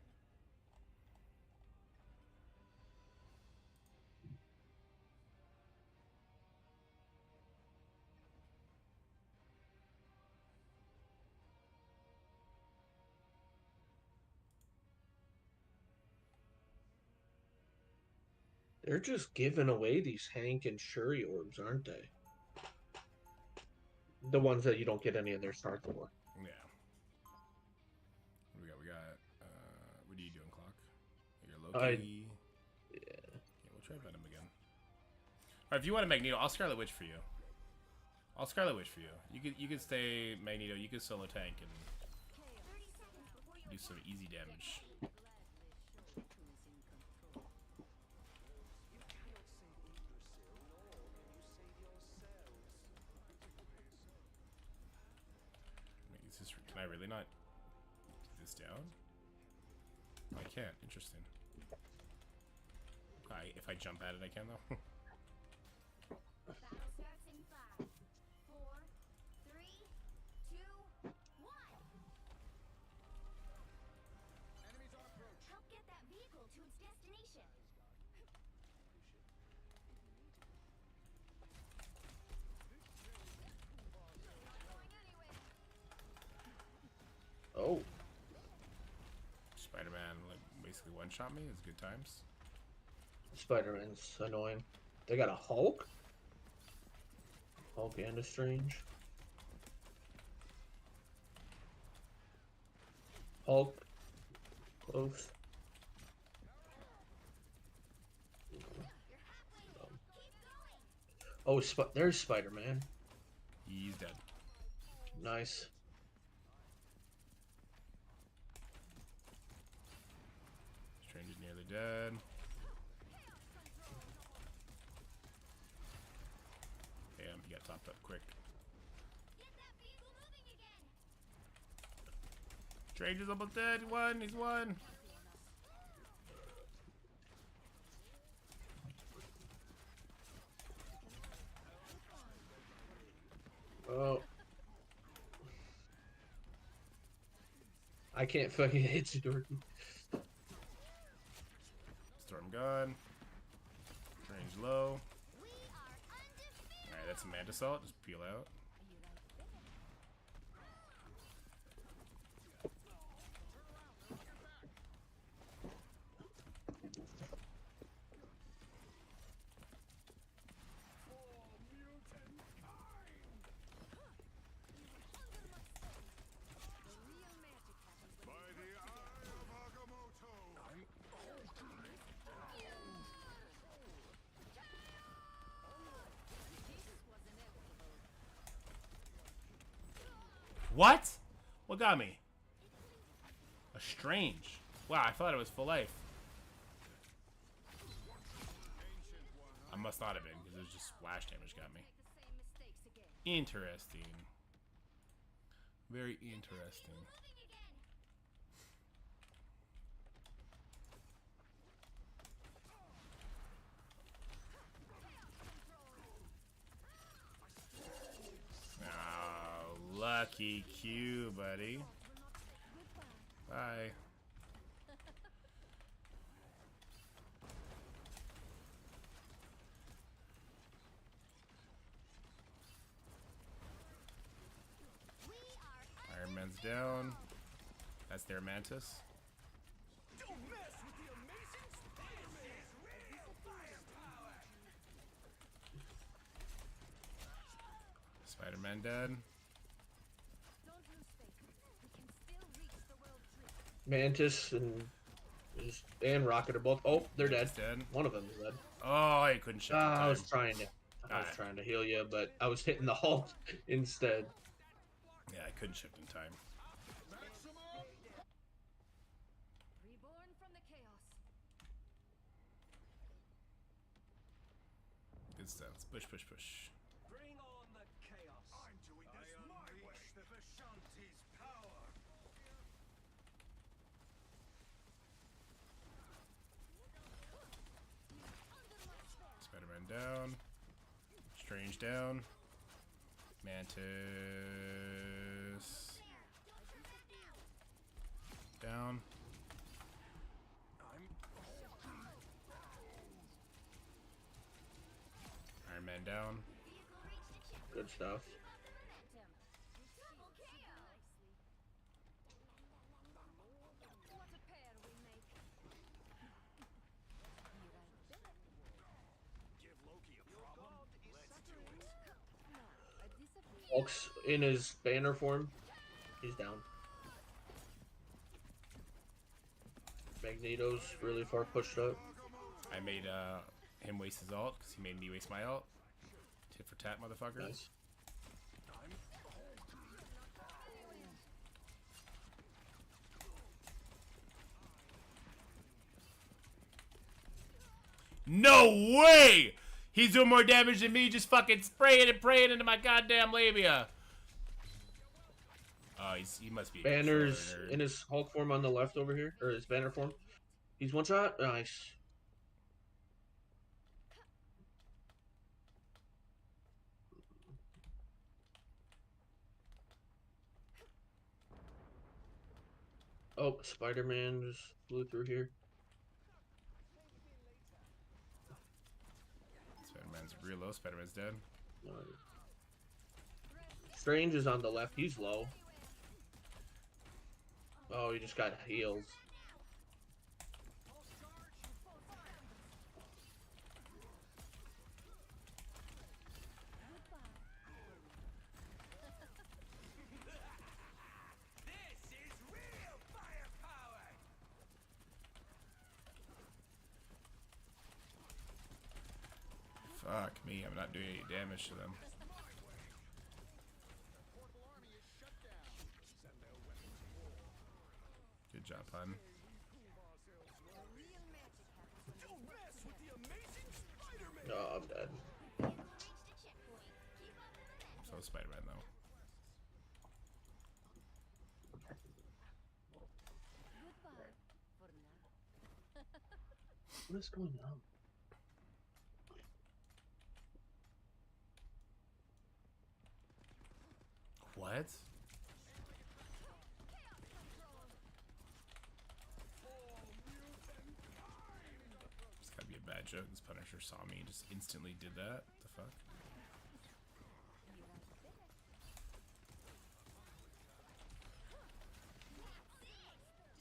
They're just giving away these Hank and Shuri orbs, aren't they? The ones that you don't get any of their stars for. Yeah. What do we got? We got, what are you doing, Clock? You're Loki. Yeah. Yeah, we'll try Venom again. Alright, if you want a Magneto, I'll Scarlet Witch for you. I'll Scarlet Witch for you. You could stay Magneto, you could solo tank and 30 seconds before your do some easy damage. Wait, is this, can I really not get this down? Oh, I can't. Interesting. If I jump at it, I can though. battle starts in 5, 4, 3, 2, 1. Enemies on approach. Help get that vehicle to its destination. Oh, Spider-Man like basically one-shot me. It's good times. Spider-Man's annoying. They got a Hulk? Hulk and a Strange. Hulk. Close. You're halfway there. Keep going. Oh, there's Spider-Man. He's dead. Nice. Strange is nearly dead. Damn, he got topped up quick. Get that vehicle moving again. Strange is almost dead. He won. He's won. Oh. I can't fucking hit you, Dorky. Storm gun. Strange low. We are undefeated. Alright, that's a Manta Salt. Just peel out. What? What got me? A strange. Wow, I thought it was full life. I must not have been, because it was just splash damage got me. Make the same mistakes again. Interesting. Very interesting. Moving again. Oh, lucky Q, buddy. Bye. Iron Man's down. That's their Mantis. Don't mess with the amazing Spider-Man. Real firepower. Spider-Man dead. Don't lose faith. We can still reach the world tree. Mantis and Rocket are both. Oh, they're dead. He's dead. One of them is dead. Oh, I couldn't shift in I time. was trying to. I was Alright. trying to heal you, but I was hitting the Hulk instead. Yeah, I couldn't shift in time. Reborn from the chaos. Good stuff. Let's push, push, push. Bring on the chaos. I'm doing this my way. The Vishanti's power. Spider-Man down. Strange down. Mantis down. Iron Man down. Good stuff. Double KO. What a pair we make. Give Loki a problem. Let's do it. Now, a disappear. Hulk's in his banner form. He's down. Magneto's really far pushed up. I made him waste his ult because he made me waste my ult. Tit for tat, motherfucker. Nice. No way! He's doing more damage than me just fucking spraying and praying into my goddamn labia. Oh, he must be a Banner's controller nerd. in his Hulk form on the left over here, or his banner form. He's one shot. Nice. Oh, Spider-Man just flew through here. Spider-Man's real low. Spider-Man's dead. Strange is on the left. He's low. Oh, he just got heals. This is real firepower. Fuck me, I'm not doing any damage to them. Good job, pun. Real magic happens. Don't mess with the amazing Spider-Man. Oh, I'm dead. Reached the checkpoint. Keep up the momentum. So is Spider-Man though. Goodbye. For now. What is going on? What? It's gotta be a bad joke. This Punisher saw me and just instantly did that. The fuck?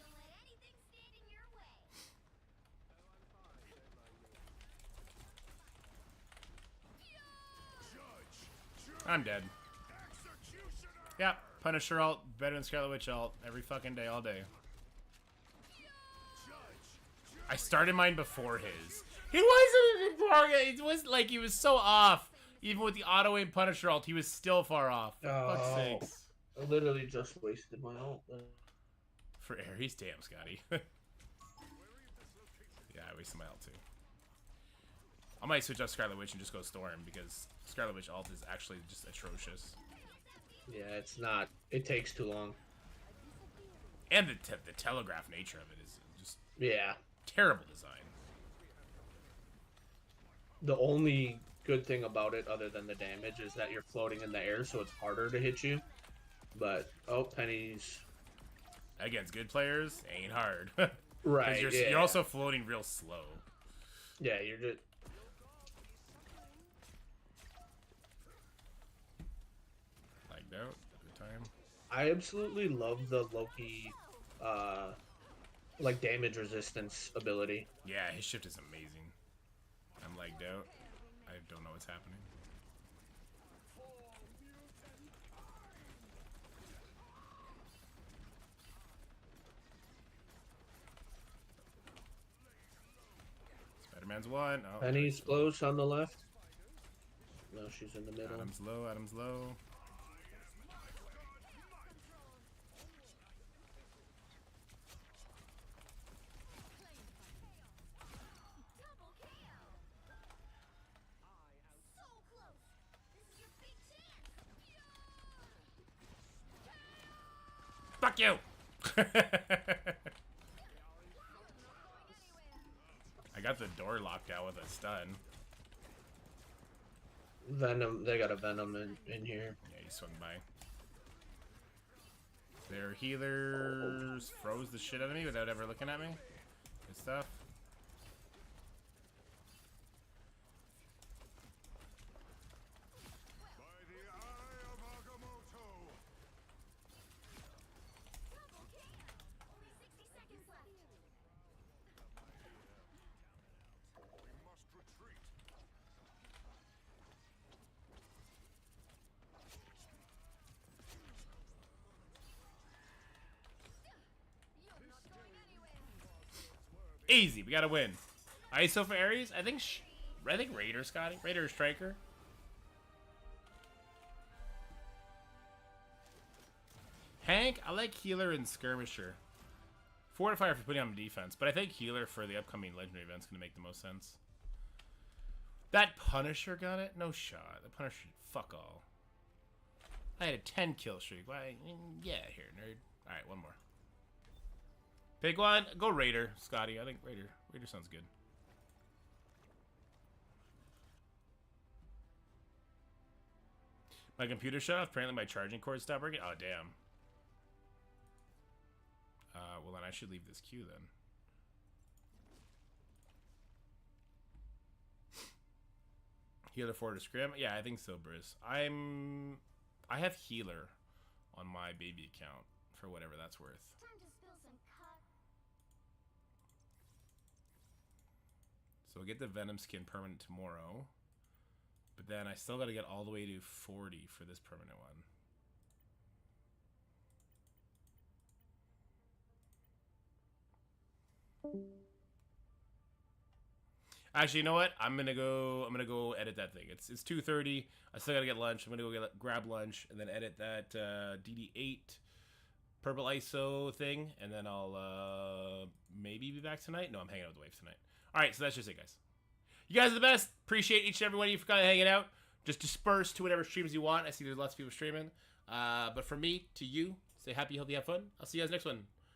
Don't let anything stand in your way. I'm dead. Yep, Punisher ult, better than Scarlet Witch ult, every fucking day, all day. I started mine before his. He wasn't before. It was like he was so off. Even with the auto aim Punisher ult, he was still far off. For fuck's Oh. sakes. I literally just wasted my ult. For Ares, damn, Scotty. Yeah, I wasted my ult too. I might switch up Scarlet Witch and just go Storm because Scarlet Witch ult is actually just atrocious. Yeah, it's not. It takes too long. And the telegraph nature of it is just Yeah. terrible design. The only good thing about it, other than the damage, is that you're floating in the air, so it's harder to hit you. But, oh, Penny's... Against good players, ain't hard. Right, You're also floating real slow. Yeah, you're just... Like, no, good time. I absolutely love the Loki, like, damage resistance ability. Yeah, his shift is amazing. I'm lagged out. I don't know what's happening. Spider-Man's one. Oh, Penny's close on the left. No, she's in the middle. Adam's low, Adam's low. Double KO. So close. This is your big chance. Fuck you! I got the door locked out with a stun. Venom, they got a Venom in here. Yeah, he swung by. Their healers froze the shit out of me without ever looking at me. Good stuff. By the eye of Agamotto. Double KO. Only 60 seconds left. We must retreat. You're not going anywhere. Easy, we gotta win. ISO for Ares? I think Raider, Scotty. Raider or Striker. Hank, I like Healer and Skirmisher. Fortifier for putting on defense, but I think Healer for the upcoming Legendary event's gonna make the most sense. That Punisher got it? No shot. The Punisher, fuck all. I had a 10 kill streak. Why? Yeah, here, nerd. Alright, one more. Pick one. Go Raider, Scotty. I think Raider. Raider sounds good. My computer shut off. Apparently my charging cord stopped working. Oh, damn. Well, then I should leave this queue then. Healer Forward Scrim? Yeah, I think so, Briz. I have Healer on my baby account for whatever that's worth. Time to spill some cut. So we'll get the Venom skin permanent tomorrow. But then I still got to get all the way to 40 for this permanent one. Actually, you know what? I'm gonna go edit that thing. It's 2:30. I still gotta get lunch. I'm gonna go grab lunch and then edit that dd8 purple ISO thing, and then I'll maybe be back tonight. No, I'm hanging out with the wife tonight. All right, so that's just it, guys. You guys are the best. Appreciate each and every one of you for kind of hanging out. Just disperse to whatever streams you want. I see there's lots of people streaming. But from me to you, stay happy, healthy, have fun. I'll see you guys next one.